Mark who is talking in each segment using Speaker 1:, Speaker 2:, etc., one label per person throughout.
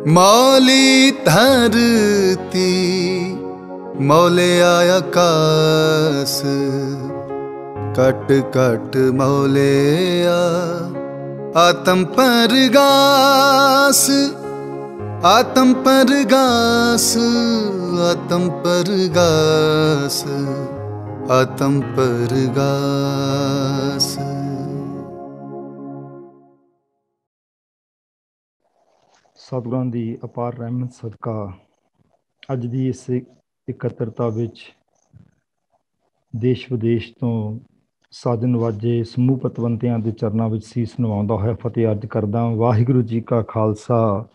Speaker 1: मौली धरती मौले आकाश, cut cut मौलेया आत्म परगास, आत्म परगास, आत्म परगास, आत्म परगास।
Speaker 2: सतगुਰਾਂ ਦੀ ਅਪਾਰ ਰਹਿਮਤ ਸਦਕਾ ਅੱਜ ਦੀ ਇਸ ਇਕੱਤਰਤਾ ਵਿੱਚ ਦੇਸ਼ ਵਿਦੇਸ਼ ਤੋਂ ਸਾਧ ਨਵਾਜੇ ਸਮੂਹ ਪਤਵੰਤਿਆਂ ਦੇ ਚਰਨਾਂ ਵਿੱਚ ਸੀਸ ਨਵਾਉਂਦਾ ਹੋਇਆ ਫਤਿਹ ਅਰਜ਼ ਕਰਦਾ। ਵਾਹਿਗੁਰੂ ਜੀ ਕਾ ਖਾਲਸਾ,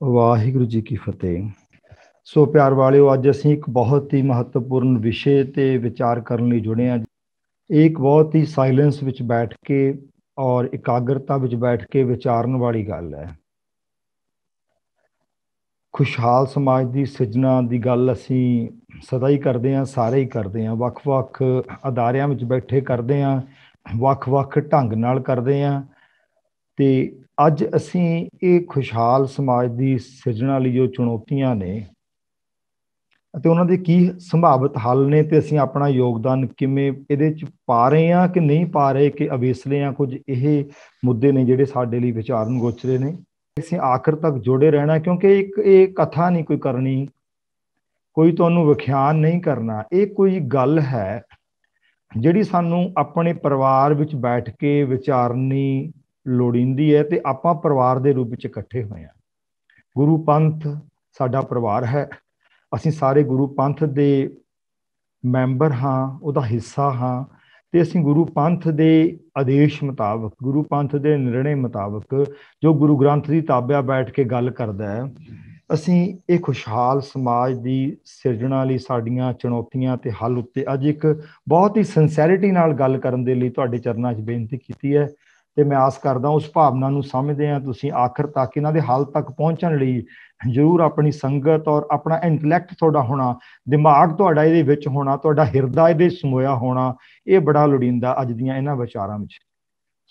Speaker 2: ਵਾਹਿਗੁਰੂ ਜੀ ਕੀ ਫਤਿਹ। ਸੋ ਪਿਆਰ ਵਾਲਿਓ, ਅੱਜ ਅਸੀਂ ਇੱਕ ਬਹੁਤ ਹੀ ਮਹੱਤਵਪੂਰਨ ਵਿਸ਼ੇ ਤੇ ਵਿਚਾਰ ਕਰਨ ਲਈ ਜੁੜੇ ਹਾਂ। ਇੱਕ ਬਹੁਤ ਹੀ ਸਾਇਲੈਂਸ ਵਿੱਚ ਬੈਠ ਕੇ ਔਰ ਇਕਾਗਰਤਾ ਵਿੱਚ ਬੈਠ ਕੇ ਵਿਚਾਰਨ ਵਾਲੀ ਗੱਲ ਹੈ। ਖੁਸ਼ਹਾਲ ਸਮਾਜ ਦੀ ਸਿਰਜਣਾ ਦੀ ਗੱਲ ਅਸੀਂ ਸਦਾ ਹੀ ਕਰਦੇ ਹਾਂ, ਸਾਰੇ ਹੀ ਕਰਦੇ ਹਾਂ, ਵੱਖ-ਵੱਖ ਅਦਾਰਿਆਂ ਵਿੱਚ ਬੈਠੇ ਕਰਦੇ ਹਾਂ, ਵੱਖ-ਵੱਖ ਢੰਗ ਨਾਲ ਕਰਦੇ ਹਾਂ। ਅਤੇ ਅੱਜ ਅਸੀਂ ਇਹ ਖੁਸ਼ਹਾਲ ਸਮਾਜ ਦੀ ਸਿਰਜਣਾ ਲਈ ਜੋ ਚੁਣੌਤੀਆਂ ਨੇ ਅਤੇ ਉਹਨਾਂ ਦੇ ਕੀ ਸੰਭਾਵਿਤ ਹੱਲ ਨੇ ਅਤੇ ਅਸੀਂ ਆਪਣਾ ਯੋਗਦਾਨ ਕਿਵੇਂ ਇਹਦੇ 'ਚ ਪਾ ਰਹੇ ਹਾਂ ਕਿ ਨਹੀਂ ਪਾ ਰਹੇ, ਕਿ ਅਵੇਸਲੇ ਹਾਂ, ਕੁਝ ਇਹ ਮੁੱਦੇ ਨੇ ਜਿਹੜੇ ਸਾਡੇ ਲਈ ਵਿਚਾਰਨ ਗੋਚਰੇ ਨੇ। ਅਸੀਂ ਆਖਰ ਤੱਕ ਜੁੜੇ ਰਹਿਣਾ, ਕਿਉਂਕਿ ਇਹ ਕਥਾ ਨਹੀਂ ਕੋਈ ਕਰਨੀ, ਕੋਈ ਤੁਹਾਨੂੰ ਵਿਖਿਆਨ ਨਹੀਂ ਕਰਨਾ। ਇਹ ਕੋਈ ਗੱਲ ਹੈ ਜਿਹੜੀ ਸਾਨੂੰ ਆਪਣੇ ਪਰਿਵਾਰ ਵਿੱਚ ਬੈਠ ਕੇ ਵਿਚਾਰਨੀ ਲੋੜੀਂਦੀ ਹੈ। ਅਤੇ ਆਪਾਂ ਪਰਿਵਾਰ ਦੇ ਰੂਪ ਵਿੱਚ ਇਕੱਠੇ ਹੋਏ ਹਾਂ। ਗੁਰੂ ਪੰਥ ਸਾਡਾ ਪਰਿਵਾਰ ਹੈ। ਅਸੀਂ ਸਾਰੇ ਗੁਰੂ ਪੰਥ ਦੇ ਮੈਂਬਰ ਹਾਂ, ਉਹਦਾ ਹਿੱਸਾ ਹਾਂ। ਅਤੇ ਅਸੀਂ ਗੁਰੂ ਪੰਥ ਦੇ ਆਦੇਸ਼ ਮੁਤਾਬਕ, ਗੁਰੂ ਪੰਥ ਦੇ ਨਿਰਣੇ ਮੁਤਾਬਕ, ਜੋ ਗੁਰੂ ਗ੍ਰੰਥ ਦੀ ਤਾਬਿਆ ਬੈਠ ਕੇ ਗੱਲ ਕਰਦਾ ਹੈ, ਅਸੀਂ ਇਹ ਖੁਸ਼ਹਾਲ ਸਮਾਜ ਦੀ ਸਿਰਜਣਾ ਲਈ ਸਾਡੀਆਂ ਚੁਣੌਤੀਆਂ ਅਤੇ ਹੱਲ ਉੱਤੇ ਅੱਜ ਇੱਕ ਬਹੁਤ ਹੀ ਸਿੰਸੈਰਿਟੀ ਨਾਲ ਗੱਲ ਕਰਨ ਦੇ ਲਈ ਤੁਹਾਡੇ ਚਰਨਾਂ 'ਚ ਬੇਨਤੀ ਕੀਤੀ ਹੈ। ਅਤੇ ਮੈਂ ਆਸ ਕਰਦਾ ਉਸ ਭਾਵਨਾ ਨੂੰ ਸਮਝਦੇ ਹਾਂ ਤੁਸੀਂ ਆਖਰ ਤੱਕ ਇਹਨਾਂ ਦੇ ਹੱਲ ਤੱਕ ਪਹੁੰਚਣ ਲਈ ਜ਼ਰੂਰ ਆਪਣੀ ਸੰਗਤ ਔਰ ਆਪਣਾ ਇੰਟਲੈਕਟ ਤੁਹਾਡਾ ਹੋਣਾ, ਦਿਮਾਗ ਤੁਹਾਡਾ ਇਹਦੇ ਵਿੱਚ ਹੋਣਾ, ਤੁਹਾਡਾ ਹਿਰਦਾ ਇਹਦੇ ਸਮੋਇਆ ਹੋਣਾ, ਇਹ ਬੜਾ ਲੋੜੀਂਦਾ ਅੱਜ ਦੀਆਂ ਇਹਨਾਂ ਵਿਚਾਰਾਂ ਵਿੱਚ।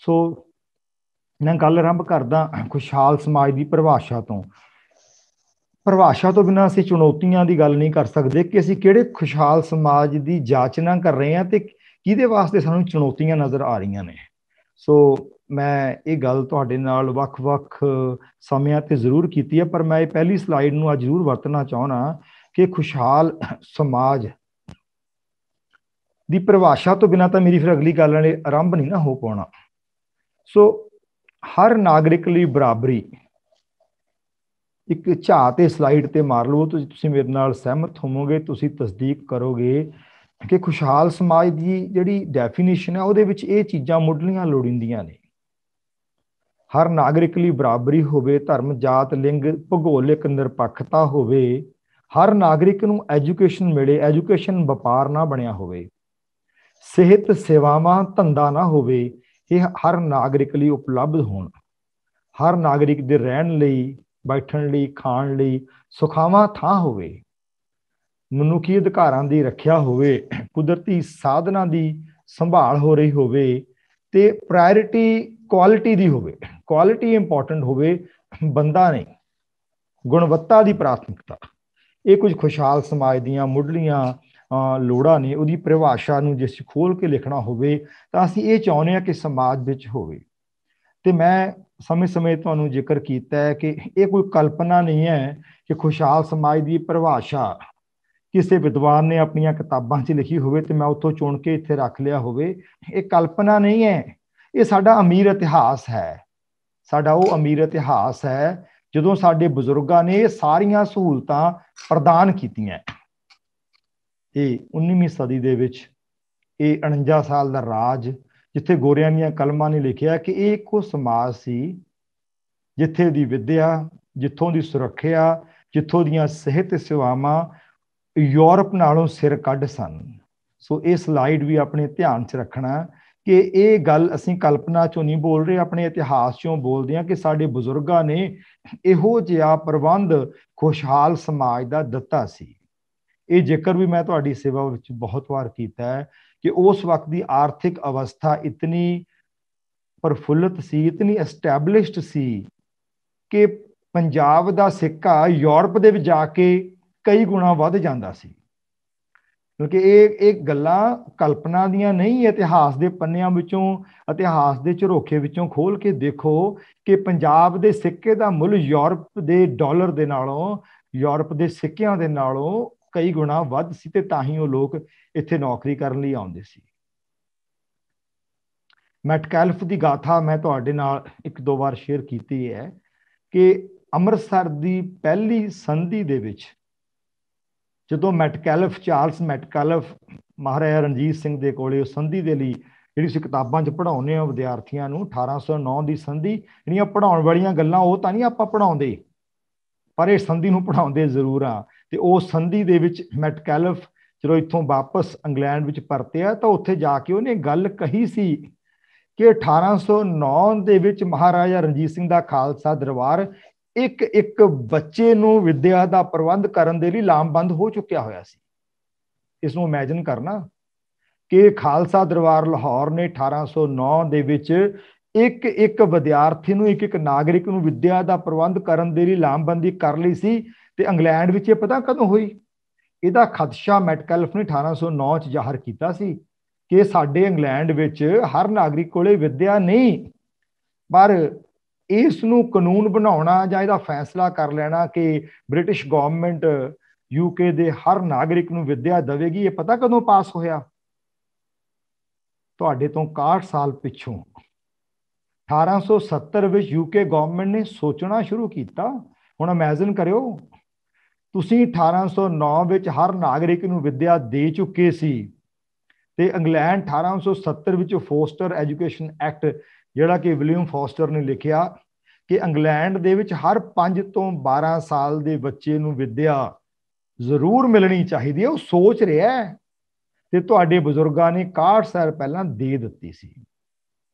Speaker 2: ਸੋ ਮੈਂ ਗੱਲ ਆਰੰਭ ਕਰਦਾ ਖੁਸ਼ਹਾਲ ਸਮਾਜ ਦੀ ਪਰਿਭਾਸ਼ਾ ਤੋਂ। ਪਰਿਭਾਸ਼ਾ ਤੋਂ ਬਿਨਾਂ ਅਸੀਂ ਚੁਣੌਤੀਆਂ ਦੀ ਗੱਲ ਨਹੀਂ ਕਰ ਸਕਦੇ ਕਿ ਅਸੀਂ ਕਿਹੜੇ ਖੁਸ਼ਹਾਲ ਸਮਾਜ ਦੀ ਜਾਚਨਾ ਕਰ ਰਹੇ ਹਾਂ ਅਤੇ ਕਿਹਦੇ ਵਾਸਤੇ ਸਾਨੂੰ ਚੁਣੌਤੀਆਂ ਨਜ਼ਰ ਆ ਰਹੀਆਂ ਨੇ। ਸੋ ਮੈਂ ਇਹ ਗੱਲ ਤੁਹਾਡੇ ਨਾਲ ਵੱਖ-ਵੱਖ ਸਮਿਆਂ 'ਤੇ ਜ਼ਰੂਰ ਕੀਤੀ ਹੈ, ਪਰ ਮੈਂ ਇਹ ਪਹਿਲੀ ਸਲਾਈਡ ਨੂੰ ਅੱਜ ਜ਼ਰੂਰ ਵਰਤਣਾ ਚਾਹੁੰਦਾ ਕਿ ਖੁਸ਼ਹਾਲ ਸਮਾਜ ਦੀ ਪਰਿਭਾਸ਼ਾ ਤੋਂ ਬਿਨਾਂ ਤਾਂ ਮੇਰੀ ਫਿਰ ਅਗਲੀ ਗੱਲ ਨਾਲ ਆਰੰਭ ਨਹੀਂ ਨਾ ਹੋ ਪਾਉਣਾ। ਸੋ ਹਰ ਨਾਗਰਿਕ ਲਈ ਬਰਾਬਰੀ, ਇੱਕ ਝਾਤ ਤੇ ਸਲਾਈਡ ਤੇ ਮਾਰ ਲਓ, ਤੁਸੀਂ ਮੇਰੇ ਨਾਲ ਸਹਿਮਤ ਹੋਵੋਗੇ, ਤੁਸੀਂ ਤਸਦੀਕ ਕਰੋਗੇ ਕਿ ਖੁਸ਼ਹਾਲ ਸਮਾਜ ਦੀ ਜਿਹੜੀ ਡੈਫੀਨੇਸ਼ਨ ਹੈ ਉਹਦੇ ਵਿੱਚ ਇਹ ਚੀਜ਼ਾਂ ਮੁੱਢਲੀਆਂ ਲੋੜੀਂਦੀਆਂ ਨੇ। ਹਰ ਨਾਗਰਿਕ ਲਈ ਬਰਾਬਰੀ ਹੋਵੇ, ਧਰਮ, ਜਾਤ, ਲਿੰਗ, ਭੂਗੋਲਿਕ ਨਿਰਪੱਖਤਾ ਹੋਵੇ, ਹਰ ਨਾਗਰਿਕ ਨੂੰ ਐਜੂਕੇਸ਼ਨ ਮਿਲੇ, ਐਜੂਕੇਸ਼ਨ ਵਪਾਰ ਨਾ ਬਣਿਆ ਹੋਵੇ, ਸਿਹਤ ਸੇਵਾਵਾਂ ਧੰਦਾ ਨਾ ਹੋਵੇ, ਇਹ ਹਰ ਨਾਗਰਿਕ ਲਈ ਉਪਲਬਧ ਹੋਣ, ਹਰ ਨਾਗਰਿਕ ਦੇ ਰਹਿਣ ਲਈ, ਬੈਠਣ ਲਈ, ਖਾਣ ਲਈ ਸੁਖਾਵਾਂ ਥਾਂ ਹੋਵੇ, ਮਨੁੱਖੀ ਅਧਿਕਾਰਾਂ ਦੀ ਰੱਖਿਆ ਹੋਵੇ, ਕੁਦਰਤੀ ਸਾਧਨਾਂ ਦੀ ਸੰਭਾਲ ਹੋ ਰਹੀ ਹੋਵੇ ਅਤੇ ਪ੍ਰਾਇਰਟੀ ਕੁਆਲਿਟੀ ਦੀ ਹੋਵੇ, ਕੁਆਲਿਟੀ ਇੰਪੋਰਟੈਂਟ ਹੋਵੇ, ਬੰਦਾ ਨਹੀਂ, ਗੁਣਵੱਤਾ ਦੀ ਪ੍ਰਾਥਮਿਕਤਾ। ਇਹ ਕੁਝ ਖੁਸ਼ਹਾਲ ਸਮਾਜ ਦੀਆਂ ਮੁੱਢਲੀਆਂ ਲੋੜਾਂ ਨੇ। ਉਹਦੀ ਪਰਿਭਾਸ਼ਾ ਨੂੰ ਜੇ ਅਸੀਂ ਖੋਲ੍ਹ ਕੇ ਲਿਖਣਾ ਹੋਵੇ ਤਾਂ ਅਸੀਂ ਇਹ ਚਾਹੁੰਦੇ ਹਾਂ ਕਿ ਸਮਾਜ ਵਿੱਚ ਹੋਵੇ। ਅਤੇ ਮੈਂ ਸਮੇਂ-ਸਮੇਂ ਤੁਹਾਨੂੰ ਜ਼ਿਕਰ ਕੀਤਾ ਹੈ ਕਿ ਇਹ ਕੋਈ ਕਲਪਨਾ ਨਹੀਂ ਹੈ ਕਿ ਖੁਸ਼ਹਾਲ ਸਮਾਜ ਦੀ ਪਰਿਭਾਸ਼ਾ ਕਿਸੇ ਵਿਦਵਾਨ ਨੇ ਆਪਣੀਆਂ ਕਿਤਾਬਾਂ 'ਚ ਲਿਖੀ ਹੋਵੇ ਅਤੇ ਮੈਂ ਉੱਥੋਂ ਚੁਣ ਕੇ ਇੱਥੇ ਰੱਖ ਲਿਆ ਹੋਵੇ। ਇਹ ਕਲਪਨਾ ਨਹੀਂ ਹੈ, ਇਹ ਸਾਡਾ ਅਮੀਰ ਇਤਿਹਾਸ ਹੈ। ਸਾਡਾ ਉਹ ਅਮੀਰ ਇਤਿਹਾਸ ਹੈ ਜਦੋਂ ਸਾਡੇ ਬਜ਼ੁਰਗਾਂ ਨੇ ਇਹ ਸਾਰੀਆਂ ਸਹੂਲਤਾਂ ਪ੍ਰਦਾਨ ਕੀਤੀਆਂ। ਇਹ 19ਵੀਂ ਸਦੀ ਦੇ ਵਿੱਚ ਇਹ 49 ਸਾਲ ਦਾ ਰਾਜ, ਜਿੱਥੇ ਗੋਰਿਆਂ ਦੀਆਂ ਕਲਮਾਂ ਨੇ ਲਿਖਿਆ ਕਿ ਇਹ ਇੱਕੋ ਸਮਾਜ ਸੀ ਜਿੱਥੇ ਦੀ ਵਿੱਦਿਆ, ਜਿੱਥੋਂ ਦੀ ਸੁਰੱਖਿਆ, ਜਿੱਥੋਂ ਦੀਆਂ ਸਿਹਤ ਸੇਵਾਵਾਂ ਯੂਰਪ ਨਾਲੋਂ ਸਿਰ ਕੱਢ ਸਨ। ਸੋ ਇਹ ਸਲਾਈਡ ਵੀ ਆਪਣੇ ਧਿਆਨ 'ਚ ਰੱਖਣਾ ਕਿ ਇਹ ਗੱਲ ਅਸੀਂ ਕਲਪਨਾ 'ਚੋਂ ਨਹੀਂ ਬੋਲ ਰਹੇ, ਆਪਣੇ ਇਤਿਹਾਸ 'ਚੋਂ ਬੋਲਦੇ ਹਾਂ ਕਿ ਸਾਡੇ ਬਜ਼ੁਰਗਾਂ ਨੇ ਇਹੋ ਜਿਹਾ ਪ੍ਰਬੰਧ ਖੁਸ਼ਹਾਲ ਸਮਾਜ ਦਾ ਦਿੱਤਾ ਸੀ। ਇਹ ਜ਼ਿਕਰ ਵੀ ਮੈਂ ਤੁਹਾਡੀ ਸੇਵਾ ਵਿੱਚ ਬਹੁਤ ਵਾਰ ਕੀਤਾ ਹੈ ਕਿ ਉਸ ਵਕਤ ਦੀ ਆਰਥਿਕ ਅਵਸਥਾ ਇਤਨੀ ਪ੍ਰਫੁੱਲਤ ਸੀ, ਇਤਨੀ ਐਸਟੈਬਲਿਸ਼ਡ ਸੀ ਕਿ ਪੰਜਾਬ ਦਾ ਸਿੱਕਾ ਯੂਰਪ ਦੇ ਵਿੱਚ ਜਾ ਕੇ ਕਈ ਗੁਣਾ ਵੱਧ ਜਾਂਦਾ ਸੀ। ਕਿਉਂਕਿ ਇਹ ਗੱਲਾਂ ਕਲਪਨਾ ਦੀਆਂ ਨਹੀਂ, ਇਤਿਹਾਸ ਦੇ ਪੰਨਿਆਂ ਵਿੱਚੋਂ, ਇਤਿਹਾਸ ਦੇ ਝਰੋਖੇ ਵਿੱਚੋਂ ਖੋਲ ਕੇ ਦੇਖੋ ਕਿ ਪੰਜਾਬ ਦੇ ਸਿੱਕੇ ਦਾ ਮੁੱਲ ਯੂਰਪ ਦੇ ਡਾਲਰ ਦੇ ਨਾਲੋਂ, ਯੂਰਪ ਦੇ ਸਿੱਕਿਆਂ ਦੇ ਨਾਲੋਂ ਕਈ ਗੁਣਾ ਵੱਧ ਸੀ, ਤੇ ਤਾਂ ਹੀ ਉਹ ਲੋਕ ਇੱਥੇ ਨੌਕਰੀ ਕਰਨ ਲਈ ਆਉਂਦੇ ਸੀ। ਮੈਟਕੈਲਫ ਦੀ ਗਾਥਾ ਮੈਂ ਤੁਹਾਡੇ ਨਾਲ ਇੱਕ ਦੋ ਵਾਰ ਸ਼ੇਅਰ ਕੀਤੀ ਹੈ ਕਿ ਅੰਮ੍ਰਿਤਸਰ ਦੀ ਪਹਿਲੀ ਸੰਧੀ ਦੇ ਵਿੱਚ ਜਦੋਂ ਮੈਟਕੈਲਫ, ਚਾਰਲਸ ਮੈਟਕੈਲਫ ਮਹਾਰਾਜਾ ਰਣਜੀਤ ਸਿੰਘ ਦੇ ਕੋਲੇ ਉਸ ਸੰਧੀ ਦੇ ਲਈ ਜਿਹੜੀ ਅਸੀਂ ਕਿਤਾਬਾਂ 'ਚ ਪੜ੍ਹਾਉਂਦੇ ਹਾਂ ਵਿਦਿਆਰਥੀਆਂ ਨੂੰ, 1809 ਦੀ ਸੰਧੀ, ਜਿਹੜੀਆਂ ਪੜ੍ਹਾਉਣ ਵਾਲੀਆਂ ਗੱਲਾਂ ਉਹ ਤਾਂ ਨਹੀਂ ਆਪਾਂ ਪੜ੍ਹਾਉਂਦੇ, ਪਰ ਇਹ ਸੰਧੀ ਨੂੰ ਪੜ੍ਹਾਉਂਦੇ ਜ਼ਰੂਰ ਆ। ਤੇ ਉਹ ਸੰਧੀ ਦੇ ਵਿੱਚ ਮੈਟਕੈਲਫ ਜਦੋਂ ਇੱਥੋਂ ਵਾਪਸ ਇੰਗਲੈਂਡ ਵਿੱਚ ਪਰਤਿਆ ਤਾਂ ਉੱਥੇ ਜਾ ਕੇ ਉਹਨੇ ਗੱਲ ਕਹੀ ਸੀ ਕਿ 1809 ਦੇ ਵਿੱਚ ਮਹਾਰਾਜਾ ਰਣਜੀਤ ਸਿੰਘ ਦਾ ਖਾਲਸਾ ਦਰਬਾਰ ਇੱਕ ਇੱਕ ਬੱਚੇ ਨੂੰ ਵਿੱਦਿਆ ਦਾ ਪ੍ਰਬੰਧ ਕਰਨ ਦੇ ਲਈ ਲਾਮਬੰਦ ਹੋ ਚੁੱਕਿਆ ਹੋਇਆ ਸੀ। ਇਸ ਨੂੰ ਇਮੈਜਿਨ ਕਰਨਾ ਕਿ ਖਾਲਸਾ ਦਰਬਾਰ ਲਾਹੌਰ ਨੇ 1809 ਦੇ ਵਿੱਚ ਇੱਕ ਇੱਕ ਵਿਦਿਆਰਥੀ ਨੂੰ, ਇੱਕ ਇੱਕ ਨਾਗਰਿਕ ਨੂੰ ਵਿੱਦਿਆ ਦਾ ਪ੍ਰਬੰਧ ਕਰਨ ਦੇ ਲਈ ਲਾਮਬੰਦੀ ਕਰ ਲਈ ਸੀ। ਤੇ ਇੰਗਲੈਂਡ ਵਿੱਚ ਇਹ ਪਤਾ ਕਦੋਂ ਹੋਈ? ਇਹਦਾ ਖਦਸ਼ਾ ਮੈਟਕੈਲਫ ਨੇ 1809 ਚ ਜ਼ਾਹਰ ਕੀਤਾ ਸੀ ਕਿ ਸਾਡੇ ਇੰਗਲੈਂਡ ਵਿੱਚ ਹਰ ਨਾਗਰਿਕ ਕੋਲੇ ਵਿੱਦਿਆ ਨਹੀਂ, ਪਰ ਇਸ ਨੂੰ ਕਾਨੂੰਨ ਬਣਾਉਣਾ ਜਾਂ ਇਹਦਾ ਫੈਸਲਾ ਕਰ ਲੈਣਾ ਕਿ ਬ੍ਰਿਟਿਸ਼ ਗਵਰਨਮੈਂਟ ਯੂਕੇ ਦੇ ਹਰ ਨਾਗਰਿਕ ਨੂੰ ਵਿੱਦਿਆ ਦੇਵੇਗੀ, ਇਹ ਪਤਾ ਕਦੋਂ ਪਾਸ ਹੋਇਆ? ਤੁਹਾਡੇ ਤੋਂ 61 ਸਾਲ ਪਿੱਛੋਂ 1870 ਵਿੱਚ ਯੂਕੇ ਗਵਰਨਮੈਂਟ ਨੇ ਸੋਚਣਾ ਸ਼ੁਰੂ ਕੀਤਾ। ਹੁਣ ਇਮੈਜਿਨ ਕਰਿਓ, ਤੁਸੀਂ 1809 ਵਿੱਚ ਹਰ ਨਾਗਰਿਕ ਨੂੰ ਵਿੱਦਿਆ ਦੇ ਚੁੱਕੇ ਸੀ ਤੇ ਇੰਗਲੈਂਡ 1870 ਵਿੱਚ ਫੋਸਟਰ ਐਜੂਕੇਸ਼ਨ ਐਕਟ, ਜਿਹੜਾ ਕਿ ਵਿਲੀਅਮ ਫੋਸਟਰ ਨੇ ਲਿਖਿਆ ਕਿ ਇੰਗਲੈਂਡ ਦੇ ਵਿੱਚ ਹਰ 5 ਤੋਂ 12 ਸਾਲ ਦੇ ਬੱਚੇ ਨੂੰ ਵਿੱਦਿਆ ਜ਼ਰੂਰ ਮਿਲਣੀ ਚਾਹੀਦੀ ਹੈ, ਉਹ ਸੋਚ ਰਿਹਾ ਹੈ। ਤੇ ਤੁਹਾਡੇ ਬਜ਼ੁਰਗਾਂ ਨੇ 61 ਸਾਲ ਪਹਿਲਾਂ ਦੇ ਦਿੱਤੀ ਸੀ।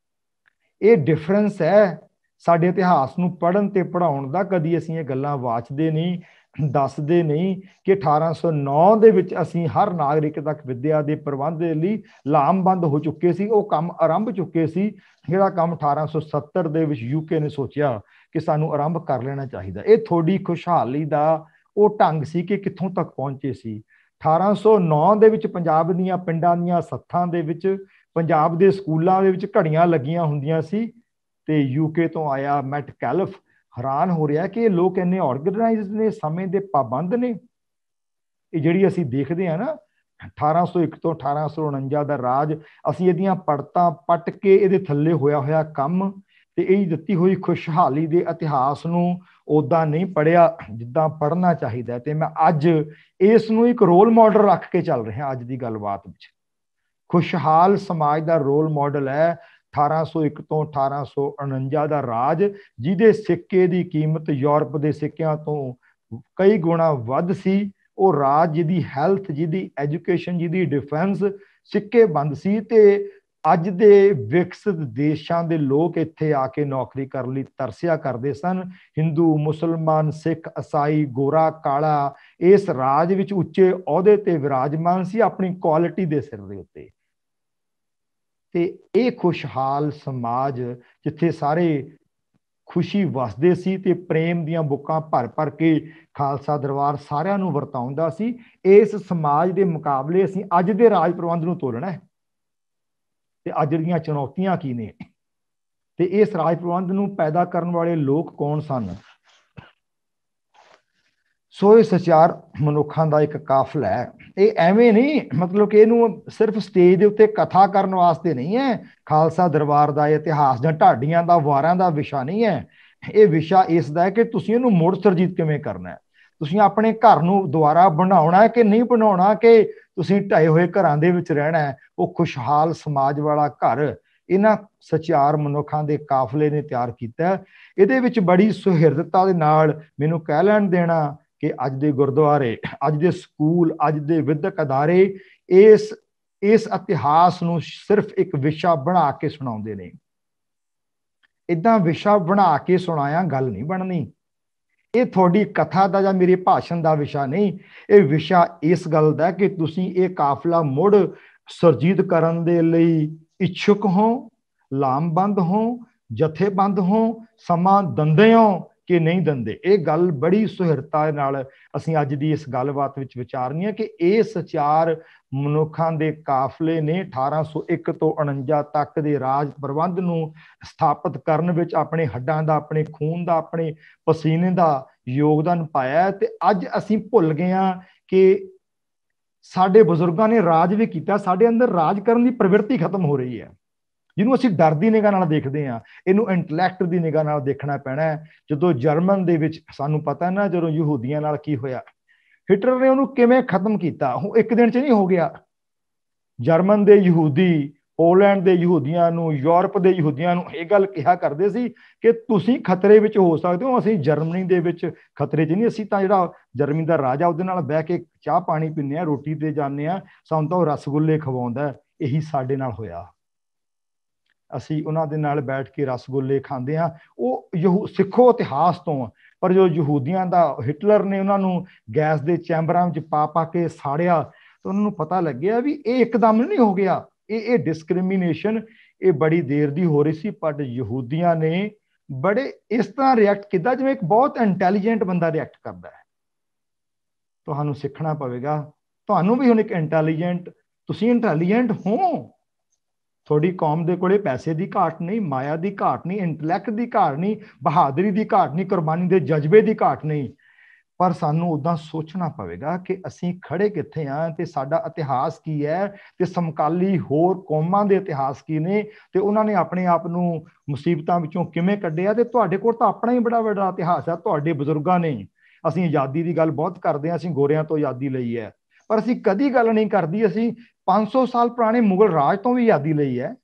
Speaker 2: ਇਹ ਡਿਫਰੈਂਸ ਹੈ ਸਾਡੇ ਇਤਿਹਾਸ ਨੂੰ ਪੜ੍ਹਨ ਤੇ ਪੜ੍ਹਾਉਣ ਦਾ। ਕਦੀ ਅਸੀਂ ਇਹ ਗੱਲਾਂ ਵਾਚਦੇ ਨਹੀਂ, ਦੱਸਦੇ ਨਹੀਂ ਕਿ 1809 ਦੇ ਵਿੱਚ ਅਸੀਂ ਹਰ ਨਾਗਰਿਕ ਤੱਕ ਵਿੱਦਿਆ ਦੇ ਪ੍ਰਬੰਧ ਦੇ ਲਈ ਲਾਮਬੰਦ ਹੋ ਚੁੱਕੇ ਸੀ, ਉਹ ਕੰਮ ਆਰੰਭ ਚੁੱਕੇ ਸੀ, ਜਿਹੜਾ ਕੰਮ 1870 ਦੇ ਵਿੱਚ ਯੂਕੇ ਨੇ ਸੋਚਿਆ ਕਿ ਸਾਨੂੰ ਆਰੰਭ ਕਰ ਲੈਣਾ ਚਾਹੀਦਾ। ਇਹ ਤੁਹਾਡੀ ਖੁਸ਼ਹਾਲੀ ਦਾ ਉਹ ਢੰਗ ਸੀ ਕਿ ਕਿੱਥੋਂ ਤੱਕ ਪਹੁੰਚੇ ਸੀ। 1809 ਦੇ ਵਿੱਚ ਪੰਜਾਬ ਦੀਆਂ ਪਿੰਡਾਂ ਦੀਆਂ ਸੱਥਾਂ ਦੇ ਵਿੱਚ, ਪੰਜਾਬ ਦੇ ਸਕੂਲਾਂ ਦੇ ਵਿੱਚ ਘੜੀਆਂ ਲੱਗੀਆਂ ਹੁੰਦੀਆਂ ਸੀ ਤੇ ਯੂਕੇ ਤੋਂ ਆਇਆ ਮੈਟਕੈਲਫ ਹੈਰਾਨ ਹੋ ਰਿਹਾ ਕਿ ਇਹ ਲੋਕ ਇੰਨੇ ਆਰਗੇਨਾਈਜ਼ਡ ਨੇ, ਸਮੇਂ ਦੇ ਪਾਬੰਦ ਨੇ। ਇਹ ਜਿਹੜੀ ਅਸੀਂ ਦੇਖਦੇ ਹਾਂ ਨਾ 1801 ਤੋਂ 1849 ਦਾ ਰਾਜ, ਅਸੀਂ ਇਹਦੀਆਂ ਪੜਤਾਂ ਪੱਟ ਕੇ ਇਹਦੇ ਥੱਲੇ ਹੋਇਆ ਕੰਮ ਤੇ ਇਹ ਦਿੱਤੀ ਹੋਈ ਖੁਸ਼ਹਾਲੀ ਦੇ ਇਤਿਹਾਸ ਨੂੰ ਉਦਾਂ ਨਹੀਂ ਪੜ੍ਹਿਆ ਜਿੱਦਾਂ ਪੜ੍ਹਨਾ ਚਾਹੀਦਾ। ਤੇ ਮੈਂ ਅੱਜ ਇਸ ਨੂੰ ਇੱਕ ਰੋਲ ਮਾਡਲ ਰੱਖ ਕੇ ਚੱਲ ਰਿਹਾ ਅੱਜ ਦੀ ਗੱਲਬਾਤ ਵਿੱਚ। ਖੁਸ਼ਹਾਲ ਸਮਾਜ ਦਾ ਰੋਲ ਮਾਡਲ ਹੈ 1801 ਤੋਂ 1849 ਦਾ ਰਾਜ, ਜਿਹਦੇ ਸਿੱਕੇ ਦੀ ਕੀਮਤ ਯੂਰਪ ਦੇ ਸਿੱਕਿਆਂ ਤੋਂ ਕਈ ਗੁਣਾ ਵੱਧ ਸੀ। ਉਹ ਰਾਜ ਜਿਹਦੀ ਹੈਲਥ, ਜਿਹਦੀ ਐਜੂਕੇਸ਼ਨ, ਜਿਹਦੀ ਡਿਫੈਂਸ ਸਿੱਕੇ ਬੰਦ ਸੀ ਤੇ ਅੱਜ ਦੇ ਵਿਕਸਿਤ ਦੇਸ਼ਾਂ ਦੇ ਲੋਕ ਇੱਥੇ ਆ ਕੇ ਨੌਕਰੀ ਕਰਨ ਲਈ ਤਰਸਿਆ ਕਰਦੇ ਸਨ। ਹਿੰਦੂ, ਮੁਸਲਮਾਨ, ਸਿੱਖ, ਈਸਾਈ, ਗੋਰਾ, ਕਾਲਾ ਇਸ ਰਾਜ ਵਿੱਚ ਉੱਚੇ ਅਹੁਦੇ ਤੇ ਵਿਰਾਜਮਾਨ ਸੀ ਆਪਣੀ ਕੁਆਲਿਟੀ ਦੇ ਸਿਰ ਦੇ ਉੱਤੇ। ਤੇ ਇਹ ਖੁਸ਼ਹਾਲ ਸਮਾਜ ਜਿੱਥੇ ਸਾਰੇ ਖੁਸ਼ੀ ਵਸਦੇ ਸੀ ਤੇ ਪ੍ਰੇਮ ਦੀਆਂ ਬੁੱਕਾਂ ਭਰ ਭਰ ਕੇ ਖਾਲਸਾ ਦਰਬਾਰ ਸਾਰਿਆਂ ਨੂੰ ਵਰਤਾਉਂਦਾ ਸੀ, ਇਸ ਸਮਾਜ ਦੇ ਮੁਕਾਬਲੇ ਅਸੀਂ ਅੱਜ ਦੇ ਰਾਜ ਪ੍ਰਬੰਧ ਨੂੰ ਤੋਲਣਾ ਹੈ ਤੇ ਅੱਜ ਦੀਆਂ ਚੁਣੌਤੀਆਂ ਕੀ ਨੇ ਤੇ ਇਸ ਰਾਜ ਪ੍ਰਬੰਧ ਨੂੰ ਪੈਦਾ ਕਰਨ ਵਾਲੇ ਲੋਕ ਕੌਣ ਸਨ। ਸੋ ਇਹ ਸਚਾਰ ਮਨੁੱਖਾਂ ਦਾ ਇੱਕ ਕਾਫਲਾ ਹੈ। ਇਹ ਐਵੇਂ ਨਹੀਂ, ਮਤਲਬ ਕਿ ਇਹਨੂੰ ਸਿਰਫ ਸਟੇਜ ਦੇ ਉੱਤੇ ਕਥਾ ਕਰਨ ਵਾਸਤੇ ਨਹੀਂ ਹੈ। ਖਾਲਸਾ ਦਰਬਾਰ ਦਾ ਇਤਿਹਾਸ ਜਾਂ ਢਾਡੀਆਂ ਦਾ, ਵਾਰਾਂ ਦਾ ਵਿਸ਼ਾ ਨਹੀਂ ਹੈ। ਇਹ ਵਿਸ਼ਾ ਇਸ ਦਾ ਹੈ ਕਿ ਤੁਸੀਂ ਇਹਨੂੰ ਮੁੜ ਸੁਰਜੀਤ ਕਿਵੇਂ ਕਰਨਾ ਹੈ। ਤੁਸੀਂ ਆਪਣੇ ਘਰ ਨੂੰ ਦੁਬਾਰਾ ਬਣਾਉਣਾ ਹੈ ਕਿ ਨਹੀਂ ਬਣਾਉਣਾ, ਕਿ ਤੁਸੀਂ ਢਾਏ ਹੋਏ ਘਰਾਂ ਦੇ ਵਿੱਚ ਰਹਿਣਾ ਹੈ। ਉਹ ਖੁਸ਼ਹਾਲ ਸਮਾਜ ਵਾਲਾ ਘਰ ਇਹਨਾਂ ਸਚਿਆਰ ਮਨੁੱਖਾਂ ਦੇ ਕਾਫਲੇ ਨੇ ਤਿਆਰ ਕੀਤਾ। ਇਹਦੇ ਵਿੱਚ ਬੜੀ ਸੁਹਿਰਦਤਾ ਦੇ ਨਾਲ ਮੈਨੂੰ ਕਹਿ ਲੈਣ ਦੇਣਾ ਕਿ ਅੱਜ ਦੇ ਗੁਰਦੁਆਰੇ, ਅੱਜ ਦੇ ਸਕੂਲ, ਅੱਜ ਦੇ ਵਿਦਿਅਕ ਅਦਾਰੇ ਇਸ ਇਤਿਹਾਸ ਨੂੰ ਸਿਰਫ ਇੱਕ ਵਿਸ਼ਾ ਬਣਾ ਕੇ ਸੁਣਾਉਂਦੇ ਨੇ। ਏਦਾਂ ਵਿਸ਼ਾ ਬਣਾ ਕੇ ਸੁਣਾਇਆ ਗੱਲ ਨਹੀਂ ਬਣਨੀ। ਇਹ ਤੁਹਾਡੀ ਕਥਾ ਦਾ ਜਾਂ ਮੇਰੇ ਭਾਸ਼ਣ ਦਾ ਵਿਸ਼ਾ ਨਹੀਂ। ਇਹ ਵਿਸ਼ਾ ਇਸ ਗੱਲ ਦਾ ਕਿ ਤੁਸੀਂ ਇਹ ਕਾਫਲਾ ਮੁੜ ਸੁਰਜੀਤ ਕਰਨ ਦੇ ਲਈ ਇੱਛੁਕ ਹੋ, ਲਾਮਬੰਦ ਹੋ, ਜਥੇਬੰਦ ਹੋ, ਸਮਾਂ ਦਿੰਦੇ ਹੋ ਕਿ ਨਹੀਂ ਦਿੰਦੇ। ਇਹ ਗੱਲ ਬੜੀ ਸੁਹਿਰਤਾ ਨਾਲ ਅਸੀਂ ਅੱਜ ਦੀ ਇਸ ਗੱਲਬਾਤ ਵਿੱਚ ਵਿਚਾਰਨੀ ਹੈ ਕਿ ਇਹ ਸਚਾਰ ਮਨੁੱਖਾਂ ਦੇ ਕਾਫਲੇ ਨੇ 1801 ਤੋਂ 49 ਤੱਕ ਦੇ ਰਾਜ ਪ੍ਰਬੰਧ ਨੂੰ ਸਥਾਪਿਤ ਕਰਨ ਵਿੱਚ ਆਪਣੇ ਹੱਡਾਂ ਦਾ, ਆਪਣੇ ਖੂਨ ਦਾ, ਆਪਣੇ ਪਸੀਨੇ ਦਾ ਯੋਗਦਾਨ ਪਾਇਆ। ਤੇ ਅੱਜ ਅਸੀਂ ਭੁੱਲ ਗਏ ਹਾਂ ਕਿ ਸਾਡੇ ਬਜ਼ੁਰਗਾਂ ਨੇ ਰਾਜ ਵੀ ਕੀਤਾ, ਸਾਡੇ ਅੰਦਰ ਰਾਜ ਕਰਨ ਦੀ ਪ੍ਰਵਿਰਤੀ ਖਤਮ ਹੋ ਰਹੀ ਹੈ, ਜਿਹਨੂੰ ਅਸੀਂ ਡਰ ਦੀ ਨਿਗਾਹ ਨਾਲ ਦੇਖਦੇ ਹਾਂ। ਇਹਨੂੰ ਇੰਟਲੈਕਟ ਦੀ ਨਿਗਾਹ ਨਾਲ ਦੇਖਣਾ ਪੈਣਾ ਹੈ। ਜਦੋਂ ਜਰਮਨ ਦੇ ਵਿੱਚ ਸਾਨੂੰ ਪਤਾ ਨਾ ਜਦੋਂ ਯਹੂਦੀਆਂ ਨਾਲ ਕੀ ਹੋਇਆ, ਹਿਟਲਰ ਨੇ ਉਹਨੂੰ ਕਿਵੇਂ ਖਤਮ ਕੀਤਾ, ਉਹ ਇੱਕ ਦਿਨ 'ਚ ਨਹੀਂ ਹੋ ਗਿਆ। ਜਰਮਨ ਦੇ ਯਹੂਦੀ ਪੋਲੈਂਡ ਦੇ ਯਹੂਦੀਆਂ ਨੂੰ, ਯੂਰਪ ਦੇ ਯਹੂਦੀਆਂ ਨੂੰ ਇਹ ਗੱਲ ਕਿਹਾ ਕਰਦੇ ਸੀ ਕਿ ਤੁਸੀਂ ਖਤਰੇ ਵਿੱਚ ਹੋ ਸਕਦੇ ਹੋ, ਅਸੀਂ ਜਰਮਨੀ ਦੇ ਵਿੱਚ ਖਤਰੇ 'ਚ ਨਹੀਂ। ਅਸੀਂ ਤਾਂ ਜਿਹੜਾ ਜਰਮਨੀ ਦਾ ਰਾਜਾ ਉਹਦੇ ਨਾਲ ਬਹਿ ਕੇ ਚਾਹ ਪਾਣੀ ਪੀਂਦੇ ਹਾਂ, ਰੋਟੀ ਤੇ ਜਾਂਦੇ ਹਾਂ, ਸਾਨੂੰ ਤਾਂ ਉਹ ਰਸਗੁੱਲੇ ਖਵਾਉਂਦਾ। ਇਹੀ ਸਾਡੇ ਨਾਲ ਹੋਇਆ। ਅਸੀਂ ਉਹਨਾਂ ਦੇ ਨਾਲ ਬੈਠ ਕੇ ਰਸਗੁੱਲੇ ਖਾਂਦੇ ਹਾਂ। ਉਹ ਸਿੱਖੋ ਇਤਿਹਾਸ ਤੋਂ। ਪਰ ਜੋ ਯਹੂਦੀਆਂ ਦਾ ਹਿਟਲਰ ਨੇ ਉਹਨਾਂ ਨੂੰ ਗੈਸ ਦੇ ਚੈਂਬਰਾਂ ਵਿੱਚ ਪਾ ਕੇ ਸਾੜਿਆ, ਤਾਂ ਉਹਨਾਂ ਨੂੰ ਪਤਾ ਲੱਗਿਆ ਵੀ ਇਹ ਇੱਕਦਮ ਨਹੀਂ ਹੋ ਗਿਆ। ਇਹ ਡਿਸਕ੍ਰਿਮੀਨੇਸ਼ਨ ਇਹ ਬੜੀ ਦੇਰ ਦੀ ਹੋ ਰਹੀ ਸੀ। ਪਰ ਯਹੂਦੀਆਂ ਨੇ ਬੜੇ ਇਸ ਤਰ੍ਹਾਂ ਰਿਐਕਟ ਕੀਤਾ ਜਿਵੇਂ ਇੱਕ ਬਹੁਤ ਇੰਟੈਲੀਜੈਂਟ ਬੰਦਾ ਰਿਐਕਟ ਕਰਦਾ ਹੈ। ਤੁਹਾਨੂੰ ਸਿੱਖਣਾ ਪਵੇਗਾ। ਤੁਹਾਨੂੰ ਵੀ ਹੁਣ ਇੱਕ ਤੁਸੀਂ ਇੰਟੈਲੀਜੈਂਟ ਹੋ। ਤੁਹਾਡੀ ਕੌਮ ਦੇ ਕੋਲੇ ਪੈਸੇ ਦੀ ਘਾਟ ਨਹੀਂ, ਮਾਇਆ ਦੀ ਘਾਟ ਨਹੀਂ, ਇੰਟਲੈਕਟ ਦੀ ਘਾਟ ਨਹੀਂ, ਬਹਾਦਰੀ ਦੀ ਘਾਟ ਨਹੀਂ, ਕੁਰਬਾਨੀ ਦੇ ਜਜ਼ਬੇ ਦੀ ਘਾਟ ਨਹੀਂ। ਪਰ ਸਾਨੂੰ ਉਦਾਂ ਸੋਚਣਾ ਪਵੇਗਾ ਕਿ ਅਸੀਂ ਖੜੇ ਕਿੱਥੇ ਹਾਂ ਤੇ ਸਾਡਾ ਇਤਿਹਾਸ ਕੀ ਹੈ ਤੇ ਸਮਕਾਲੀ ਹੋਰ ਕੌਮਾਂ ਦੇ ਇਤਿਹਾਸ ਕੀ ਨੇ ਤੇ ਉਹਨਾਂ ਨੇ ਆਪਣੇ ਆਪ ਨੂੰ ਮੁਸੀਬਤਾਂ ਵਿੱਚੋਂ ਕਿਵੇਂ ਕੱਢਿਆ। ਤੇ ਤੁਹਾਡੇ ਕੋਲ ਤਾਂ ਆਪਣਾ ਹੀ ਬੜਾ ਵੱਡਾ ਇਤਿਹਾਸ ਹੈ, ਤੁਹਾਡੇ ਬਜ਼ੁਰਗਾਂ ਨੇ। ਅਸੀਂ ਆਜ਼ਾਦੀ ਦੀ ਗੱਲ ਬਹੁਤ ਕਰਦੇ ਹਾਂ, ਅਸੀਂ ਗੋਰਿਆਂ ਤੋਂ ਆਜ਼ਾਦੀ ਲਈ ਹੈ, ਪਰ ਅਸੀਂ ਕਦੀ ਗੱਲ ਨਹੀਂ ਕਰਦੀ ਅਸੀਂ 500 ਸਾਲ ਪੁਰਾਣੇ ਮੁਗਲ ਰਾਜ ਤੋਂ ਵੀ ਆਜ਼ਾਦੀ ਲਈ ਹੈ।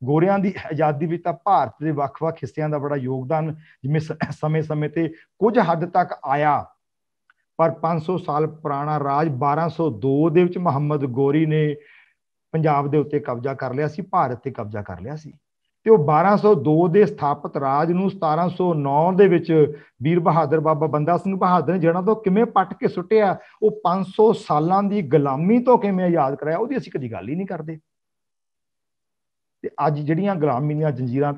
Speaker 2: ਗੋਰਿਆਂ ਦੀ ਆਜ਼ਾਦੀ ਵਿੱਚ ਤਾਂ ਭਾਰਤ ਦੇ ਵੱਖ-ਵੱਖ ਹਿੱਸਿਆਂ ਦਾ ਬੜਾ ਯੋਗਦਾਨ ਜਿਵੇਂ ਸਮੇਂ-ਸਮੇਂ ਤੇ ਕੁਝ ਹੱਦ ਤੱਕ ਆਇਆ। ਪਰ 500 ਸਾਲ ਪੁਰਾਣਾ ਰਾਜ 1202 ਦੇ ਵਿੱਚ ਮੁਹੰਮਦ ਗੋਰੀ ਨੇ ਪੰਜਾਬ ਦੇ ਉੱਤੇ ਕਬਜ਼ਾ ਕਰ ਲਿਆ ਸੀ, ਭਾਰਤ ਤੇ ਕਬਜ਼ਾ ਕਰ ਲਿਆ ਸੀ। ਤੇ ਉਹ 1202 ਦੇ ਸਥਾਪਿਤ ਰਾਜ ਨੂੰ 1709 ਦੇ ਵਿੱਚ ਵੀਰ ਬਹਾਦਰ ਬਾਬਾ ਬੰਦਾ ਸਿੰਘ ਬਹਾਦਰ ਨੇ ਜੜ੍ਹਾਂ ਤੋਂ ਕਿਵੇਂ ਪੱਟ ਕੇ ਸੁੱਟਿਆ, ਉਹ 500 ਸਾਲਾਂ ਦੀ ਗੁਲਾਮੀ ਤੋਂ ਕਿਵੇਂ ਆਜ਼ਾਦ ਕਰਾਇਆ, ਉਹਦੀ ਅਸੀਂ ਕਦੀ ਗੱਲ ਹੀ ਨਹੀਂ ਕਰਦੇ। ਤੇ ਅੱਜ ਜਿਹੜੀਆਂ ਗੁਲਾਮੀ ਦੀਆਂ ਜੰਜੀਰਾਂ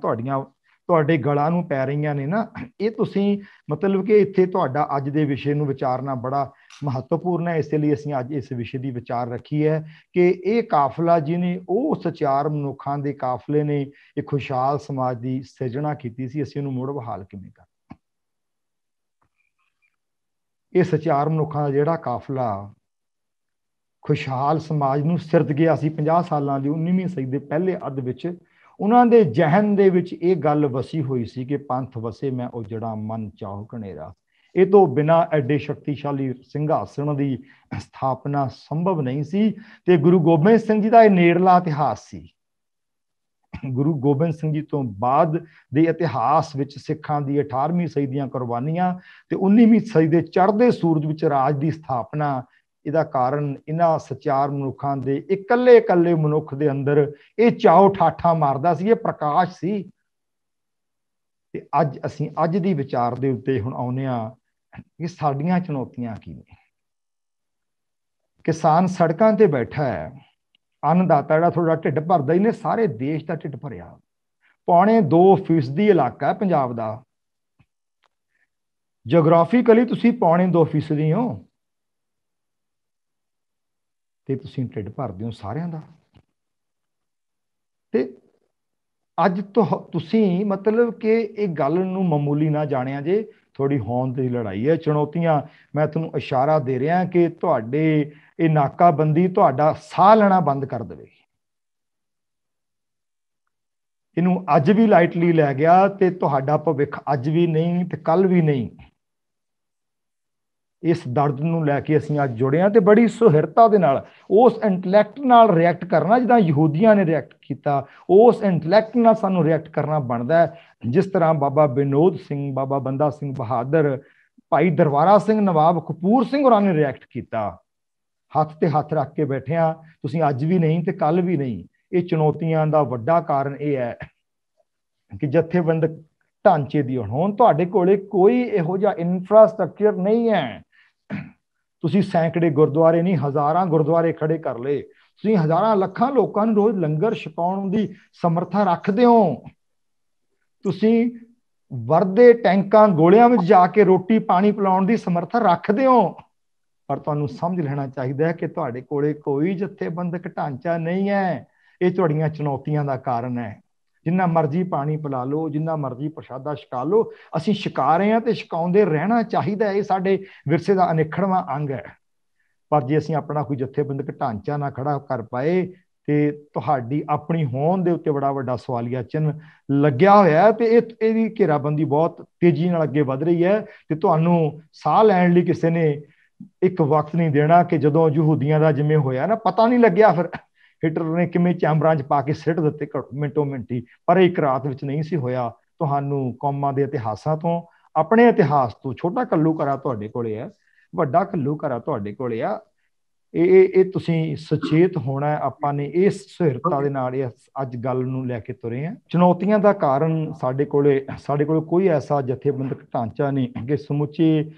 Speaker 2: ਤੁਹਾਡੇ ਗਲਾਂ ਨੂੰ ਪੈ ਰਹੀਆਂ ਨੇ ਨਾ, ਇਹ ਤੁਸੀਂ ਮਤਲਬ ਕਿ ਇੱਥੇ ਤੁਹਾਡਾ ਅੱਜ ਦੇ ਵਿਸ਼ੇ ਨੂੰ ਵਿਚਾਰਨਾ ਬੜਾ ਮਹੱਤਵਪੂਰਨ ਹੈ। ਇਸ ਲਈ ਅਸੀਂ ਅੱਜ ਇਸ ਵਿਸ਼ੇ ਦੀ ਵਿਚਾਰ ਰੱਖੀ ਹੈ ਕਿ ਇਹ ਕਾਫਲਾ ਜਿਹਨੇ ਉਹ ਸਚਾਰ ਮਨੁੱਖਾਂ ਦੇ ਕਾਫਲੇ ਨੇ ਇੱਕ ਖੁਸ਼ਹਾਲ ਸਮਾਜ ਦੀ ਸਿਰਜਣਾ ਕੀਤੀ ਸੀ, ਅਸੀਂ ਉਹਨੂੰ ਮੁੜ ਬਹਾਲ ਕਿਵੇਂ ਕਰਾਂ। ਇਹ ਸਚਾਰ ਮਨੁੱਖਾਂ ਦਾ ਜਿਹੜਾ ਕਾਫਲਾ ਖੁਸ਼ਹਾਲ ਸਮਾਜ ਨੂੰ ਸਿਰਜ ਗਿਆ ਸੀ 50 ਸਾਲਾਂ ਦੀ 19ਵੀਂ ਸਦੀ ਦੇ ਪਹਿਲੇ ਅੱਧ ਵਿੱਚ, ਉਹਨਾਂ ਦੇ ਜ਼ਿਹਨ ਦੇ ਵਿੱਚ ਇਹ ਗੱਲ ਵਸੀ ਹੋਈ ਸੀ ਕਿ ਪੰਥ ਵਸੇ ਮੈਂ ਉਜੜਾ ਮਨ ਚਾਹੁ ਘਨੇਰਾ। ਇਹ ਤੋਂ ਬਿਨਾਂ ਐਡੇ ਸ਼ਕਤੀਸ਼ਾਲੀ ਸਿੰਘਾਸਣ ਦੀ ਸਥਾਪਨਾ ਸੰਭਵ ਨਹੀਂ ਸੀ। ਤੇ ਗੁਰੂ ਗੋਬਿੰਦ ਸਿੰਘ ਜੀ ਦਾ ਇਹ ਨੇੜਲਾ ਇਤਿਹਾਸ ਸੀ। ਗੁਰੂ ਗੋਬਿੰਦ ਸਿੰਘ ਜੀ ਤੋਂ ਬਾਅਦ ਦੇ ਇਤਿਹਾਸ ਵਿੱਚ ਸਿੱਖਾਂ ਦੀ 18ਵੀਂ ਸਦੀ ਦੀਆਂ ਕੁਰਬਾਨੀਆਂ ਤੇ 19ਵੀਂ ਸਦੀ ਦੇ ਚੜ੍ਹਦੇ ਸੂਰਜ ਵਿੱਚ ਰਾਜ ਦੀ ਸਥਾਪਨਾ, ਇਹਦਾ ਕਾਰਨ ਇਹਨਾਂ ਸਚਾਰ ਮਨੁੱਖਾਂ ਦੇ ਇਕੱਲੇ ਮਨੁੱਖ ਦੇ ਅੰਦਰ ਇਹ ਚਾਉ ਠਾਠਾਂ ਮਾਰਦਾ ਸੀ, ਇਹ ਪ੍ਰਕਾਸ਼ ਸੀ। ਤੇ ਅਸੀਂ ਅੱਜ ਦੀ ਵਿਚਾਰ ਦੇ ਉੱਤੇ ਹੁਣ ਆਉਂਦੇ ਹਾਂ ਕਿ ਸਾਡੀਆਂ ਚੁਣੌਤੀਆਂ ਕੀ ਨੇ। ਕਿਸਾਨ ਸੜਕਾਂ ਤੇ ਬੈਠਾ ਹੈ, ਅੰਨਦਾਤਾ ਜਿਹੜਾ ਥੋੜਾ ਢਿੱਡ ਭਰਦਾ ਹੀ ਨੇ, ਸਾਰੇ ਦੇਸ਼ ਦਾ ਢਿੱਡ ਭਰਿਆ। 2.25% ਇਲਾਕਾ ਹੈ ਪੰਜਾਬ ਦਾ। ਜਿਓਗ੍ਰਾਫੀਕਲੀ ਤੁਸੀਂ 2.25% ਹੋ ਤੇ ਤੁਸੀਂ ਢਿੱਡ ਭਰਦੇ ਹੋ ਸਾਰਿਆਂ ਦਾ। ਤੇ ਅੱਜ ਤੁਸੀਂ ਮਤਲਬ ਕਿ ਇਹ ਗੱਲ ਨੂੰ ਮਾਮੂਲੀ ਨਾ ਜਾਣਿਆ ਜੇ, ਥੋੜੀ ਹੋਂਦ ਦੀ ਲੜਾਈ ਹੈ। ਚੁਣੌਤੀਆਂ ਮੈਂ ਤੁਹਾਨੂੰ ਇਸ਼ਾਰਾ ਦੇ ਰਿਹਾ ਕਿ ਤੁਹਾਡੇ ਇਹ ਨਾਕਾਬੰਦੀ ਤੁਹਾਡਾ ਸਾਹ ਲੈਣਾ ਬੰਦ ਕਰ ਦੇਵੇ। ਇਹਨੂੰ ਅੱਜ ਵੀ ਲਾਈਟਲੀ ਲੈ ਗਿਆ ਤੇ ਤੁਹਾਡਾ ਭਵਿੱਖ ਅੱਜ ਵੀ ਨਹੀਂ ਤੇ ਕੱਲ ਵੀ ਨਹੀਂ। ਇਸ ਦਰਦ ਨੂੰ ਲੈ ਕੇ ਅਸੀਂ ਅੱਜ ਜੁੜੇ ਹਾਂ ਤੇ ਬੜੀ ਸੁਹਿਰਤਾ ਦੇ ਨਾਲ ਉਸ ਇੰਟਲੈਕਟ ਨਾਲ ਰਿਐਕਟ ਕਰਨਾ ਜਿੱਦਾਂ ਯਹੂਦੀਆਂ ਨੇ ਰਿਐਕਟ ਕੀਤਾ। ਉਸ ਇੰਟਲੈਕਟ ਨਾਲ ਸਾਨੂੰ ਰਿਐਕਟ ਕਰਨਾ ਬਣਦਾ ਹੈ, ਜਿਸ ਤਰ੍ਹਾਂ ਬਾਬਾ ਵਿਨੋਦ ਸਿੰਘ, ਬਾਬਾ ਬੰਦਾ ਸਿੰਘ ਬਹਾਦਰ, ਭਾਈ ਦਰਬਾਰਾ ਸਿੰਘ, ਨਵਾਬ ਕਪੂਰ ਸਿੰਘ ਹੋਰਾਂ ਨੇ ਰਿਐਕਟ ਕੀਤਾ। ਹੱਥ ਤੇ ਹੱਥ ਰੱਖ ਕੇ ਬੈਠਿਆ, ਤੁਸੀਂ ਅੱਜ ਵੀ ਨਹੀਂ ਤੇ ਕੱਲ ਵੀ ਨਹੀਂ। ਇਹ ਚੁਣੌਤੀਆਂ ਦਾ ਵੱਡਾ ਕਾਰਨ ਇਹ ਹੈ ਕਿ ਜਥੇਬੰਦਕ ਢਾਂਚੇ ਦੀ ਹੁਣ ਤੁਹਾਡੇ ਕੋਲੇ ਕੋਈ ਇਹੋ ਜਿਹਾ ਇਨਫਰਾਸਟ੍ਰਕਚਰ ਨਹੀਂ ਹੈ। ਤੁਸੀਂ ਸੈਂਕੜੇ ਗੁਰਦੁਆਰੇ ਨਹੀਂ, ਹਜ਼ਾਰਾਂ ਗੁਰਦੁਆਰੇ ਖੜੇ ਕਰ ਲਏ। ਤੁਸੀਂ ਹਜ਼ਾਰਾਂ ਲੱਖਾਂ ਲੋਕਾਂ ਨੂੰ ਰੋਜ਼ ਲੰਗਰ ਛਕਾਉਣ ਦੀ ਸਮਰੱਥਾ ਰੱਖਦੇ ਹੋ। ਤੁਸੀਂ ਵਰਦੇ ਟੈਂਕਾਂ ਗੋਲਿਆਂ ਵਿੱਚ ਜਾ ਕੇ ਰੋਟੀ ਪਾਣੀ ਪਿਲਾਉਣ ਦੀ ਸਮਰੱਥਾ ਰੱਖਦੇ ਹੋ, ਪਰ ਤੁਹਾਨੂੰ ਸਮਝ ਲੈਣਾ ਚਾਹੀਦਾ ਹੈ ਕਿ ਤੁਹਾਡੇ ਕੋਲੇ ਕੋਈ ਜਥੇਬੰਦਕ ਢਾਂਚਾ ਨਹੀਂ ਹੈ। ਇਹ ਤੁਹਾਡੀਆਂ ਚੁਣੌਤੀਆਂ ਦਾ ਕਾਰਨ ਹੈ। ਜਿੰਨਾ ਮਰਜ਼ੀ ਪਾਣੀ ਪਿਲਾ ਲਓ, ਜਿੰਨਾ ਮਰਜ਼ੀ ਪ੍ਰਸ਼ਾਦਾ ਛਕਾ ਲਓ, ਅਸੀਂ ਛਕਾ ਰਹੇ ਹਾਂ ਤੇ ਛਕਾਉਂਦੇ ਰਹਿਣਾ ਚਾਹੀਦਾ। ਇਹ ਸਾਡੇ ਵਿਰਸੇ ਦਾ ਅਨਿੱਖੜਵਾਂ ਅੰਗ ਹੈ। ਪਰ ਜੇ ਅਸੀਂ ਆਪਣਾ ਕੋਈ ਜਥੇਬੰਦਕ ਢਾਂਚਾ ਨਾ ਖੜਾ ਕਰ ਪਾਏ ਤੇ ਤੁਹਾਡੀ ਆਪਣੀ ਹੋਂਦ ਦੇ ਉੱਤੇ ਬੜਾ ਵੱਡਾ ਸਵਾਲੀਆ ਚਿੰਨ੍ਹ ਲੱਗਿਆ ਹੋਇਆ ਹੈ, ਤੇ ਇਹਦੀ ਘੇਰਾਬੰਦੀ ਬਹੁਤ ਤੇਜ਼ੀ ਨਾਲ ਅੱਗੇ ਵਧ ਰਹੀ ਹੈ। ਤੇ ਤੁਹਾਨੂੰ ਸਾਹ ਲੈਣ ਲਈ ਕਿਸੇ ਨੇ ਇੱਕ ਵਕਤ ਨਹੀਂ ਦੇਣਾ ਕਿ ਜਦੋਂ ਯਹੂਦੀਆਂ ਦਾ ਜਿਵੇਂ ਹੋਇਆ ਨਾ, ਪਤਾ ਨਹੀਂ ਲੱਗਿਆ ਫਿਰ ਹਿਟਲਰ ਨੇ ਕਿਵੇਂ ਚੈਂਬਰਾਂ 'ਚ ਪਾ ਕੇ ਸਿੱਟ ਦਿੱਤੇ ਮਿੰਟੋ ਮਿੰਟੀ, ਪਰ ਇੱਕ ਰਾਤ ਵਿੱਚ ਨਹੀਂ ਸੀ ਹੋਇਆ। ਤੁਹਾਨੂੰ ਕੌਮਾਂ ਦੇ ਇਤਿਹਾਸਾਂ ਤੋਂ, ਆਪਣੇ ਇਤਿਹਾਸ ਤੋਂ, ਛੋਟਾ ਘੱਲੂਘਾਰਾ ਤੁਹਾਡੇ ਕੋਲੇ ਹੈ, ਵੱਡਾ ਘੱਲੂਘਾਰਾ ਤੁਹਾਡੇ ਕੋਲੇ ਆ। ਇਹ ਤੁਸੀਂ ਸੁਚੇਤ ਹੋਣਾ। ਆਪਾਂ ਨੇ ਇਸ ਸੁਹਿਰਤਾ ਦੇ ਨਾਲ ਅੱਜ ਗੱਲ ਨੂੰ ਲੈ ਕੇ ਤੁਰੇ ਹਾਂ। ਚੁਣੌਤੀਆਂ ਦਾ ਕਾਰਨ ਸਾਡੇ ਕੋਲੇ ਕੋਈ ਐਸਾ ਜਥੇਬੰਦਕ ਢਾਂਚਾ ਨਹੀਂ ਕਿ ਸਮੁੱਚੇ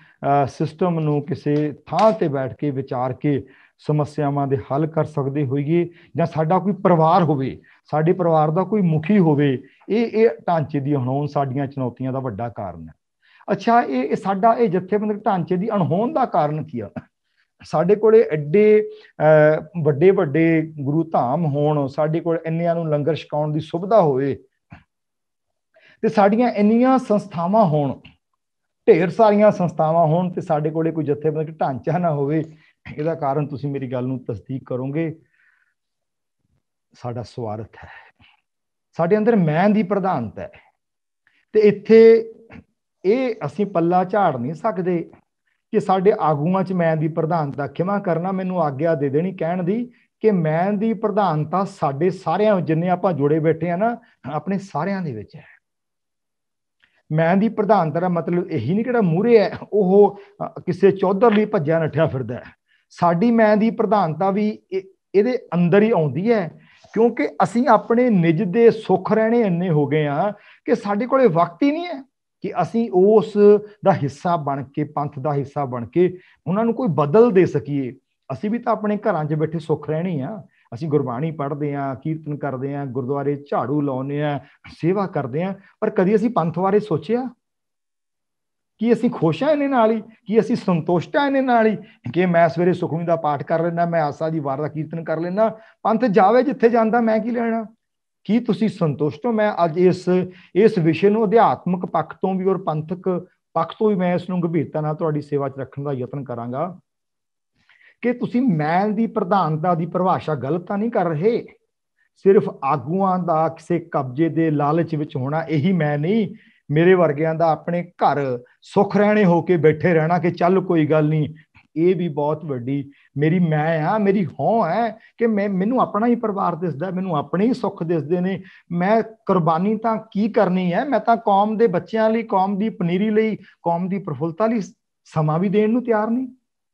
Speaker 2: ਸਿਸਟਮ ਨੂੰ ਕਿਸੇ ਥਾਂ ਤੇ ਬੈਠ ਕੇ ਵਿਚਾਰ ਕੇ ਸਮੱਸਿਆਵਾਂ ਦੇ ਹੱਲ ਕਰ ਸਕਦੇ ਹੋਈਏ, ਜਾਂ ਸਾਡਾ ਕੋਈ ਪਰਿਵਾਰ ਹੋਵੇ, ਸਾਡੇ ਪਰਿਵਾਰ ਦਾ ਕੋਈ ਮੁਖੀ ਹੋਵੇ। ਇਹ ਢਾਂਚੇ ਦੀ ਅਣਹੋਂਦ ਸਾਡੀਆਂ ਚੁਣੌਤੀਆਂ ਦਾ ਵੱਡਾ ਕਾਰਨ ਹੈ। ਅੱਛਾ, ਇਹ ਜਥੇਬੰਦਕ ਢਾਂਚੇ ਦੀ ਅਣਹੋਂਦ ਦਾ ਕਾਰਨ ਕੀ ਆ? ਸਾਡੇ ਕੋਲੇ ਐਡੇ ਵੱਡੇ ਵੱਡੇ ਗੁਰੂ ਧਾਮ ਹੋਣ, ਸਾਡੇ ਕੋਲ ਇੰਨਿਆਂ ਨੂੰ ਲੰਗਰ ਛਕਾਉਣ ਦੀ ਸੁਵਿਧਾ ਹੋਵੇ, ਤੇ ਸਾਡੀਆਂ ਇੰਨੀਆਂ ਸੰਸਥਾਵਾਂ ਹੋਣ, ਢੇਰ ਸਾਰੀਆਂ ਸੰਸਥਾਵਾਂ ਹੋਣ, ਤੇ ਸਾਡੇ ਕੋਲੇ ਕੋਈ ਜਥੇਬੰਦਕ ਢਾਂਚਾ ਨਾ ਹੋਵੇ। ਇਹਦਾ ਕਾਰਨ ਤੁਸੀਂ ਮੇਰੀ ਗੱਲ ਨੂੰ ਤਸਦੀਕ ਕਰੋਗੇ, ਸਾਡਾ ਸਵਾਰਥ ਹੈ। ਸਾਡੇ ਅੰਦਰ ਮੈਂ ਦੀ ਪ੍ਰਧਾਨਤਾ ਹੈ, ਤੇ ਇੱਥੇ ਇਹ ਅਸੀਂ ਪੱਲਾ ਝਾੜ ਨਹੀਂ ਸਕਦੇ ਕਿ ਸਾਡੇ ਆਗੂਆਂ 'ਚ ਮੈਂ ਦੀ ਪ੍ਰਧਾਨਤਾ, ਖਿਮਾ ਕਰਨਾ ਮੈਨੂੰ ਆਗਿਆ ਦੇ ਦੇਣੀ ਕਹਿਣ ਦੀ, ਕਿ ਮੈਂ ਦੀ ਪ੍ਰਧਾਨਤਾ ਸਾਡੇ ਸਾਰਿਆਂ, ਜਿੰਨੇ ਆਪਾਂ ਜੁੜੇ ਬੈਠੇ ਆ ਨਾ, ਆਪਣੇ ਸਾਰਿਆਂ ਦੇ ਵਿੱਚ ਹੈ। ਮੈਂ ਦੀ ਪ੍ਰਧਾਨਤਾ ਦਾ ਮਤਲਬ ਇਹੀ ਨਹੀਂ ਕਿਹੜਾ ਮੂਹਰੇ ਹੈ ਉਹ ਕਿਸੇ ਚੌਧਰ ਲਈ ਭੱਜਿਆ ਨੱਠਿਆ ਫਿਰਦਾ ਹੈ। ਸਾਡੀ ਮੈਂ ਦੀ ਪ੍ਰਧਾਨਤਾ ਵੀ ਇਹਦੇ ਅੰਦਰ ਹੀ ਆਉਂਦੀ ਹੈ, ਕਿਉਂਕਿ ਅਸੀਂ ਆਪਣੇ ਨਿੱਜ ਦੇ ਸੁੱਖ ਰਹਿਣੇ ਇੰਨੇ ਹੋ ਗਏ ਆ ਕਿ ਸਾਡੇ ਕੋਲੇ ਵਕਤ ਹੀ ਨਹੀਂ ਹੈ ਕਿ ਅਸੀਂ ਉਸ ਦਾ ਹਿੱਸਾ ਬਣ ਕੇ, ਪੰਥ ਦਾ ਹਿੱਸਾ ਬਣ ਕੇ ਉਹਨਾਂ ਨੂੰ ਕੋਈ ਬਦਲ ਦੇ ਸਕੀਏ। ਅਸੀਂ ਵੀ ਤਾਂ ਆਪਣੇ ਘਰਾਂ 'ਚ ਬੈਠੇ ਸੁੱਖ ਰਹਿਣੀ ਆ। ਅਸੀਂ ਗੁਰਬਾਣੀ ਪੜ੍ਹਦੇ ਹਾਂ, ਕੀਰਤਨ ਕਰਦੇ ਹਾਂ, ਗੁਰਦੁਆਰੇ ਝਾੜੂ ਲਾਉਂਦੇ ਹਾਂ, ਸੇਵਾ ਕਰਦੇ ਹਾਂ, ਪਰ ਕਦੀ ਅਸੀਂ ਪੰਥ ਬਾਰੇ ਸੋਚਿਆ? ਕੀ ਅਸੀਂ ਖੁਸ਼ ਹਾਂ ਇਹਨੇ ਨਾਲ ਹੀ? ਕੀ ਅਸੀਂ ਸੰਤੁਸ਼ਟ ਹਾਂ ਇਹਨੇ ਨਾਲ ਹੀ ਕਿ ਮੈਂ ਸਵੇਰੇ ਸੁਖਮਨੀ ਦਾ ਪਾਠ ਕਰ ਲੈਣਾ, ਮੈਂ ਆਸਾ ਦੀ ਵਾਰ ਦਾ ਕੀਰਤਨ ਕਰ ਲੈਣਾ, ਪੰਥ ਜਾਵੇ ਜਿੱਥੇ ਜਾਂਦਾ, ਮੈਂ ਕੀ ਲੈਣਾ? ਕੀ ਤੁਸੀਂ ਸੰਤੁਸ਼ਟ ਹੋ? ਮੈਂ ਅੱਜ ਇਸ ਵਿਸ਼ੇ ਨੂੰ ਅਧਿਆਤਮਕ ਪੱਖ ਤੋਂ ਵੀ ਔਰ ਪੰਥਕ ਪੱਖ ਤੋਂ ਵੀ ਮੈਂ ਇਸ ਨੂੰ ਗੰਭੀਰਤਾ ਨਾਲ ਤੁਹਾਡੀ ਸੇਵਾ 'ਚ ਰੱਖਣ ਦਾ ਯਤਨ ਕਰਾਂਗਾ ਕਿ ਤੁਸੀਂ ਮੈਂ ਦੀ ਪ੍ਰਧਾਨਤਾ ਦੀ ਪਰਿਭਾਸ਼ਾ ਗਲਤ ਤਾਂ ਨਹੀਂ ਕਰ ਰਹੇ। ਸਿਰਫ ਆਗੂਆਂ ਦਾ ਕਿਸੇ ਕਬਜ਼ੇ ਦੇ ਲਾਲਚ ਵਿੱਚ ਹੋਣਾ ਇਹੀ ਮੈਂ ਨਹੀਂ। ਮੇਰੇ ਵਰਗਿਆਂ ਦਾ ਆਪਣੇ ਘਰ ਸੁੱਖ ਰਹਿਣੇ ਹੋ ਕੇ ਬੈਠੇ ਰਹਿਣਾ ਕਿ ਚੱਲ ਕੋਈ ਗੱਲ ਨਹੀਂ, ਇਹ ਵੀ ਬਹੁਤ ਵੱਡੀ ਮੇਰੀ ਮੈਂ ਆ, ਮੇਰੀ ਹੋਂ ਹੈ ਕਿ ਮੈਨੂੰ ਆਪਣਾ ਹੀ ਪਰਿਵਾਰ ਦਿਸਦਾ, ਮੈਨੂੰ ਆਪਣੇ ਹੀ ਸੁੱਖ ਦਿਸਦੇ ਨੇ। ਮੈਂ ਕੁਰਬਾਨੀ ਤਾਂ ਕੀ ਕਰਨੀ ਹੈ, ਮੈਂ ਤਾਂ ਕੌਮ ਦੇ ਬੱਚਿਆਂ ਲਈ, ਕੌਮ ਦੀ ਪਨੀਰੀ ਲਈ, ਕੌਮ ਦੀ ਪ੍ਰਫੁੱਲਤਾ ਲਈ ਸਮਾਂ ਵੀ ਦੇਣ ਨੂੰ ਤਿਆਰ ਨਹੀਂ।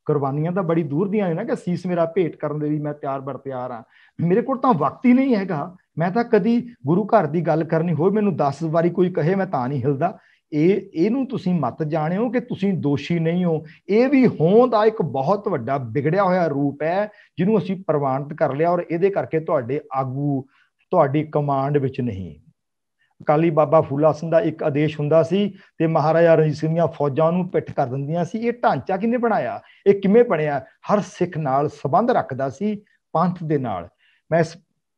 Speaker 2: ਕੁਰਬਾਨੀਆਂ ਤਾਂ ਬੜੀ ਦੂਰ ਦੀਆਂ ਨੇ ਨਾ ਕਿ ਸੀਸ ਮੇਰਾ ਭੇਟ ਕਰਨ ਦੇ ਲਈ ਮੈਂ ਤਿਆਰ ਹਾਂ। ਮੇਰੇ ਕੋਲ ਤਾਂ ਵਕਤ ਹੀ ਨਹੀਂ ਹੈਗਾ। ਮੈਂ ਤਾਂ ਕਦੀ ਗੁਰੂ ਘਰ ਦੀ ਗੱਲ ਕਰਨੀ ਹੋਵੇ, ਮੈਨੂੰ 10 ਵਾਰੀ ਕੋਈ ਕਹੇ ਮੈਂ ਤਾਂ ਨਹੀਂ ਹਿਲਦਾ। ਇਹਨੂੰ ਤੁਸੀਂ ਮਤ ਜਾਣਿਓ ਕਿ ਤੁਸੀਂ ਦੋਸ਼ੀ ਨਹੀਂ ਹੋ। ਇਹ ਵੀ ਹੋਂਦ ਦਾ ਇੱਕ ਬਹੁਤ ਵੱਡਾ ਵਿਗੜਿਆ ਹੋਇਆ ਰੂਪ ਹੈ ਜਿਹਨੂੰ ਅਸੀਂ ਪ੍ਰਵਾਨਿਤ ਕਰ ਲਿਆ, ਔਰ ਇਹਦੇ ਕਰਕੇ ਤੁਹਾਡੇ ਆਗੂ ਤੁਹਾਡੀ ਕਮਾਂਡ ਵਿੱਚ ਨਹੀਂ। ਅਕਾਲੀ ਬਾਬਾ ਫੂਲਾ ਸਿੰਘ ਦਾ ਇੱਕ ਆਦੇਸ਼ ਹੁੰਦਾ ਸੀ ਤੇ ਮਹਾਰਾਜਾ ਰਣਜੀਤ ਸਿੰਘ ਦੀਆਂ ਫੌਜਾਂ ਨੂੰ ਪਿੱਠ ਕਰ ਦਿੰਦੀਆਂ ਸੀ। ਇਹ ਢਾਂਚਾ ਕਿਹਨੇ ਬਣਾਇਆ? ਇਹ ਕਿਵੇਂ ਬਣਿਆ? ਹਰ ਸਿੱਖ ਨਾਲ ਸੰਬੰਧ ਰੱਖਦਾ ਸੀ, ਪੰਥ ਦੇ ਨਾਲ।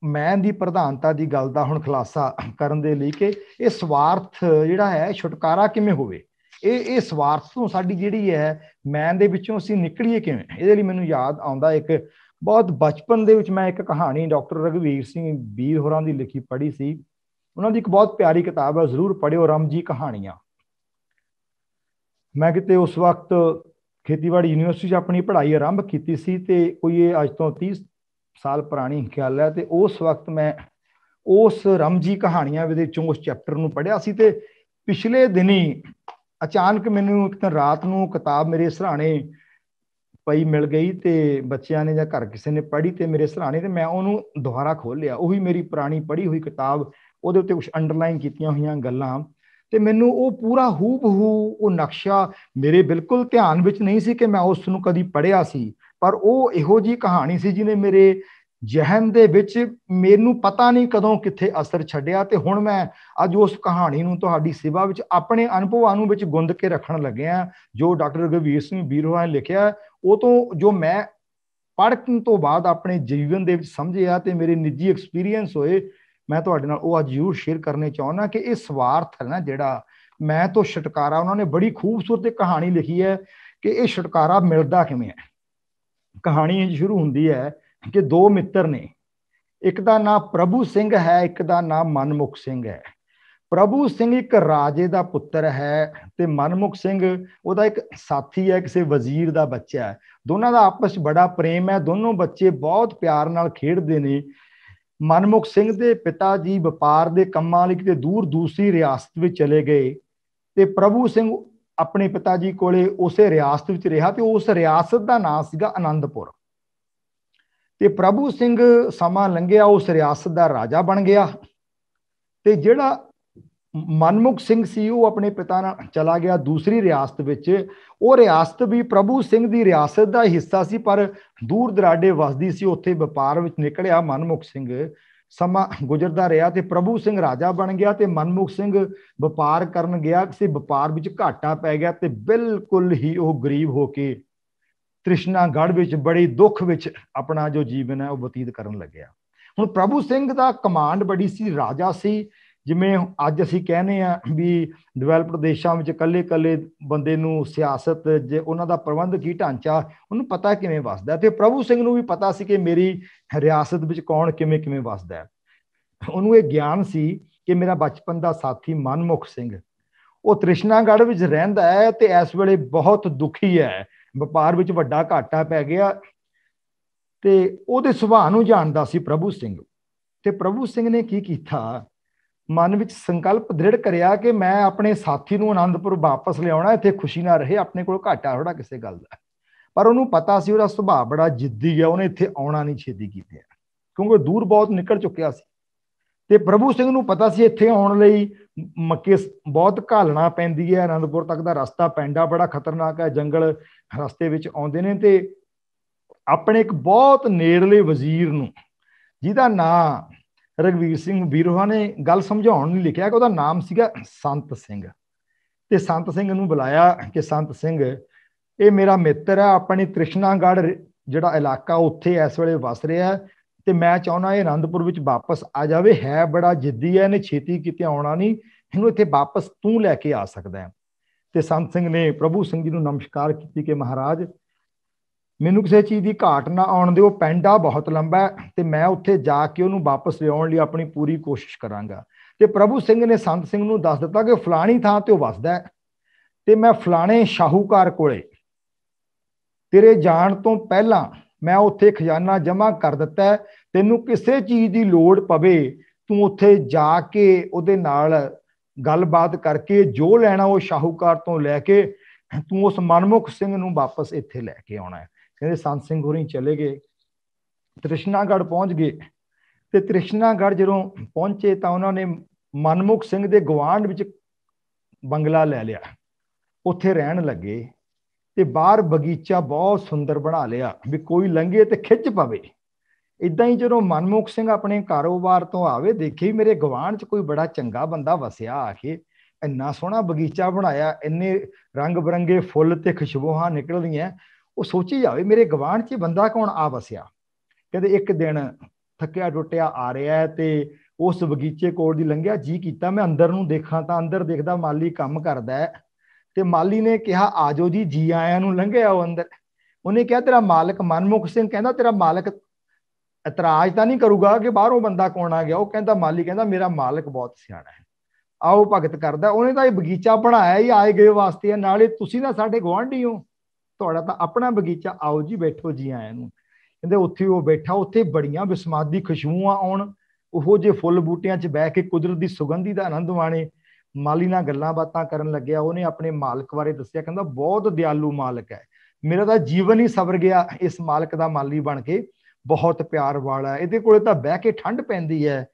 Speaker 2: ਮੈਂ ਦੀ ਪ੍ਰਧਾਨਤਾ ਦੀ ਗੱਲ ਦਾ ਹੁਣ ਖੁਲਾਸਾ ਕਰਨ ਦੇ ਲਈ ਕਿ ਇਹ ਸਵਾਰਥ ਜਿਹੜਾ ਹੈ ਛੁਟਕਾਰਾ ਕਿਵੇਂ ਹੋਵੇ, ਇਹ ਸਵਾਰਥ ਤੋਂ ਸਾਡੀ ਜਿਹੜੀ ਹੈ ਮੈਂ ਦੇ ਵਿੱਚੋਂ ਅਸੀਂ ਨਿਕਲੀਏ ਕਿਵੇਂ? ਇਹਦੇ ਲਈ ਮੈਨੂੰ ਯਾਦ ਆਉਂਦਾ ਇੱਕ ਬਹੁਤ ਬਚਪਨ ਦੇ ਵਿੱਚ ਮੈਂ ਇੱਕ ਕਹਾਣੀ ਡਾਕਟਰ ਰਘਵੀਰ ਸਿੰਘ ਵੀਰ ਹੋਰਾਂ ਦੀ ਲਿਖੀ ਪੜ੍ਹੀ ਸੀ। ਉਹਨਾਂ ਦੀ ਇੱਕ ਬਹੁਤ ਪਿਆਰੀ ਕਿਤਾਬ ਹੈ, ਜ਼ਰੂਰ ਪੜ੍ਹਿਓ, ਰਮਜੀ ਕਹਾਣੀਆਂ। ਮੈਂ ਕਿਤੇ ਉਸ ਵਕਤ ਖੇਤੀਬਾੜੀ ਯੂਨੀਵਰਸਿਟੀ 'ਚ ਆਪਣੀ ਪੜ੍ਹਾਈ ਆਰੰਭ ਕੀਤੀ ਸੀ ਤੇ ਕੋਈ ਇਹ ਅੱਜ ਤੋਂ 30 ਸਾਲ ਪੁਰਾਣੀ ਖਿਆਲ ਹੈ। ਤੇ ਉਸ ਵਕਤ ਮੈਂ ਉਸ ਰਮਜੀ ਕਹਾਣੀਆਂ ਦੇ ਵਿੱਚੋਂ ਉਸ ਚੈਪਟਰ ਨੂੰ ਪੜ੍ਹਿਆ ਸੀ ਤੇ ਪਿਛਲੇ ਦਿਨੀ ਅਚਾਨਕ ਮੈਨੂੰ ਇੱਕ ਦਿਨ ਰਾਤ ਨੂੰ ਕਿਤਾਬ ਮੇਰੇ ਸਿਰਹਾਣੇ ਪਈ ਮਿਲ ਗਈ ਤੇ ਬੱਚਿਆਂ ਨੇ ਜਾਂ ਘਰ ਕਿਸੇ ਨੇ ਪੜ੍ਹੀ ਤੇ ਮੇਰੇ ਸਿਰਹਾਣੇ, ਤੇ ਮੈਂ ਉਹਨੂੰ ਦੁਬਾਰਾ ਖੋਲ੍ਹਿਆ। ਉਹੀ ਮੇਰੀ ਪੁਰਾਣੀ ਪੜ੍ਹੀ ਹੋਈ ਕਿਤਾਬ, ਉਹਦੇ ਉੱਤੇ ਕੁਛ ਅੰਡਰਲਾਈਨ ਕੀਤੀਆਂ ਹੋਈਆਂ ਗੱਲਾਂ, ਤੇ ਮੈਨੂੰ ਉਹ ਪੂਰਾ ਹੂਬਹੂ ਉਹ ਨਕਸ਼ਾ ਮੇਰੇ ਬਿਲਕੁਲ ਧਿਆਨ ਵਿੱਚ ਨਹੀਂ ਸੀ ਕਿ ਮੈਂ ਉਸ ਨੂੰ ਕਦੀ ਪੜ੍ਹਿਆ ਸੀ, ਪਰ ਉਹ ਇਹੋ ਜਿਹੀ ਕਹਾਣੀ ਸੀ ਜਿਹਨੇ ਮੇਰੇ ਜਹਨ ਦੇ ਵਿੱਚ ਮੈਨੂੰ ਪਤਾ ਨਹੀਂ ਕਦੋਂ ਕਿੱਥੇ ਅਸਰ ਛੱਡਿਆ, ਤੇ ਹੁਣ ਮੈਂ ਅੱਜ ਉਸ ਕਹਾਣੀ ਨੂੰ ਤੁਹਾਡੀ ਸੇਵਾ ਵਿੱਚ ਆਪਣੇ ਅਨੁਭਵਾਂ ਨੂੰ ਵਿੱਚ ਗੁੰਦ ਕੇ ਰੱਖਣ ਲੱਗਿਆ। ਜੋ ਡਾਕਟਰ ਰਘਵੀਰ ਸਿੰਘ ਬੀਰੋਹਾ ਨੇ ਲਿਖਿਆ, ਉਹ ਤੋਂ ਜੋ ਮੈਂ ਪੜ੍ਹਨ ਤੋਂ ਬਾਅਦ ਆਪਣੇ ਜੀਵਨ ਦੇ ਵਿੱਚ ਸਮਝਿਆ ਤੇ ਮੇਰੇ ਨਿੱਜੀ ਐਕਸਪੀਰੀਅੰਸ ਹੋਏ, ਮੈਂ ਤੁਹਾਡੇ ਨਾਲ ਉਹ ਅੱਜ ਜ਼ਰੂਰ ਸ਼ੇਅਰ ਕਰਨੇ ਚਾਹੁੰਦਾ ਕਿ ਇਹ ਸਵਾਰਥ ਹੈ ਨਾ ਜਿਹੜਾ, ਮੈਂ ਤੋਂ ਛੁਟਕਾਰਾ, ਉਹਨਾਂ ਨੇ ਬੜੀ ਖੂਬਸੂਰਤ ਕਹਾਣੀ ਲਿਖੀ ਹੈ ਕਿ ਇਹ ਛੁਟਕਾਰਾ ਮਿਲਦਾ ਕਿਵੇਂ ਹੈ। ਕਹਾਣੀ ਸ਼ੁਰੂ ਹੁੰਦੀ ਹੈ ਕਿ ਦੋ ਮਿੱਤਰ ਨੇ, ਇੱਕ ਦਾ ਨਾਮ ਪ੍ਰਭੂ ਸਿੰਘ ਹੈ, ਇੱਕ ਦਾ ਨਾਮ ਮਨਮੁਖ ਸਿੰਘ ਹੈ। ਪ੍ਰਭੂ ਸਿੰਘ ਇੱਕ ਰਾਜੇ ਦਾ ਪੁੱਤਰ ਹੈ ਤੇ ਮਨਮੁਖ ਸਿੰਘ ਉਹਦਾ ਇੱਕ ਸਾਥੀ ਹੈ, ਕਿਸੇ ਵਜ਼ੀਰ ਦਾ ਬੱਚਾ ਹੈ। ਦੋਨਾਂ ਦਾ ਆਪਸ ਵਿੱਚ ਬੜਾ ਪ੍ਰੇਮ ਹੈ, ਦੋਨੋਂ ਬੱਚੇ ਬਹੁਤ ਪਿਆਰ ਨਾਲ ਖੇਡਦੇ ਨੇ। ਮਨਮੁਖ ਸਿੰਘ ਦੇ ਪਿਤਾ ਜੀ ਵਪਾਰ ਦੇ ਕੰਮਾਂ ਲਈ ਕਿਤੇ ਦੂਰ ਦੂਸਰੀ ਰਿਆਸਤ ਵਿੱਚ ਚਲੇ ਗਏ ਤੇ ਪ੍ਰਭੂ ਸਿੰਘ ਆਪਣੇ ਪਿਤਾ ਜੀ ਕੋਲੇ ਉਸੇ ਰਿਆਸਤ ਵਿੱਚ ਰਿਹਾ ਤੇ ਉਸ ਰਿਆਸਤ ਦਾ ਨਾਮ ਸੀਗਾ ਆਨੰਦਪੁਰ। ਤੇ ਪ੍ਰਭੂ ਸਿੰਘ ਸਮਾਂ ਲੰਘਿਆ, ਉਸ ਰਿਆਸਤ ਦਾ ਰਾਜਾ ਬਣ ਗਿਆ। ਤੇ ਜਿਹੜਾ ਮਨਮੁਖ ਸਿੰਘ ਸੀ ਉਹ ਆਪਣੇ ਪਿਤਾ ਨਾਲ ਚਲਾ ਗਿਆ ਦੂਸਰੀ ਰਿਆਸਤ ਵਿੱਚ। ਉਹ ਰਿਆਸਤ ਵੀ ਪ੍ਰਭੂ ਸਿੰਘ ਦੀ ਰਿਆਸਤ ਦਾ ਹਿੱਸਾ ਸੀ, ਪਰ ਦੂਰ ਦਰਾਡੇ ਵਸਦੀ ਸੀ। ਉੱਥੇ ਵਪਾਰ ਵਿੱਚ ਨਿਕਲਿਆ ਮਨਮੁਖ ਸਿੰਘ, ਸਮਾਂ ਗੁਜ਼ਰਦਾ ਰਿਹਾ ਤੇ ਪ੍ਰਭੂ ਸਿੰਘ ਰਾਜਾ ਬਣ ਗਿਆ ਤੇ ਮਨਮੁਖ ਸਿੰਘ ਵਪਾਰ ਕਰਨ ਗਿਆ। ਕਿਸੇ ਵਪਾਰ ਵਿੱਚ ਘਾਟਾ ਪੈ ਗਿਆ ਤੇ ਬਿਲਕੁਲ ਹੀ ਉਹ ਗਰੀਬ ਹੋ ਕੇ ਤ੍ਰਿਸ਼ਨਾਗੜ੍ਹ ਵਿੱਚ ਬੜੇ ਦੁੱਖ ਵਿੱਚ ਆਪਣਾ ਜੋ ਜੀਵਨ ਹੈ ਉਹ ਬਤੀਤ ਕਰਨ ਲੱਗਿਆ। ਹੁਣ ਪ੍ਰਭੂ ਸਿੰਘ ਦਾ ਕਮਾਂਡ ਬੜੀ ਸੀ, ਰਾਜਾ ਸੀ। ਜਿਵੇਂ ਅੱਜ ਅਸੀਂ ਕਹਿੰਦੇ ਆ ਵੀ ਡਿਵੈਲਪਡ ਦੇਸ਼ਾਂ ਵਿੱਚ ਇਕੱਲੇ ਇਕੱਲੇ ਬੰਦੇ ਨੂੰ ਸਿਆਸਤ, ਜੇ ਉਹਨਾਂ ਦਾ ਪ੍ਰਬੰਧਕੀ ਢਾਂਚਾ ਉਹਨੂੰ ਪਤਾ ਕਿਵੇਂ ਵਸਦਾ, ਤੇ ਪ੍ਰਭੂ ਸਿੰਘ ਨੂੰ ਵੀ ਪਤਾ ਸੀ ਕਿ ਮੇਰੀ ਰਿਆਸਤ ਵਿੱਚ ਕੌਣ ਕਿਵੇਂ ਕਿਵੇਂ ਵਸਦਾ। ਉਹਨੂੰ ਇਹ ਗਿਆਨ ਸੀ ਕਿ ਮੇਰਾ ਬਚਪਨ ਦਾ ਸਾਥੀ ਮਨਮੁਖ ਸਿੰਘ ਉਹ ਤ੍ਰਿਸ਼ਨਾਗੜ੍ਹ ਵਿੱਚ ਰਹਿੰਦਾ ਹੈ ਤੇ ਇਸ ਵੇਲੇ ਬਹੁਤ ਦੁਖੀ ਹੈ, ਵਪਾਰ ਵਿੱਚ ਵੱਡਾ ਘਾਟਾ ਪੈ ਗਿਆ ਤੇ ਉਹਦੇ ਸੁਭਾਅ ਨੂੰ ਜਾਣਦਾ ਸੀ ਪ੍ਰਭੂ ਸਿੰਘ। ਤੇ ਪ੍ਰਭੂ ਸਿੰਘ ਨੇ ਕੀ ਕੀਤਾ, ਮਨ ਵਿੱਚ ਸੰਕਲਪ ਦ੍ਰਿੜ ਕਰਿਆ ਕਿ ਮੈਂ ਆਪਣੇ ਸਾਥੀ ਨੂੰ ਆਨੰਦਪੁਰ ਵਾਪਸ ਲਿਆਉਣਾ, ਇੱਥੇ ਖੁਸ਼ੀ ਨਾ ਰਹੇ, ਆਪਣੇ ਕੋਲ ਘਾਟਾ ਥੋੜਾ ਕਿਸੇ ਗੱਲ ਦਾ। ਪਰ ਉਹਨੂੰ ਪਤਾ ਸੀ ਉਹਦਾ ਸੁਭਾਅ ਬੜਾ ਜਿੱਦੀ ਹੈ, ਉਹਨੇ ਇੱਥੇ ਆਉਣਾ ਨਹੀਂ ਛੇਤੀ ਕੀਤਾ ਕਿਉਂਕਿ ਦੂਰ ਬਹੁਤ ਨਿਕਲ ਚੁੱਕਿਆ ਸੀ। ਤੇ ਪ੍ਰਭੂ ਸਿੰਘ ਨੂੰ ਪਤਾ ਸੀ ਇੱਥੇ ਆਉਣ ਲਈ ਮੱਕੇ ਬਹੁਤ ਘਾਲਣਾ ਪੈਂਦੀ ਹੈ, ਆਨੰਦਪੁਰ ਤੱਕ ਦਾ ਰਸਤਾ ਪੈਂਡਾ ਬੜਾ ਖਤਰਨਾਕ ਹੈ, ਜੰਗਲ ਰਸਤੇ ਵਿੱਚ ਆਉਂਦੇ ਨੇ। ਤੇ ਆਪਣੇ ਇੱਕ ਬਹੁਤ ਨੇੜਲੇ ਵਜ਼ੀਰ ਨੂੰ, ਜਿਹਦਾ ਨਾਂ ਰਘਵੀਰ ਸਿੰਘ ਬੀਰੋਹਾ ਨੇ ਗੱਲ ਸਮਝਾਉਣ ਲਈ ਲਿਖਿਆ ਕਿ ਉਹਦਾ ਨਾਮ ਸੀਗਾ ਸੰਤ ਸਿੰਘ, ਤੇ ਸੰਤ ਸਿੰਘ ਨੂੰ ਬੁਲਾਇਆ ਕਿ ਸੰਤ ਸਿੰਘ ਇਹ ਮੇਰਾ ਮਿੱਤਰ ਹੈ, ਆਪਣੀ ਤ੍ਰਿਸ਼ਨਾਗੜ੍ਹ ਜਿਹੜਾ ਇਲਾਕਾ ਉੱਥੇ ਇਸ ਵੇਲੇ ਵਸ ਰਿਹਾ ਤੇ ਮੈਂ ਚਾਹੁੰਦਾ ਇਹ ਆਨੰਦਪੁਰ ਵਿੱਚ ਵਾਪਸ ਆ ਜਾਵੇ, ਹੈ ਬੜਾ ਜਿੱਦੀ ਹੈ, ਇਹਨੇ ਛੇਤੀ ਕਿਤੇ ਆਉਣਾ ਨਹੀਂ, ਇਹਨੂੰ ਇੱਥੇ ਵਾਪਸ ਤੂੰ ਲੈ ਕੇ ਆ ਸਕਦਾ ਹੈ। ਤੇ ਸੰਤ ਸਿੰਘ ਨੇ ਪ੍ਰਭੂ ਸਿੰਘ ਜੀ ਨੂੰ ਨਮਸਕਾਰ ਕੀਤੀ ਕਿ ਮਹਾਰਾਜ ਮੈਨੂੰ ਕਿਸੇ ਚੀਜ਼ ਦੀ ਘਾਟ ਨਾ ਆਉਣ ਦਿਓ, ਪੈਂਡਾ ਬਹੁਤ ਲੰਬਾ ਹੈ ਤੇ ਮੈਂ ਉੱਥੇ ਜਾ ਕੇ ਉਹਨੂੰ ਵਾਪਸ ਲਿਆਉਣ ਲਈ ਆਪਣੀ ਪੂਰੀ ਕੋਸ਼ਿਸ਼ ਕਰਾਂਗਾ। ਤੇ ਪ੍ਰਭੂ ਸਿੰਘ ਨੇ ਸੰਤ ਸਿੰਘ ਨੂੰ ਦੱਸ ਦਿੱਤਾ ਕਿ ਫਲਾਣੀ ਥਾਂ ਤੇ ਉਹ ਵਸਦਾ ਹੈ ਤੇ ਮੈਂ ਫਲਾਣੇ ਸ਼ਾਹੂਕਾਰ ਕੋਲੇ ਤੇਰੇ ਜਾਣ ਤੋਂ ਪਹਿਲਾਂ ਮੈਂ ਉੱਥੇ ਖਜ਼ਾਨਾ ਜਮ੍ਹਾਂ ਕਰ ਦਿੱਤਾ, ਤੈਨੂੰ ਕਿਸੇ ਚੀਜ਼ ਦੀ ਲੋੜ ਪਵੇ ਤੂੰ ਉੱਥੇ ਜਾ ਕੇ ਉਹਦੇ ਨਾਲ ਗੱਲਬਾਤ ਕਰਕੇ ਜੋ ਲੈਣਾ ਉਹ ਸ਼ਾਹੂਕਾਰ ਤੋਂ ਲੈ ਕੇ ਤੂੰ ਉਸ ਮਨਮੁਖ ਸਿੰਘ ਨੂੰ ਵਾਪਸ ਇੱਥੇ ਲੈ ਕੇ ਆਉਣਾ ਹੈ। ਕਹਿੰਦੇ ਸੰਤ ਸਿੰਘ ਹੋਰੀ ਚਲੇ ਗਏ, ਤ੍ਰਿਸ਼ਨਾਗੜ੍ਹ ਪਹੁੰਚ ਗਏ ਤੇ ਤ੍ਰਿਸ਼ਨਾਗੜ੍ਹ ਜਦੋਂ ਪਹੁੰਚੇ ਤਾਂ ਉਹਨਾਂ ਨੇ ਮਨਮੁਖ ਸਿੰਘ ਦੇ ਗੁਆਂਢ ਵਿੱਚ ਬੰਗਲਾ ਲੈ ਲਿਆ, ਉੱਥੇ ਰਹਿਣ ਲੱਗੇ ਤੇ ਬਾਹਰ ਬਗੀਚਾ ਬਹੁਤ ਸੁੰਦਰ ਬਣਾ ਲਿਆ ਵੀ ਕੋਈ ਲੰਘੇ ਤੇ ਖਿੱਚ ਪਵੇ। ਇਦਾਂ ਹੀ ਜਦੋਂ ਮਨਮੁਖ ਸਿੰਘ ਆਪਣੇ ਕਾਰੋਬਾਰ ਤੋਂ ਆਵੇ, ਦੇਖੇ ਮੇਰੇ ਗੁਆਂਢ 'ਚ ਕੋਈ ਬੜਾ ਚੰਗਾ ਬੰਦਾ ਵਸਿਆ, ਆ ਕੇ ਇੰਨਾ ਸੋਹਣਾ ਬਗੀਚਾ ਬਣਾਇਆ, ਇੰਨੇ ਰੰਗ ਬਰੰਗੇ ਫੁੱਲ ਤੇ ਖੁਸ਼ਬੂਆਂ ਨਿਕਲਦੀਆਂ, ਉਹ ਸੋਚੀ ਜਾਵੇ ਮੇਰੇ ਗੁਆਂਢ 'ਚ ਬੰਦਾ ਕੌਣ ਆ ਵਸਿਆ। ਕਹਿੰਦੇ ਇੱਕ ਦਿਨ ਥੱਕਿਆ ਟੁੱਟਿਆ ਆ ਰਿਹਾ ਤੇ ਉਸ ਬਗੀਚੇ ਕੋਲ ਦੀ ਲੰਘਿਆ, ਜੀ ਕੀਤਾ ਮੈਂ ਅੰਦਰ ਨੂੰ ਦੇਖਾਂ ਤਾਂ ਅੰਦਰ ਦੇਖਦਾ ਮਾਲੀ ਕੰਮ ਕਰਦਾ ਹੈ ਤੇ ਮਾਲੀ ਨੇ ਕਿਹਾ ਆਜੋ ਜੀ ਆਇਆਂ ਨੂੰ। ਲੰਘਿਆ ਉਹ ਅੰਦਰ, ਉਹਨੇ ਕਿਹਾ ਤੇਰਾ ਮਾਲਕ ਮਨਮੁਖ ਸਿੰਘ, ਕਹਿੰਦਾ ਤੇਰਾ ਮਾਲਕ ਇਤਰਾਜ਼ ਤਾਂ ਨਹੀਂ ਕਰੂਗਾ ਕਿ ਬਾਹਰੋਂ ਬੰਦਾ ਕੌਣ ਆ ਗਿਆ। ਉਹ ਕਹਿੰਦਾ ਮਾਲੀ ਕਹਿੰਦਾ ਮੇਰਾ ਮਾਲਕ ਬਹੁਤ ਸਿਆਣਾ ਹੈ, ਆਓ ਭਗਤ ਕਰਦਾ, ਉਹਨੇ ਤਾਂ ਇਹ ਬਗੀਚਾ ਬਣਾਇਆ ਹੀ ਆਏ ਗਏ ਵਾਸਤੇ, ਨਾਲੇ ਤੁਸੀਂ ਨਾ ਸਾਡੇ ਗੁਆਂਢੀ ਹੋ, ਤੁਹਾਡਾ ਤਾਂ ਆਪਣਾ ਬਗੀਚਾ, ਆਓ ਜੀ ਬੈਠੋ ਜੀ ਆਇਆਂ ਨੂੰ। ਕਹਿੰਦੇ ਉੱਥੇ ਉਹ ਬੈਠਾ, ਉੱਥੇ ਬੜੀਆਂ ਬਿਸਮਾਦੀ ਖੁਸ਼ਬੂਆਂ ਆਉਣ, ਉਹੋ ਜਿਹੇ ਫੁੱਲ ਬੂਟਿਆਂ 'ਚ ਬਹਿ ਕੇ ਕੁਦਰਤ ਦੀ ਸੁਗੰਧੀ ਦਾ ਆਨੰਦ ਮਾਣੇ। ਮਾਲੀ ਨਾਲ ਗੱਲਾਂ ਬਾਤਾਂ ਕਰਨ ਲੱਗਿਆ, ਉਹਨੇ ਆਪਣੇ ਮਾਲਕ ਬਾਰੇ ਦੱਸਿਆ, ਕਹਿੰਦਾ ਬਹੁਤ ਦਿਆਲੂ ਮਾਲਕ ਹੈ, ਮੇਰਾ ਤਾਂ ਜੀਵਨ ਹੀ ਸਵਰ ਗਿਆ ਇਸ ਮਾਲਕ ਦਾ ਮਾਲੀ ਬਣ ਕੇ, ਬਹੁਤ ਪਿਆਰ ਵਾਲਾ, ਇਹਦੇ ਕੋਲੇ ਤਾਂ ਬਹਿ ਕੇ ਠੰਡ ਪੈਂਦੀ ਹੈ।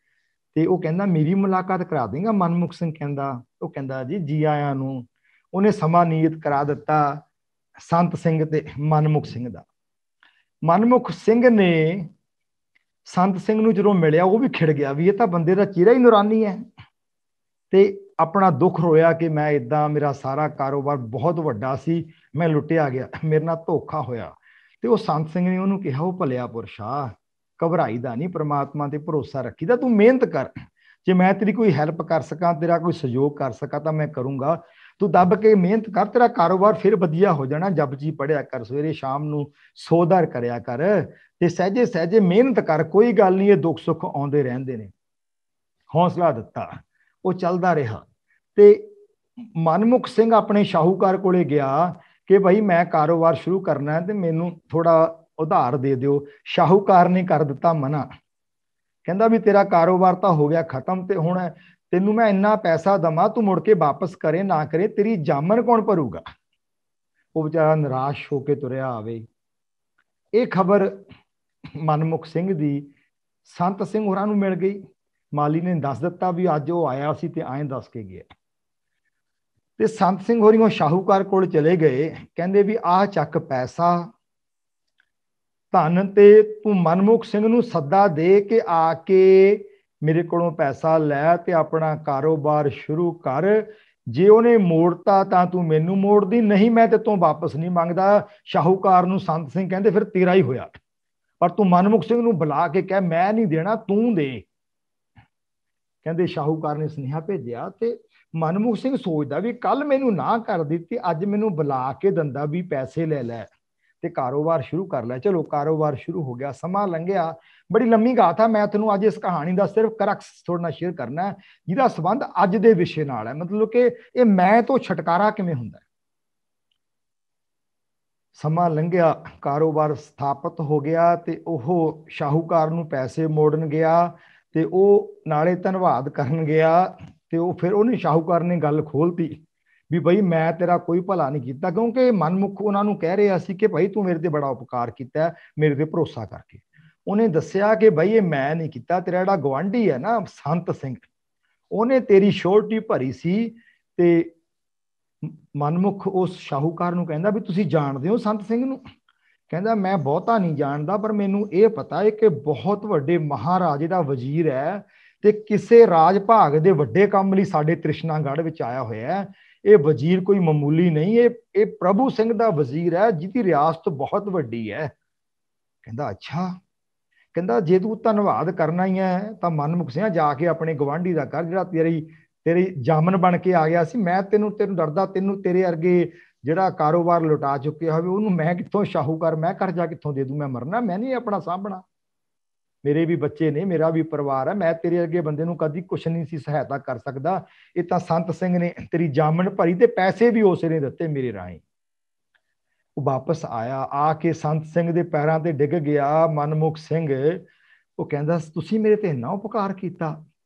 Speaker 2: ਤੇ ਉਹ ਕਹਿੰਦਾ ਮੇਰੀ ਮੁਲਾਕਾਤ ਕਰਾ ਦੇਗਾ ਮਨਮੁਖ ਸਿੰਘ, ਕਹਿੰਦਾ ਉਹ ਕਹਿੰਦਾ ਜੀ ਆਇਆਂ ਨੂੰ। ਉਹਨੇ ਸਮਾਂ ਨਿਯਤ ਕਰਾ ਦਿੱਤਾ ਸੰਤ ਸਿੰਘ ਤੇ ਮਨਮੁਖ ਸਿੰਘ ਦਾ। ਮਨਮੁਖ ਸਿੰਘ ਨੇ ਸੰਤ ਸਿੰਘ ਨੂੰ ਜਦੋਂ ਮਿਲਿਆ ਉਹ ਵੀ ਖਿੜ ਗਿਆ ਵੀ ਇਹ ਤਾਂ ਬੰਦੇ ਦਾ ਚਿਹਰਾ ਹੀ ਨੂਰਾਨੀ ਹੈ, ਤੇ ਆਪਣਾ ਦੁੱਖ ਰੋਇਆ ਕਿ ਮੈਂ ਇਦਾਂ, ਮੇਰਾ ਸਾਰਾ ਕਾਰੋਬਾਰ ਬਹੁਤ ਵੱਡਾ ਸੀ, ਮੈਂ ਲੁੱਟਿਆ ਗਿਆ, ਮੇਰੇ ਨਾਲ ਧੋਖਾ ਹੋਇਆ। ਤੇ ਉਹ ਸੰਤ ਸਿੰਘ ਨੇ ਉਹਨੂੰ ਕਿਹਾ, ਉਹ ਭਲਿਆ ਪੁਰਸ਼ਾ, ਘਬਰਾਈਦਾ ਨਹੀਂ, ਪ੍ਰਮਾਤਮਾ ਤੇ ਭਰੋਸਾ ਰੱਖੀਦਾ, ਤੂੰ ਮਿਹਨਤ ਕਰ, ਜੇ ਮੈਂ ਤੇਰੀ ਕੋਈ ਹੈਲਪ ਕਰ ਸਕਾਂ, ਤੇਰਾ ਕੋਈ ਸਹਿਯੋਗ ਕਰ ਸਕਾਂ ਤਾਂ ਮੈਂ ਕਰੂੰਗਾ, ਤੂੰ ਦੱਬ ਕੇ ਮਿਹਨਤ ਕਰ, ਤੇਰਾ ਕਾਰੋਬਾਰ ਫਿਰ ਵਧੀਆ ਹੋ ਜਾਣਾ, ਜਪਜੀ ਪੜਿਆ ਕਰ, ਸਵੇਰੇ ਸ਼ਾਮ ਨੂੰ ਸੋਦਰ ਕਰਿਆ ਕਰ, ਤੇ ਸਹਿਜੇ ਸਹਿਜੇ ਮਿਹਨਤ ਕਰ, ਕੋਈ ਗੱਲ ਨਹੀਂ, ਇਹ ਦੁੱਖ ਸੁੱਖ ਆਉਂਦੇ ਰਹਿੰਦੇ ਨੇ। ਹੌਸਲਾ ਦਿੱਤਾ, ਉਹ ਚੱਲਦਾ ਰਿਹਾ। ਤੇ ਮਨਮੁਖ ਸਿੰਘ ਆਪਣੇ ਸ਼ਾਹੂਕਾਰ ਕੋਲੇ ਗਿਆ ਕਿ ਭਾਈ ਮੈਂ ਕਾਰੋਬਾਰ ਸ਼ੁਰੂ ਕਰਨਾ ਤੇ ਮੈਨੂੰ ਥੋੜਾ ਉਧਾਰ ਦੇ ਦਿਓ। ਸ਼ਾਹੂਕਾਰ ਨੇ ਕਰ ਦਿੱਤਾ ਮਨਾ, ਕਹਿੰਦਾ ਵੀ ਤੇਰਾ ਕਾਰੋਬਾਰ ਤਾਂ ਹੋ ਗਿਆ ਖਤਮ, ਤੇ ਹੁਣ ਤੈਨੂੰ ਮੈਂ ਇੰਨਾ ਪੈਸਾ ਦਵਾਂ, ਤੂੰ ਮੁੜ ਕੇ ਵਾਪਸ ਕਰੇ ਨਾ ਕਰੇ, ਤੇਰੀ ਜਾਮਨ ਕੌਣ ਭਰੂਗਾ। ਉਹ ਵਿਚਾਰਾ ਨਿਰਾਸ਼ ਹੋ ਕੇ ਤੁਰਿਆ ਆਵੇ। ਇਹ ਖਬਰ ਮਨਮੁਖ ਸਿੰਘ ਦੀ ਸੰਤ ਸਿੰਘ ਹੋਰਾਂ ਨੂੰ ਮਿਲ ਗਈ। ਮਾਲੀ ਨੇ ਦੱਸ ਦਿੱਤਾ ਵੀ ਅੱਜ ਉਹ ਆਇਆ ਸੀ ਤੇ ਐਂ ਦੱਸ ਕੇ ਗਿਆ। ਤੇ ਸੰਤ ਸਿੰਘ ਹੋਰੀ ਉਹ ਸ਼ਾਹੂਕਾਰ ਕੋਲ ਚਲੇ ਗਏ, ਕਹਿੰਦੇ ਵੀ ਆਹ ਚੱਕ ਪੈਸਾ ਧਨ, ਤੇ ਤੂੰ ਮਨਮੁਖ ਸਿੰਘ ਨੂੰ ਸੱਦਾ ਦੇ ਕੇ ਆ ਕੇ ਮੇਰੇ ਕੋਲੋਂ ਪੈਸਾ ਲੈ ਤੇ ਆਪਣਾ ਕਾਰੋਬਾਰ ਸ਼ੁਰੂ ਕਰ। ਜੇ ਉਹਨੇ ਮੋੜਤਾ ਤਾਂ ਤੂੰ ਮੈਨੂੰ ਮੋੜਦੀ, ਨਹੀਂ ਮੈਂ ਤੇ ਤੋਂ ਵਾਪਸ ਨਹੀਂ ਮੰਗਦਾ। ਸ਼ਾਹੂਕਾਰ ਨੂੰ ਸੰਤ ਸਿੰਘ ਕਹਿੰਦੇ ਫਿਰ ਤੇਰਾ ਹੀ ਹੋਇਆ, ਪਰ ਤੂੰ ਮਨਮੁਖ ਸਿੰਘ ਨੂੰ ਬੁਲਾ ਕੇ ਕਹਿ ਮੈਂ ਨਹੀਂ ਦੇਣਾ, ਤੂੰ ਦੇ। ਕਹਿੰਦੇ ਸ਼ਾਹੂਕਾਰ ਨੇ ਸੁਨੇਹਾ ਭੇਜਿਆ ਤੇ ਮਨਮੁਖ ਸਿੰਘ ਸੋਚਦਾ ਵੀ ਕੱਲ ਮੈਨੂੰ ਨਾ ਕਰ ਦਿੱਤੀ, ਅੱਜ ਮੈਨੂੰ ਬੁਲਾ ਕੇ ਦੰਦਾ ਵੀ ਪੈਸੇ ਲੈ ਲੈ ਤੇ ਕਾਰੋਬਾਰ ਸ਼ੁਰੂ ਕਰ ਲੈ। ਚਲੋ ਕਾਰੋਬਾਰ ਸ਼ੁਰੂ ਹੋ ਗਿਆ, ਸਮਾਂ ਲੰਘਿਆ। ਬੜੀ ਲੰਮੀ ਗਾਥਾ, ਮੈਂ ਤੁਹਾਨੂੰ ਅੱਜ ਇਸ ਕਹਾਣੀ ਦਾ ਸਿਰਫ ਕਰਕਸ ਤੁਹਾਡੇ ਨਾਲ ਸ਼ੇਅਰ ਕਰਨਾ ਜਿਹਦਾ ਸੰਬੰਧ ਅੱਜ ਦੇ ਵਿਸ਼ੇ ਨਾਲ ਹੈ, ਮਤਲਬ ਕਿ ਇਹ ਮੈਂ ਤੋਂ ਛੁਟਕਾਰਾ ਕਿਵੇਂ ਹੁੰਦਾ। ਸਮਾਂ ਲੰਘਿਆ, ਕਾਰੋਬਾਰ ਸਥਾਪਿਤ ਹੋ ਗਿਆ ਤੇ ਉਹ ਸ਼ਾਹੂਕਾਰ ਨੂੰ ਪੈਸੇ ਮੋੜਨ ਗਿਆ ਤੇ ਉਹ ਨਾਲੇ ਧੰਨਵਾਦ ਕਰਨ ਗਿਆ। ਤੇ ਉਹ ਫਿਰ ਉਹਨੇ ਸ਼ਾਹੂਕਾਰ ਨੇ ਗੱਲ ਖੋਲਤੀ ਵੀ ਬਈ ਮੈਂ ਤੇਰਾ ਕੋਈ ਭਲਾ ਨਹੀਂ ਕੀਤਾ, ਕਿਉਂਕਿ ਮਨਮੁਖ ਉਹਨਾਂ ਨੂੰ ਕਹਿ ਰਿਹਾ ਸੀ ਕਿ ਭਾਈ ਤੂੰ ਮੇਰੇ ਤੇ ਬੜਾ ਉਪਕਾਰ ਕੀਤਾ ਮੇਰੇ ਤੇ ਭਰੋਸਾ ਕਰਕੇ। ਉਹਨੇ ਦੱਸਿਆ ਕਿ ਭਾਈ ਇਹ ਮੈਂ ਨਹੀਂ ਕੀਤਾ, ਤੇਰਾ ਜਿਹੜਾ ਗਵਾਂਢੀ ਹੈ ਨਾ ਸੰਤ ਸਿੰਘ, ਉਹਨੇ ਤੇਰੀ ਸ਼ੋਰਟੀ ਭਰੀ ਸੀ। ਤੇ ਮਨਮੁਖ ਉਸ ਸ਼ਾਹੂਕਾਰ ਨੂੰ ਕਹਿੰਦਾ ਵੀ ਤੁਸੀਂ ਜਾਣਦੇ ਹੋ ਸੰਤ ਸਿੰਘ ਨੂੰ? ਕਹਿੰਦਾ ਮੈਂ ਬਹੁਤਾ ਨਹੀਂ ਜਾਣਦਾ, ਪਰ ਮੈਨੂੰ ਇਹ ਪਤਾ ਹੈ ਕਿ ਬਹੁਤ ਵੱਡੇ ਮਹਾਰਾਜੇ ਦਾ ਵਜ਼ੀਰ ਹੈ ਤੇ ਕਿਸੇ ਰਾਜ ਭਾਗ ਦੇ ਵੱਡੇ ਕੰਮ ਲਈ ਸਾਡੇ ਤ੍ਰਿਸ਼ਨਾਗੜ੍ਹ ਵਿੱਚ ਆਇਆ ਹੋਇਆ ਹੈ। ਇਹ ਵਜ਼ੀਰ ਕੋਈ ਮਾਮੂਲੀ ਨਹੀਂ, ਇਹ ਪ੍ਰਭੂ ਸਿੰਘ ਦਾ ਵਜ਼ੀਰ ਹੈ ਜਿਹਦੀ ਰਿਆਸਤ ਬਹੁਤ ਵੱਡੀ ਹੈ। ਕਹਿੰਦਾ ਅੱਛਾ। ਕਹਿੰਦਾ ਜੇ ਤੂੰ ਧੰਨਵਾਦ ਕਰਨਾ ਹੀ ਹੈ ਤਾਂ ਮਨਮੁਖ ਸਿੰਘ ਜਾ ਕੇ ਆਪਣੇ ਗਵਾਂਢੀ ਦਾ ਕਰ, ਜਿਹੜਾ ਤੇਰੀ ਜਾਮਨ ਬਣ ਕੇ ਆ ਗਿਆ ਸੀ। ਮੈਂ ਤੈਨੂੰ ਡਰਦਾ, ਤੈਨੂੰ ਤੇਰੇ ਵਰਗੇ ਜਿਹੜਾ ਕਾਰੋਬਾਰ ਲੁਟਾ ਚੁੱਕਿਆ ਹੋਵੇ ਉਹਨੂੰ ਮੈਂ ਕਿੱਥੋਂ ਸ਼ਾਹੂਕਾਰ, ਮੈਂ ਕਰਜ਼ਾ ਕਿੱਥੋਂ ਦੇ ਦੂੰ, ਮੈਂ ਮਰਨਾ, ਮੈਂ ਨਹੀਂ ਆਪਣਾ ਸਾਂਭਣਾ, ਮੇਰੇ ਵੀ ਬੱਚੇ ਨੇ, ਮੇਰਾ ਵੀ ਪਰਿਵਾਰ ਹੈ, ਮੈਂ ਤੇਰੇ ਅੱਗੇ ਬੰਦੇ ਨੂੰ ਕਦੀ ਕੁਛ ਨਹੀਂ ਸੀ ਸਹਾਇਤਾ ਕਰ ਸਕਦਾ। ਇਹ ਤਾਂ ਸੰਤ ਸਿੰਘ ਨੇ ਤੇਰੀ ਜਾਮਨ ਭਰੀ ਤੇ ਪੈਸੇ ਵੀ ਉਸੇ ਨੇ ਦਿੱਤੇ ਮੇਰੇ ਰਾਹੀਂ। ਉਹ ਵਾਪਸ ਆਇਆ, ਆ ਕੇ ਸੰਤ ਸਿੰਘ ਦੇ ਪੈਰਾਂ ਤੇ ਡਿੱਗ ਗਿਆ ਮਨਮੁਖ ਸਿੰਘ। ਉਹ ਕਹਿੰਦਾ ਤੁਸੀਂ ਮੇਰੇ ਤੇ ਇੰਨਾ ਉਪਕਾਰ ਕੀਤਾ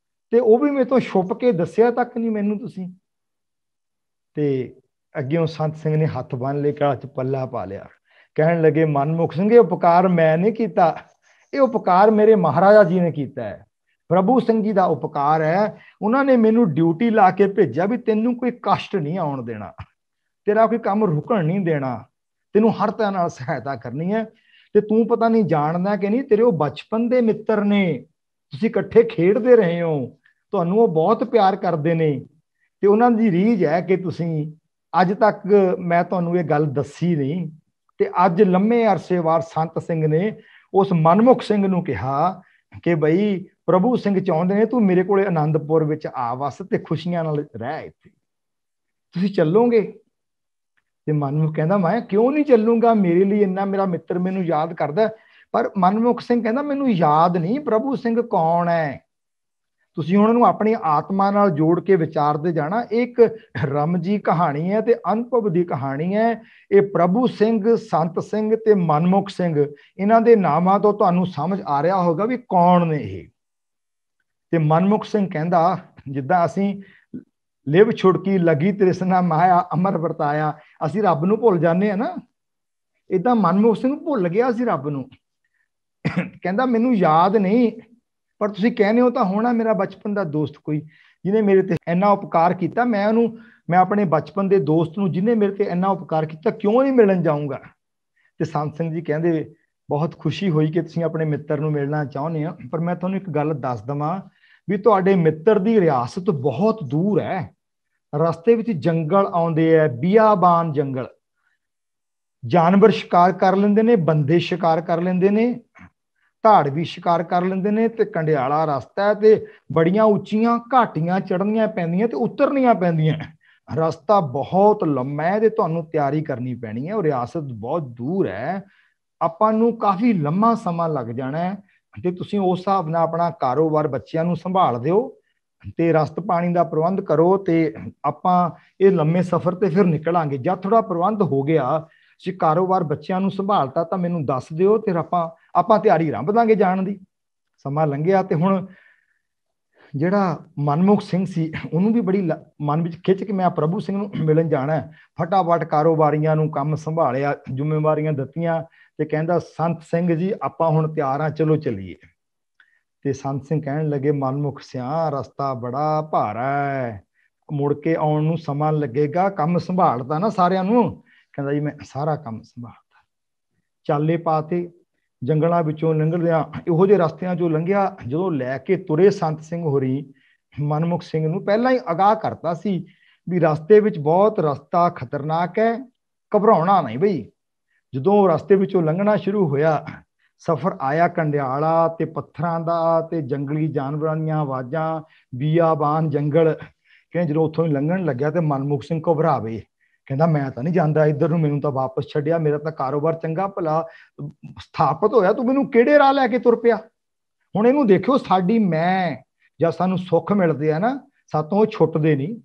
Speaker 2: ਤੇ ਉਹ ਵੀ ਮੇਰੇ ਤੋਂ ਛੁਪ ਕੇ ਦੱਸਿਆ ਤੱਕ ਨਹੀਂ ਮੈਨੂੰ ਤੁਸੀਂ। ਤੇ ਅੱਗੇ ਸੰਤ ਸਿੰਘ ਨੇ ਹੱਥ ਬੰਨ ਲੈ ਕੇ ਪੱਲਾ ਪਾ ਲਿਆ, ਕਹਿਣ ਲੱਗੇ ਮਨਮੁਖ ਸਿੰਘ ਇਹ ਉਪਕਾਰ ਮੈਂ ਨਹੀਂ ਕੀਤਾ, ਇਹ ਉਪਕਾਰ ਮੇਰੇ ਮਹਾਰਾਜਾ ਜੀ ਨੇ ਕੀਤਾ ਹੈ, ਪ੍ਰਭੂ ਸਿੰਘ ਜੀ ਦਾ ਉਪਕਾਰ ਹੈ। ਉਹਨਾਂ ਨੇ ਮੈਨੂੰ ਡਿਊਟੀ ਲਾ ਕੇ ਭੇਜਿਆ ਵੀ ਤੈਨੂੰ ਕੋਈ ਕਸ਼ਟ ਨਹੀਂ ਆਉਣ ਦੇਣਾ, ਤੇਰਾ ਕੋਈ ਕੰਮ ਰੁਕਣ ਨਹੀਂ ਦੇਣਾ, ਤੈਨੂੰ ਹਰ ਤਰ੍ਹਾਂ ਨਾਲ ਸਹਾਇਤਾ ਕਰਨੀ ਹੈ। ਤੇ ਤੂੰ ਪਤਾ ਨਹੀਂ ਜਾਣਦਾ ਕਿ ਨਹੀਂ, ਤੇਰੇ ਉਹ ਬਚਪਨ ਦੇ ਮਿੱਤਰ ਨੇ, ਤੁਸੀਂ ਇਕੱਠੇ ਖੇਡਦੇ ਰਹੇ ਹੋ, ਤੁਹਾਨੂੰ ਉਹ ਬਹੁਤ ਪਿਆਰ ਕਰਦੇ ਨੇ ਤੇ ਉਹਨਾਂ ਦੀ ਰੀਝ ਹੈ ਕਿ ਤੁਸੀਂ, ਅੱਜ ਤੱਕ ਮੈਂ ਤੁਹਾਨੂੰ ਇਹ ਗੱਲ ਦੱਸੀ ਨਹੀਂ। ਤੇ ਅੱਜ ਲੰਮੇ ਅਰਸੇ ਬਾਅਦ ਸੰਤ ਸਿੰਘ ਨੇ ਉਸ ਮਨਮੁਖ ਸਿੰਘ ਨੂੰ ਕਿਹਾ ਕਿ ਬਈ ਪ੍ਰਭੂ ਸਿੰਘ ਚਾਹੁੰਦੇ ਨੇ ਤੂੰ ਮੇਰੇ ਕੋਲੇ ਆਨੰਦਪੁਰ ਵਿੱਚ ਆ ਵਸ ਤੇ ਖੁਸ਼ੀਆਂ ਨਾਲ ਰਹਿ, ਇੱਥੇ ਤੁਸੀਂ ਚੱਲੋਗੇ? ਤੇ ਮਨਮੁਖ ਕਹਿੰਦਾ ਮੈਂ ਕਿਉਂ ਨਹੀਂ ਚੱਲੂੰਗਾ, ਮੇਰੇ ਲਈ ਇੰਨਾ ਮੇਰਾ ਮਿੱਤਰ ਮੈਨੂੰ ਯਾਦ ਕਰਦਾ। ਪਰ ਮਨਮੁਖ ਸਿੰਘ ਕਹਿੰਦਾ ਮੈਨੂੰ ਯਾਦ ਨਹੀਂ ਪ੍ਰਭੂ ਸਿੰਘ ਕੌਣ ਹੈ, ਤੁਸੀਂ ਉਹਨਾਂ ਨੂੰ ਆਪਣੀ ਆਤਮਾ ਨਾਲ ਜੋੜ ਕੇ ਵਿਚਾਰਦੇ ਜਾਣਾ। ਇੱਕ ਰਮਜੀ ਕਹਾਣੀ ਹੈ ਤੇ ਅਨੁਭਵ ਦੀ ਕਹਾਣੀ ਹੈ। ਇਹ ਪ੍ਰਭੂ ਸਿੰਘ, ਸੰਤ ਸਿੰਘ ਤੇ ਮਨਮੁਖ ਸਿੰਘ, ਇਹਨਾਂ ਦੇ ਨਾਮਾਂ ਤੋਂ ਤੁਹਾਨੂੰ ਸਮਝ ਆ ਰਿਹਾ ਹੋਗਾ ਵੀ ਕੌਣ ਨੇ ਇਹ। ਤੇ ਮਨਮੁਖ ਸਿੰਘ ਕਹਿੰਦਾ ਜਿੱਦਾਂ ਅਸੀਂ ਲਿਵ ਛੁੜਕੀ ਲੱਗੀ ਤ੍ਰਿਸ਼ਨਾ ਮਾਇਆ ਅਮਰ ਵਰਤਾਇਆ, ਅਸੀਂ ਰੱਬ ਨੂੰ ਭੁੱਲ ਜਾਂਦੇ ਆ ਨਾ, ਏਦਾਂ ਮਨਮੁਖ ਸਿੰਘ ਭੁੱਲ ਗਿਆ ਸੀ ਰੱਬ ਨੂੰ। ਕਹਿੰਦਾ ਮੈਨੂੰ ਯਾਦ ਨਹੀਂ, ਪਰ ਤੁਸੀਂ ਕਹਿੰਦੇ ਹੋ ਤਾਂ ਹੋਣਾ ਮੇਰਾ ਬਚਪਨ ਦਾ ਦੋਸਤ ਕੋਈ ਜਿਹਨੇ ਮੇਰੇ ਤੇ ਇੰਨਾ ਉਪਕਾਰ ਕੀਤਾ, ਮੈਂ ਆਪਣੇ ਬਚਪਨ ਦੇ ਦੋਸਤ ਨੂੰ ਜਿਹਨੇ ਮੇਰੇ ਤੇ ਇੰਨਾ ਉਪਕਾਰ ਕੀਤਾ ਕਿਉਂ ਨਹੀਂ ਮਿਲਣ ਜਾਊਂਗਾ। ਤੇ ਸੰਤ ਸਿੰਘ ਜੀ ਕਹਿੰਦੇ बहुत खुशी हुई कि तुसीं अपने मित्र नूं मिलना चाहुंदे हो, पर मैं तुहानूं एक गल दस दवां भी तुहाडे मित्र दी रियासत बहुत दूर है। रस्ते विच जंगल आउंदे है, बियाबान जंगल, जानवर शिकार कर लेंदे ने, बंदे शिकार कर लेंदे ने, धाड़ भी शिकार कर लेंदे ने, ते कंडियाला रस्ता है, ते बड़ियां उच्चियां घाटियां चढ़नियां पैंदियां ते उतरनियां पैंदियां। रस्ता बहुत लंबा है ते तुहानूं तैयारी करनी पैनी है, और रियासत बहुत दूर है। ਆਪਾਂ ਨੂੰ ਕਾਫੀ ਲੰਮਾ ਸਮਾਂ ਲੱਗ ਜਾਣਾ ਹੈ, ਤੇ ਤੁਸੀਂ ਉਸ ਹਿਸਾਬ ਨਾਲ ਆਪਣਾ ਕਾਰੋਬਾਰ ਬੱਚਿਆਂ ਨੂੰ ਸੰਭਾਲ ਦਿਓ ਤੇ ਰਸਤ ਪਾਣੀ ਦਾ ਪ੍ਰਬੰਧ ਕਰੋ, ਤੇ ਆਪਾਂ ਇਹ ਲੰਮੇ ਸਫ਼ਰ ਤੇ ਫਿਰ ਨਿਕਲਾਂਗੇ। ਜਦ ਥੋੜਾ ਪ੍ਰਬੰਧ ਹੋ ਗਿਆ, ਜੇ ਕਾਰੋਬਾਰ ਬੱਚਿਆਂ ਨੂੰ ਸੰਭਾਲਤਾ ਤਾਂ ਮੈਨੂੰ ਦੱਸ ਦਿਓ, ਤੇ ਆਪਾਂ ਤਿਆਰੀ ਆਰੰਭ ਦਾਂਗੇ ਜਾਣ ਦੀ। ਸਮਾਂ ਲੰਘਿਆ ਤੇ ਹੁਣ ਜਿਹੜਾ ਮਨਮੁਖ ਸਿੰਘ ਸੀ ਉਹਨੂੰ ਵੀ ਬੜੀ ਮਨ ਵਿੱਚ ਖਿੱਚ ਕੇ ਮੈਂ ਪ੍ਰਭੂ ਸਿੰਘ ਨੂੰ ਮਿਲਣ ਜਾਣਾ। ਫਟਾਫਟ ਕਾਰੋਬਾਰੀਆਂ ਨੂੰ ਕੰਮ ਸੰਭਾਲਿਆ, ਜ਼ਿੰਮੇਵਾਰੀਆਂ ਦਿੱਤੀਆਂ, ਤੇ ਕਹਿੰਦਾ ਸੰਤ ਸਿੰਘ ਜੀ ਆਪਾਂ ਹੁਣ ਤਿਆਰ ਆ, ਚਲੋ ਚੱਲੀਏ। ਤੇ ਸੰਤ ਸਿੰਘ ਕਹਿਣ ਲੱਗੇ ਮਨਮੁਖ ਸਿਆਂ ਰਸਤਾ ਬੜਾ ਭਾਰਾ ਹੈ, ਮੁੜ ਕੇ ਆਉਣ ਨੂੰ ਸਮਾਂ ਲੱਗੇਗਾ, ਕੰਮ ਸੰਭਾਲਦਾ ਨਾ ਸਾਰਿਆਂ ਨੂੰ। ਕਹਿੰਦਾ ਜੀ ਮੈਂ ਸਾਰਾ ਕੰਮ ਸੰਭਾਲਦਾ। ਚਾਲੇ ਪਾਤੇ, ਜੰਗਲਾਂ ਵਿੱਚੋਂ ਲੰਘਦਿਆਂ ਇਹੋ ਜਿਹੇ ਰਸਤਿਆਂ ਚੋਂ ਲੰਘਿਆ। ਜਦੋਂ ਲੈ ਕੇ ਤੁਰੇ ਸੰਤ ਸਿੰਘ ਹੋਰੀ ਮਨਮੁਖ ਸਿੰਘ ਨੂੰ ਪਹਿਲਾਂ ਹੀ ਅਗਾਹ ਕਰਤਾ ਸੀ ਵੀ ਰਸਤੇ ਵਿੱਚ ਬਹੁਤ ਰਸਤਾ ਖਤਰਨਾਕ ਹੈ, ਘਬਰਾਉਣਾ ਨਹੀਂ ਬਈ। ਜਦੋਂ ਰਸਤੇ ਵਿੱਚੋਂ ਲੰਘਣਾ ਸ਼ੁਰੂ ਹੋਇਆ, ਸਫ਼ਰ ਆਇਆ ਕੰਡਿਆਲਾ ਤੇ ਪੱਥਰਾਂ ਦਾ ਤੇ ਜੰਗਲੀ ਜਾਨਵਰਾਂ ਦੀਆਂ ਆਵਾਜ਼ਾਂ, ਬੀਆਬਾਨ ਜੰਗਲ। ਕਹਿੰਦੇ ਜਦੋਂ ਉੱਥੋਂ ਹੀ ਲੰਘਣ ਲੱਗਿਆ ਤੇ ਮਨਮੁਖ ਸਿੰਘ ਘਬਰਾਵੇ। ਕਹਿੰਦਾ ਮੈਂ ਤਾਂ ਨਹੀਂ ਜਾਂਦਾ ਇੱਧਰ ਨੂੰ, ਮੈਨੂੰ ਤਾਂ ਵਾਪਸ ਛੱਡਿਆ, ਮੇਰਾ ਤਾਂ ਕਾਰੋਬਾਰ ਚੰਗਾ ਭਲਾ ਸਥਾਪਿਤ ਹੋਇਆ, ਤੂੰ ਮੈਨੂੰ ਕਿਹੜੇ ਰਾਹ ਲੈ ਕੇ ਤੁਰ ਪਿਆ। ਹੁਣ ਇਹਨੂੰ ਦੇਖਿਓ, ਸਾਡੀ ਮੈਂ ਜਾਂ ਸਾਨੂੰ ਸੁੱਖ ਮਿਲਦੇ ਆ ਨਾ, ਸਾਤੋਂ ਛੁੱਟਦੇ ਨਹੀਂ।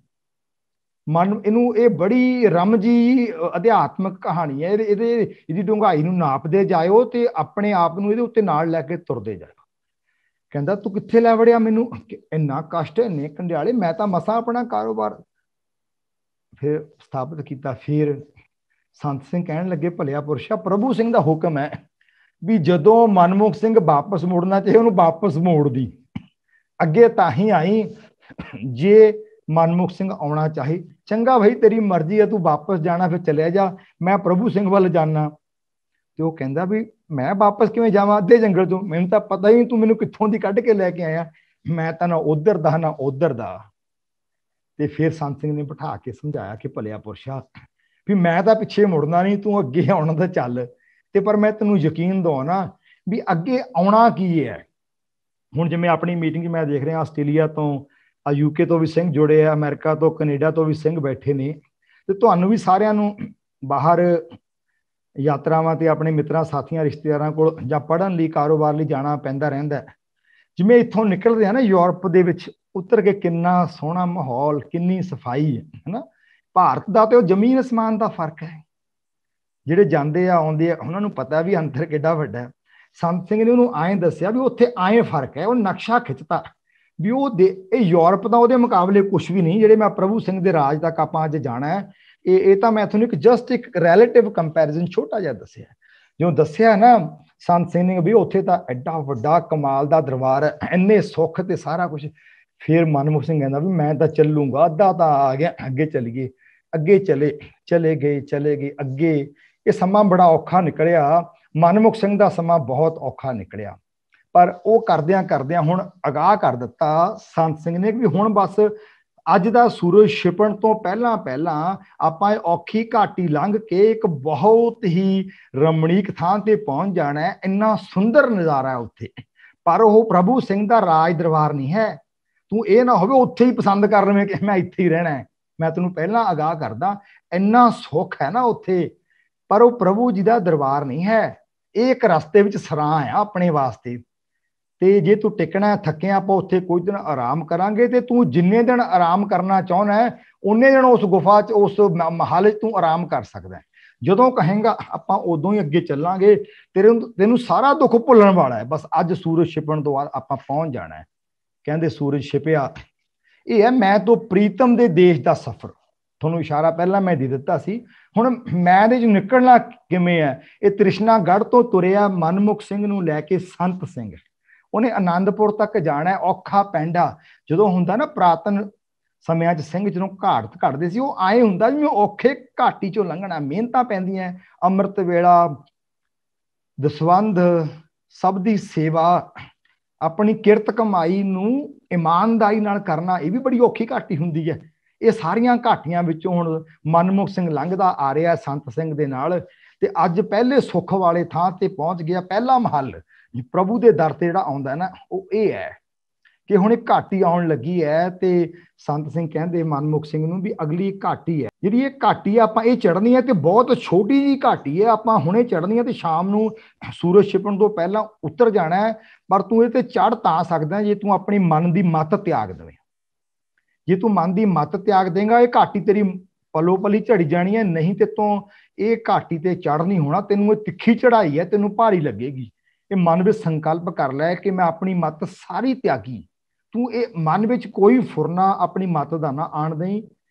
Speaker 2: ਮਨ ਇਹਨੂੰ ਇਹ ਬੜੀ ਰਮਜੀ ਅਧਿਆਤਮਕ ਕਹਾਣੀ ਹੈ। ਇਹਦੀ ਡੂੰਘਾਈ ਨੂੰ ਨਾਪਦੇ ਜਾਇਓ ਤੇ ਆਪਣੇ ਆਪ ਨੂੰ ਇਹਦੇ ਉੱਤੇ ਨਾਲ ਲੈ ਕੇ ਤੁਰਦੇ ਜਾਇਓ। ਕਹਿੰਦਾ ਤੂੰ ਕਿੱਥੇ ਲੈ ਵੜਿਆ ਮੈਨੂੰ, ਇੰਨਾ ਕਸ਼ਟ, ਇੰਨੇ ਕੰਡਿਆਲੇ, ਮੈਂ ਤਾਂ ਮਸਾਂ ਆਪਣਾ ਕਾਰੋਬਾਰ ਫਿਰ ਸਥਾਪਿਤ ਕੀਤਾ। ਫਿਰ ਸੰਤ ਸਿੰਘ ਕਹਿਣ ਲੱਗੇ ਭਲਿਆ ਪੁਰਸ਼ਾ, ਪ੍ਰਭੂ ਸਿੰਘ ਦਾ ਹੁਕਮ ਹੈ ਵੀ ਜਦੋਂ ਮਨਮੁਖ ਸਿੰਘ ਵਾਪਸ ਮੁੜਨਾ ਚਾਹੇ ਉਹਨੂੰ ਵਾਪਸ ਮੋੜਦੀ, ਅੱਗੇ ਤਾਂ ਹੀ ਆਈ ਜੇ ਮਨਮੁਖ ਸਿੰਘ ਆਉਣਾ ਚਾਹੇ। ਚੰਗਾ ਭਾਈ ਤੇਰੀ ਮਰਜ਼ੀ ਹੈ, ਤੂੰ ਵਾਪਸ ਜਾਣਾ ਫਿਰ ਚਲਿਆ ਜਾ, ਮੈਂ ਪ੍ਰਭੂ ਸਿੰਘ ਵੱਲ ਜਾਣਾ। ਤੇ ਉਹ ਕਹਿੰਦਾ ਵੀ ਮੈਂ ਵਾਪਸ ਕਿਵੇਂ ਜਾਵਾਂ ਅੱਧੇ ਜੰਗਲ ਤੋਂ, ਮੈਨੂੰ ਤਾਂ ਪਤਾ ਹੀ ਨਹੀਂ ਤੂੰ ਮੈਨੂੰ ਕਿੱਥੋਂ ਦੀ ਕੱਢ ਕੇ ਲੈ ਕੇ ਆਇਆ, ਮੈਂ ਤਾਂ ਨਾ ਉਧਰ ਦਾ ਨਾ ਉਧਰ ਦਾ। ਤੇ ਫਿਰ ਸੰਤ ਸਿੰਘ ਨੇ ਬਿਠਾ ਕੇ ਸਮਝਾਇਆ ਕਿ ਭਲਿਆ ਪੁਰਸ਼ਾ ਵੀ ਮੈਂ ਤਾਂ ਪਿੱਛੇ ਮੁੜਨਾ ਨਹੀਂ, ਤੂੰ ਅੱਗੇ ਆਉਣਾ ਤਾਂ ਚੱਲ, ਤੇ ਪਰ ਮੈਂ ਤੈਨੂੰ ਯਕੀਨ ਦਵਾਉਣਾ ਵੀ ਅੱਗੇ ਆਉਣਾ ਕੀ ਹੈ। ਹੁਣ ਜਿਵੇਂ ਆਪਣੀ ਮੀਟਿੰਗ ਮੈਂ ਦੇਖ ਰਿਹਾ, ਆਸਟ੍ਰੇਲੀਆ ਤੋਂ, UK ਤੋਂ ਵੀ ਸਿੰਘ ਜੁੜੇ ਆ, ਅਮਰੀਕਾ ਤੋਂ, ਕੈਨੇਡਾ ਤੋਂ ਵੀ ਸਿੰਘ ਬੈਠੇ ਨੇ, ਤੇ ਤੁਹਾਨੂੰ ਵੀ ਸਾਰਿਆਂ ਨੂੰ ਬਾਹਰ ਯਾਤਰਾਵਾਂ ਤੇ ਆਪਣੇ ਮਿੱਤਰਾਂ ਸਾਥੀਆਂ ਰਿਸ਼ਤੇਦਾਰਾਂ ਕੋਲ ਜਾਂ ਪੜ੍ਹਨ ਲਈ, ਕਾਰੋਬਾਰ ਲਈ ਜਾਣਾ ਪੈਂਦਾ ਰਹਿੰਦਾ। ਜਿਵੇਂ ਇੱਥੋਂ ਨਿਕਲਦੇ ਆ ਨਾ ਯੂਰਪ ਦੇ ਵਿੱਚ ਉਤਰ ਕੇ, ਕਿੰਨਾ ਸੋਹਣਾ ਮਾਹੌਲ, ਕਿੰਨੀ ਸਫਾਈ ਹੈ ਨਾ। ਭਾਰਤ ਦਾ ਤੇ ਉਹ ਜ਼ਮੀਨ ਅਸਮਾਨ ਦਾ ਫਰਕ ਹੈ। ਜਿਹੜੇ ਜਾਂਦੇ ਆ ਆਉਂਦੇ ਆ ਉਹਨਾਂ ਨੂੰ ਪਤਾ ਵੀ ਅੰਤਰ ਕਿੱਡਾ ਵੱਡਾ ਹੈ। ਸੰਤ ਸਿੰਘ ਨੇ ਉਹਨੂੰ ਐਂ ਦੱਸਿਆ ਵੀ ਉੱਥੇ ਐਂ ਫਰਕ ਹੈ। ਉਹ ਨਕਸ਼ਾ ਖਿੱਚਤਾ ਵੀ ਇਹ ਯੂਰਪ ਦਾ ਉਹਦੇ ਮੁਕਾਬਲੇ ਕੁਛ ਵੀ ਨਹੀਂ। ਜਿਹੜੇ ਮੈਂ ਪ੍ਰਭੂ ਸਿੰਘ ਦੇ ਰਾਜ ਤੱਕ ਆਪਾਂ ਅੱਜ ਜਾਣਾ ਹੈ, ਇਹ ਤਾਂ ਮੈਂ ਤੁਹਾਨੂੰ ਇੱਕ ਰਿਲੇਟਿਵ ਕੰਪੈਰੀਜ਼ਨ ਛੋਟਾ ਜਿਹਾ ਦੱਸਿਆ। ਜੋ ਦੱਸਿਆ ਨਾ ਸੰਤ ਸਿੰਘ ਨੇ ਵੀ ਉੱਥੇ ਤਾਂ ਐਡਾ ਵੱਡਾ ਕਮਾਲ ਦਾ ਦਰਬਾਰ ਹੈ, ਇੰਨੇ ਸੁੱਖ ਤੇ ਸਾਰਾ ਕੁਛ। ਫਿਰ ਮਨਮੁਖ ਸਿੰਘ ਕਹਿੰਦਾ ਵੀ ਮੈਂ ਤਾਂ ਚੱਲੂਗਾ, ਅੱਧਾ ਤਾਂ ਆ ਗਿਆ, ਅੱਗੇ ਚੱਲੀਏ। ਅੱਗੇ ਚਲੇ ਗਏ ਅੱਗੇ। ਇਹ ਸਮਾਂ ਬੜਾ ਔਖਾ ਨਿਕਲਿਆ, ਮਨਮੁਖ ਸਿੰਘ ਦਾ ਸਮਾਂ ਬਹੁਤ ਔਖਾ ਨਿਕਲਿਆ। ਪਰ ਉਹ ਕਰਦਿਆਂ ਹੁਣ ਅਗਾਹ ਕਰ ਦਿੱਤਾ ਸੰਤ ਸਿੰਘ ਨੇ ਵੀ ਹੁਣ ਬਸ ਅੱਜ ਦਾ ਸੂਰਜ ਛਿਪਣ ਤੋਂ ਪਹਿਲਾਂ ਆਪਾਂ ਇਹ ਔਖੀ ਘਾਟੀ ਲੰਘ ਕੇ ਇੱਕ ਬਹੁਤ ਹੀ ਰਮਣੀਕ ਥਾਂ ਤੇ ਪਹੁੰਚ ਜਾਣਾ ਹੈ। ਇੰਨਾ ਸੁੰਦਰ ਨਜ਼ਾਰਾ ਹੈ ਉੱਥੇ, ਪਰ ਉਹ ਪ੍ਰਭੂ ਸਿੰਘ ਦਾ ਰਾਜ ਦਰਬਾਰ ਨਹੀਂ ਹੈ। ਤੂੰ ਇਹ ਨਾ ਹੋਵੇ ਉੱਥੇ ਹੀ ਪਸੰਦ ਕਰ ਲਵੇਂ ਕਿ ਮੈਂ ਇੱਥੇ ਹੀ ਰਹਿਣਾ ਹੈ। ਮੈਂ ਤੈਨੂੰ ਪਹਿਲਾਂ ਅਗਾਹ ਕਰਦਾ, ਇੰਨਾ ਸੁੱਖ ਹੈ ਨਾ ਉੱਥੇ, ਪਰ ਉਹ ਪ੍ਰਭੂ ਜੀ ਦਾ ਦਰਬਾਰ ਨਹੀਂ ਹੈ। ਇਹ ਇੱਕ ਰਸਤੇ ਵਿੱਚ ਸਰਾਂ ਆ ਆਪਣੇ ਵਾਸਤੇ। ਤੇ ਜੇ ਤੂੰ ਟਿਕਣਾ ਥੱਕਿਆ, ਆਪਾਂ ਉੱਥੇ ਕੁਝ ਦਿਨ ਆਰਾਮ ਕਰਾਂਗੇ, ਤੇ ਤੂੰ ਜਿੰਨੇ ਦਿਨ ਆਰਾਮ ਕਰਨਾ ਚਾਹੁੰਦਾ ਹੈ ਉਨੇ ਦਿਨ ਉਸ ਗੁਫਾ 'ਚ, ਉਸ ਮਹੱਲ 'ਚ ਤੂੰ ਆਰਾਮ ਕਰ ਸਕਦਾ। ਜਦੋਂ ਕਹੇਂਗਾ ਆਪਾਂ ਉਦੋਂ ਹੀ ਅੱਗੇ ਚੱਲਾਂਗੇ। ਤੈਨੂੰ ਸਾਰਾ ਦੁੱਖ ਭੁੱਲਣ ਵਾਲਾ ਹੈ। ਬਸ ਅੱਜ ਸੂਰਜ ਛਿਪਣ ਤੋਂ ਬਾਅਦ ਆਪਾਂ ਪਹੁੰਚ ਜਾਣਾ ਹੈ। ਕਹਿੰਦੇ ਸੂਰਜ ਛਿਪਿਆ। ਇਹ ਹੈ ਮੈਂ ਤੋਂ ਪ੍ਰੀਤਮ ਦੇ ਦੇਸ਼ ਦਾ ਸਫ਼ਰ। ਤੁਹਾਨੂੰ ਇਸ਼ਾਰਾ ਪਹਿਲਾਂ ਮੈਂ ਦੇ ਦਿੱਤਾ ਸੀ। ਹੁਣ ਮੈਂ ਇਹਦੇ 'ਚ ਨਿਕਲਣਾ ਕਿਵੇਂ ਹੈ? ਇਹ ਤ੍ਰਿਸ਼ਨਾਗੜ੍ਹ ਤੋਂ ਤੁਰਿਆ ਮਨਮੁਖ ਸਿੰਘ ਨੂੰ ਲੈ ਕੇ ਸੰਤ ਸਿੰਘ, ਉਹਨੇ ਆਨੰਦਪੁਰ ਤੱਕ ਜਾਣਾ। ਔਖਾ ਪੈਂਡਾ ਜਦੋਂ ਹੁੰਦਾ ਨਾ ਪੁਰਾਤਨ ਸਮਿਆਂ 'ਚ ਸਿੰਘ ਜਦੋਂ ਘਾਟ ਘੜਦੇ ਸੀ, ਉਹ ਆਏ ਹੁੰਦਾ ਜਿਵੇਂ ਔਖੇ ਘਾਟੀ 'ਚੋਂ ਲੰਘਣਾ, ਮਿਹਨਤਾਂ ਪੈਂਦੀਆਂ। ਅੰਮ੍ਰਿਤ ਵੇਲਾ ਦਸਵੰਧ, ਸਭ ਦੀ ਸੇਵਾ, ਆਪਣੀ ਕਿਰਤ ਕਮਾਈ ਨੂੰ ਇਮਾਨਦਾਰੀ ਨਾਲ ਕਰਨਾ, ਇਹ ਵੀ ਬੜੀ ਔਖੀ ਘਾਟੀ ਹੁੰਦੀ ਹੈ। ਇਹ ਸਾਰੀਆਂ ਘਾਟੀਆਂ ਵਿੱਚੋਂ ਹੁਣ ਮਨਮੁਖ ਸਿੰਘ ਲੰਘਦਾ ਆ ਰਿਹਾ ਸੰਤ ਸਿੰਘ ਦੇ ਨਾਲ, ਤੇ ਅੱਜ ਪਹਿਲੇ ਸੁੱਖ ਵਾਲੇ ਥਾਂ ਤੇ ਪਹੁੰਚ ਗਿਆ। ਪਹਿਲਾ ਮਹੱਲ ਪ੍ਰਭੂ ਦੇ ਦਰ ਤੇ ਜਿਹੜਾ ਆਉਂਦਾ ਨਾ, ਉਹ ਇਹ ਹੈ ਕਿ ਹੁਣ ਇੱਕ ਘਾਟੀ ਆਉਣ ਲੱਗੀ ਹੈ। ਤੇ ਸੰਤ ਸਿੰਘ ਕਹਿੰਦੇ ਮਨਮੁਖ ਸਿੰਘ ਨੂੰ ਵੀ ਅਗਲੀ ਘਾਟੀ ਹੈ, ਜਿਹੜੀ ਇਹ ਘਾਟੀ ਆਪਾਂ ਇਹ ਚੜ੍ਹਨੀ ਹੈ, ਤੇ ਬਹੁਤ ਛੋਟੀ ਜਿਹੀ ਘਾਟੀ ਹੈ। ਆਪਾਂ ਹੁਣੇ ਚੜ੍ਹਨੀ ਹੈ ਤੇ ਸ਼ਾਮ ਨੂੰ ਸੂਰਜ ਛਿਪਣ ਤੋਂ ਪਹਿਲਾਂ ਉਤਰ ਜਾਣਾ ਹੈ। ਪਰ ਤੂੰ ਇਹ ਤੇ ਚੜ੍ਹ ਤਾਂ ਸਕਦਾ ਜੇ ਤੂੰ ਆਪਣੀ ਮਨ ਦੀ ਮੱਤ ਤਿਆਗ ਦੇਵੇਂ। ਜੇ ਤੂੰ ਮਨ ਦੀ ਮੱਤ ਤਿਆਗ ਦੇਂਗਾ, ਇਹ ਘਾਟੀ ਤੇਰੀ ਪਲੋ ਪਲੀ ਝੜੀ ਜਾਣੀ ਹੈ। ਨਹੀਂ ਤੇ ਤੋਂ ਇਹ ਘਾਟੀ ਤੇ ਚੜ੍ਹ ਨਹੀਂ ਹੋਣਾ। ਤੈਨੂੰ ਇਹ ਤਿੱਖੀ ਚੜ੍ਹਾਈ ਹੈ, ਤੈਨੂੰ ਭਾਰੀ ਲੱਗੇਗੀ। ਇਹ ਮਨ ਵਿੱਚ ਸੰਕਲਪ ਕਰ ਲੈ ਕਿ ਮੈਂ ਆਪਣੀ ਮੱਤ ਸਾਰੀ ਤਿਆਗੀ। ਤੂੰ ਇਹ ਮਨ ਵਿੱਚ ਕੋਈ ਫੁਰਨਾ ਆਪਣੀ ਮੱਤ ਦਾ ਨਾ ਆਣ ਦੇਈਂ।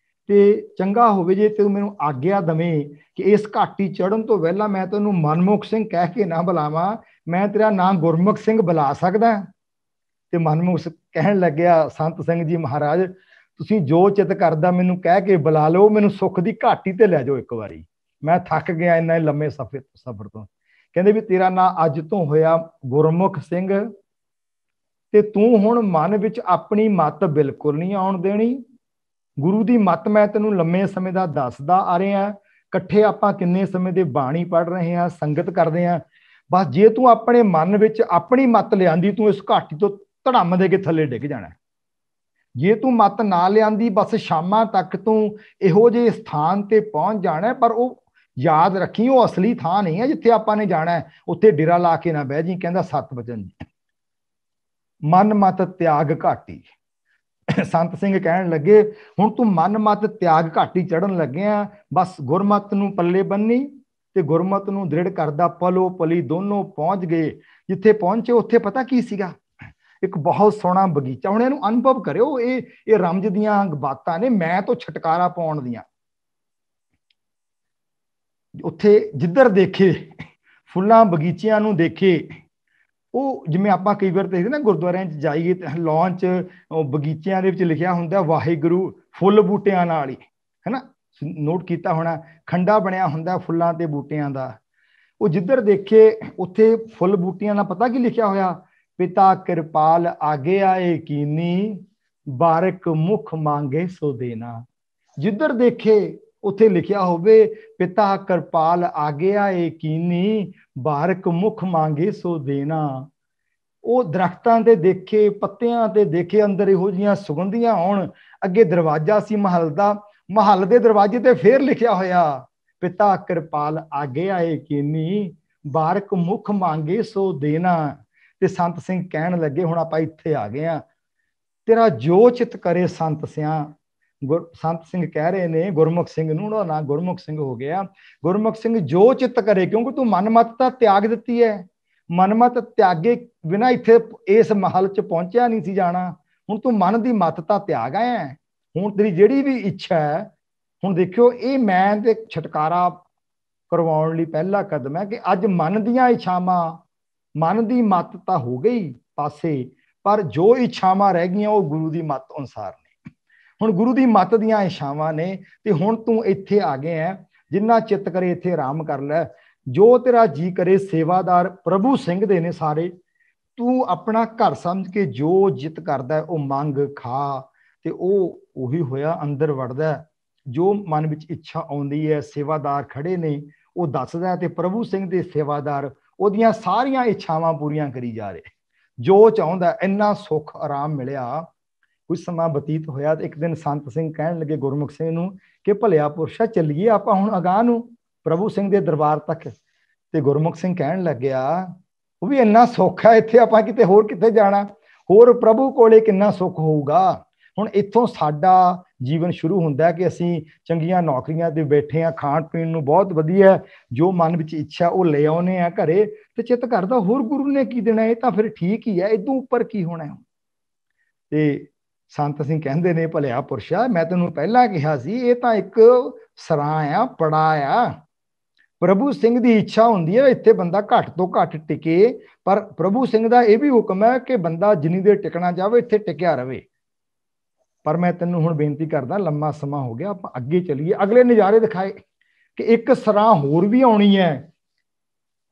Speaker 2: ਤੇ ਚੰਗਾ ਹੋਵੇ ਜੇ ਤੂੰ ਮੈਨੂੰ ਆਗਿਆ ਦਵੇਂ ਕਿ ਇਸ ਘਾਟੀ ਚੜ੍ਹਨ ਤੋਂ ਪਹਿਲਾਂ ਮੈਂ ਤੈਨੂੰ ਮਨਮੁਖ ਸਿੰਘ ਕਹਿ ਕੇ ਨਾ ਬੁਲਾਵਾਂ, ਮੈਂ ਤੇਰਾ ਨਾਂ ਗੁਰਮੁਖ ਸਿੰਘ ਬੁਲਾ ਸਕਦਾ। ਤੇ ਮਨਮੁਖ ਕਹਿਣ ਲੱਗਿਆ, ਸੰਤ ਸਿੰਘ ਜੀ ਮਹਾਰਾਜ, ਤੁਸੀਂ ਜੋ ਚਿੱਤ ਕਰਦਾ ਮੈਨੂੰ ਕਹਿ ਕੇ ਬੁਲਾ ਲਓ, ਮੈਨੂੰ ਸੁੱਖ ਦੀ ਘਾਟੀ ਤੇ ਲੈ ਜਾਓ ਇੱਕ ਵਾਰੀ, ਮੈਂ ਥੱਕ ਗਿਆ ਇੰਨਾ ਲੰਮੇ ਸਫ਼ਰ ਤੋਂ। ਕਹਿੰਦੇ ਵੀ ਤੇਰਾ ਨਾਂ ਅੱਜ ਤੋਂ ਹੋਇਆ ਗੁਰਮੁਖ ਸਿੰਘ, ਤੇ ਤੂੰ ਹੁਣ ਮਨ ਵਿੱਚ ਆਪਣੀ ਮੱਤ ਬਿਲਕੁਲ ਨਹੀਂ ਆਉਣ ਦੇਣੀ। ਗੁਰੂ ਦੀ ਮੱਤ ਮੈਂ ਤੈਨੂੰ ਲੰਮੇ ਸਮੇਂ ਦਾ ਦੱਸਦਾ ਆ ਰਿਹਾ। ਇਕੱਠੇ ਆਪਾਂ ਕਿੰਨੇ ਸਮੇਂ ਦੇ ਬਾਣੀ ਪੜ੍ਹ ਰਹੇ ਹਾਂ, ਸੰਗਤ ਕਰਦੇ ਹਾਂ। ਬਸ ਜੇ ਤੂੰ ਆਪਣੇ ਮਨ ਵਿੱਚ ਆਪਣੀ ਮੱਤ ਲਿਆਂਦੀ, ਤੂੰ ਇਸ ਘਾਟੀ ਤੋਂ ਧੜਮ ਦੇ ਕੇ ਥੱਲੇ ਡਿੱਗ ਜਾਣਾ। ਜੇ ਤੂੰ ਮੱਤ ਨਾ ਲਿਆਂਦੀ, ਬਸ ਸ਼ਾਮਾਂ ਤੱਕ ਤੂੰ ਇਹੋ ਜਿਹੇ ਸਥਾਨ ਤੇ ਪਹੁੰਚ ਜਾਣਾ। ਪਰ ਉਹ ਯਾਦ ਰੱਖੀ, ਉਹ ਅਸਲੀ ਥਾਂ ਨਹੀਂ ਹੈ ਜਿੱਥੇ ਆਪਾਂ ਨੇ ਜਾਣਾ। ਉੱਥੇ ਡੇਰਾ ਲਾ ਕੇ ਨਾ ਬਹਿ ਜੀ। ਕਹਿੰਦਾ 7 ਵਚਨ, ਮਨ ਮਤ ਤਿਆਗ ਘਾਟੀ। ਸੰਤ ਸਿੰਘ ਕਹਿਣ ਲੱਗੇ, ਹੁਣ ਤੂੰ ਮਨ ਮਤ ਤਿਆਗ ਘਾਟੀ ਚੜ੍ਹਨ ਲੱਗਿਆ। ਬਸ ਗੁਰਮਤ ਨੂੰ ਪੱਲੇ ਬੰਨੀ ਤੇ ਗੁਰਮਤ ਨੂੰ ਦ੍ਰਿੜ ਕਰਦਾ ਪਲੋ ਪਲੀ ਦੋਨੋਂ ਪਹੁੰਚ ਗਏ। ਜਿੱਥੇ ਪਹੁੰਚੇ ਉੱਥੇ ਪਤਾ ਕੀ ਸੀਗਾ, ਇੱਕ ਬਹੁਤ ਸੋਹਣਾ ਬਗੀਚਾ। ਹੁਣ ਇਹਨੂੰ ਅਨੁਭਵ ਕਰਿਓ, ਇਹ ਰਮਜ ਦੀਆਂ ਬਾਤਾਂ ਨੇ, ਮੈਂ ਤੋਂ ਛਟਕਾਰਾ ਪਾਉਣ ਦੀਆਂ। ਉੱਥੇ ਜਿੱਧਰ ਦੇਖੇ ਫੁੱਲਾਂ ਬਗੀਚਿਆਂ ਨੂੰ ਦੇਖੇ, ਉਹ ਜਿਵੇਂ ਆਪਾਂ ਕਈ ਵਾਰ ਦੇਖਦੇ ਨਾ ਗੁਰਦੁਆਰਿਆਂ 'ਚ ਜਾਈਏ ਤੇ ਲੌਨ 'ਚ ਬਗੀਚਿਆਂ ਦੇ ਵਿੱਚ ਲਿਖਿਆ ਹੁੰਦਾ ਵਾਹਿਗੁਰੂ ਫੁੱਲ ਬੂਟਿਆਂ ਨਾਲ ਹੀ, ਹੈ ਨਾ, ਨੋਟ ਕੀਤਾ ਹੋਣਾ। ਖੰਡਾ ਬਣਿਆ ਹੁੰਦਾ ਫੁੱਲਾਂ ਤੇ ਬੂਟਿਆਂ ਦਾ। ਉਹ ਜਿੱਧਰ ਦੇਖੇ ਉੱਥੇ ਫੁੱਲ ਬੂਟਿਆਂ ਦਾ ਪਤਾ ਕੀ ਲਿਖਿਆ ਹੋਇਆ, ਪਿਤਾ ਕਿਰਪਾਲ ਆਗੇ ਆਏ ਕੀਨੀ, ਬਾਰਕ ਮੁਖ ਮੰਗੇ ਸੋ ਦੇਣਾ। ਜਿੱਧਰ ਦੇਖੇ ਉੱਥੇ ਲਿਖਿਆ ਹੋਵੇ ਪਿਤਾ ਕਿਰਪਾਲ ਆਗੇ ਆਏ ਕੀਨੀ, ਬਾਰਕ ਮੁਖ ਮੰਗੇ ਸੋ ਦੇਣਾ। ਉਹ ਦਰਖਤਾਂ ਤੇ ਦੇਖੇ, ਪੱਤਿਆਂ ਤੇ ਦੇਖੇ, ਅੰਦਰ ਇਹੋ ਜਿਹੀਆਂ ਸੁਗੰਧੀਆਂ ਆਉਣ। ਅੱਗੇ ਦਰਵਾਜ਼ਾ ਸੀ ਮਹੱਲ ਦਾ, ਮਹੱਲ ਦੇ ਦਰਵਾਜ਼ੇ ਤੇ ਫੇਰ ਲਿਖਿਆ ਹੋਇਆ ਪਿਤਾ ਕਿਰਪਾਲ ਆਗੇ ਆਏ ਕੀਨੀ, ਬਾਰਕ ਮੁਖ ਮੰਗੇ ਸੋ ਦੇਣਾ। ਤੇ ਸੰਤ ਸਿੰਘ ਕਹਿਣ ਲੱਗੇ, ਹੁਣ ਆਪਾਂ ਇੱਥੇ ਆ ਗਏ ਆ, ਤੇਰਾ ਜੋ ਚਿੱਤ ਕਰੇ ਸੰਤ ਸਿਆਂ। ਸੰਤ ਸਿੰਘ ਕਹਿ ਰਹੇ ਨੇ ਗੁਰਮੁਖ ਸਿੰਘ ਨੂੰ, ਉਹਦਾ ਨਾਂ ਗੁਰਮੁਖ ਸਿੰਘ ਹੋ ਗਿਆ। ਗੁਰਮੁਖ ਸਿੰਘ ਜੋ ਚਿੱਤ ਕਰੇ, ਕਿਉਂਕਿ ਤੂੰ ਮਨਮਤ ਤਾਂ ਤਿਆਗ ਦਿੱਤੀ ਹੈ। ਮਨਮਤ ਤਿਆਗੇ ਬਿਨਾਂ ਇੱਥੇ ਇਸ ਮਹਲ 'ਚ ਪਹੁੰਚਿਆ ਨਹੀਂ ਸੀ ਜਾਣਾ। ਹੁਣ ਤੂੰ ਮਨ ਦੀ ਮੱਤ ਤਾਂ ਤਿਆਗ ਆਇਆ। ਹੁਣ ਤੇਰੀ ਜਿਹੜੀ ਵੀ ਇੱਛਾ ਹੈ, ਹੁਣ ਦੇਖਿਓ, ਇਹ ਮੈਂ ਤੇ ਛਟਕਾਰਾ ਕਰਵਾਉਣ ਲਈ ਪਹਿਲਾ ਕਦਮ ਹੈ ਕਿ ਅੱਜ ਮਨ ਦੀਆਂ ਇੱਛਾਵਾਂ, ਮਨ ਦੀ ਮੱਤ ਤਾਂ ਹੋ ਗਈ ਪਾਸੇ, ਪਰ ਜੋ ਇੱਛਾਵਾਂ ਰਹਿ ਗਈਆਂ ਉਹ ਗੁਰੂ ਦੀ ਮੱਤ ਅਨੁਸਾਰ ਨੇ। ਹੁਣ ਗੁਰੂ ਦੀ ਮੱਤ ਦੀਆਂ ਇੱਛਾਵਾਂ ਨੇ, ਤੇ ਹੁਣ ਤੂੰ ਇੱਥੇ ਆ ਗਏ ਹੈ। ਜਿੰਨਾ ਚਿੱਤ ਕਰੇ ਇੱਥੇ ਆਰਾਮ ਕਰ ਲੈ, ਜੋ ਤੇਰਾ ਜੀ ਕਰੇ। ਸੇਵਾਦਾਰ ਪ੍ਰਭੂ ਸਿੰਘ ਦੇ ਨੇ ਸਾਰੇ, ਤੂੰ ਆਪਣਾ ਘਰ ਸਮਝ ਕੇ ਜੋ ਜਿੱਤ ਕਰਦਾ ਉਹ ਮੰਗ ਖਾ। ਤੇ ਉਹ ਉਹੀ ਹੋਇਆ, ਅੰਦਰ ਵੜਦਾ, ਜੋ ਮਨ ਵਿੱਚ ਇੱਛਾ ਆਉਂਦੀ ਹੈ। ਸੇਵਾਦਾਰ ਖੜੇ ਨੇ, ਉਹ ਦੱਸਦਾ, ਤੇ ਪ੍ਰਭੂ ਸਿੰਘ ਦੇ ਸੇਵਾਦਾਰ ਉਹਦੀਆਂ ਸਾਰੀਆਂ ਇੱਛਾਵਾਂ ਪੂਰੀਆਂ ਕਰੀ ਜਾ ਰਹੇ, ਜੋ ਚਾਹੁੰਦਾ। ਇੰਨਾ ਸੁੱਖ ਆਰਾਮ ਮਿਲਿਆ। ਕੁਝ ਸਮਾਂ ਬਤੀਤ ਹੋਇਆ ਤੇ ਇੱਕ ਦਿਨ ਸੰਤ ਸਿੰਘ ਕਹਿਣ ਲੱਗੇ ਗੁਰਮੁਖ ਸਿੰਘ ਨੂੰ ਕਿ ਭਲਿਆ ਪੁਰਸ਼ਾ, ਚੱਲੀਏ ਆਪਾਂ ਹੁਣ ਅਗਾਂਹ ਨੂੰ ਪ੍ਰਭੂ ਸਿੰਘ ਦੇ ਦਰਬਾਰ ਤੱਕ। ਤੇ ਗੁਰਮੁਖ ਸਿੰਘ ਕਹਿਣ ਲੱਗਿਆ, ਉਹ ਵੀ ਇੰਨਾ ਸੁੱਖ ਹੈ ਇੱਥੇ, ਆਪਾਂ ਕਿਤੇ ਹੋਰ ਕਿੱਥੇ ਜਾਣਾ, ਹੋਰ ਪ੍ਰਭੂ ਕੋਲੇ ਕਿੰਨਾ ਸੁੱਖ ਹੋਊਗਾ। ਹੁਣ ਇੱਥੋਂ ਸਾਡਾ ਜੀਵਨ ਸ਼ੁਰੂ ਹੁੰਦਾ ਕਿ ਅਸੀਂ ਚੰਗੀਆਂ ਨੌਕਰੀਆਂ ਤੇ ਬੈਠੇ ਹਾਂ, ਖਾਣ ਪੀਣ ਨੂੰ ਬਹੁਤ ਵਧੀਆ, ਜੋ ਮਨ ਵਿੱਚ ਇੱਛਾ ਉਹ ਲੈ ਆਉਨੇ ਆ ਘਰੇ, ਤੇ ਚਿੱਤ ਕਰਦਾ ਹੋਰ ਗੁਰੂ ਨੇ ਕੀ ਦੇਣਾ, ਇਹ ਤਾਂ ਫਿਰ ਠੀਕ ਹੀ ਹੈ, ਇਦੋਂ ਉੱਪਰ ਕੀ ਹੋਣਾ। ਤੇ ਸੰਤ ਸਿੰਘ ਕਹਿੰਦੇ ਨੇ, ਭਲਿਆ ਪੁਰਸ਼ਾ, ਮੈਂ ਤੈਨੂੰ ਪਹਿਲਾਂ ਕਿਹਾ ਸੀ, ਇਹ ਤਾਂ ਇੱਕ ਸਰਾਂ ਆ, ਪੜਾ ਆ। ਪ੍ਰਭੂ ਸਿੰਘ ਦੀ ਇੱਛਾ ਹੁੰਦੀ ਹੈ ਇੱਥੇ ਬੰਦਾ ਘੱਟ ਤੋਂ ਘੱਟ ਟਿਕੇ, ਪਰ ਪ੍ਰਭੂ ਸਿੰਘ ਦਾ ਇਹ ਵੀ ਹੁਕਮ ਹੈ ਕਿ ਬੰਦਾ ਜਿੰਨੀ ਦੇਰ ਟਿਕਣਾ ਚਾਹਵੇ ਇੱਥੇ ਟਿਕਿਆ ਰਵੇ। ਪਰ ਮੈਂ ਤੈਨੂੰ ਹੁਣ ਬੇਨਤੀ ਕਰਦਾ, ਲੰਮਾ ਸਮਾਂ ਹੋ ਗਿਆ, ਆਪਾਂ ਅੱਗੇ ਚੱਲੀਏ। ਅਗਲੇ ਨਜ਼ਾਰੇ ਦਿਖਾਏ ਕਿ ਇੱਕ ਸਰਾਂ ਹੋਰ ਵੀ ਆਉਣੀ ਹੈ।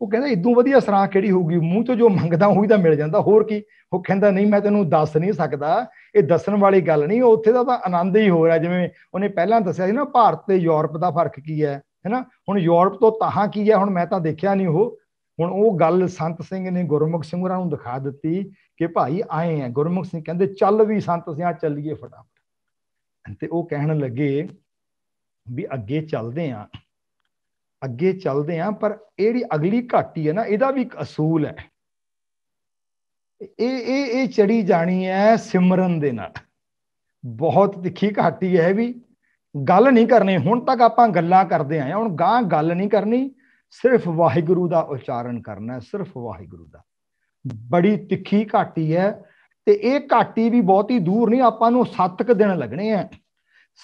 Speaker 2: ਉਹ ਕਹਿੰਦਾ ਇਦੋਂ ਵਧੀਆ ਸਰਾਂ ਕਿਹੜੀ ਹੋਊਗੀ, ਮੂੰਹ ਤੋਂ ਜੋ ਮੰਗਦਾ ਉਹੀ ਤਾਂ ਮਿਲ ਜਾਂਦਾ, ਹੋਰ ਕੀ। ਉਹ ਕਹਿੰਦਾ ਨਹੀਂ ਮੈਂ ਤੈਨੂੰ ਦੱਸ ਨਹੀਂ ਸਕਦਾ, ਇਹ ਦੱਸਣ ਵਾਲੀ ਗੱਲ ਨਹੀਂ, ਉੱਥੇ ਦਾ ਤਾਂ ਆਨੰਦ ਹੀ ਹੋ ਰਿਹਾ। ਜਿਵੇਂ ਉਹਨੇ ਪਹਿਲਾਂ ਦੱਸਿਆ ਸੀ ਨਾ, ਭਾਰਤ ਤੇ ਯੂਰਪ ਦਾ ਫਰਕ ਕੀ ਹੈ ਨਾ, ਹੁਣ ਯੂਰਪ ਤੋਂ ਤਾਹਾਂ ਕੀ ਹੈ, ਹੁਣ ਮੈਂ ਤਾਂ ਦੇਖਿਆ ਨਹੀਂ ਉਹ। ਹੁਣ ਉਹ ਗੱਲ ਸੰਤ ਸਿੰਘ ਨੇ ਗੁਰਮੁਖ ਸਿੰਘ ਹੋਰਾਂ ਨੂੰ ਦਿਖਾ ਦਿੱਤੀ ਕਿ ਭਾਈ ਆਏ ਆ। ਗੁਰਮੁਖ ਸਿੰਘ ਕਹਿੰਦੇ ਚੱਲ ਵੀ ਸੰਤ ਸਿਆ ਚੱਲੀਏ ਫਟਾਫਟ। ਤੇ ਉਹ ਕਹਿਣ ਲੱਗੇ ਵੀ ਅੱਗੇ ਚੱਲਦੇ ਆ, ਅੱਗੇ ਚੱਲਦੇ ਆ, ਪਰ ਜਿਹੜੀ ਅਗਲੀ ਘਾਟੀ ਹੈ ਨਾ, ਇਹਦਾ ਵੀ ਇੱਕ ਅਸੂਲ ਹੈ। ਇਹ ਚੜੀ ਜਾਣੀ ਹੈ ਸਿਮਰਨ ਦੇ ਨਾਲ। ਬਹੁਤ ਤਿੱਖੀ ਘਾਟੀ ਹੈ ਵੀ, ਗੱਲ ਨਹੀਂ ਕਰਨੀ। ਹੁਣ ਤੱਕ ਆਪਾਂ ਗੱਲਾਂ ਕਰਦੇ ਆਏ, ਹੁਣ ਗਾਂ ਗੱਲ ਨਹੀਂ ਕਰਨੀ, ਸਿਰਫ ਵਾਹਿਗੁਰੂ ਦਾ ਉਚਾਰਨ ਕਰਨਾ, ਸਿਰਫ ਵਾਹਿਗੁਰੂ ਦਾ। ਬੜੀ ਤਿੱਖੀ ਘਾਟੀ ਹੈ, ਤੇ ਇਹ ਘਾਟੀ ਵੀ ਬਹੁਤੀ ਦੂਰ ਨਹੀਂ, ਆਪਾਂ ਨੂੰ 7 ਕੁ ਦਿਨ ਲੱਗਣੇ ਆ।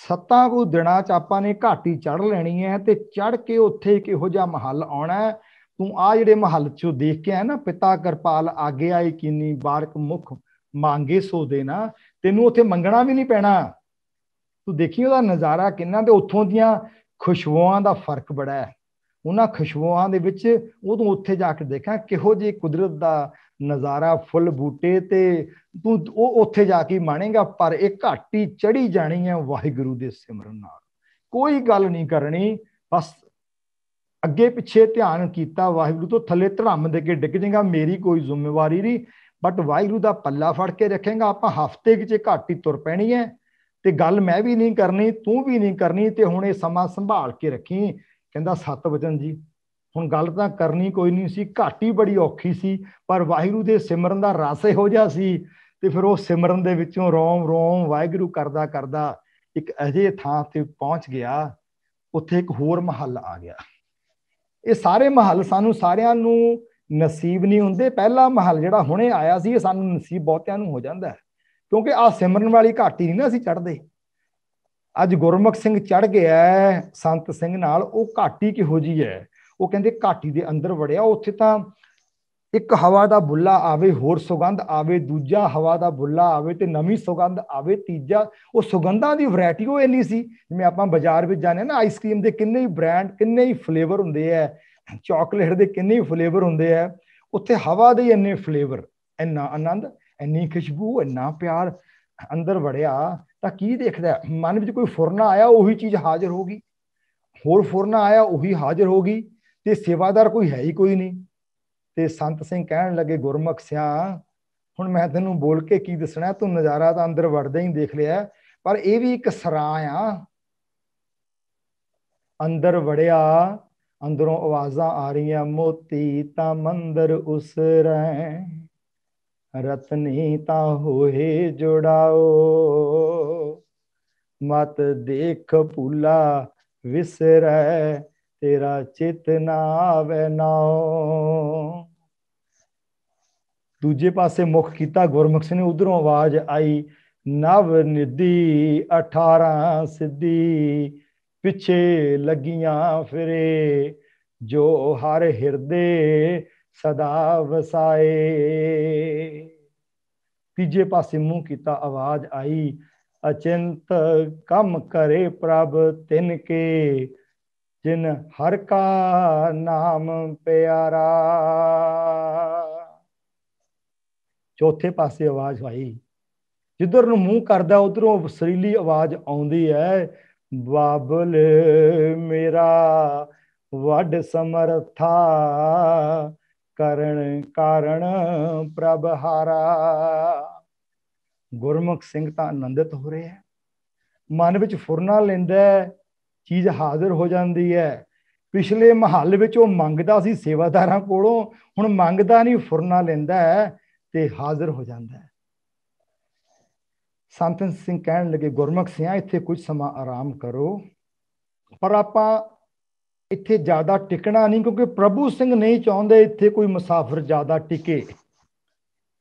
Speaker 2: 7 ਕੁ ਦਿਨਾਂ ਚ ਆਪਾਂ ਨੇ ਘਾਟੀ ਚੜ੍ਹ ਲੈਣੀ ਹੈ, ਤੇ ਚੜ੍ਹ ਕੇ ਉੱਥੇ ਕਿਹੋ ਜਿਹਾ ਮਹੱਲ ਆਉਣਾ। ਤੂੰ ਆ ਜਿਹੜੇ ਮਹੱਲ ਚੋਂ ਦੇਖ ਕੇ ਆਇਆ ਨਾ, ਪਿਤਾ ਕਿਰਪਾਲ ਆਗੇ ਆਈ ਕੀਨੀ, ਬਾਰਕ ਮੁਖ ਮੰਗੇ ਸੋ ਦੇਣਾ, ਤੈਨੂੰ ਉੱਥੇ ਮੰਗਣਾ ਵੀ ਨਹੀਂ ਪੈਣਾ। ਤੂੰ ਦੇਖੀ ਉਹਦਾ ਨਜ਼ਾਰਾ ਕਿੰਨਾ, ਤੇ ਉੱਥੋਂ ਦੀਆਂ ਖੁਸ਼ਬੂਆਂ ਦਾ ਫਰਕ ਬੜਾ ਹੈ। ਉਹਨਾਂ ਖੁਸ਼ਬੂਆਂ ਦੇ ਵਿੱਚ ਉਦੋਂ ਉੱਥੇ ਜਾ ਕੇ ਦੇਖਾਂ ਕਿਹੋ ਜਿਹੀ ਕੁਦਰਤ ਦਾ ਨਜ਼ਾਰਾ, ਫੁੱਲ ਬੂਟੇ, ਤੇ ਤੂੰ ਉਹ ਉੱਥੇ ਜਾ ਕੇ ਮਾਣੇਗਾ। ਪਰ ਇਹ ਘਾਟੀ ਚੜੀ ਜਾਣੀ ਹੈ ਵਾਹਿਗੁਰੂ ਦੇ ਸਿਮਰਨ ਨਾਲ। ਕੋਈ ਗੱਲ ਨਹੀਂ ਕਰਨੀ, ਬਸ ਅੱਗੇ ਪਿੱਛੇ ਧਿਆਨ ਕੀਤਾ ਵਾਹਿਗੁਰੂ ਤੋਂ, ਥੱਲੇ ਧਰਮ ਦੇ ਕੇ ਡਿੱਗ ਜਾਏਗਾ, ਮੇਰੀ ਕੋਈ ਜ਼ਿੰਮੇਵਾਰੀ ਨਹੀਂ। ਬਟ ਵਾਹਿਗੁਰੂ ਦਾ ਪੱਲਾ ਫੜ ਕੇ ਰੱਖੇਗਾ। ਆਪਾਂ ਹਫ਼ਤੇ ਵਿੱਚ ਘਾਟੀ ਤੁਰ ਪੈਣੀ ਹੈ, ਤੇ ਗੱਲ ਮੈਂ ਵੀ ਨਹੀਂ ਕਰਨੀ, ਤੂੰ ਵੀ ਨਹੀਂ ਕਰਨੀ, ਤੇ ਹੁਣ ਇਹ ਸਮਾਂ ਸੰਭਾਲ ਕੇ ਰੱਖੀ। ਕਹਿੰਦਾ 7 ਵਚਨ ਜੀ। ਹੁਣ ਗੱਲ ਤਾਂ ਕਰਨੀ ਕੋਈ ਨਹੀਂ ਸੀ, ਘਾਟੀ ਬੜੀ ਔਖੀ ਸੀ, ਪਰ ਵਾਹਿਗੁਰੂ ਦੇ ਸਿਮਰਨ ਦਾ ਰਸ ਇਹੋ ਜਿਹਾ ਸੀ। ਤੇ ਫਿਰ ਉਹ ਸਿਮਰਨ ਦੇ ਵਿੱਚੋਂ ਰੋਮ ਰੋਮ ਵਾਹਿਗੁਰੂ ਕਰਦਾ ਕਰਦਾ ਇੱਕ ਅਜਿਹੇ ਥਾਂ ਤੇ ਪਹੁੰਚ ਗਿਆ, ਉੱਥੇ ਇੱਕ ਹੋਰ ਮਹੱਲ ਆ ਗਿਆ। ਇਹ ਸਾਰੇ ਮਹੱਲ ਸਾਨੂੰ ਸਾਰਿਆਂ ਨੂੰ ਨਸੀਬ ਨਹੀਂ ਹੁੰਦੇ। ਪਹਿਲਾ ਮਹੱਲ ਜਿਹੜਾ ਹੁਣੇ ਆਇਆ ਸੀ, ਇਹ ਸਾਨੂੰ ਨਸੀਬ ਬਹੁਤਿਆਂ ਨੂੰ ਹੋ ਜਾਂਦਾ ਹੈ, ਕਿਉਂਕਿ ਆਹ ਸਿਮਰਨ ਵਾਲੀ ਘਾਟੀ ਨਹੀਂ ਨਾ ਅਸੀਂ ਚੜ੍ਹਦੇ। ਅੱਜ ਗੁਰਮੁਖ ਸਿੰਘ ਚੜ੍ਹ ਗਿਆ ਸੰਤ ਸਿੰਘ ਨਾਲ, ਉਹ ਘਾਟੀ ਕਿਹੋ ਜਿਹੀ ਹੈ। ਉਹ ਕਹਿੰਦੇ ਘਾਟੀ ਦੇ ਅੰਦਰ ਵੜਿਆ, ਉੱਥੇ ਤਾਂ ਇੱਕ ਹਵਾ ਦਾ ਬੁੱਲਾ ਆਵੇ, ਹੋਰ ਸੁਗੰਧ ਆਵੇ, ਦੂਜਾ ਹਵਾ ਦਾ ਬੁੱਲਾ ਆਵੇ ਤੇ ਨਵੀਂ ਸੁਗੰਧ ਆਵੇ, ਤੀਜਾ। ਉਹ ਸੁਗੰਧਾਂ ਦੀ ਵੈਰਾਈਟੀ ਉਹ ਇੰਨੀ ਸੀ, ਜਿਵੇਂ ਆਪਾਂ ਬਾਜ਼ਾਰ ਵਿੱਚ ਜਾਂਦੇ ਨਾ, ਆਈਸਕ੍ਰੀਮ ਦੇ ਕਿੰਨੇ ਹੀ ਬ੍ਰਾਂਡ, ਕਿੰਨੇ ਹੀ ਫਲੇਵਰ ਹੁੰਦੇ ਹੈ, ਚਾਕਲੇਟ ਦੇ ਕਿੰਨੇ ਹੀ ਫਲੇਵਰ ਹੁੰਦੇ ਹੈ, ਉੱਥੇ ਹਵਾ ਦੇ ਇੰਨੇ ਫਲੇਵਰ, ਇੰਨਾ ਆਨੰਦ, ਇੰਨੀ ਖੁਸ਼ਬੂ, ਇੰਨਾ ਪਿਆਰ। ਅੰਦਰ ਵੜਿਆ ਤਾਂ ਕੀ ਦੇਖਦਾ, ਮਨ ਵਿੱਚ ਕੋਈ ਫੁਰਨਾ ਆਇਆ, ਉਹੀ ਚੀਜ਼ ਹਾਜ਼ਰ ਹੋ ਗਈ, ਹੋਰ ਫੁਰਨਾ ਆਇਆ, ਉਹੀ ਹਾਜ਼ਰ ਹੋ ਗਈ, ਤੇ ਸੇਵਾਦਾਰ ਕੋਈ ਹੈ ਹੀ ਕੋਈ ਨਹੀਂ। ਤੇ ਸੰਤ ਸਿੰਘ ਕਹਿਣ ਲੱਗੇ ਗੁਰਮੁਖ ਸਿਆ, ਹੁਣ ਮੈਂ ਤੈਨੂੰ ਬੋਲ ਕੇ ਕੀ ਦੱਸਣਾ, ਤੂੰ ਨਜ਼ਾਰਾ ਤਾਂ ਅੰਦਰ ਵੜਦਾ ਹੀ ਦੇਖ ਲਿਆ, ਪਰ ਇਹ ਵੀ ਇੱਕ ਸਰਾਂ ਆ। ਅੰਦਰ ਵੜਿਆ, ਅੰਦਰੋਂ ਆਵਾਜ਼ਾਂ ਆ ਰਹੀਆਂ, ਮੋਤੀ ਤਾਂ ਮੰਦਰ ਉਸਰੈ, ਰਤਨੀ ਤਾਂ ਹੋਏ ਜੁੜਾਓ, ਮਤ ਦੇਖ ਭੂਲਾ ਵਿਸਰੈ, ਤੇਰਾ ਚਿਤ ਨਾ ਆਵੇ ਨਾਉ। ਦੂਜੇ ਪਾਸੇ ਮੁਖ ਕੀਤਾ ਗੁਰਮੁਖ ਸਿੰਘ ਨੇ, ਉਧਰੋਂ ਆਵਾਜ਼ ਆਈ, ਨਵ ਨਿਧੀ 18 ਸਿੱਧੀ, ਪਿੱਛੇ ਲੱਗੀਆਂ ਫਿਰੇ, ਜੋ ਹਰ ਹਿਰਦੇ ਸਦਾ ਵਸਾਏ। ਤੀਜੇ ਪਾਸੇ ਮੂੰਹ ਕੀਤਾ, ਆਵਾਜ਼ ਆਈ, ਅਚਿੰਤ ਕੰਮ ਕਰੇ ਪ੍ਰਭ ਤਿਨ ਕੇ, ਜਿਨ ਹਰ ਕਾ ਨਾਮ ਪਿਆਰਾ। ਚੌਥੇ ਪਾਸੇ ਆਵਾਜ਼ ਆਈ, ਜਿੱਧਰ ਨੂੰ ਮੂੰਹ ਕਰਦਾ ਉਧਰੋਂ ਸੁਰੀਲੀ ਆਵਾਜ਼ ਆਉਂਦੀ ਹੈ, ਬਾਬਲ ਮੇਰਾ ਵੱਡ ਸਮਰਥਾ, ਕਰਨ ਕਾਰਨ ਪ੍ਰਭ ਹਾਰਾ। ਗੁਰਮੁਖ ਸਿੰਘ ਤਾਂ ਆਨੰਦਿਤ ਹੋ ਰਿਹਾ, ਮਨ ਵਿੱਚ ਫੁਰਨਾ ਲੈਂਦਾ, ਚੀਜ਼ ਹਾਜ਼ਰ ਹੋ ਜਾਂਦੀ ਹੈ। ਪਿਛਲੇ ਮਹੱਲ ਵਿੱਚ ਉਹ ਮੰਗਦਾ ਸੀ ਸੇਵਾਦਾਰਾਂ ਕੋਲੋਂ, ਹੁਣ ਮੰਗਦਾ ਨਹੀਂ, ਫੁਰਨਾ ਲੈਂਦਾ ਹੈ ਤੇ ਹਾਜ਼ਰ ਹੋ ਜਾਂਦਾ ਹੈ। ਸੰਤ ਸਿੰਘ ਕਹਿਣ ਲੱਗੇ ਗੁਰਮੁਖ ਸਿਆ, ਇੱਥੇ ਕੁਝ ਸਮਾਂ ਆਰਾਮ ਕਰੋ, ਪਰ ਆਪਾਂ ਇੱਥੇ ਜ਼ਿਆਦਾ ਟਿਕਣਾ ਨਹੀਂ, ਕਿਉਂਕਿ ਪ੍ਰਭੂ ਸਿੰਘ ਨਹੀਂ ਚਾਹੁੰਦੇ ਇੱਥੇ ਕੋਈ ਮੁਸਾਫਿਰ ਜ਼ਿਆਦਾ ਟਿਕੇ।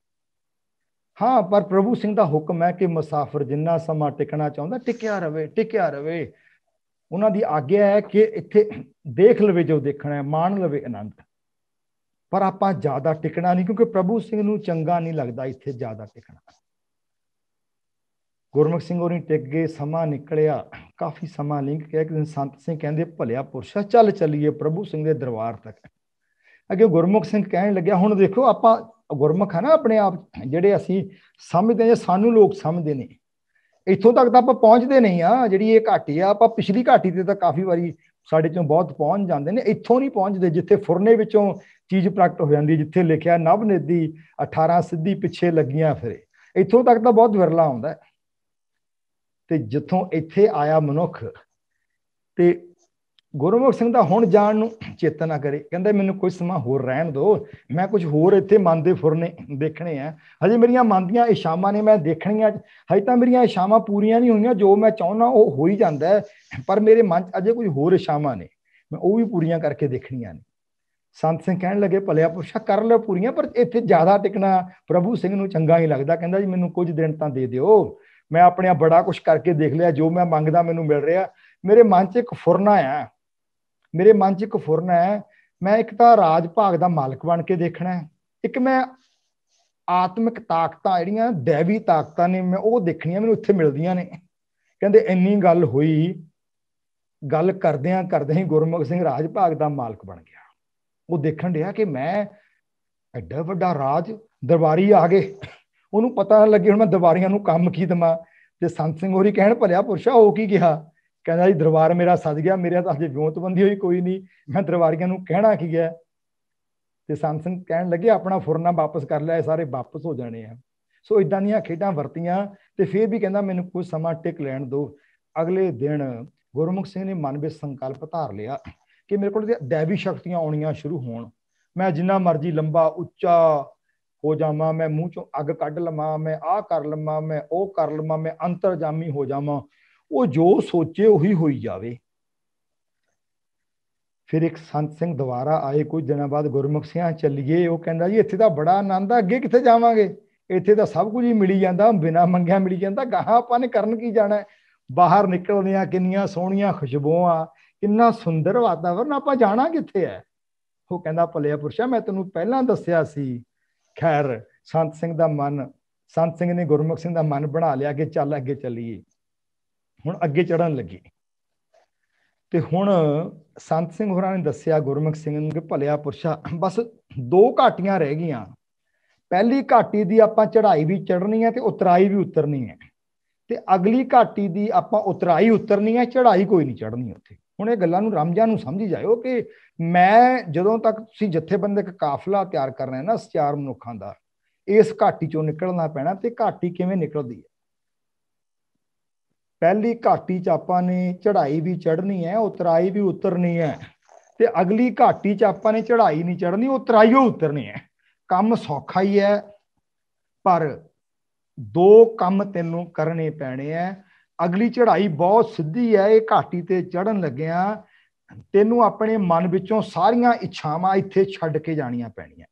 Speaker 2: ਹਾਂ, ਪਰ ਪ੍ਰਭੂ ਸਿੰਘ ਦਾ ਹੁਕਮ ਹੈ ਕਿ ਮੁਸਾਫਿਰ ਜਿੰਨਾ ਸਮਾਂ ਟਿਕਣਾ ਚਾਹੁੰਦਾ ਟਿਕਿਆ ਰਵੇ, ਟਿਕਿਆ ਰਵੇ। ਉਹਨਾਂ ਦੀ ਆਗਿਆ ਹੈ ਕਿ ਇੱਥੇ ਦੇਖ ਲਵੇ ਜੋ ਦੇਖਣਾ ਹੈ, ਮਾਣ ਲਵੇ ਆਨੰਦ, ਪਰ ਆਪਾਂ ਜ਼ਿਆਦਾ ਟਿਕਣਾ ਨਹੀਂ, ਕਿਉਂਕਿ ਪ੍ਰਭੂ ਸਿੰਘ ਨੂੰ ਚੰਗਾ ਨਹੀਂ ਲੱਗਦਾ ਇੱਥੇ ਜ਼ਿਆਦਾ ਟਿਕਣਾ। ਗੁਰਮੁਖ ਸਿੰਘ ਹੋਰੀ ਟਿਕ ਗਏ, ਸਮਾਂ ਨਿਕਲਿਆ, ਕਾਫੀ ਸਮਾਂ ਲੰਘ ਗਿਆ। ਇੱਕ ਦਿਨ ਸੰਤ ਸਿੰਘ ਕਹਿੰਦੇ ਭਲਿਆ ਪੁਰਸ਼ਾ, ਚੱਲ ਚੱਲੀਏ ਪ੍ਰਭੂ ਸਿੰਘ ਦੇ ਦਰਬਾਰ ਤੱਕ। ਅੱਗੇ ਗੁਰਮੁਖ ਸਿੰਘ ਕਹਿਣ ਲੱਗਿਆ, ਹੁਣ ਦੇਖੋ ਆਪਾਂ ਗੁਰਮੁਖ ਹੈ ਨਾ ਆਪਣੇ ਆਪ, ਜਿਹੜੇ ਅਸੀਂ ਸਮਝਦੇ ਹਾਂ, ਸਾਨੂੰ ਲੋਕ ਸਮਝਦੇ ਨੇ, ਇੱਥੋਂ ਤੱਕ ਤਾਂ ਆਪਾਂ ਪਹੁੰਚਦੇ ਨਹੀਂ ਆ। ਜਿਹੜੀ ਇਹ ਘਾਟੀ ਆ, ਆਪਾਂ ਪਿਛਲੀ ਘਾਟੀ ਤੇ ਤਾਂ ਕਾਫੀ ਵਾਰੀ ਸਾਡੇ ਚੋਂ ਬਹੁਤ ਪਹੁੰਚ ਜਾਂਦੇ ਨੇ, ਇੱਥੋਂ ਨਹੀਂ ਪਹੁੰਚਦੇ ਜਿੱਥੇ ਫੁਰਨੇ ਵਿੱਚੋਂ ਚੀਜ਼ ਪ੍ਰਗਟ ਹੋ ਜਾਂਦੀ, ਜਿੱਥੇ ਲਿਖਿਆ ਨਭ ਨਿਧੀ 18 ਸਿੱਧੀ ਪਿੱਛੇ ਲੱਗੀਆਂ ਫਿਰੇ, ਇੱਥੋਂ ਤੱਕ ਤਾਂ ਬਹੁਤ ਵਿਰਲਾ ਆਉਂਦਾ। ਤੇ ਜਿੱਥੋਂ ਇੱਥੇ ਆਇਆ ਮਨੁੱਖ, ਤੇ ਗੁਰਮੁਖ ਸਿੰਘ ਦਾ ਹੁਣ ਜਾਣ ਨੂੰ ਚੇਤਨ ਨਾ ਕਰੇ, ਕਹਿੰਦਾ ਮੈਨੂੰ ਕੁਝ ਸਮਾਂ ਹੋਰ ਰਹਿਣ ਦਿਓ, ਮੈਂ ਕੁਝ ਹੋਰ ਇੱਥੇ ਮਨ ਦੇ ਫੁਰਨੇ ਦੇਖਣੇ ਆ, ਹਜੇ ਮੇਰੀਆਂ ਮਨ ਦੀਆਂ ਇਛਾਵਾਂ ਨੇ, ਮੈਂ ਦੇਖਣੀਆਂ, ਹਜੇ ਤਾਂ ਮੇਰੀਆਂ ਇਛਾਵਾਂ ਪੂਰੀਆਂ ਨਹੀਂ ਹੋਈਆਂ, ਜੋ ਮੈਂ ਚਾਹੁੰਦਾ ਉਹ ਹੋ ਹੀ ਜਾਂਦਾ, ਪਰ ਮੇਰੇ ਮਨ 'ਚ ਅਜੇ ਕੁਝ ਹੋਰ ਇਛਾਵਾਂ ਨੇ, ਮੈਂ ਉਹ ਵੀ ਪੂਰੀਆਂ ਕਰਕੇ ਦੇਖਣੀਆਂ ਨੇ। ਸੰਤ ਸਿੰਘ ਕਹਿਣ ਲੱਗੇ, ਭਲਿਆ ਪੁਰਸ਼ਾ ਕਰ ਲਿਓ ਪੂਰੀਆਂ, ਪਰ ਇੱਥੇ ਜ਼ਿਆਦਾ ਟਿਕਣਾ ਪ੍ਰਭੂ ਸਿੰਘ ਨੂੰ ਚੰਗਾ ਨਹੀਂ ਲੱਗਦਾ। ਕਹਿੰਦਾ ਜੀ ਮੈਨੂੰ ਕੁਝ ਦਿਨ ਤਾਂ ਦੇ ਦਿਓ, ਮੈਂ ਆਪਣੇ ਬੜਾ ਕੁਝ ਕਰਕੇ ਦੇਖ ਲਿਆ, ਜੋ ਮੈਂ ਮੰਗਦਾ ਮੈਨੂੰ ਮਿਲ ਰਿਹਾ। ਮੇਰੇ ਮਨ 'ਚ ਇੱਕ ਫੁਰਨਾ ਆ, ਮੇਰੇ ਮਨ 'ਚ ਇੱਕ ਫੁਰਨਾ ਹੈ, ਮੈਂ ਇੱਕ ਤਾਂ ਰਾਜ ਭਾਗ ਦਾ ਮਾਲਕ ਬਣ ਕੇ ਦੇਖਣਾ ਹੈ, ਇੱਕ ਮੈਂ ਆਤਮਿਕ ਤਾਕਤਾਂ ਜਿਹੜੀਆਂ ਦੈਵੀ ਤਾਕਤਾਂ ਨੇ, ਮੈਂ ਉਹ ਦੇਖਣੀਆਂ, ਮੈਨੂੰ ਇੱਥੇ ਮਿਲਦੀਆਂ ਨੇ। ਕਹਿੰਦੇ ਇੰਨੀ ਗੱਲ ਹੋਈ, ਗੱਲ ਕਰਦਿਆਂ ਕਰਦਿਆਂ ਹੀ ਗੁਰਮੁਖ ਸਿੰਘ ਰਾਜ ਭਾਗ ਦਾ ਮਾਲਕ ਬਣ ਗਿਆ। ਉਹ ਦੇਖਣ ਡਿਆ ਕਿ ਮੈਂ ਐਡਾ ਵੱਡਾ ਰਾਜ, ਦਰਬਾਰੀ ਆ ਗਏ, ਉਹਨੂੰ ਪਤਾ ਨਾ ਲੱਗੇ ਹੁਣ ਮੈਂ ਦਰਬਾਰੀਆਂ ਨੂੰ ਕੰਮ ਕੀ ਦੇਵਾਂ। ਤੇ ਸੰਤ ਸਿੰਘ ਹੋਰੀ ਕਹਿਣ, ਭਲਿਆ ਪੁਰਸ਼ਾ ਹੋ ਕੀ ਗਿਆ? ਕਹਿੰਦਾ ਜੀ ਦਰਬਾਰ ਮੇਰਾ ਸੱਜ ਗਿਆ, ਮੇਰੇ ਤਾਂ ਹਜੇ ਵਿਉਂਤਬੰਦੀ ਹੋਈ ਕੋਈ ਨਹੀਂ, ਮੈਂ ਦਰਬਾਰੀਆਂ ਨੂੰ ਕਹਿਣਾ ਕੀ ਹੈ। ਤੇ ਸੰਤ ਸਿੰਘ ਕਹਿਣ ਲੱਗੇ, ਆਪਣਾ ਫੁਰਨਾ ਵਾਪਸ ਕਰ ਲਿਆ, ਸਾਰੇ ਵਾਪਸ ਹੋ ਜਾਣੇ ਆ। ਸੋ ਇਦਾਂ ਦੀਆਂ ਖੇਡਾਂ ਵਰਤੀਆਂ, ਤੇ ਫਿਰ ਵੀ ਕਹਿੰਦਾ ਮੈਨੂੰ ਕੁਝ ਸਮਾਂ ਟਿਕ ਲੈਣ ਦਿਓ। ਅਗਲੇ ਦਿਨ ਗੁਰਮੁਖ ਸਿੰਘ ਨੇ ਮਨ ਵਿੱਚ ਸੰਕਲਪ ਧਾਰ ਲਿਆ ਕਿ ਮੇਰੇ ਕੋਲ ਦੈਵੀ ਸ਼ਕਤੀਆਂ ਆਉਣੀਆਂ ਸ਼ੁਰੂ ਹੋਣ, ਮੈਂ ਜਿੰਨਾ ਮਰਜ਼ੀ ਲੰਬਾ ਉੱਚਾ ਹੋ ਜਾਵਾਂ, ਮੈਂ ਮੂੰਹ ਚੋਂ ਅੱਗ ਕੱਢ ਲਵਾਂ, ਮੈਂ ਆਹ ਕਰ ਲਵਾਂ, ਮੈਂ ਉਹ ਕਰ ਲਵਾਂ, ਮੈਂ ਅੰਤਰਜਾਮੀ ਹੋ ਜਾਵਾਂ, ਉਹ ਜੋ ਸੋਚੇ ਉਹੀ ਹੋਈ ਜਾਵੇ। ਫਿਰ ਇੱਕ ਸੰਤ ਸਿੰਘ ਦੁਬਾਰਾ ਆਏ ਕੁਝ ਦਿਨਾਂ ਬਾਅਦ, ਗੁਰਮੁਖ ਸਿੰਘ ਚੱਲੀਏ। ਉਹ ਕਹਿੰਦਾ ਜੀ ਇੱਥੇ ਤਾਂ ਬੜਾ ਆਨੰਦ ਆ, ਅੱਗੇ ਕਿੱਥੇ ਜਾਵਾਂਗੇ, ਇੱਥੇ ਤਾਂ ਸਭ ਕੁਝ ਹੀ ਮਿਲੀ ਜਾਂਦਾ, ਬਿਨਾਂ ਮੰਗਿਆ ਮਿਲੀ ਜਾਂਦਾ, ਗਾਹਾਂ ਆਪਾਂ ਨੇ ਕਰਨ ਕੀ ਜਾਣਾ। ਬਾਹਰ ਨਿਕਲਦੇ ਆ, ਕਿੰਨੀਆਂ ਸੋਹਣੀਆਂ ਖੁਸ਼ਬੂਆਂ, ਕਿੰਨਾ ਸੁੰਦਰ ਵਾਤਾਵਰਨ, ਆਪਾਂ ਜਾਣਾ ਕਿੱਥੇ ਹੈ। ਉਹ ਕਹਿੰਦਾ ਭਲਿਆ ਪੁਰਸ਼ਾ ਮੈਂ ਤੈਨੂੰ ਪਹਿਲਾਂ ਦੱਸਿਆ ਸੀ। ਖੈਰ ਸੰਤ ਸਿੰਘ ਦਾ ਮਨ, ਸੰਤ ਸਿੰਘ ਨੇ ਗੁਰਮੁਖ ਸਿੰਘ ਦਾ ਮਨ ਬਣਾ ਲਿਆ ਕਿ ਚੱਲ ਅੱਗੇ ਚੱਲੀਏ। ਹੁਣ ਅੱਗੇ ਚੜ੍ਹਨ ਲੱਗੇ, ਤੇ ਹੁਣ ਸੰਤ ਸਿੰਘ ਹੋਰਾਂ ਨੇ ਦੱਸਿਆ ਗੁਰਮੁਖ ਸਿੰਘ ਨੂੰ ਕਿ ਭਲਿਆ ਪੁਰਸ਼ਾ ਬਸ 2 ਘਾਟੀਆਂ ਰਹਿ ਗਈਆਂ। ਪਹਿਲੀ ਘਾਟੀ ਦੀ ਆਪਾਂ ਚੜ੍ਹਾਈ ਵੀ ਚੜ੍ਹਨੀ ਹੈ ਤੇ ਉਤਰਾਈ ਵੀ ਉਤਰਨੀ ਹੈ, ਤੇ ਅਗਲੀ ਘਾਟੀ ਦੀ ਆਪਾਂ ਉਤਰਾਈ ਉਤਰਨੀ ਹੈ, ਚੜ੍ਹਾਈ ਕੋਈ ਨਹੀਂ ਚੜ੍ਹਨੀ ਉੱਥੇ। ਹੁਣ ਇਹ ਗੱਲਾਂ ਨੂੰ ਰਮਜਾਂ ਨੂੰ ਸਮਝੀ ਜਾਇਓ ਕਿ ਮੈਂ ਜਦੋਂ ਤੱਕ ਤੁਸੀਂ ਜਥੇਬੰਦਕ ਕਾਫਲਾ ਤਿਆਰ ਕਰਨਾ ਹੈ ਨਾ 4 ਮਨੁੱਖਾਂ ਦਾ, ਇਸ ਘਾਟੀ ਚੋਂ ਨਿਕਲਣਾ ਪੈਣਾ। ਤੇ ਘਾਟੀ ਕਿਵੇਂ ਨਿਕਲਦੀ ਹੈ? ਪਹਿਲੀ ਘਾਟੀ 'ਚ ਆਪਾਂ ਨੇ ਚੜ੍ਹਾਈ ਵੀ ਚੜ੍ਹਨੀ ਹੈ, ਉਤਰਾਈ ਵੀ ਉਤਰਨੀ ਹੈ, ਤੇ ਅਗਲੀ ਘਾਟੀ 'ਚ ਆਪਾਂ ਨੇ ਚੜ੍ਹਾਈ ਨਹੀਂ ਚੜ੍ਹਨੀ, ਉਤਰਾਈਓ ਉਤਰਨੀ ਹੈ। ਕੰਮ ਸੌਖਾ ਹੀ ਹੈ, ਪਰ 2 ਕੰਮ ਤੈਨੂੰ ਕਰਨੇ ਪੈਣੇ ਹੈ। ਅਗਲੀ ਚੜ੍ਹਾਈ ਬਹੁਤ ਸਿੱਧੀ ਹੈ, ਇਹ ਘਾਟੀ ਤੇ ਚੜ੍ਹਨ ਲੱਗਿਆ ਤੈਨੂੰ ਆਪਣੇ ਮਨ ਵਿੱਚੋਂ ਸਾਰੀਆਂ ਇੱਛਾਵਾਂ ਇੱਥੇ ਛੱਡ ਕੇ ਜਾਣੀਆਂ ਪੈਣੀਆਂ।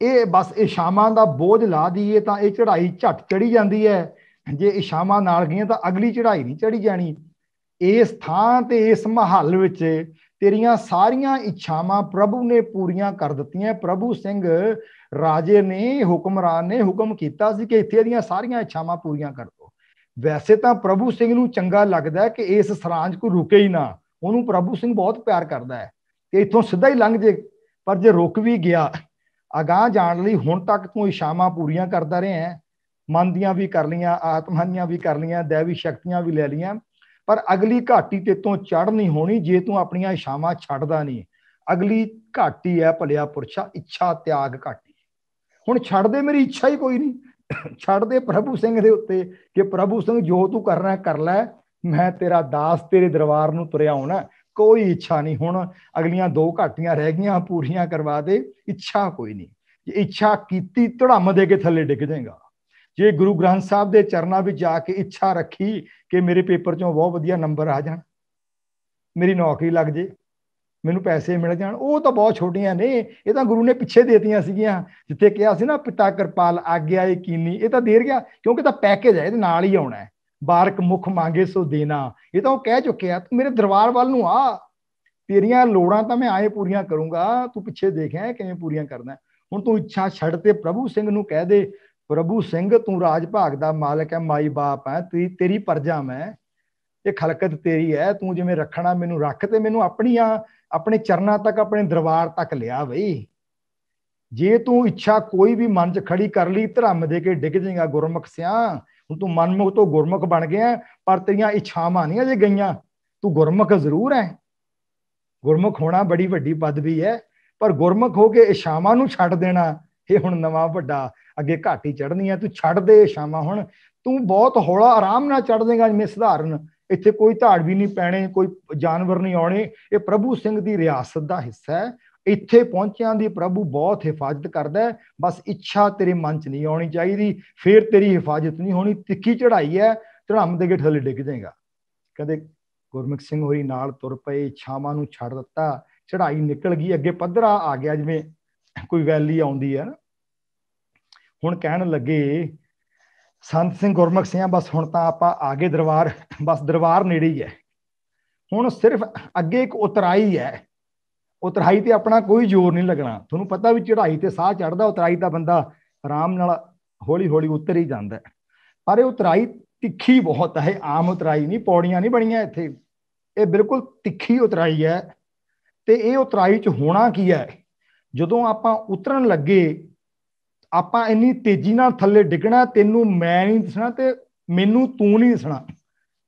Speaker 2: ਇਹ ਬਸ ਇੱਛਾਵਾਂ ਦਾ ਬੋਝ ਲਾ ਦਈਏ ਤਾਂ ਇਹ ਚੜ੍ਹਾਈ ਝੱਟ ਚੜੀ ਜਾਂਦੀ ਹੈ, ਜੇ ਇੱਛਾਵਾਂ ਨਾਲ ਗਈਆਂ ਤਾਂ ਅਗਲੀ ਚੜ੍ਹਾਈ ਨਹੀਂ ਚੜੀ ਜਾਣੀ। ਇਸ ਥਾਂ ਤੇ ਇਸ ਮਹੱਲ ਵਿੱਚ ਤੇਰੀਆਂ ਸਾਰੀਆਂ ਇੱਛਾਵਾਂ ਪ੍ਰਭੂ ਨੇ ਪੂਰੀਆਂ ਕਰ ਦਿੱਤੀਆਂ। ਪ੍ਰਭੂ ਸਿੰਘ ਰਾਜੇ ਨੇ, ਹੁਕਮਰਾਨ ਨੇ ਹੁਕਮ ਕੀਤਾ ਸੀ ਕਿ ਇੱਥੇ ਦੀਆਂ ਸਾਰੀਆਂ ਇੱਛਾਵਾਂ ਪੂਰੀਆਂ ਕਰ ਦਿਓ। ਵੈਸੇ ਤਾਂ ਪ੍ਰਭੂ ਸਿੰਘ ਨੂੰ ਚੰਗਾ ਲੱਗਦਾ ਕਿ ਇਸ ਸਰਾਂਜ ਕੋ ਰੁਕੇ ਹੀ ਨਾ, ਉਹਨੂੰ ਪ੍ਰਭੂ ਸਿੰਘ ਬਹੁਤ ਪਿਆਰ ਕਰਦਾ ਹੈ ਕਿ ਇੱਥੋਂ ਸਿੱਧਾ ਹੀ ਲੰਘ ਜੇ। ਪਰ ਜੇ ਰੁਕ ਵੀ ਗਿਆ, ਅਗਾਂਹ ਜਾਣ ਲਈ ਹੁਣ ਤੱਕ ਤੂੰ ਇੱਛਾਵਾਂ ਪੂਰੀਆਂ ਕਰਦਾ ਰਿਹਾ, ਮਨ ਦੀਆਂ ਵੀ ਕਰ ਲਈਆਂ, ਆਤਮਾ ਦੀਆਂ ਵੀ ਕਰ ਲਈਆਂ, ਦੈਵੀ ਸ਼ਕਤੀਆਂ ਵੀ ਲੈ ਲਈਆਂ, ਪਰ ਅਗਲੀ ਘਾਟੀ ਤੇ ਤੋਂ ਚੜ੍ਹ ਨਹੀਂ ਹੋਣੀ ਜੇ ਤੂੰ ਆਪਣੀਆਂ ਇੱਛਾਵਾਂ ਛੱਡਦਾ ਨਹੀਂ। ਅਗਲੀ ਘਾਟੀ ਹੈ ਭਲਿਆ ਪੁਰਸ਼ਾ ਇੱਛਾ ਤਿਆਗ ਘਾਟੀ। ਹੁਣ ਛੱਡ ਦੇ, ਮੇਰੀ ਇੱਛਾ ਹੀ ਕੋਈ ਨਹੀਂ, ਛੱਡ ਦੇ ਪ੍ਰਭੂ ਸਿੰਘ ਦੇ ਉੱਤੇ ਕਿ ਪ੍ਰਭੂ ਸਿੰਘ ਜੋ ਤੂੰ ਕਰਨਾ ਕਰ ਲੈ, ਮੈਂ ਤੇਰਾ ਦਾਸ ਤੇਰੇ ਦਰਬਾਰ ਨੂੰ ਤੁਰਿਆ ਆਉਣਾ, ਕੋਈ ਇੱਛਾ ਨਹੀਂ। ਹੁਣ ਅਗਲੀਆਂ 2 ਘਾਟੀਆਂ ਰਹਿ ਗਈਆਂ, ਪੂਰੀਆਂ ਕਰਵਾ ਦੇ, ਇੱਛਾ ਕੋਈ ਨਹੀਂ। ਜੇ ਇੱਛਾ ਕੀਤੀ ਧੜਮ ਦੇ ਕੇ ਥੱਲੇ ਡਿੱਗ ਜਾਏਗਾ। ਜੇ ਗੁਰੂ ਗ੍ਰੰਥ ਸਾਹਿਬ ਦੇ ਚਰਨਾਂ ਵਿੱਚ ਜਾ ਕੇ ਇੱਛਾ ਰੱਖੀ ਕਿ ਮੇਰੇ ਪੇਪਰ ਚੋਂ ਬਹੁਤ ਵਧੀਆ ਨੰਬਰ ਆ ਜਾਣ, ਮੇਰੀ ਨੌਕਰੀ ਲੱਗ ਜੇ, ਮੈਨੂੰ ਪੈਸੇ ਮਿਲ ਜਾਣ, ਉਹ ਤਾਂ ਬਹੁਤ ਛੋਟੀਆਂ ਨੇ। ਇਹ ਤਾਂ ਗੁਰੂ ਨੇ ਪਿੱਛੇ ਦੇਤੀਆਂ ਸੀਗੀਆਂ, ਜਿੱਥੇ ਕਿਹਾ ਸੀ ਨਾ ਪਿਤਾ ਕਿਰਪਾਲ ਆਗਿਆ ਯਕੀਨੀ, ਇਹ ਤਾਂ ਦੇਰ ਗਿਆ ਕਿਉਂਕਿ ਤਾਂ ਪੈਕੇਜ ਹੈ, ਇਹਦੇ ਨਾਲ ਹੀ ਆਉਣਾ ਹੈ। ਬਾਰਕ ਮੁਖ ਮੰਗੇ ਸੋ ਦੇਣਾ, ਇਹ ਤਾਂ ਉਹ ਕਹਿ ਚੁੱਕਿਆ। ਤੂੰ ਮੇਰੇ ਦਰਬਾਰ ਵੱਲ ਨੂੰ ਆ, ਤੇਰੀਆਂ ਲੋੜਾਂ ਤਾਂ ਮੈਂ ਆਏ ਪੂਰੀਆਂ ਕਰੂੰਗਾ, ਤੂੰ ਪਿੱਛੇ ਦੇਖਿਆ ਕਿਵੇਂ ਪੂਰੀਆਂ ਕਰਨਾ। ਹੁਣ ਤੂੰ ਇੱਛਾ ਛੱਡ ਤੇ ਪ੍ਰਭੂ ਸਿੰਘ ਨੂੰ ਕਹਿ ਦੇ, ਪ੍ਰਭੂ ਸਿੰਘ ਤੂੰ ਰਾਜ ਭਾਗ ਦਾ ਮਾਲਕ ਹੈ, ਮਾਈ ਬਾਪ ਹੈ, ਤੇਰੀ ਪ੍ਰਜਾ ਮੈਂ, ਇਹ ਖਲਕਤ ਤੇਰੀ ਹੈ, ਤੂੰ ਜਿਵੇਂ ਰੱਖਣਾ ਮੈਨੂੰ ਰੱਖ, ਤੇ ਮੈਨੂੰ ਆਪਣੀਆਂ ਆਪਣੇ ਚਰਨਾਂ ਤੱਕ, ਆਪਣੇ ਦਰਬਾਰ ਤੱਕ ਲਿਆ ਬਈ। ਜੇ ਤੂੰ ਇੱਛਾ ਕੋਈ ਵੀ ਮਨ 'ਚ ਖੜੀ ਕਰ ਲਈ, ਧਰਮ ਦੇ ਕੇ ਡਿੱਗ ਜਾਏਗਾ ਗੁਰਮੁਖ ਸਿਆ। ਹੁਣ ਤੂੰ ਮਨਮੁਖ ਤੋਂ ਗੁਰਮੁਖ ਬਣ ਗਿਆ, ਪਰ ਤੇਰੀਆਂ ਇੱਛਾਵਾਂ ਨਹੀਂ ਅਜੇ ਗਈਆਂ। ਤੂੰ ਗੁਰਮੁਖ ਜ਼ਰੂਰ ਹੈ, ਗੁਰਮੁਖ ਹੋਣਾ ਬੜੀ ਵੱਡੀ ਪਦਵੀ ਹੈ, ਪਰ ਗੁਰਮੁਖ ਹੋ ਕੇ ਇੱਛਾਵਾਂ ਨੂੰ ਛੱਡ ਦੇਣਾ, ਇਹ ਹੁਣ ਨਵਾਂ ਵੱਡਾ ਅੱਗੇ ਘਾਟੀ ਚੜ੍ਹਨੀ ਹੈ। ਤੂੰ ਛੱਡ ਦੇ ਇੱਛਾਵਾਂ, ਹੁਣ ਤੂੰ ਬਹੁਤ ਹੌਲਾ ਆਰਾਮ ਨਾਲ ਚੜ੍ਹ ਦੇਗਾ ਜਿਵੇਂ ਸਧਾਰਨ। ਇੱਥੇ ਕੋਈ ਧਾੜ ਵੀ ਨਹੀਂ ਪੈਣੇ, ਕੋਈ ਜਾਨਵਰ ਨਹੀਂ ਆਉਣੇ। ਇਹ ਪ੍ਰਭੂ ਸਿੰਘ ਦੀ ਰਿਆਸਤ ਦਾ ਹਿੱਸਾ ਹੈ। ਇੱਥੇ ਪਹੁੰਚਿਆਂ ਦੀ ਪ੍ਰਭੂ ਬਹੁਤ ਹਿਫਾਜ਼ਤ ਕਰਦਾ ਹੈ। ਬਸ ਇੱਛਾ ਤੇਰੇ ਮਨ 'ਚ ਨਹੀਂ ਆਉਣੀ ਚਾਹੀਦੀ, ਫਿਰ ਤੇਰੀ ਹਿਫਾਜ਼ਤ ਨਹੀਂ ਹੋਣੀ। ਤਿੱਖੀ ਚੜ੍ਹਾਈ ਹੈ, ਧੜਮ ਦੇ ਕੇ ਥੱਲੇ ਡਿੱਗ ਜਾਏਗਾ। ਕਹਿੰਦੇ ਗੁਰਮੁਖ ਸਿੰਘ ਹੋਰੀ ਨਾਲ ਤੁਰ ਪਏ, ਇੱਛਾਵਾਂ ਨੂੰ ਛੱਡ ਦਿੱਤਾ, ਚੜ੍ਹਾਈ ਨਿਕਲ ਗਈ, ਅੱਗੇ ਪੱਧਰਾ ਆ ਗਿਆ, ਜਿਵੇਂ ਕੋਈ ਵੈਲੀ ਆਉਂਦੀ ਹੈ ਨਾ। ਹੁਣ ਕਹਿਣ ਲੱਗੇ ਸੰਤ ਸਿੰਘ ਗੁਰਮੁਖ ਸਿੰਘ, ਬਸ ਹੁਣ ਤਾਂ ਆਪਾਂ ਆ ਗਏ ਦਰਬਾਰ, ਬਸ ਦਰਬਾਰ ਨੇੜੇ ਹੀ ਹੈ। ਹੁਣ ਸਿਰਫ ਅੱਗੇ ਇੱਕ ਉਤਰਾਈ ਹੈ, ਉਤਰਾਈ ਤੇ ਆਪਣਾ ਕੋਈ ਜ਼ੋਰ ਨਹੀਂ ਲੱਗਣਾ। ਤੁਹਾਨੂੰ ਪਤਾ ਵੀ ਚੜ੍ਹਾਈ ਤੇ ਸਾਹ ਚੜ੍ਹਦਾ, ਉਤਰਾਈ ਤਾਂ ਬੰਦਾ ਆਰਾਮ ਨਾਲ ਹੌਲੀ ਹੌਲੀ ਉਤਰ ਹੀ ਜਾਂਦਾ, ਪਰ ਇਹ ਉਤਰਾਈ ਤਿੱਖੀ ਬਹੁਤ ਹੈ। ਆਮ ਉਤਰਾਈ ਨਹੀਂ, ਪੌੜੀਆਂ ਨਹੀਂ ਬਣੀਆਂ ਇੱਥੇ, ਇਹ ਬਿਲਕੁਲ ਤਿੱਖੀ ਉਤਰਾਈ ਹੈ। ਤੇ ਇਹ ਉਤਰਾਈ 'ਚ ਹੋਣਾ ਕੀ ਹੈ, ਜਦੋਂ ਆਪਾਂ ਉਤਰਨ ਲੱਗੇ ਆਪਾਂ ਇੰਨੀ ਤੇਜ਼ੀ ਨਾਲ ਥੱਲੇ ਡਿੱਗਣਾ, ਤੈਨੂੰ ਮੈਂ ਨਹੀਂ ਦਿਸਣਾ ਤੇ ਮੈਨੂੰ ਤੂੰ ਨਹੀਂ ਦਿਸਣਾ।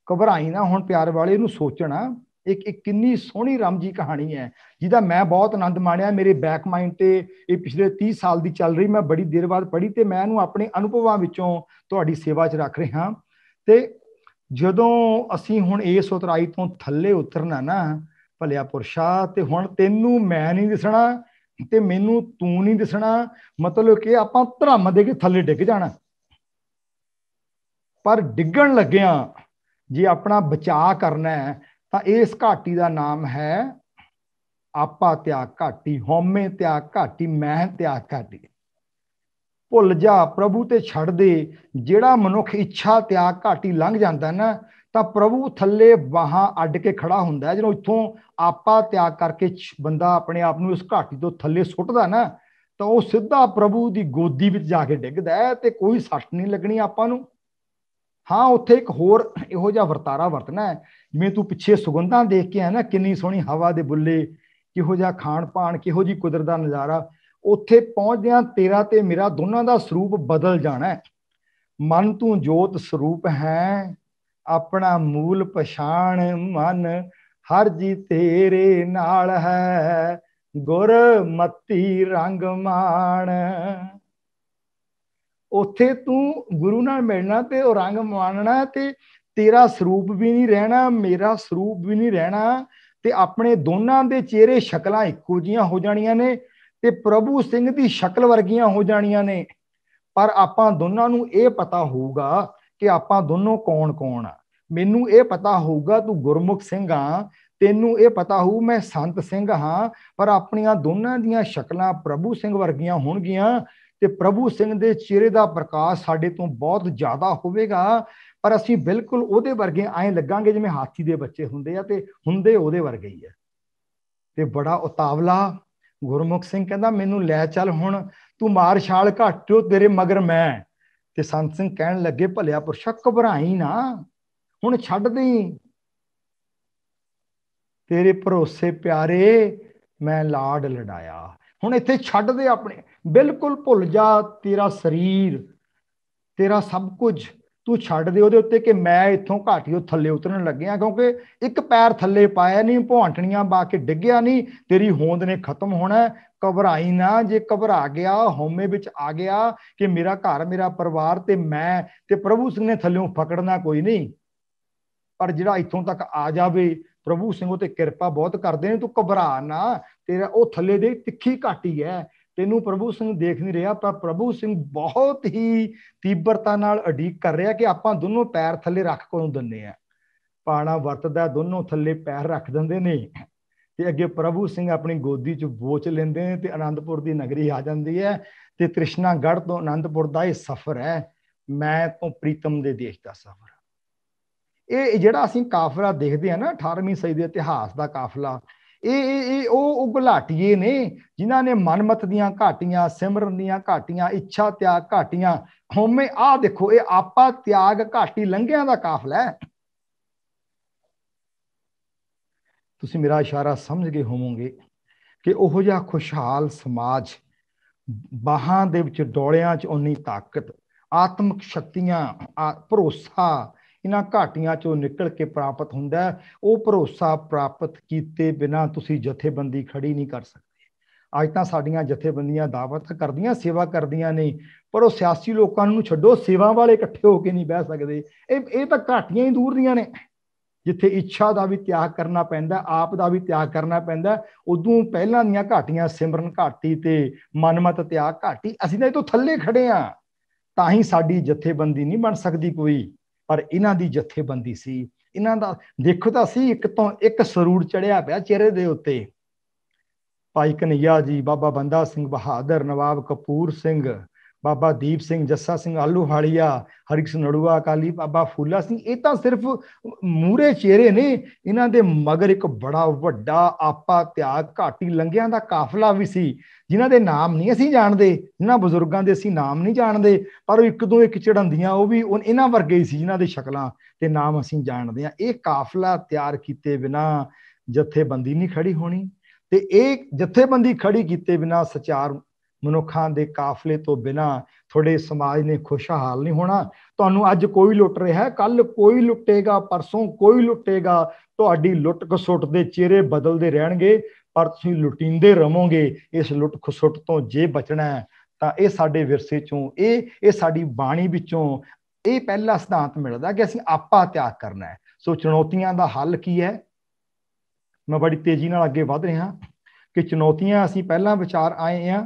Speaker 2: ਘਬਰਾਈ ਨਾ ਹੁਣ ਪਿਆਰ ਵਾਲੇ, ਇਹਨੂੰ ਸੋਚਣਾ। ਇੱਕ ਕਿੰਨੀ ਸੋਹਣੀ ਰਾਮਜੀ ਕਹਾਣੀ ਹੈ, ਜਿਹਦਾ ਮੈਂ ਬਹੁਤ ਆਨੰਦ ਮਾਣਿਆ। ਮੇਰੇ ਬੈਕ ਮਾਈਂਡ ਤੇ ਇਹ ਪਿਛਲੇ 30 ਸਾਲ ਦੀ ਚੱਲ ਰਹੀ, ਮੈਂ ਬੜੀ ਦੇਰ ਬਾਅਦ ਪੜ੍ਹੀ, ਤੇ ਮੈਂ ਇਹਨੂੰ ਆਪਣੇ ਅਨੁਭਵਾਂ ਵਿੱਚੋਂ ਤੁਹਾਡੀ ਸੇਵਾ 'ਚ ਰੱਖ ਰਿਹਾ। ਤੇ ਜਦੋਂ ਅਸੀਂ ਹੁਣ ਇਸ ਉਤਰਾਈ ਤੋਂ ਥੱਲੇ ਉਤਰਨਾ ਨਾ ਭਲਿਆ ਪੁਰਸ਼ਾ, ਤੇ ਹੁਣ ਤੈਨੂੰ ਮੈਂ ਨਹੀਂ ਦਿਸਣਾ ਤੇ ਮੈਨੂੰ ਤੂੰ ਨਹੀਂ ਦਿਸਣਾ, ਮਤਲਬ ਕਿ ਆਪਾਂ ਧਰਮ ਦੇ ਕੇ ਥੱਲੇ ਡਿੱਗ ਜਾਣਾ। ਪਰ ਡਿੱਗਣ ਲੱਗਿਆਂ ਜੇ ਆਪਣਾ ਬਚਾਅ ਕਰਨਾ ਹੈ ਤਾਂ ਇਸ ਘਾਟੀ ਦਾ ਨਾਮ ਹੈ ਆਪਾ ਤਿਆਗ ਘਾਟੀ, ਹਉਮੈ ਤਿਆਗ ਘਾਟੀ, ਮੈਂ ਤਿਆਗ ਘਾਟੀ। ਭੁੱਲ ਜਾ, ਪ੍ਰਭੂ ਤੇ ਛੱਡ ਦੇ। ਜਿਹੜਾ ਮਨੁੱਖ ਇੱਛਾ ਤਿਆਗ ਘਾਟੀ ਲੰਘ ਜਾਂਦਾ ਨਾ, ਤਾਂ ਪ੍ਰਭੂ ਥੱਲੇ ਬਾਹਾਂ ਅੱਡ ਕੇ ਖੜਾ ਹੁੰਦਾ। ਜਦੋਂ ਇੱਥੋਂ ਆਪਾ ਤਿਆਗ ਕਰਕੇ ਬੰਦਾ ਆਪਣੇ ਆਪ ਨੂੰ ਇਸ ਘਾਟੀ ਤੋਂ ਥੱਲੇ ਸੁੱਟਦਾ ਨਾ, ਤਾਂ ਉਹ ਸਿੱਧਾ ਪ੍ਰਭੂ ਦੀ ਗੋਦੀ ਵਿੱਚ ਜਾ ਕੇ ਡਿੱਗਦਾ ਹੈ, ਤੇ ਕੋਈ ਸੱਟ ਨਹੀਂ ਲੱਗਣੀ ਆਪਾਂ ਨੂੰ। ਹਾਂ, ਉੱਥੇ ਇੱਕ ਹੋਰ ਇਹੋ ਜਿਹਾ ਵਰਤਾਰਾ ਵਰਤਣਾ ਹੈ, ਜਿਵੇਂ ਤੂੰ ਪਿੱਛੇ ਸੁਗੰਧਾਂ ਦੇਖ ਕੇ ਆ ਨਾ, ਕਿੰਨੀ ਸੋਹਣੀ ਹਵਾ ਦੇ ਬੁੱਲੇ, ਕਿਹੋ ਜਿਹਾ ਖਾਣ ਪਾਣ, ਕਿਹੋ ਜਿਹੀ ਕੁਦਰਤ ਦਾ ਨਜ਼ਾਰਾ। ਉੱਥੇ ਪਹੁੰਚਦਿਆਂ ਤੇਰਾ ਤੇ ਮੇਰਾ ਦੋਨਾਂ ਦਾ ਸਰੂਪ ਬਦਲ ਜਾਣਾ ਹੈ। ਮਨ ਤੂੰ ਜੋਤ ਸਰੂਪ ਹੈ, ਆਪਣਾ ਮੂਲ ਪਛਾਣ ਮਨ, ਹਰ ਜੀ ਤੇਰੇ ਨਾਲ ਹੈ, ਗੁਰਮਤੀ ਰੰਗ ਮਾਣ। ਉੱਥੇ ਤੂੰ ਗੁਰੂ ਨਾਲ ਮਿਲਣਾ ਤੇ ਉਹ ਰੰਗ ਮਾਣਨਾ, ਤੇ ਤੇਰਾ ਸਰੂਪ ਵੀ ਨਹੀਂ ਰਹਿਣਾ, ਮੇਰਾ ਸਰੂਪ ਵੀ ਨਹੀਂ ਰਹਿਣਾ, ਤੇ ਆਪਣੇ ਦੋਨਾਂ ਦੇ ਚਿਹਰੇ ਸ਼ਕਲਾਂ ਇੱਕੋ ਜਿਹੀਆਂ ਹੋ ਜਾਣੀਆਂ ਨੇ, ਤੇ ਪ੍ਰਭੂ ਸਿੰਘ ਦੀ ਸ਼ਕਲ ਵਰਗੀਆਂ ਹੋ ਜਾਣੀਆਂ ਨੇ। ਪਰ ਆਪਾਂ ਦੋਨਾਂ ਨੂੰ ਇਹ ਪਤਾ ਹੋਊਗਾ ਕਿ ਆਪਾਂ ਦੋਨੋਂ ਕੌਣ ਕੌਣ ਆ। ਮੈਨੂੰ ਇਹ ਪਤਾ ਹੋਊਗਾ ਤੂੰ ਗੁਰਮੁਖ ਸਿੰਘ ਆ, ਤੈਨੂੰ ਇਹ ਪਤਾ ਹੋਊ ਮੈਂ ਸੰਤ ਸਿੰਘ ਹਾਂ, ਪਰ ਆਪਣੀਆਂ ਦੋਨਾਂ ਦੀਆਂ ਸ਼ਕਲਾਂ ਪ੍ਰਭੂ ਸਿੰਘ ਵਰਗੀਆਂ ਹੋਣਗੀਆਂ, ਤੇ ਪ੍ਰਭੂ ਸਿੰਘ ਦੇ ਚਿਹਰੇ ਦਾ ਪ੍ਰਕਾਸ਼ ਸਾਡੇ ਤੋਂ ਬਹੁਤ ਜ਼ਿਆਦਾ ਹੋਵੇਗਾ, ਪਰ ਅਸੀਂ ਬਿਲਕੁਲ ਉਹਦੇ ਵਰਗੇ ਐਂ ਲੱਗਾਂਗੇ ਜਿਵੇਂ ਹਾਥੀ ਦੇ ਬੱਚੇ ਹੁੰਦੇ ਆ, ਤੇ ਹੁੰਦੇ ਉਹਦੇ ਵਰਗੇ ਹੀ ਆ। ਤੇ ਬੜਾ ਉਤਾਵਲਾ ਗੁਰਮੁਖ ਸਿੰਘ ਕਹਿੰਦਾ ਮੈਨੂੰ ਲੈ ਚੱਲ, ਹੁਣ ਤੂੰ ਮਾਰ ਛਾਲ ਘਾਟਿਓ, ਤੇਰੇ ਮਗਰ ਮੈਂ। ਤੇ ਸੰਤ ਸਿੰਘ ਕਹਿਣ ਲੱਗੇ ਭਲਿਆ ਪੁਰਸ਼ਾ ਘਬਰਾਈ ਨਾ, ਹੁਣ ਛੱਡ ਦੇਈ, ਤੇਰੇ ਭਰੋਸੇ ਪਿਆਰੇ ਮੈਂ ਲਾਡ ਲਡਾਇਆ। ਹੁਣ ਇੱਥੇ ਛੱਡ ਦੇ ਆਪਣੇ, ਬਿਲਕੁਲ ਭੁੱਲ ਜਾ ਤੇਰਾ ਸਰੀਰ, ਤੇਰਾ ਸਭ ਕੁਝ ਤੂੰ ਛੱਡ ਦੇ ਉਹਦੇ ਉੱਤੇ, ਕਿ ਮੈਂ ਇੱਥੋਂ ਘਾਟੀਓ ਥੱਲੇ ਉਤਰਨ ਲੱਗਿਆ। ਕਿਉਂਕਿ ਇੱਕ ਪੈਰ ਥੱਲੇ ਪਾਇਆ ਨਹੀਂ, ਭੌਂਟਣੀਆਂ ਪਾ ਕੇ ਡਿੱਗਿਆ ਨਹੀਂ, ਤੇਰੀ ਹੋਂਦ ਨੇ ਖਤਮ ਹੋਣਾ। ਘਬਰਾਈ ਨਾ, ਜੇ ਘਬਰਾ ਗਿਆ, ਹਉਮੈ ਵਿੱਚ ਆ ਗਿਆ ਕਿ ਮੇਰਾ ਘਰ, ਮੇਰਾ ਪਰਿਵਾਰ ਤੇ ਮੈਂ, ਤੇ ਪ੍ਰਭੂ ਸਿੰਘ ਨੇ ਥੱਲਿਓਂ ਫਕੜਨਾ ਕੋਈ ਨਹੀਂ। ਪਰ ਜਿਹੜਾ ਇੱਥੋਂ ਤੱਕ ਆ ਜਾਵੇ, ਪ੍ਰਭੂ ਸਿੰਘ ਉਹ ਤੇ ਕਿਰਪਾ ਬਹੁਤ ਕਰਦੇ ਨੇ, ਤੂੰ ਘਬਰਾ ਨਾ, ਤੇਰਾ ਉਹ ਥੱਲੇ ਦੇ ਤਿੱਖੀ ਘਾਟੀ ਹੈ, ਤੈਨੂੰ ਪ੍ਰਭੂ ਸਿੰਘ ਦੇਖ ਨਹੀਂ ਰਿਹਾ, ਪਰ ਪ੍ਰਭੂ ਸਿੰਘ ਬਹੁਤ ਹੀ ਤੀਬਰਤਾ ਨਾਲ ਉਡੀਕ ਕਰ ਰਿਹਾ ਕਿ ਆਪਾਂ ਦੋਨੋਂ ਪੈਰ ਥੱਲੇ ਰੱਖ ਕੋਲੋਂ ਦਿੰਦੇ ਆ। ਪਾਣਾ ਵਰਤਦਾ, ਦੋਨੋਂ ਥੱਲੇ ਪੈਰ ਰੱਖ ਦਿੰਦੇ ਨੇ, ਤੇ ਅੱਗੇ ਪ੍ਰਭੂ ਸਿੰਘ ਆਪਣੀ ਗੋਦੀ 'ਚ ਬੋਚ ਲੈਂਦੇ ਨੇ, ਤੇ ਆਨੰਦਪੁਰ ਦੀ ਨਗਰੀ ਆ ਜਾਂਦੀ ਹੈ। ਤੇ ਤ੍ਰਿਸ਼ਨਾਗੜ੍ਹ ਤੋਂ ਆਨੰਦਪੁਰ ਦਾ ਇਹ ਸਫ਼ਰ ਹੈ, ਮੈਂ ਤੋਂ ਪ੍ਰੀਤਮ ਦੇ ਦੇਸ਼ ਦਾ ਸਫ਼ਰ। ਇਹ ਜਿਹੜਾ ਅਸੀਂ ਕਾਫਲਾ ਦੇਖਦੇ ਹਾਂ ਨਾ 18ਵੀਂ ਸਦੀ ਦੇ ਇਤਿਹਾਸ ਦਾ ਕਾਫਲਾ, ਇਹ ਉਹ ਗੁਲਾਟੀਏ ਨੇ ਜਿਨ੍ਹਾਂ ਨੇ ਮਨਮਤ ਦੀਆਂ ਘਾਟੀਆਂ, ਸਿਮਰਨ ਦੀਆਂ ਘਾਟੀਆਂ, ਇੱਛਾ ਤਿਆਗ ਘਾਟੀਆਂ, ਹਉਮੈ, ਆਹ ਦੇਖੋ ਇਹ ਆਪਾ ਤਿਆਗ ਘਾਟੀ ਲੰਘਿਆਂ ਦਾ ਕਾਫਲਾ ਹੈ। ਤੁਸੀਂ ਮੇਰਾ ਇਸ਼ਾਰਾ ਸਮਝ ਗਏ ਹੋਵੋਗੇ ਕਿ ਉਹੋ ਜਿਹਾ ਖੁਸ਼ਹਾਲ ਸਮਾਜ, ਬਾਹਾਂ ਦੇ ਵਿੱਚ ਡੋਲਿਆਂ 'ਚ ਉਨੀ ਤਾਕਤ, ਆਤਮਿਕ ਸ਼ਕਤੀਆਂ, ਭਰੋਸਾ ਇਹਨਾਂ ਘਾਟੀਆਂ 'ਚੋਂ ਨਿਕਲ ਕੇ ਪ੍ਰਾਪਤ ਹੁੰਦਾ। ਉਹ ਭਰੋਸਾ ਪ੍ਰਾਪਤ ਕੀਤੇ ਬਿਨਾਂ ਤੁਸੀਂ ਜਥੇਬੰਦੀ ਖੜੀ ਨਹੀਂ ਕਰ ਸਕਦੇ। ਅੱਜ ਤਾਂ ਸਾਡੀਆਂ ਜਥੇਬੰਦੀਆਂ ਦਾਅਵਤ ਕਰਦੀਆਂ, ਸੇਵਾ ਕਰਦੀਆਂ ਨੇ, ਪਰ ਉਹ ਸਿਆਸੀ ਲੋਕਾਂ ਨੂੰ ਛੱਡੋ, ਸੇਵਾ ਵਾਲੇ ਇਕੱਠੇ ਹੋ ਕੇ ਨਹੀਂ ਬਹਿ ਸਕਦੇ। ਇਹ ਤਾਂ ਘਾਟੀਆਂ ਹੀ ਦੂਰ ਦੀਆਂ ਨੇ, ਜਿੱਥੇ ਇੱਛਾ ਦਾ ਵੀ ਤਿਆਗ ਕਰਨਾ ਪੈਂਦਾ, ਆਪ ਦਾ ਵੀ ਤਿਆਗ ਕਰਨਾ ਪੈਂਦਾ। ਉਦੋਂ ਪਹਿਲਾਂ ਦੀਆਂ ਘਾਟੀਆਂ ਸਿਮਰਨ ਘਾਟੀ ਤੇ ਮਨਮਤ ਤਿਆਗ ਘਾਟੀ, ਅਸੀਂ ਤਾਂ ਇਹ ਤੋਂ ਥੱਲੇ ਖੜੇ ਹਾਂ। ਤਾਂ ਹੀ ਸਾਡੀ ਜਥੇਬੰਦੀ ਨਹੀਂ ਬਣ ਸਕਦੀ ਕੋਈ, ਪਰ ਇਹਨਾਂ ਦੀ ਜਥੇਬੰਦੀ ਸੀ। ਇਹਨਾਂ ਦਾ ਦੇਖੋ ਤਾਂ ਸੀ, ਇੱਕ ਤੋਂ ਇੱਕ ਸਰੂਰ ਚੜਿਆ ਪਿਆ ਚਿਹਰੇ ਦੇ ਉੱਤੇ। ਭਾਈ ਕਨਈਆ ਜੀ, ਬਾਬਾ ਬੰਦਾ ਸਿੰਘ ਬਹਾਦਰ, ਨਵਾਬ ਕਪੂਰ ਸਿੰਘ, ਬਾਬਾ ਦੀਪ ਸਿੰਘ, ਜੱਸਾ ਸਿੰਘ ਆਲੂਵਾਲੀਆ, ਹਰੀ ਸਿੰਘ ਨੜੂਆ ਅਕਾਲੀ, ਬਾਬਾ ਫੂਲਾ ਸਿੰਘ, ਇਹ ਤਾਂ ਸਿਰਫ ਮੂਹਰੇ ਚਿਹਰੇ ਨੇ। ਇਹਨਾਂ ਦੇ ਮਗਰ ਇੱਕ ਬੜਾ ਵੱਡਾ ਆਪਾ ਤਿਆਗ ਘਾਟੀ ਲੰਘਿਆਂ ਦਾ ਕਾਫਲਾ ਵੀ ਸੀ, ਜਿਨ੍ਹਾਂ ਦੇ ਨਾਮ ਨਹੀਂ ਅਸੀਂ ਜਾਣਦੇ, ਜਿਨ੍ਹਾਂ ਬਜ਼ੁਰਗਾਂ ਦੇ ਅਸੀਂ ਨਾਮ ਨਹੀਂ ਜਾਣਦੇ, ਪਰ ਉਹ ਇੱਕ ਤੋਂ ਇੱਕ ਚੜ੍ਹੰਦੀਆਂ, ਉਹ ਵੀ ਇਹਨਾਂ ਵਰਗੇ ਹੀ ਸੀ ਜਿਨ੍ਹਾਂ ਦੀ ਸ਼ਕਲਾਂ ਤੇ ਨਾਮ ਅਸੀਂ ਜਾਣਦੇ ਹਾਂ। ਇਹ ਕਾਫਲਾ ਤਿਆਰ ਕੀਤੇ ਬਿਨਾਂ ਜਥੇਬੰਦੀ ਨਹੀਂ ਖੜੀ ਹੋਣੀ, ਤੇ ਇਹ ਜਥੇਬੰਦੀ ਖੜੀ ਕੀਤੇ ਬਿਨਾਂ ਸਚਾਰ ਮਨੁੱਖਾਂ ਦੇ ਕਾਫਲੇ ਤੋਂ ਬਿਨਾਂ ਤੁਹਾਡੇ ਸਮਾਜ ਨੇ ਖੁਸ਼ਹਾਲ ਨਹੀਂ ਹੋਣਾ। ਤੁਹਾਨੂੰ ਅੱਜ ਕੋਈ ਲੁੱਟ ਰਿਹਾ, ਕੱਲ ਕੋਈ ਲੁੱਟੇਗਾ, ਪਰਸੋਂ ਕੋਈ ਲੁੱਟੇਗਾ। ਤੁਹਾਡੀ ਲੁੱਟ ਖਸੁੱਟ ਦੇ ਚਿਹਰੇ ਬਦਲਦੇ ਰਹਿਣਗੇ, ਪਰ ਤੁਸੀਂ ਲੁਟੀਂਦੇ ਰਹੋਗੇ। ਇਸ ਲੁੱਟ ਖਸੁੱਟ ਤੋਂ ਜੇ ਬਚਣਾ ਤਾਂ ਇਹ ਸਾਡੇ ਵਿਰਸੇ ਚੋਂ, ਇਹ ਸਾਡੀ ਬਾਣੀ ਵਿੱਚੋਂ ਇਹ ਪਹਿਲਾ ਸਿਧਾਂਤ ਮਿਲਦਾ ਕਿ ਅਸੀਂ ਆਪਾ ਤਿਆਗ ਕਰਨਾ ਹੈ। ਸੋ ਚੁਣੌਤੀਆਂ ਦਾ ਹੱਲ ਕੀ ਹੈ? ਮੈਂ ਬੜੀ ਤੇਜ਼ੀ ਨਾਲ ਅੱਗੇ ਵਧ ਰਿਹਾ ਕਿ ਚੁਣੌਤੀਆਂ ਅਸੀਂ ਪਹਿਲਾਂ ਵਿਚਾਰ ਆਏ ਹਾਂ,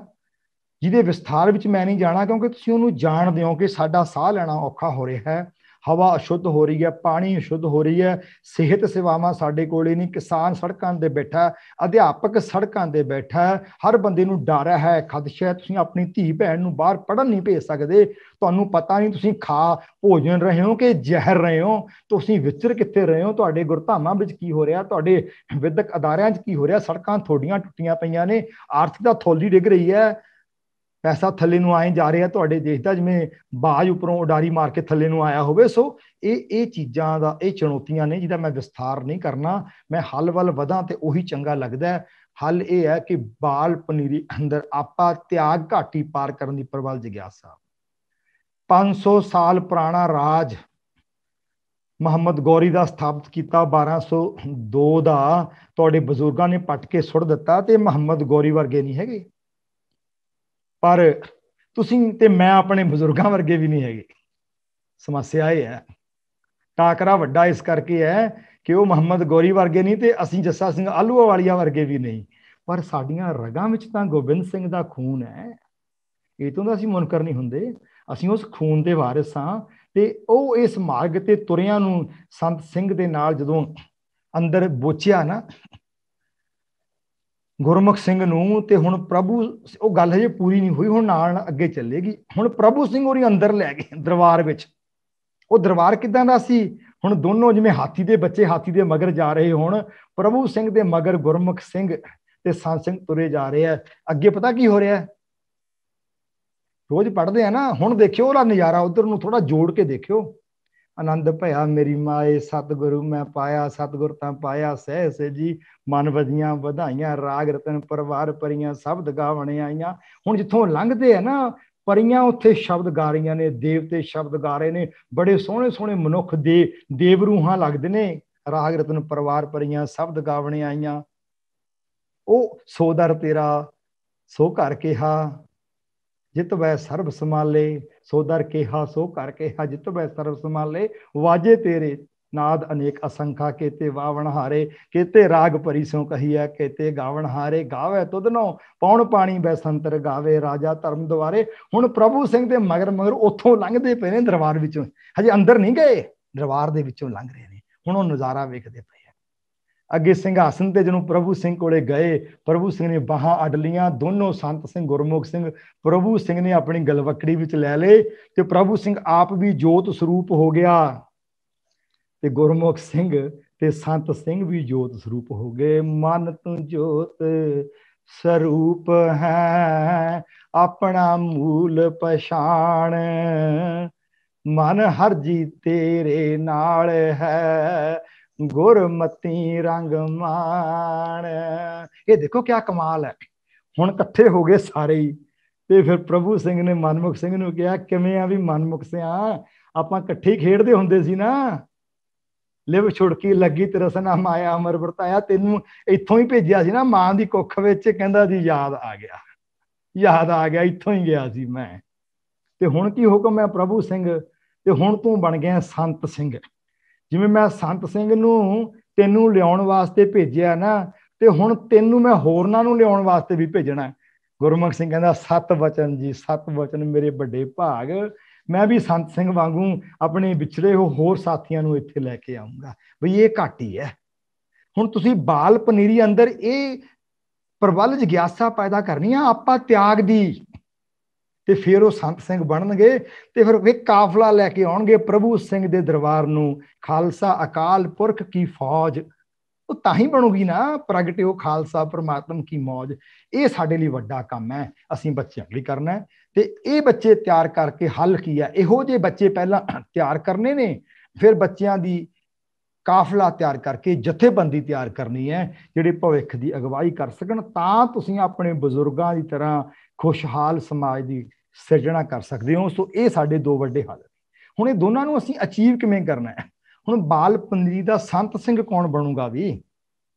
Speaker 2: ਜਿਹਦੇ ਵਿਸਥਾਰ ਵਿੱਚ ਮੈਂ ਨਹੀਂ ਜਾਣਾ, ਕਿਉਂਕਿ ਤੁਸੀਂ ਉਹਨੂੰ ਜਾਣਦੇ ਹੋ ਕਿ ਸਾਡਾ ਸਾਹ ਲੈਣਾ ਔਖਾ ਹੋ ਰਿਹਾ ਹੈ, ਹਵਾ ਅਸ਼ੁੱਧ ਹੋ ਰਹੀ ਹੈ, ਪਾਣੀ ਅਸ਼ੁੱਧ ਹੋ ਰਹੀ ਹੈ, ਸਿਹਤ ਸੇਵਾਵਾਂ ਸਾਡੇ ਕੋਲੇ ਨਹੀਂ, ਕਿਸਾਨ ਸੜਕਾਂ ਤੇ ਬੈਠਾ, ਅਧਿਆਪਕ ਸੜਕਾਂ ਤੇ ਬੈਠਾ, ਹਰ ਬੰਦੇ ਨੂੰ ਡਰ ਹੈ, ਖਦਸ਼ਾ ਹੈ। ਤੁਸੀਂ ਆਪਣੀ ਧੀ ਭੈਣ ਨੂੰ ਬਾਹਰ ਪੜ੍ਹਨ ਨਹੀਂ ਭੇਜ ਸਕਦੇ, ਤੁਹਾਨੂੰ ਪਤਾ ਨਹੀਂ ਤੁਸੀਂ ਖਾ ਭੋਜਨ ਰਹੇ ਹੋ ਕਿ ਜ਼ਹਿਰ ਰਹੇ ਹੋ, ਤੁਸੀਂ ਵਿਚਰ ਕਿੱਥੇ ਰਹੇ ਹੋ, ਤੁਹਾਡੇ ਗੁਰਧਾਮਾਂ ਵਿੱਚ ਕੀ ਹੋ ਰਿਹਾ, ਤੁਹਾਡੇ ਵਿਦਿਅਕ ਅਦਾਰਿਆਂ 'ਚ ਕੀ ਹੋ ਰਿਹਾ। ਸੜਕਾਂ ਤੁਹਾਡੀਆਂ ਟੁੱਟੀਆਂ ਪਈਆਂ ਨੇ, ਆਰਥਿਕਤਾ ਥੋਲੀ ਡਿੱਗ ਰਹੀ ਹੈ, ਪੈਸਾ ਥੱਲੇ ਨੂੰ ਆਏ ਜਾ ਰਿਹਾ ਤੁਹਾਡੇ ਦੇਸ਼ ਦਾ, ਜਿਵੇਂ ਬਾਜ ਉੱਪਰੋਂ ਉਡਾਰੀ ਮਾਰ ਕੇ ਥੱਲੇ ਨੂੰ ਆਇਆ ਹੋਵੇ। ਸੋ ਇਹ ਚੀਜ਼ਾਂ ਦਾ, ਇਹ ਚੁਣੌਤੀਆਂ ਨੇ ਜਿਹਦਾ ਮੈਂ ਵਿਸਥਾਰ ਨਹੀਂ ਕਰਨਾ। ਮੈਂ ਹੱਲ ਵੱਲ ਵਧਾਂ ਤੇ ਉਹੀ ਚੰਗਾ ਲੱਗਦਾ। ਹੱਲ ਇਹ ਹੈ ਕਿ ਬਾਲ ਪਨੀਰੀ ਅੰਦਰ ਆਪਾ ਤਿਆਗ ਘਾਟੀ ਪਾਰ ਕਰਨ ਦੀ ਪ੍ਰਬਲ ਜਿਗਿਆਸਾ। 500 ਸਾਲ ਪੁਰਾਣਾ ਰਾਜ ਮੁਹੰਮਦ ਗੌਰੀ ਦਾ ਸਥਾਪਿਤ ਕੀਤਾ, 1202 ਦਾ ਤੁਹਾਡੇ ਬਜ਼ੁਰਗਾਂ ਨੇ ਪੱਟ ਕੇ ਸੁੱਟ ਦਿੱਤਾ, ਤੇ ਮੁਹੰਮਦ ਗੌਰੀ ਵਰਗੇ ਨਹੀਂ ਹੈਗੇ, ਪਰ ਤੁਸੀਂ ਤੇ ਮੈਂ ਆਪਣੇ ਬਜ਼ੁਰਗਾਂ ਵਰਗੇ ਵੀ ਨਹੀਂ ਹੈਗੇ। ਸਮੱਸਿਆ ਇਹ ਹੈ, ਟਾਕਰਾ ਵੱਡਾ ਇਸ ਕਰਕੇ ਹੈ ਕਿ ਉਹ ਮੁਹੰਮਦ ਗੌਰੀ ਵਰਗੇ ਨਹੀਂ ਤੇ ਅਸੀਂ ਜੱਸਾ ਸਿੰਘ ਆਲੂਵਾਲੀਆ ਵਰਗੇ ਵੀ ਨਹੀਂ, ਪਰ ਸਾਡੀਆਂ ਰਗਾਂ ਵਿੱਚ ਤਾਂ ਗੋਬਿੰਦ ਸਿੰਘ ਦਾ ਖੂਨ ਹੈ। ਇਹ ਤੋਂ ਤਾਂ ਅਸੀਂ ਮੁਨਕਰ ਨਹੀਂ ਹੁੰਦੇ, ਅਸੀਂ ਉਸ ਖੂਨ ਦੇ ਵਾਰਿਸ ਹਾਂ। ਤੇ ਉਹ ਇਸ ਮਾਰਗ ਤੇ ਤੁਰਿਆਂ ਨੂੰ ਸੰਤ ਸਿੰਘ ਦੇ ਨਾਲ ਜਦੋਂ ਅੰਦਰ ਬੋਚਿਆ ਨਾ ਗੁਰਮੁਖ ਸਿੰਘ ਨੂੰ, ਤੇ ਹੁਣ ਪ੍ਰਭੂ, ਉਹ ਗੱਲ ਹਜੇ ਪੂਰੀ ਨਹੀਂ ਹੋਈ, ਹੁਣ ਨਾਲ ਅੱਗੇ ਚੱਲੇਗੀ। ਹੁਣ ਪ੍ਰਭੂ ਸਿੰਘ ਹੋਰੀ ਅੰਦਰ ਲੈ ਗਏ ਦਰਬਾਰ ਵਿੱਚ। ਉਹ ਦਰਬਾਰ ਕਿੱਦਾਂ ਦਾ ਸੀ? ਹੁਣ ਦੋਨੋਂ ਜਿਵੇਂ ਹਾਥੀ ਦੇ ਬੱਚੇ ਹਾਥੀ ਦੇ ਮਗਰ ਜਾ ਰਹੇ ਹੋਣ, ਪ੍ਰਭੂ ਸਿੰਘ ਦੇ ਮਗਰ ਗੁਰਮੁਖ ਸਿੰਘ ਤੇ ਸੰਤ ਸਿੰਘ ਤੁਰੇ ਜਾ ਰਹੇ ਆ। ਅੱਗੇ ਪਤਾ ਕੀ ਹੋ ਰਿਹਾ? ਰੋਜ਼ ਪੜ੍ਹਦੇ ਆ ਨਾ, ਹੁਣ ਦੇਖਿਓ ਉਹਦਾ ਨਜ਼ਾਰਾ, ਉਧਰ ਨੂੰ ਥੋੜਾ ਜੋੜ ਕੇ ਦੇਖਿਓ। ਆਨੰਦ ਭਇਆ ਮੇਰੀ ਮਾਏ, ਸਤਿਗੁਰੂ ਮੈਂ ਪਾਇਆ, ਸਤਿਗੁਰ ਤਾਂ ਪਾਇਆ ਸਹਿ ਜੀ, ਮਨ ਵਧੀਆਂ ਵਧਾਈਆਂ, ਰਾਗ ਰਤਨ ਪਰਵਾਰ ਪਰੀਆਂ, ਸ਼ਬਦ ਗਾਵਣ ਆਈਆਂ। ਹੁਣ ਜਿੱਥੋਂ ਲੰਘਦੇ ਆ ਨਾ ਪਰੀਆਂ, ਉੱਥੇ ਸ਼ਬਦ ਗਾ ਰਹੀਆਂ ਨੇ, ਦੇਵਤੇ ਸ਼ਬਦ ਗਾ ਰਹੇ ਨੇ, ਬੜੇ ਸੋਹਣੇ ਸੋਹਣੇ ਮਨੁੱਖ ਦੇ ਦੇਵਰੂਹਾਂ ਲੱਗਦੇ ਨੇ। ਰਾਗ ਰਤਨ ਪਰਵਾਰ ਪਰੀਆਂ, ਸ਼ਬਦ ਗਾਵਣ ਆਈਆਂ। ਉਹ ਸੋ ਦਰ ਤੇਰਾ ਸੋ ਘਰ ਕਿਹਾ, ਜਿਤ ਵੈ ਸਰਬ ਸਮਾਲੇ, ਸੋ ਦਰ ਕਿਹਾ ਸੋ ਘਰ ਕਿਹਾ, ਜਿਤ ਵੈ ਸਰਬ ਸਮਾਲੇ। ਵਾਜੇ ਤੇਰੇ ਨਾਦ ਅਨੇਕ ਅਸੰਖਾ, ਕੇਤੇ ਵਾਵਣ ਹਾਰੇ, ਕੇਤੇ ਰਾਗ ਭਰੀ ਸੋ ਕਹੀਐ, ਕੇਤੇ ਗਾਵਣ ਹਾਰੇ। ਗਾਵੇ ਤੁਧਨੋ ਪੌਣ ਪਾਣੀ ਬੈਸੰਤਰ, ਗਾਵੇ ਰਾਜਾ ਧਰਮ ਦੁਆਰੇ। ਹੁਣ ਪ੍ਰਭੂ ਸਿੰਘ ਦੇ ਮਗਰ ਮਗਰ ਉੱਥੋਂ ਲੰਘਦੇ ਪਏ ਨੇ ਦਰਬਾਰ ਵਿੱਚੋਂ, ਹਜੇ ਅੰਦਰ ਨਹੀਂ ਗਏ, ਦਰਬਾਰ ਦੇ ਵਿੱਚੋਂ ਲੰਘ ਰਹੇ ਨੇ। ਹੁਣ ਉਹ ਨਜ਼ਾਰਾ ਵੇਖਦੇ ਪਏ। ਅੱਗੇ ਸਿੰਘਾਸਨ ਤੇ ਜਦੋਂ ਪ੍ਰਭੂ ਸਿੰਘ ਕੋਲੇ ਗਏ, ਪ੍ਰਭੂ ਸਿੰਘ ਨੇ ਬਾਹਾਂ ਅੱਡ ਲੀਆਂ, ਦੋਨੋਂ ਸੰਤ ਸਿੰਘ ਗੁਰਮੁਖ ਸਿੰਘ ਪ੍ਰਭੂ ਸਿੰਘ ਨੇ ਆਪਣੀ ਗਲਵੱਕੜੀ ਵਿੱਚ ਲੈ ਲਏ, ਤੇ ਪ੍ਰਭੂ ਸਿੰਘ ਆਪ ਵੀ ਜੋਤ ਸਰੂਪ ਹੋ ਗਿਆ, ਤੇ ਗੁਰਮੁਖ ਸਿੰਘ ਤੇ ਸੰਤ ਸਿੰਘ ਵੀ ਜੋਤ ਸਰੂਪ ਹੋ ਗਏ। ਮਨ ਤੂੰ ਜੋਤ ਸਰੂਪ ਹੈ, ਆਪਣਾ ਮੂਲ ਪਛਾਣ, ਮਨ ਹਰ ਜੀ ਤੇਰੇ ਨਾਲ ਹੈ, ਗੁਰਮਤੀ ਰੰਗ ਮਾਣ। ਇਹ ਦੇਖੋ ਕਿਆ ਕਮਾਲ ਹੈ। ਹੁਣ ਇਕੱਠੇ ਹੋ ਗਏ ਸਾਰੇ ਹੀ, ਤੇ ਫਿਰ ਪ੍ਰਭੂ ਸਿੰਘ ਨੇ ਮਨਮੁਖ ਸਿੰਘ ਨੂੰ ਕਿਹਾ, ਕਿਵੇਂ ਆ ਵੀ ਮਨਮੁਖ ਸਿਆ, ਆਪਾਂ ਇਕੱਠੇ ਖੇਡਦੇ ਹੁੰਦੇ ਸੀ ਨਾ। ਲਿਵ ਛੁੜਕੀ ਲੱਗੀ ਤਰਸਨਾ ਮਾਇਆ ਅਮਰ ਵਰਤਾਇਆ, ਤੈਨੂੰ ਇੱਥੋਂ ਹੀ ਭੇਜਿਆ ਸੀ ਨਾ ਮਾਂ ਦੀ ਕੁੱਖ ਵਿੱਚ। ਕਹਿੰਦਾ ਜੀ ਯਾਦ ਆ ਗਿਆ, ਯਾਦ ਆ ਗਿਆ, ਇੱਥੋਂ ਹੀ ਗਿਆ ਸੀ ਮੈਂ। ਤੇ ਹੁਣ ਕੀ ਹੁਕਮ ਹੈ ਪ੍ਰਭੂ ਸਿੰਘ, ਤੇ ਹੁਣ ਤੂੰ ਬਣ ਗਿਆ ਸੰਤ ਸਿੰਘ। ਜਿਵੇਂ ਮੈਂ ਸੰਤ ਸਿੰਘ ਨੂੰ ਤੈਨੂੰ ਲਿਆਉਣ ਵਾਸਤੇ ਭੇਜਿਆ ਨਾ, ਤੇ ਹੁਣ ਤੈਨੂੰ ਮੈਂ ਹੋਰਨਾਂ ਨੂੰ ਲਿਆਉਣ ਵਾਸਤੇ ਵੀ ਭੇਜਣਾ। ਗੁਰਮੁਖ ਸਿੰਘ ਕਹਿੰਦਾ, ਸਤ ਵਚਨ ਜੀ, ਸਤ ਵਚਨ ਮੇਰੇ ਵੱਡੇ ਭਾਗ। ਮੈਂ ਵੀ ਸੰਤ ਸਿੰਘ ਵਾਂਗੂ ਆਪਣੇ ਵਿਛੜੇ ਹੋਰ ਸਾਥੀਆਂ ਨੂੰ ਇੱਥੇ ਲੈ ਕੇ ਆਉਂਗਾ। ਬਈ ਇਹ ਘੱਟ ਹੀ ਹੈ। ਹੁਣ ਤੁਸੀਂ ਬਾਲ ਪਨੀਰੀ ਅੰਦਰ ਇਹ ਪ੍ਰਬਲ ਜਿਗਿਆਸਾ ਪੈਦਾ ਕਰਨੀ ਆ ਆਪਾਂ ਤਿਆਗ ਦੀ, ਤੇ ਫਿਰ ਉਹ ਸੰਤ ਸਿੰਘ ਬਣਨਗੇ। ਤੇ ਫਿਰ ਇਹ ਕਾਫਲਾ ਲੈ ਕੇ ਆਉਣਗੇ ਪ੍ਰਭੂ ਸਿੰਘ ਦੇ ਦਰਬਾਰ ਨੂੰ। ਖਾਲਸਾ ਅਕਾਲ ਪੁਰਖ ਕੀ ਫੌਜ, ਉਹ ਤਾਂ ਹੀ ਬਣੂਗੀ ਨਾ, ਪ੍ਰਗਟਿਓ ਖਾਲਸਾ ਪਰਮਾਤਮ ਕੀ ਮੌਜ। ਇਹ ਸਾਡੇ ਲਈ ਵੱਡਾ ਕੰਮ ਹੈ, ਅਸੀਂ ਬੱਚਿਆਂ ਲਈ ਕਰਨਾ ਹੈ। ਤੇ ਇਹ ਬੱਚੇ ਤਿਆਰ ਕਰਕੇ ਹੱਲ ਕੀ ਹੈ, ਇਹੋ ਜਿਹੇ ਬੱਚੇ ਪਹਿਲਾਂ ਤਿਆਰ ਕਰਨੇ ਨੇ, ਫਿਰ ਬੱਚਿਆਂ ਦੀ ਕਾਫਲਾ ਤਿਆਰ ਕਰਕੇ ਜਥੇਬੰਦੀ ਤਿਆਰ ਕਰਨੀ ਹੈ, ਜਿਹੜੇ ਭਵਿੱਖ ਦੀ ਅਗਵਾਈ ਕਰ ਸਕਣ। ਤਾਂ ਤੁਸੀਂ ਆਪਣੇ ਬਜ਼ੁਰਗਾਂ ਦੀ ਤਰ੍ਹਾਂ ਖੁਸ਼ਹਾਲ ਸਮਾਜ ਦੀ ਸਿਰਜਣਾ ਕਰ ਸਕਦੇ ਹੋ। ਸੋ ਇਹ ਸਾਡੇ ਦੋ ਵੱਡੇ ਹੱਲ। ਹੁਣ ਇਹ ਦੋਨਾਂ ਨੂੰ ਅਸੀਂ ਅਚੀਵ ਕਿਵੇਂ ਕਰਨਾ ਹੈ? ਹੁਣ ਬਾਲ ਪੰਦਰੀ ਦਾ ਸੰਤ ਸਿੰਘ ਕੌਣ ਬਣੂਗਾ ਵੀ?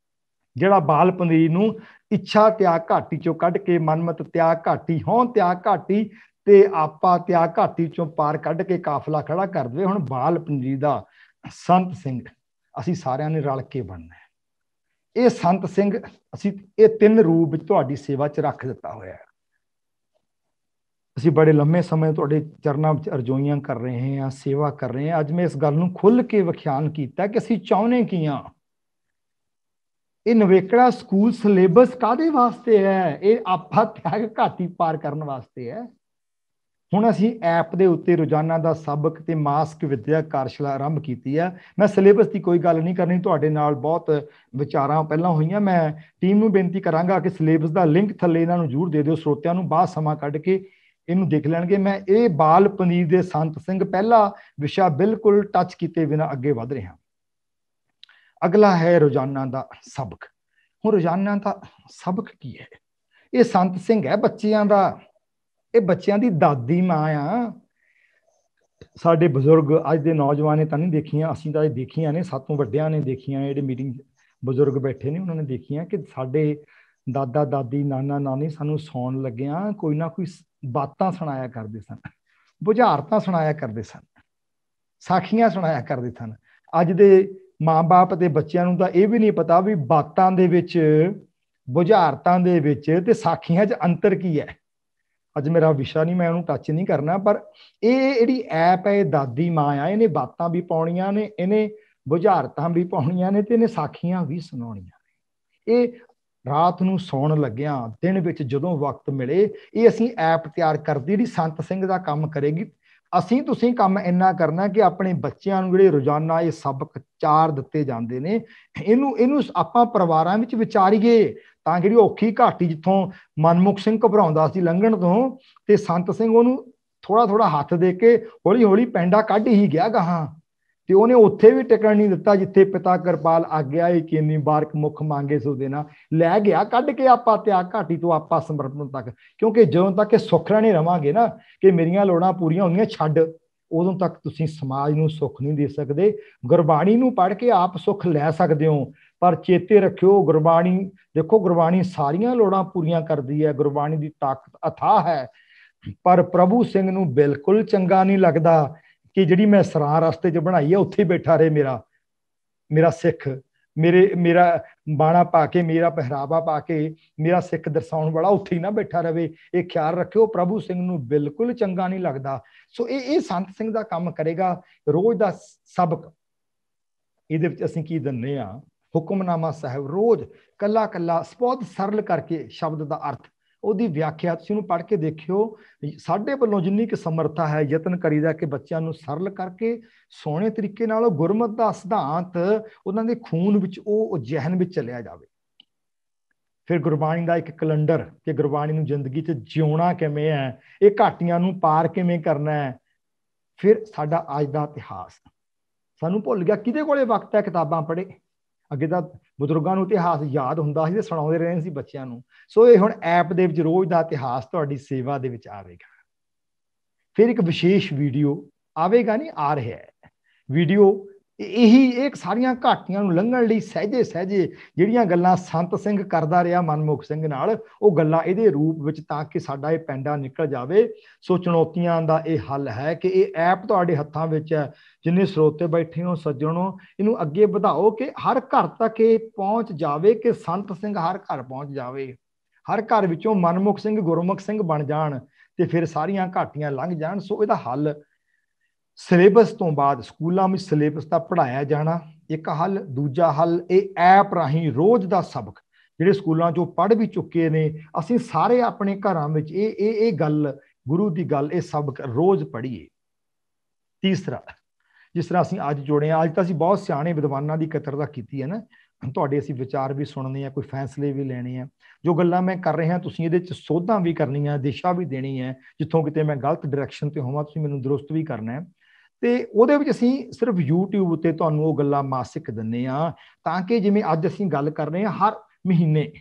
Speaker 2: ਜਿਹੜਾ ਬਾਲ ਪੰਦਰੀ ਨੂੰ ਇੱਛਾ ਤਿਆਗ ਘਾਟੀ ਚੋਂ ਕੱਢ ਕੇ, ਮਨਮਤ ਤਿਆਗ ਘਾਟੀ, ਹਉ ਤਿਆਗ ਘਾਟੀ ਤੇ ਆਪਾ ਤਿਆਗ ਘਾਟੀ ਚੋਂ ਪਾਰ ਕੱਢ ਕੇ ਕਾਫਲਾ ਖੜਾ ਕਰ ਦੇਵੇ। ਹੁਣ ਬਾਲ ਪੰਦਰੀ ਦਾ ਸੰਤ ਸਿੰਘ ਅਸੀਂ ਸਾਰਿਆਂ ਨੇ ਰਲ ਕੇ ਬਣਨਾ ਹੈ। ਇਹ ਸੰਤ ਸਿੰਘ ਅਸੀਂ ਇਹ ਤਿੰਨ ਰੂਪ ਵਿੱਚ ਤੁਹਾਡੀ ਸੇਵਾ 'ਚ ਰੱਖ ਦਿੱਤਾ ਹੋਇਆ ਹੈ। ਅਸੀਂ ਬੜੇ ਲੰਮੇ ਸਮੇਂ ਤੁਹਾਡੇ ਚਰਨਾਂ ਵਿੱਚ ਅਰਜ਼ੋਈਆਂ ਕਰ ਰਹੇ ਹਾਂ, ਸੇਵਾ ਕਰ ਰਹੇ ਹਾਂ। ਅੱਜ ਮੈਂ ਇਸ ਗੱਲ ਨੂੰ ਖੁੱਲ੍ਹ ਕੇ ਵਿਖਿਆਨ ਕੀਤਾ ਕਿ ਅਸੀਂ ਚਾਹੁੰਦੇ ਕੀ ਹਾਂ। ਇਹ ਨਵੇਕੜਾ ਸਕੂਲ ਸਿਲੇਬਸ ਕਾਹਦੇ ਵਾਸਤੇ ਹੈ? ਇਹ ਆਪਾ ਤਿਆਗ ਘਾਟੀ ਪਾਰ ਕਰਨ ਵਾਸਤੇ ਹੈ। ਹੁਣ ਅਸੀਂ ਐਪ ਦੇ ਉੱਤੇ ਰੋਜ਼ਾਨਾ ਦਾ ਸਬਕ ਤੇ ਮਾਸਿਕ ਵਿਦਿਆ ਕਾਰਜਸ਼ਾਲਾ ਆਰੰਭ ਕੀਤੀ ਹੈ। ਮੈਂ ਸਿਲੇਬਸ ਦੀ ਕੋਈ ਗੱਲ ਨਹੀਂ ਕਰਨੀ, ਤੁਹਾਡੇ ਨਾਲ ਬਹੁਤ ਵਿਚਾਰਾਂ ਪਹਿਲਾਂ ਹੋਈਆਂ। ਮੈਂ ਟੀਮ ਨੂੰ ਬੇਨਤੀ ਕਰਾਂਗਾ ਕਿ ਸਿਲੇਬਸ ਦਾ ਲਿੰਕ ਥੱਲੇ ਇਹਨਾਂ ਨੂੰ ਜ਼ਰੂਰ ਦੇ ਦਿਓ, ਸਰੋਤਿਆਂ ਨੂੰ ਬਾਅਦ ਸਮਾਂ ਕੱਢ ਕੇ ਇਹਨੂੰ ਦੇਖ ਲੈਣਗੇ। ਮੈਂ ਇਹ ਬਾਲ ਪਨੀਰ ਦੇ ਸੰਤ ਸਿੰਘ ਪਹਿਲਾ ਵਿਸ਼ਾ ਬਿਲਕੁਲ ਟੱਚ ਕੀਤੇ ਬਿਨਾਂ ਅੱਗੇ ਵਧ ਰਿਹਾ। ਅਗਲਾ ਹੈ ਰੋਜ਼ਾਨਾ ਦਾ ਸਬਕ। ਹੁਣ ਰੋਜ਼ਾਨਾ ਦਾ ਸਬਕ ਕੀ ਹੈ? ਇਹ ਸੰਤ ਸਿੰਘ ਹੈ ਬੱਚਿਆਂ ਦਾ, ਇਹ ਬੱਚਿਆਂ ਦੀ ਦਾਦੀ ਮਾਂ ਆ। ਸਾਡੇ ਬਜ਼ੁਰਗ ਅੱਜ ਦੇ ਨੌਜਵਾਨ ਨੇ ਤਾਂ ਨਹੀਂ ਦੇਖੀਆਂ, ਅਸੀਂ ਤਾਂ ਇਹ ਦੇਖੀਆਂ ਨੇ, ਸਾਤੋਂ ਵੱਡਿਆਂ ਨੇ ਦੇਖੀਆਂ, ਜਿਹੜੇ ਮੀਟਿੰਗ ਬਜ਼ੁਰਗ ਬੈਠੇ ਨੇ ਉਹਨਾਂ ਨੇ ਦੇਖੀਆਂ ਕਿ ਸਾਡੇ ਦਾਦਾ ਦਾਦੀ, ਨਾਨਾ ਨਾਨੀ ਸਾਨੂੰ ਸੌਣ ਲੱਗਿਆਂ ਕੋਈ ਨਾ ਕੋਈ ਬਾਤਾਂ ਸੁਣਾਇਆ ਕਰਦੇ ਸਨ, ਬੁਝਾਰਤਾਂ ਸੁਣਾਇਆ ਕਰਦੇ ਸਨ, ਸਾਖੀਆਂ ਸੁਣਾਇਆ ਕਰਦੇ ਸਨ। ਅੱਜ ਦੇ ਮਾਂ-ਬਾਪ ਤੇ ਬੱਚਿਆਂ ਨੂੰ ਤਾਂ ਇਹ ਵੀ ਨਹੀਂ ਪਤਾ ਵੀ ਬਾਤਾਂ ਦੇ ਵਿੱਚ, ਬੁਝਾਰਤਾਂ ਦੇ ਵਿੱਚ ਤੇ ਸਾਖੀਆਂ 'ਚ ਅੰਤਰ ਕੀ ਹੈ। ਅੱਜ ਮੇਰਾ ਵਿਸ਼ਾ ਨਹੀਂ, ਮੈਂ ਉਹਨੂੰ ਟੱਚ ਨਹੀਂ ਕਰਨਾ, ਪਰ ਇਹ ਜਿਹੜੀ ਐਪ ਹੈ ਇਹ ਦਾਦੀ ਮਾਂ ਆ, ਇਹਨੇ ਬਾਤਾਂ ਵੀ ਪਾਉਣੀਆਂ ਨੇ, ਇਹਨੇ ਬੁਝਾਰਤਾਂ ਵੀ ਪਾਉਣੀਆਂ ਨੇ, ਤੇ ਇਹਨੇ ਸਾਖੀਆਂ ਵੀ ਸੁਣਾਉਣੀਆਂ ਨੇ। ਇਹ ਰਾਤ ਨੂੰ ਸੌਣ ਲੱਗਿਆਂ, ਦਿਨ ਵਿੱਚ ਜਦੋਂ ਵਕਤ ਮਿਲੇ, ਇਹ ਅਸੀਂ ਐਪ ਤਿਆਰ ਕਰਦੀ ਜਿਹੜੀ ਸੰਤ ਸਿੰਘ ਦਾ ਕੰਮ ਕਰੇਗੀ। ਅਸੀਂ ਤੁਸੀਂ ਕੰਮ ਇੰਨਾ ਕਰਨਾ ਕਿ ਆਪਣੇ ਬੱਚਿਆਂ ਨੂੰ ਜਿਹੜੇ ਰੋਜ਼ਾਨਾ ਇਹ ਸਬਕ 4 ਦਿੱਤੇ ਜਾਂਦੇ ਨੇ, ਇਹਨੂੰ ਆਪਾਂ ਪਰਿਵਾਰਾਂ ਵਿੱਚ ਵਿਚਾਰੀਏ, ਤਾਂ ਜਿਹੜੀ ਔਖੀ ਘਾਟੀ ਜਿੱਥੋਂ ਮਨਮੁਖ ਸਿੰਘ ਘਬਰਾਉਂਦਾ ਸੀ ਲੰਘਣ ਤੋਂ, ਤੇ ਸੰਤ ਸਿੰਘ ਉਹਨੂੰ ਥੋੜਾ ਥੋੜਾ ਹੱਥ ਦੇ ਕੇ ਹੌਲੀ ਹੌਲੀ ਪੈਂਡਾ ਕੱਢ ਹੀ ਗਿਆ ਗਾਹਾਂ। ਤੇ ਉਹਨੇ ਉੱਥੇ ਵੀ ਟਿਕਣ ਨਹੀਂ ਦਿੱਤਾ ਜਿੱਥੇ ਪਿਤਾ ਕਿਰਪਾਲ ਆਗਿਆ ਏ ਕੀਨੀ ਬਾਰਕ ਮੁਖ ਮੰਗੇ ਸੋ ਦੇਣਾ, ਲੈ ਗਿਆ ਕੱਢ ਕੇ ਆਪਾਂ ਤਿਆਗ ਘਾਟੀ ਤੋਂ ਆਪਾਂ ਸਮਰਪਣ ਤੱਕ। ਕਿਉਂਕਿ ਜਦੋਂ ਤੱਕ ਇਹ ਸੁੱਖ ਨਹੀਂ ਰਵਾਂਗੇ ਨਾ ਕਿ ਮੇਰੀਆਂ ਲੋੜਾਂ ਪੂਰੀਆਂ ਹੁੰਦੀਆਂ ਛੱਡ, ਉਦੋਂ ਤੱਕ ਤੁਸੀਂ ਸਮਾਜ ਨੂੰ ਸੁੱਖ ਨਹੀਂ ਦੇ ਸਕਦੇ। ਗੁਰਬਾਣੀ ਨੂੰ ਪੜ੍ਹ ਕੇ ਆਪ ਸੁੱਖ ਲੈ ਸਕਦੇ ਹੋ, ਪਰ ਚੇਤੇ ਰੱਖਿਓ ਗੁਰਬਾਣੀ, ਦੇਖੋ ਗੁਰਬਾਣੀ ਸਾਰੀਆਂ ਲੋੜਾਂ ਪੂਰੀਆਂ ਕਰਦੀ ਹੈ, ਗੁਰਬਾਣੀ ਦੀ ਤਾਕਤ ਅਥਾਹ ਹੈ। ਪਰ ਪ੍ਰਭੂ ਸਿੰਘ ਨੂੰ ਬਿਲਕੁਲ ਚੰਗਾ ਨਹੀਂ ਲੱਗਦਾ ਕਿ ਜਿਹੜੀ ਮੈਂ ਸਰਾਂ ਰਸਤੇ 'ਚ ਬਣਾਈ ਹੈ ਉੱਥੇ ਬੈਠਾ ਰਹੇ ਮੇਰਾ ਸਿੱਖ, ਮੇਰਾ ਬਾਣਾ ਪਾ ਕੇ, ਮੇਰਾ ਪਹਿਰਾਵਾ ਪਾ ਕੇ, ਮੇਰਾ ਸਿੱਖ ਦਰਸਾਉਣ ਵਾਲਾ ਉੱਥੇ ਹੀ ਨਾ ਬੈਠਾ ਰਹੇ। ਇਹ ਖਿਆਲ ਰੱਖਿਓ, ਪ੍ਰਭੂ ਸਿੰਘ ਨੂੰ ਬਿਲਕੁਲ ਚੰਗਾ ਨਹੀਂ ਲੱਗਦਾ। ਸੋ ਇਹ ਸੰਤ ਸਿੰਘ ਦਾ ਕੰਮ ਕਰੇਗਾ। ਰੋਜ਼ ਦਾ ਸਬਕ, ਇਹਦੇ ਵਿੱਚ ਅਸੀਂ ਕੀ ਦਿੰਦੇ ਹਾਂ? ਹੁਕਮਨਾਮਾ ਸਾਹਿਬ ਰੋਜ਼ ਕੱਲਾ ਕੱਲਾ ਬਹੁਤ ਸਰਲ ਕਰਕੇ ਸ਼ਬਦ ਦਾ ਅਰਥ, ਉਹਦੀ ਵਿਆਖਿਆ ਤੁਸੀਂ ਉਹਨੂੰ ਪੜ੍ਹ ਕੇ ਦੇਖਿਓ। ਸਾਡੇ ਵੱਲੋਂ ਜਿੰਨੀ ਕੁ ਸਮਰਥਾ ਹੈ ਯਤਨ ਕਰੀਦਾ ਕਿ ਬੱਚਿਆਂ ਨੂੰ ਸਰਲ ਕਰਕੇ ਸੋਹਣੇ ਤਰੀਕੇ ਨਾਲ ਗੁਰਮਤਿ ਦਾ ਸਿਧਾਂਤ ਉਹਨਾਂ ਦੇ ਖੂਨ ਵਿੱਚ, ਉਹ ਜ਼ਿਹਨ ਵਿੱਚ ਚਲਿਆ ਜਾਵੇ। ਫਿਰ ਗੁਰਬਾਣੀ ਦਾ ਇੱਕ ਕੈਲੰਡਰ ਕਿ ਗੁਰਬਾਣੀ ਨੂੰ ਜ਼ਿੰਦਗੀ 'ਚ ਜਿਉਣਾ ਕਿਵੇਂ ਹੈ, ਇਹ ਘਾਟੀਆਂ ਨੂੰ ਪਾਰ ਕਿਵੇਂ ਕਰਨਾ ਹੈ। ਫਿਰ ਸਾਡਾ ਅੱਜ ਦਾ ਇਤਿਹਾਸ, ਸਾਨੂੰ ਭੁੱਲ ਗਿਆ ਕਿਹਦੇ ਕੋਲੇ ਵਕਤ ਹੈ ਕਿਤਾਬਾਂ ਪੜ੍ਹੇ। ਅੱਗੇ ਤਾਂ ਬਜ਼ੁਰਗਾਂ ਨੂੰ ਇਤਿਹਾਸ ਯਾਦ ਹੁੰਦਾ ਸੀ ਤੇ ਸੁਣਾਉਂਦੇ ਰਹੇ ਸੀ ਬੱਚਿਆਂ ਨੂੰ। ਸੋ ਇਹ ਹੁਣ ਐਪ ਦੇ ਵਿੱਚ ਰੋਜ਼ ਦਾ ਇਤਿਹਾਸ ਤੁਹਾਡੀ ਸੇਵਾ ਦੇ ਵਿੱਚ ਆਵੇਗਾ। ਫਿਰ ਇੱਕ ਵਿਸ਼ੇਸ਼ ਵੀਡੀਓ ਆਵੇਗਾ, ਨਹੀਂ ਆ ਰਿਹਾ ਵੀਡੀਓ, ਇਹ ਸਾਰੀਆਂ ਘਾਟੀਆਂ ਨੂੰ ਲੰਘਣ ਲਈ ਸਹਿਜੇ ਸਹਿਜੇ ਜਿਹੜੀਆਂ ਗੱਲਾਂ ਸੰਤ ਸਿੰਘ ਕਰਦਾ ਰਿਹਾ ਮਨਮੁਖ ਸਿੰਘ ਨਾਲ, ਉਹ ਗੱਲਾਂ ਇਹਦੇ ਰੂਪ ਵਿੱਚ, ਤਾਂ ਕਿ ਸਾਡਾ ਇਹ ਪੈਂਡਾ ਨਿਕਲ ਜਾਵੇ। ਸੋ ਚੁਣੌਤੀਆਂ ਦਾ ਇਹ ਹੱਲ ਹੈ ਕਿ ਇਹ ਐਪ ਤੁਹਾਡੇ ਹੱਥਾਂ ਵਿੱਚ ਹੈ। ਜਿੰਨੇ ਸਰੋਤੇ ਬੈਠੇ ਹੋ ਸੱਜਣੋ, ਇਹਨੂੰ ਅੱਗੇ ਵਧਾਓ ਕਿ ਹਰ ਘਰ ਤੱਕ ਇਹ ਪਹੁੰਚ ਜਾਵੇ, ਕਿ ਸੰਤ ਸਿੰਘ ਹਰ ਘਰ ਪਹੁੰਚ ਜਾਵੇ, ਹਰ ਘਰ ਵਿੱਚੋਂ ਮਨਮੁਖ ਸਿੰਘ ਗੁਰਮੁਖ ਸਿੰਘ ਬਣ ਜਾਣ ਤੇ ਫਿਰ ਸਾਰੀਆਂ ਘਾਟੀਆਂ ਲੰਘ ਜਾਣ। ਸੋ ਇਹਦਾ ਹੱਲ ਸਿਲੇਬਸ ਤੋਂ ਬਾਅਦ ਸਕੂਲਾਂ ਵਿੱਚ ਸਿਲੇਬਸ ਦਾ ਪੜ੍ਹਾਇਆ ਜਾਣਾ ਇੱਕ ਹੱਲ। ਦੂਜਾ ਹੱਲ ਇਹ ਐਪ ਰਾਹੀਂ ਰੋਜ਼ ਦਾ ਸਬਕ, ਜਿਹੜੇ ਸਕੂਲਾਂ 'ਚੋਂ ਪੜ੍ਹ ਵੀ ਚੁੱਕੇ ਨੇ, ਅਸੀਂ ਸਾਰੇ ਆਪਣੇ ਘਰਾਂ ਵਿੱਚ ਇਹ ਗੱਲ, ਗੁਰੂ ਦੀ ਗੱਲ, ਇਹ ਸਬਕ ਰੋਜ਼ ਪੜ੍ਹੀਏ। ਤੀਸਰਾ, ਜਿਸ ਤਰ੍ਹਾਂ ਅਸੀਂ ਅੱਜ ਜੁੜੇ ਹਾਂ, ਅੱਜ ਤਾਂ ਅਸੀਂ ਬਹੁਤ ਸਿਆਣੇ ਵਿਦਵਾਨਾਂ ਦੀ ਕਤਰਤਾ ਕੀਤੀ ਹੈ ਨਾ, ਤੁਹਾਡੇ ਅਸੀਂ ਵਿਚਾਰ ਵੀ ਸੁਣਨੇ ਆ, ਕੋਈ ਫੈਸਲੇ ਵੀ ਲੈਣੇ ਆ। ਜੋ ਗੱਲਾਂ ਮੈਂ ਕਰ ਰਿਹਾ ਤੁਸੀਂ ਇਹਦੇ 'ਚ ਸੋਧਾਂ ਵੀ ਕਰਨੀਆਂ, ਦਿਸ਼ਾ ਵੀ ਦੇਣੀ ਹੈ। ਜਿੱਥੋਂ ਕਿਤੇ ਮੈਂ ਗਲਤ ਡਾਇਰੈਕਸ਼ਨ ਤੇ ਹੋਵਾਂ ਤੁਸੀਂ ਮੈਨੂੰ ਦਰੁਸਤ ਵੀ ਕਰਨਾ ਹੈ। ਤੇ ਉਹਦੇ ਵਿੱਚ ਅਸੀਂ ਸਿਰਫ YouTube ਉੱਤੇ ਤੁਹਾਨੂੰ ਉਹ ਗੱਲਾਂ ਮਾਸਿਕ ਦਿੰਦੇ ਆ, ਤਾਂ ਕਿ ਜਿਵੇਂ ਅੱਜ ਅਸੀਂ ਗੱਲ ਕਰ ਰਹੇ ਹਾਂ ਹਰ ਮਹੀਨੇ,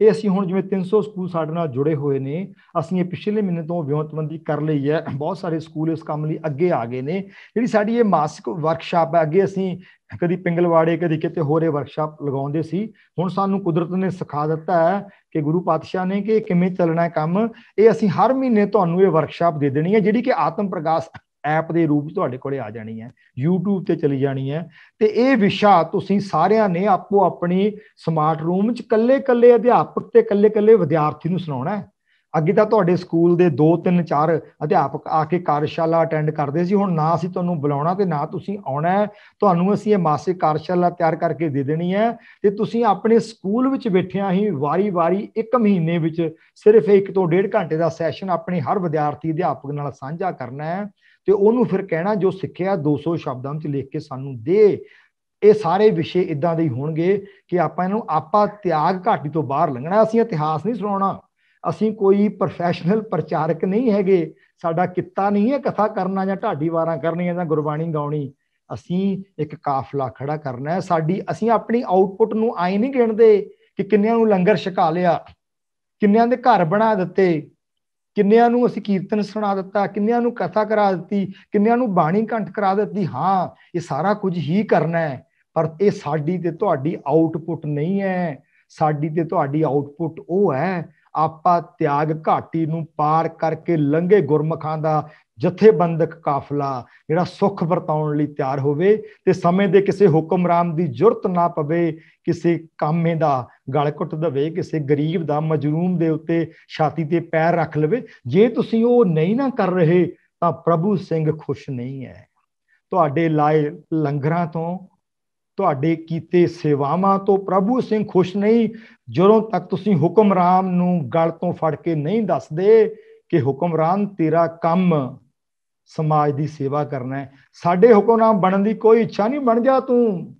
Speaker 2: ਇਹ ਅਸੀਂ ਹੁਣ ਜਿਵੇਂ 300 ਸਕੂਲ ਸਾਡੇ ਨਾਲ ਜੁੜੇ ਹੋਏ ਨੇ, ਅਸੀਂ ਇਹ ਪਿਛਲੇ ਮਹੀਨੇ ਤੋਂ ਵਿਉਂਤਬੰਦੀ ਕਰ ਲਈ ਹੈ। ਬਹੁਤ ਸਾਰੇ ਸਕੂਲ ਇਸ ਕੰਮ ਲਈ ਅੱਗੇ ਆ ਗਏ ਨੇ। ਜਿਹੜੀ ਸਾਡੀ ਇਹ ਮਾਸਿਕ ਵਰਕਸ਼ਾਪ ਹੈ, ਅੱਗੇ ਅਸੀਂ ਕਦੀ ਪਿੰਗਲਵਾੜੇ ਕਦੀ ਕਿਤੇ ਹੋਰ ਇਹ ਵਰਕਸ਼ਾਪ ਲਗਾਉਂਦੇ ਸੀ। ਹੁਣ ਸਾਨੂੰ ਕੁਦਰਤ ਨੇ ਸਿਖਾ ਦਿੱਤਾ ਹੈ ਕਿ ਗੁਰੂ ਪਾਤਸ਼ਾਹ ਨੇ ਕਿ ਕਿਵੇਂ ਚੱਲਣਾ ਹੈ ਕੰਮ। ਇਹ ਅਸੀਂ ਹਰ ਮਹੀਨੇ ਤੁਹਾਨੂੰ ਇਹ ਵਰਕਸ਼ਾਪ ਦੇ ਦੇਣੀ ਹੈ, ਜਿਹੜੀ ਕਿ ਆਤਮ ਪ੍ਰਕਾਸ਼ ਐਪ ਦੇ ਰੂਪ 'ਚ ਤੁਹਾਡੇ ਕੋਲੇ ਆ ਜਾਣੀ ਹੈ, YouTube ਤੇ ਚਲੀ ਜਾਣੀ ਹੈ। ਤੇ ਇਹ ਵਿਸ਼ਾ ਤੁਸੀਂ ਸਾਰਿਆਂ ਨੇ ਆਪੋ ਆਪਣੀ ਸਮਾਰਟ ਰੂਮ 'ਚ ਕੱਲੇ ਅਧਿਆਪਕ ਤੇ ਕੱਲੇ ਵਿਦਿਆਰਥੀ ਨੂੰ ਸੁਣਾਉਣਾ ਹੈ। ਅੱਗੇ ਤਾਂ ਤੁਹਾਡੇ ਸਕੂਲ ਦੇ 2 3 4 ਅਧਿਆਪਕ ਆ ਕੇ ਕਾਰਜਸ਼ਾਲਾ ਅਟੈਂਡ ਕਰਦੇ ਸੀ। ਹੁਣ ਨਾ ਅਸੀਂ ਤੁਹਾਨੂੰ ਬੁਲਾਉਣਾ ਤੇ ਨਾ ਤੁਸੀਂ ਆਉਣਾ ਹੈ। ਤੁਹਾਨੂੰ ਅਸੀਂ ਇਹ ਮਾਸਿਕ ਕਾਰਜਸ਼ਾਲਾ ਤਿਆਰ ਕਰਕੇ ਦੇ ਦੇਣੀ ਹੈ ਤੇ ਤੁਸੀਂ ਆਪਣੇ ਸਕੂਲ ਵਿੱਚ ਬੈਠਿਆਂ ਹੀ ਵਾਰੀ-ਵਾਰੀ ਇੱਕ ਮਹੀਨੇ ਵਿੱਚ ਸਿਰਫ 1 ਤੋਂ 1.5 ਘੰਟੇ ਦਾ ਸੈਸ਼ਨ ਆਪਣੇ ਹਰ ਵਿਦਿਆਰਥੀ ਅਧਿਆਪਕ ਨਾਲ ਸਾਂਝਾ ਕਰਨਾ ਹੈ ਤੇ ਉਹਨੂੰ ਫਿਰ ਕਹਿਣਾ ਜੋ ਸਿੱਖਿਆ 200 ਸ਼ਬਦਾਂ ਵਿੱਚ ਲਿਖ ਕੇ ਸਾਨੂੰ ਦੇ। ਇਹ ਸਾਰੇ ਵਿਸ਼ੇ ਇਦਾਂ ਦੇ ਹੀ ਹੋਣਗੇ ਕਿ ਆਪਾਂ ਤਿਆਗ ਘਾਟੀ ਤੋਂ ਬਾਹਰ ਲੰਘਣਾ। ਅਸੀਂ ਇਤਿਹਾਸ ਨਹੀਂ ਸੁਣਾਉਣਾ, ਅਸੀਂ ਕੋਈ ਪ੍ਰੋਫੈਸ਼ਨਲ ਪ੍ਰਚਾਰਕ ਨਹੀਂ ਹੈਗੇ, ਸਾਡਾ ਕਿੱਤਾ ਨਹੀਂ ਹੈ ਕਥਾ ਕਰਨਾ ਜਾਂ ਢਾਡੀ ਵਾਰਾਂ ਕਰਨੀਆਂ ਜਾਂ ਗੁਰਬਾਣੀ ਗਾਉਣੀ। ਅਸੀਂ ਇੱਕ ਕਾਫਲਾ ਖੜਾ ਕਰਨਾ ਹੈ। ਅਸੀਂ ਆਪਣੀ ਆਊਟਪੁੱਟ ਨੂੰ ਆਏ ਨਹੀਂ ਗਿਣਦੇ ਕਿ ਕਿੰਨਿਆਂ ਨੂੰ ਲੰਗਰ ਛਕਾ ਲਿਆ, ਕਿੰਨਿਆਂ ਦੇ ਘਰ ਬਣਾ ਦਿੱਤੇ, ਕਿੰਨਿਆਂ ਨੂੰ ਅਸੀਂ ਕੀਰਤਨ ਸੁਣਾ ਦਿੱਤਾ, ਕਿੰਨਿਆਂ ਨੂੰ ਕਥਾ ਕਰਾ ਦਿੱਤੀ, ਕਿੰਨਿਆਂ ਨੂੰ ਬਾਣੀ ਕੰਠ ਕਰਾ ਦਿੱਤੀ। ਹਾਂ, ਇਹ ਸਾਰਾ ਕੁਝ ਹੀ ਕਰਨਾ ਹੈ, ਪਰ ਇਹ ਸਾਡੀ ਤੇ ਤੁਹਾਡੀ ਆਊਟਪੁੱਟ ਨਹੀਂ ਹੈ। ਸਾਡੀ ਤੇ ਤੁਹਾਡੀ ਆਊਟਪੁੱਟ ਉਹ ਹੈ, ਆਪਾਂ ਤਿਆਗ ਘਾਟੀ ਨੂੰ ਪਾਰ ਕਰਕੇ ਲੰਘੇ ਗੁਰਮੁਖਾਂ ਦਾ ਜਥੇਬੰਦਕ ਕਾਫਲਾ, ਜਿਹੜਾ ਸੁੱਖ ਵਰਤਾਉਣ ਲਈ ਤਿਆਰ ਹੋਵੇ ਤੇ ਸਮੇਂ ਦੇ ਕਿਸੇ ਹੁਕਮਰਾਨ ਦੀ ਜ਼ਰੂਰਤ ਨਾ ਪਵੇ, ਕਿਸੇ ਕਾਮੇ ਦਾ ਗਲ ਘੁੱਟ ਦੇਵੇ, ਕਿਸੇ ਗਰੀਬ ਦਾ ਮਜਲੂਮ ਦੇ ਉੱਤੇ ਛਾਤੀ ਤੇ ਪੈਰ ਰੱਖ ਲਵੇ। ਜੇ ਤੁਸੀਂ ਉਹ ਨਹੀਂ ਨਾ ਕਰ ਰਹੇ ਤਾਂ ਪ੍ਰਭੂ ਸਿੰਘ ਖੁਸ਼ ਨਹੀਂ ਹੈ। ਤੁਹਾਡੇ ਲਾਏ ਲੰਗਰਾਂ ਤੋਂ, ਤੁਹਾਡੇ ਕੀਤੇ ਸੇਵਾਵਾਂ ਤੋਂ ਪ੍ਰਭੂ ਸਿੰਘ ਖੁਸ਼ ਨਹੀਂ, ਜਦੋਂ ਤੱਕ ਤੁਸੀਂ ਹੁਕਮਰਾਨ ਨੂੰ ਗਲ ਤੋਂ ਫੜ ਕੇ ਨਹੀਂ ਦੱਸਦੇ ਕਿ ਹੁਕਮਰਾਨ ਤੇਰਾ ਕੰਮ ਸਮਾਜ ਦੀ ਸੇਵਾ ਕਰਨਾ ਹੈ। ਸਾਡੇ ਹੁਕਮਰਾਨ ਬਣਨ ਦੀ ਕੋਈ ਇੱਛਾ ਨਹੀਂ, ਬਣ ਜਾ ਤੂੰ,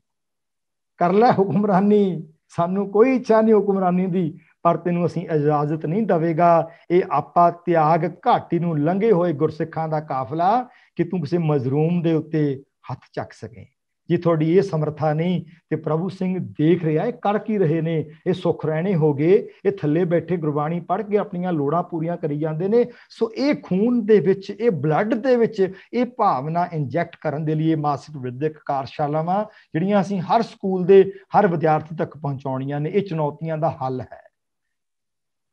Speaker 2: ਕਰ ਲੈ ਹੁਕਮਰਾਨੀ, ਸਾਨੂੰ ਕੋਈ ਇੱਛਾ ਨਹੀਂ ਹੁਕਮਰਾਨੀ ਦੀ, ਪਰ ਤੈਨੂੰ ਅਸੀਂ ਇਜਾਜ਼ਤ ਨਹੀਂ ਦੇਵੇਗਾ। ਇਹ ਆਪਾਂ ਤਿਆਗ ਘਾਟੀ ਨੂੰ ਲੰਘੇ ਹੋਏ ਗੁਰਸਿੱਖਾਂ ਦਾ ਕਾਫਲਾ ਕਿ ਤੂੰ ਕਿਸੇ ਮਜ਼ਲੂਮ ਦੇ ਉੱਤੇ ਹੱਥ ਚੱਕ ਸਕੇ। ਜੇ ਤੁਹਾਡੀ ਇਹ ਸਮਰੱਥਾ ਨਹੀਂ ਤੇ ਪ੍ਰਭੂ ਸਿੰਘ ਦੇਖ ਰਿਹਾ ਇਹ ਕਰ ਕੀ ਰਹੇ ਨੇ, ਇਹ ਸੁੱਖ ਰਹਿਣੇ ਹੋ ਗਏ, ਇਹ ਥੱਲੇ ਬੈਠੇ ਗੁਰਬਾਣੀ ਪੜ੍ਹ ਕੇ ਆਪਣੀਆਂ ਲੋੜਾਂ ਪੂਰੀਆਂ ਕਰੀ ਜਾਂਦੇ ਨੇ। ਸੋ ਇਹ ਖੂਨ ਦੇ ਵਿੱਚ, ਇਹ ਬਲੱਡ ਦੇ ਵਿੱਚ ਇਹ ਭਾਵਨਾ ਇੰਜੈਕਟ ਕਰਨ ਦੇ ਲਈ ਮਾਸਿਕ ਵਿਦਿਅਕ ਕਾਰਜਸ਼ਾਲਾਵਾਂ ਜਿਹੜੀਆਂ ਅਸੀਂ ਹਰ ਸਕੂਲ ਦੇ ਹਰ ਵਿਦਿਆਰਥੀ ਤੱਕ ਪਹੁੰਚਾਉਣੀਆਂ ਨੇ, ਇਹ ਚੁਣੌਤੀਆਂ ਦਾ ਹੱਲ ਹੈ।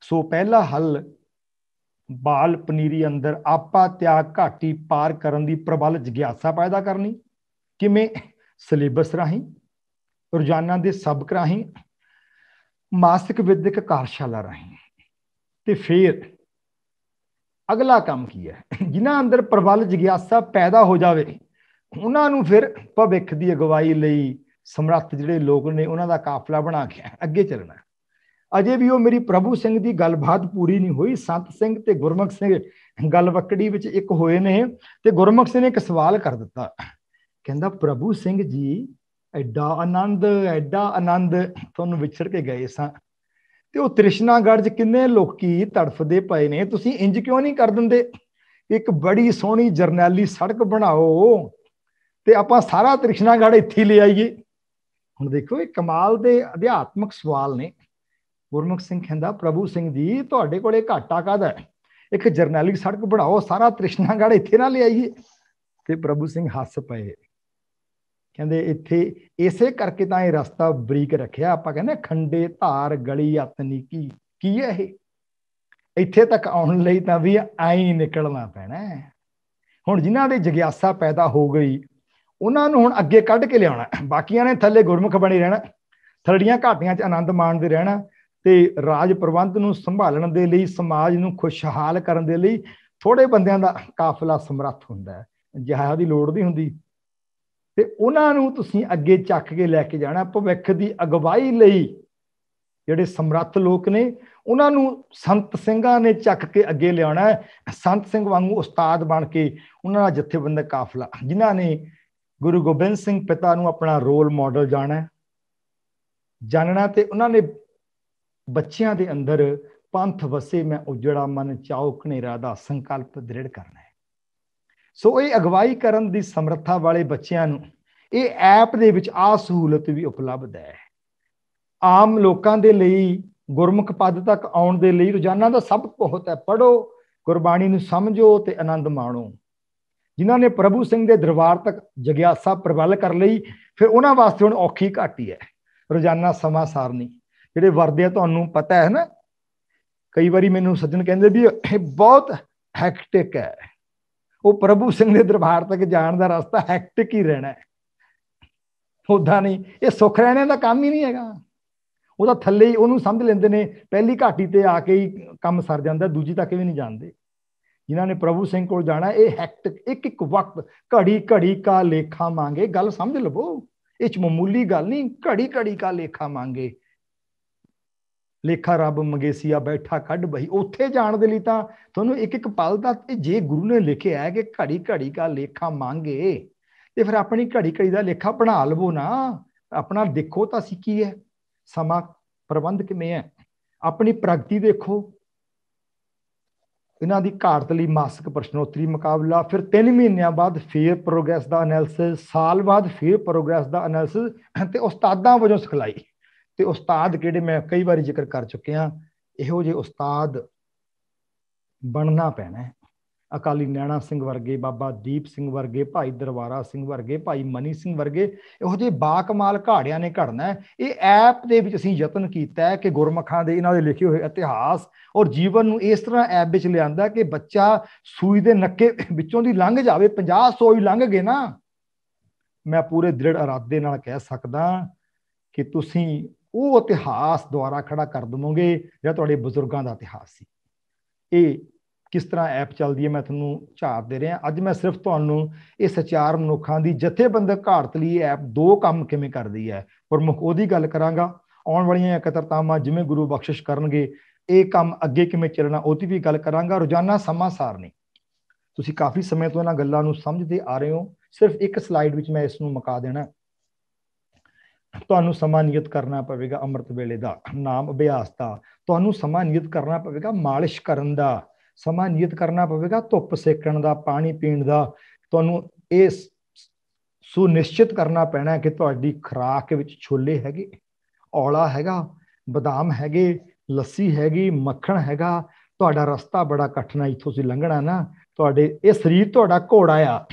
Speaker 2: ਸੋ ਪਹਿਲਾ ਹੱਲ, ਬਾਲ ਪਨੀਰੀ ਅੰਦਰ ਆਪਾ ਤਿਆਗ ਘਾਟੀ ਪਾਰ ਕਰਨ ਦੀ ਪ੍ਰਬਲ ਜਿਗਿਆਸਾ ਪੈਦਾ ਕਰਨੀ। ਕਿਵੇਂ? ਸਿਲੇਬਸ ਰਾਹੀਂ, ਰੋਜ਼ਾਨਾ ਦੇ ਸਬਕ ਰਾਹੀਂ, ਮਾਸਿਕ ਵਿਦਿਅਕ ਕਾਰਜਸ਼ਾਲਾ ਰਾਹੀਂ। ਤੇ ਫਿਰ ਅਗਲਾ ਕੰਮ ਕੀ ਹੈ? ਜਿਨ੍ਹਾਂ ਅੰਦਰ ਪ੍ਰਬਲ ਜਿਗਿਆਸਾ ਪੈਦਾ ਹੋ ਜਾਵੇ ਉਹਨਾਂ ਨੂੰ ਫਿਰ ਭਵਿੱਖ ਦੀ ਅਗਵਾਈ ਲਈ ਸਮਰੱਥ ਜਿਹੜੇ ਲੋਕ ਨੇ ਉਹਨਾਂ ਦਾ ਕਾਫਲਾ ਬਣਾ ਕੇ ਅੱਗੇ ਚੱਲਣਾ। ਅਜੇ ਵੀ ਉਹ ਮੇਰੀ ਪ੍ਰਭੂ ਸਿੰਘ ਦੀ ਗੱਲਬਾਤ ਪੂਰੀ ਨਹੀਂ ਹੋਈ। ਸੰਤ ਸਿੰਘ ਤੇ ਗੁਰਮੁਖ ਸਿੰਘ ਗੱਲਵੱਕੜੀ ਵਿੱਚ ਇੱਕ ਹੋਏ ਨੇ ਤੇ ਗੁਰਮੁਖ ਸਿੰਘ ਨੇ ਇੱਕ ਸਵਾਲ ਕਰ ਦਿੱਤਾ। ਕਹਿੰਦਾ, ਪ੍ਰਭੂ ਸਿੰਘ ਜੀ ਐਡਾ ਆਨੰਦ ਤੁਹਾਨੂੰ ਵਿਛੜ ਕੇ ਗਏ ਸਾਂ ਤੇ ਉਹ ਤ੍ਰਿਸ਼ਨਾਗੜ੍ਹ 'ਚ ਕਿੰਨੇ ਲੋਕੀ ਤੜਫਦੇ ਪਏ ਨੇ, ਤੁਸੀਂ ਇੰਜ ਕਿਉਂ ਨਹੀਂ ਕਰ ਦਿੰਦੇ? ਇੱਕ ਬੜੀ ਸੋਹਣੀ ਜਰਨੈਲੀ ਸੜਕ ਬਣਾਓ ਤੇ ਆਪਾਂ ਸਾਰਾ ਤ੍ਰਿਸ਼ਨਾਗੜ੍ਹ ਇੱਥੇ ਲੈ ਆਈਏ। ਹੁਣ ਦੇਖੋ ਇਹ ਕਮਾਲ ਦੇ ਅਧਿਆਤਮਕ ਸਵਾਲ ਨੇ। ਗੁਰਮੁਖ ਸਿੰਘ ਕਹਿੰਦਾ ਪ੍ਰਭੂ ਸਿੰਘ ਜੀ ਤੁਹਾਡੇ ਕੋਲੇ ਘਾਟਾ ਕਾਹਦਾ ਹੈ, ਇੱਕ ਜਰਨੈਲੀ ਸੜਕ ਬਣਾਓ, ਸਾਰਾ ਤ੍ਰਿਸ਼ਨਾਗੜ੍ਹ ਇੱਥੇ ਨਾ ਲਿਆਈਏ। ਤੇ ਪ੍ਰਭੂ ਸਿੰਘ ਹੱਸ ਪਏ, ਕਹਿੰਦੇ ਇੱਥੇ ਇਸੇ ਕਰਕੇ ਤਾਂ ਇਹ ਰਸਤਾ ਬਰੀਕ ਰੱਖਿਆ, ਆਪਾਂ ਕਹਿੰਦੇ ਖੰਡੇ ਧਾਰ ਗਲੀ ਅਤਨੀ ਕੀ ਹੈ ਇਹ, ਇੱਥੇ ਤੱਕ ਆਉਣ ਲਈ ਤਾਂ ਵੀ ਆਈ ਨਿਕਲਣਾ ਪੈਣਾ। ਹੁਣ ਜਿਨ੍ਹਾਂ ਦੀ ਜਗਿਆਸਾ ਪੈਦਾ ਹੋ ਗਈ ਉਹਨਾਂ ਨੂੰ ਹੁਣ ਅੱਗੇ ਕੱਢ ਕੇ ਲਿਆਉਣਾ, ਬਾਕੀਆਂ ਨੇ ਥੱਲੇ ਗੁਰਮੁਖ ਬਣੇ ਰਹਿਣਾ, ਥੜੀਆਂ ਘਾਟੀਆਂ 'ਚ ਆਨੰਦ ਮਾਣਦੇ ਰਹਿਣਾ। ਤੇ ਰਾਜ ਪ੍ਰਬੰਧ ਨੂੰ ਸੰਭਾਲਣ ਦੇ ਲਈ, ਸਮਾਜ ਨੂੰ ਖੁਸ਼ਹਾਲ ਕਰਨ ਦੇ ਲਈ ਥੋੜੇ ਬੰਦਿਆਂ ਦਾ ਕਾਫਲਾ ਸਮਰੱਥ ਹੁੰਦਾ ਹੈ, ਜਿਹਾ ਦੀ ਲੋੜ ਨਹੀਂ ਹੁੰਦੀ। ਤੇ ਉਹਨਾਂ ਨੂੰ ਤੁਸੀਂ ਅੱਗੇ ਚੱਕ ਕੇ ਲੈ ਕੇ ਜਾਣਾ। ਭਵਿੱਖ ਦੀ ਅਗਵਾਈ ਲਈ ਜਿਹੜੇ ਸਮਰੱਥ ਲੋਕ ਨੇ ਉਹਨਾਂ ਨੂੰ ਸੰਤ ਸਿੰਘਾਂ ਨੇ ਚੱਕ ਕੇ ਅੱਗੇ ਲਿਆਉਣਾ। ਸੰਤ ਸਿੰਘ ਵਾਂਗੂ ਉਸਤਾਦ ਬਣ ਕੇ ਉਹਨਾਂ ਦਾ ਜਥੇਬੰਦਕ ਕਾਫਲਾ, ਜਿਨ੍ਹਾਂ ਨੇ ਗੁਰੂ ਗੋਬਿੰਦ ਸਿੰਘ ਪਿਤਾ ਨੂੰ ਆਪਣਾ ਰੋਲ ਮਾਡਲ ਜਾਣਨਾ ਤੇ ਉਹਨਾਂ ਨੇ ਬੱਚਿਆਂ ਦੇ ਅੰਦਰ ਪੰਥ ਵਸੇ ਮੈਂ ਉਜੜਾ ਮਨ ਚਾਉ ਘਨੇਰਾ ਦਾ ਸੰਕਲਪ ਦ੍ਰਿੜ ਕਰਨਾ ਹੈ। ਸੋ ਇਹ ਅਗਵਾਈ ਕਰਨ ਦੀ ਸਮਰੱਥਾ ਵਾਲੇ ਬੱਚਿਆਂ ਨੂੰ ਇਹ ਐਪ ਦੇ ਵਿੱਚ ਆਹ ਸਹੂਲਤ ਵੀ ਉਪਲਬਧ ਹੈ। ਆਮ ਲੋਕਾਂ ਦੇ ਲਈ ਗੁਰਮੁਖ ਪਦ ਤੱਕ ਆਉਣ ਦੇ ਲਈ ਰੋਜ਼ਾਨਾ ਦਾ ਸਭ ਬਹੁਤ ਹੈ, ਪੜ੍ਹੋ, ਗੁਰਬਾਣੀ ਨੂੰ ਸਮਝੋ ਤੇ ਆਨੰਦ ਮਾਣੋ। ਜਿਨ੍ਹਾਂ ਨੇ ਪ੍ਰਭੂ ਸਿੰਘ ਦੇ ਦਰਬਾਰ ਤੱਕ ਜਗਿਆਸਾ ਪ੍ਰਬਲ ਕਰ ਲਈ, ਫਿਰ ਉਹਨਾਂ ਵਾਸਤੇ ਹੁਣ ਔਖੀ ਘਾਟੀ ਹੈ ਰੋਜ਼ਾਨਾ ਸਮਾਂ ਸਾਰਨੀ। ਜਿਹੜੇ ਵਰਦੇ ਆ ਤੁਹਾਨੂੰ ਪਤਾ ਹੈ ਨਾ, ਕਈ ਵਾਰੀ ਮੈਨੂੰ ਸੱਜਣ ਕਹਿੰਦੇ ਵੀ ਇਹ ਬਹੁਤ ਹੈਕਟਿਕ ਹੈ। ਉਹ ਪ੍ਰਭੂ ਸਿੰਘ ਦੇ ਦਰਬਾਰ ਤੱਕ ਜਾਣ ਦਾ ਰਸਤਾ ਹੈਕਟਿਕ ਹੀ ਰਹਿਣਾ ਹੈ, ਉੱਦਾਂ ਨਹੀਂ। ਇਹ ਸੁੱਖ ਰਹਿਣੇ ਦਾ ਕੰਮ ਹੀ ਨਹੀਂ ਹੈਗਾ। ਉਹਦਾ ਥੱਲੇ ਹੀ ਉਹਨੂੰ ਸਮਝ ਲੈਂਦੇ ਨੇ, ਪਹਿਲੀ ਘਾਟੀ ਤੇ ਆ ਕੇ ਹੀ ਕੰਮ ਸਰ ਜਾਂਦਾ, ਦੂਜੀ ਤੱਕ ਵੀ ਨਹੀਂ ਜਾਣਦੇ। ਜਿਨ੍ਹਾਂ ਨੇ ਪ੍ਰਭੂ ਸਿੰਘ ਕੋਲ ਜਾਣਾ ਇਹ ਹੈਕਟਿਕ, ਇੱਕ ਇੱਕ ਵਕਤ ਘੜੀ ਘੜੀ ਕਾ ਲੇਖਾ ਮੰਗੇ। ਗੱਲ ਸਮਝ ਲਵੋ, ਇਹ 'ਚ ਮਾਮੂਲੀ ਗੱਲ ਨਹੀਂ। ਘੜੀ ਘੜੀ ਕਾ ਲੇਖਾ ਮੰਗੇ, ਲੇਖਾ ਰੱਬ ਮੰਗੇਸੀਆ ਬੈਠਾ ਕੱਢ ਬਹੀ। ਉੱਥੇ ਜਾਣ ਦੇ ਲਈ ਤਾਂ ਤੁਹਾਨੂੰ ਇੱਕ ਇੱਕ ਪਲ ਦਾ, ਜੇ ਗੁਰੂ ਨੇ ਲਿਖਿਆ ਹੈ ਕਿ ਘੜੀ ਘੜੀ ਕਾ ਲੇਖਾ ਮੰਗੇ, ਤੇ ਫਿਰ ਆਪਣੀ ਘੜੀ ਘੜੀ ਦਾ ਲੇਖਾ ਬਣਾ ਲਵੋ ਨਾ। ਆਪਣਾ ਦੇਖੋ ਤਾਂ ਅਸੀਂ ਕੀ ਹੈ, ਸਮਾਂ ਪ੍ਰਬੰਧ ਕਿਵੇਂ ਹੈ, ਆਪਣੀ ਪ੍ਰਗਤੀ ਦੇਖੋ। ਇਹਨਾਂ ਦੀ ਘਾਟ ਲਈ ਮਾਸਿਕ ਪ੍ਰਸ਼ਨੋਤਰੀ ਮੁਕਾਬਲਾ, ਫਿਰ 3 ਮਹੀਨਿਆਂ ਬਾਅਦ ਫੇਰ ਪ੍ਰੋਗਰੈਸ ਦਾ ਐਨਾਲਿਸਿਸ, ਸਾਲ ਬਾਅਦ ਫੇਰ ਪ੍ਰੋਗਰੈਸ ਦਾ ਐਨਾਲਿਸਿਸ, ਤੇ ਉਸਤਾਦਾਂ ਵਜੋਂ ਸਿਖਲਾਈ। ਤੇ ਉਸਤਾਦ ਕਿਹੜੇ ਮੈਂ ਕਈ ਵਾਰੀ ਜ਼ਿਕਰ ਕਰ ਚੁੱਕਿਆ, ਇਹੋ ਜਿਹੇ ਉਸਤਾਦ ਬਣਨਾ ਪੈਣਾ ਹੈ। ਅਕਾਲੀ ਨੈਣਾ ਸਿੰਘ ਵਰਗੇ, ਬਾਬਾ ਦੀਪ ਸਿੰਘ ਵਰਗੇ, ਭਾਈ ਦਰਬਾਰਾ ਸਿੰਘ ਵਰਗੇ, ਭਾਈ ਮਨੀ ਸਿੰਘ ਵਰਗੇ ਇਹੋ ਜਿਹੇ ਬਾਕਮਾਲ ਘਾੜਿਆਂ ਨੇ ਘੜਨਾ ਹੈ। ਇਹ ਐਪ ਦੇ ਵਿੱਚ ਅਸੀਂ ਯਤਨ ਕੀਤਾ ਹੈ ਕਿ ਗੁਰਮੁਖਾਂ ਦੇ ਇਹਨਾਂ ਦੇ ਲਿਖੇ ਹੋਏ ਇਤਿਹਾਸ ਔਰ ਜੀਵਨ ਨੂੰ ਇਸ ਤਰ੍ਹਾਂ ਐਪ ਵਿੱਚ ਲਿਆਂਦਾ ਕਿ ਬੱਚਾ ਸੂਈ ਦੇ ਨੱਕੇ ਵਿੱਚੋਂ ਦੀ ਲੰਘ ਜਾਵੇ। 50-100 ਹੀ ਲੰਘ ਗਏ ਨਾ, ਮੈਂ ਪੂਰੇ ਦ੍ਰਿੜ ਇਰਾਦੇ ਨਾਲ ਕਹਿ ਸਕਦਾ ਕਿ ਤੁਸੀਂ ਉਹ ਇਤਿਹਾਸ ਦੁਆਰਾ ਖੜਾ ਕਰ ਦੇਵੋਗੇ ਜਿਹੜਾ ਤੁਹਾਡੇ ਬਜ਼ੁਰਗਾਂ ਦਾ ਇਤਿਹਾਸ ਸੀ। ਇਹ ਕਿਸ ਤਰ੍ਹਾਂ ਐਪ ਚੱਲਦੀ ਹੈ ਮੈਂ ਤੁਹਾਨੂੰ ਝਾੜ ਦੇ ਰਿਹਾ। ਅੱਜ ਮੈਂ ਸਿਰਫ ਤੁਹਾਨੂੰ ਇਹ ਸਚਾਰ ਮਨੁੱਖਾਂ ਦੀ ਜਥੇਬੰਦਕ ਘਾਟ ਲਈ ਐਪ 2 ਕੰਮ ਕਿਵੇਂ ਕਰਦੀ ਹੈ, ਪ੍ਰਮੁੱਖ ਉਹਦੀ ਗੱਲ ਕਰਾਂਗਾ। ਆਉਣ ਵਾਲੀਆਂ ਇਕੱਤਰਤਾਵਾਂ ਜਿਵੇਂ ਗੁਰੂ ਬਖਸ਼ਿਸ਼ ਕਰਨਗੇ ਇਹ ਕੰਮ ਅੱਗੇ ਕਿਵੇਂ ਚੱਲਣਾ ਉਹਦੀ ਵੀ ਗੱਲ ਕਰਾਂਗਾ। ਰੋਜ਼ਾਨਾ ਸਮਾਂ ਸਾਰਨੀ, ਤੁਸੀਂ ਕਾਫੀ ਸਮੇਂ ਤੋਂ ਇਹਨਾਂ ਗੱਲਾਂ ਨੂੰ ਸਮਝਦੇ ਆ ਰਹੇ ਹੋ। ਸਿਰਫ ਇੱਕ ਸਲਾਈਡ ਵਿੱਚ ਮੈਂ ਇਸ ਨੂੰ ਮੁਕਾ ਦੇਣਾ। ਤੁਹਾਨੂੰ ਸਮਾਂ ਨਿਯਤ ਕਰਨਾ ਪਵੇਗਾ ਅੰਮ੍ਰਿਤ ਵੇਲੇ ਦਾ, ਨਾਮ ਅਭਿਆਸ ਦਾ। ਤੁਹਾਨੂੰ ਸਮਾਂ ਨਿਯਤ ਕਰਨਾ ਪਵੇਗਾ ਮਾਲਿਸ਼ ਕਰਨ ਦਾ, ਸਮਾਂ ਨਿਯਤ ਕਰਨਾ ਪਵੇਗਾ ਧੁੱਪ ਸੇਕਣ ਦਾ, ਪਾਣੀ ਪੀਣ ਦਾ। ਤੁਹਾਨੂੰ ਇਹ ਸੁਨਿਸ਼ਚਿਤ ਕਰਨਾ ਪੈਣਾ ਕਿ ਤੁਹਾਡੀ ਖੁਰਾਕ ਵਿੱਚ ਛੋਲੇ ਹੈਗੇ, ਔਲਾ ਹੈਗਾ, ਬਦਾਮ ਹੈਗੇ, ਲੱਸੀ ਹੈਗੀ, ਮੱਖਣ ਹੈਗਾ। ਤੁਹਾਡਾ ਰਸਤਾ ਬੜਾ ਕਠਿਨ ਹੈ, ਇੱਥੋਂ ਤੁਸੀਂ ਲੰਘਣਾ ਨਾ। ਤੁਹਾਡੇ ਇਹ ਸਰੀਰ ਤੁਹਾਡਾ ਘੋੜਾ ਆ,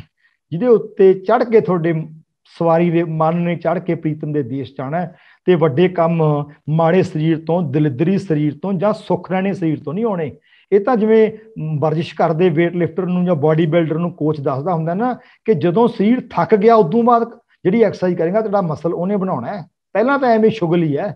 Speaker 2: ਜਿਹਦੇ ਉੱਤੇ ਚੜ੍ਹ ਕੇ ਤੁਹਾਡੇ ਸਵਾਰੀ ਦੇ ਮਨ ਨੇ ਚੜ੍ਹ ਕੇ ਪ੍ਰੀਤਮ ਦੇ ਦੇਸ਼ ਜਾਣਾ। ਤੇ ਵੱਡੇ ਕੰਮ ਮਾੜੇ ਸਰੀਰ ਤੋਂ, ਦਲਿਦਰੀ ਸਰੀਰ ਤੋਂ ਜਾਂ ਸੁੱਖ ਰਹਿਣੇ ਸਰੀਰ ਤੋਂ ਨਹੀਂ ਆਉਣੇ। ਇਹ ਤਾਂ ਜਿਵੇਂ ਵਰਜਿਸ਼ ਕਰਦੇ ਵੇਟ ਲਿਫਟਰ ਨੂੰ ਜਾਂ ਬਾਡੀ ਬਿਲਡਰ ਨੂੰ ਕੋਚ ਦੱਸਦਾ ਹੁੰਦਾ ਨਾ ਕਿ ਜਦੋਂ ਸਰੀਰ ਥੱਕ ਗਿਆ ਉਦੋਂ ਬਾਅਦ ਜਿਹੜੀ ਐਕਸਰਸਾਈਜ਼ ਕਰੇਗਾ ਤੁਹਾਡਾ ਮਸਲ ਉਹਨੇ ਬਣਾਉਣਾ ਹੈ, ਪਹਿਲਾਂ ਤਾਂ ਐਵੇਂ ਸ਼ੁਗਲ ਹੀ ਹੈ।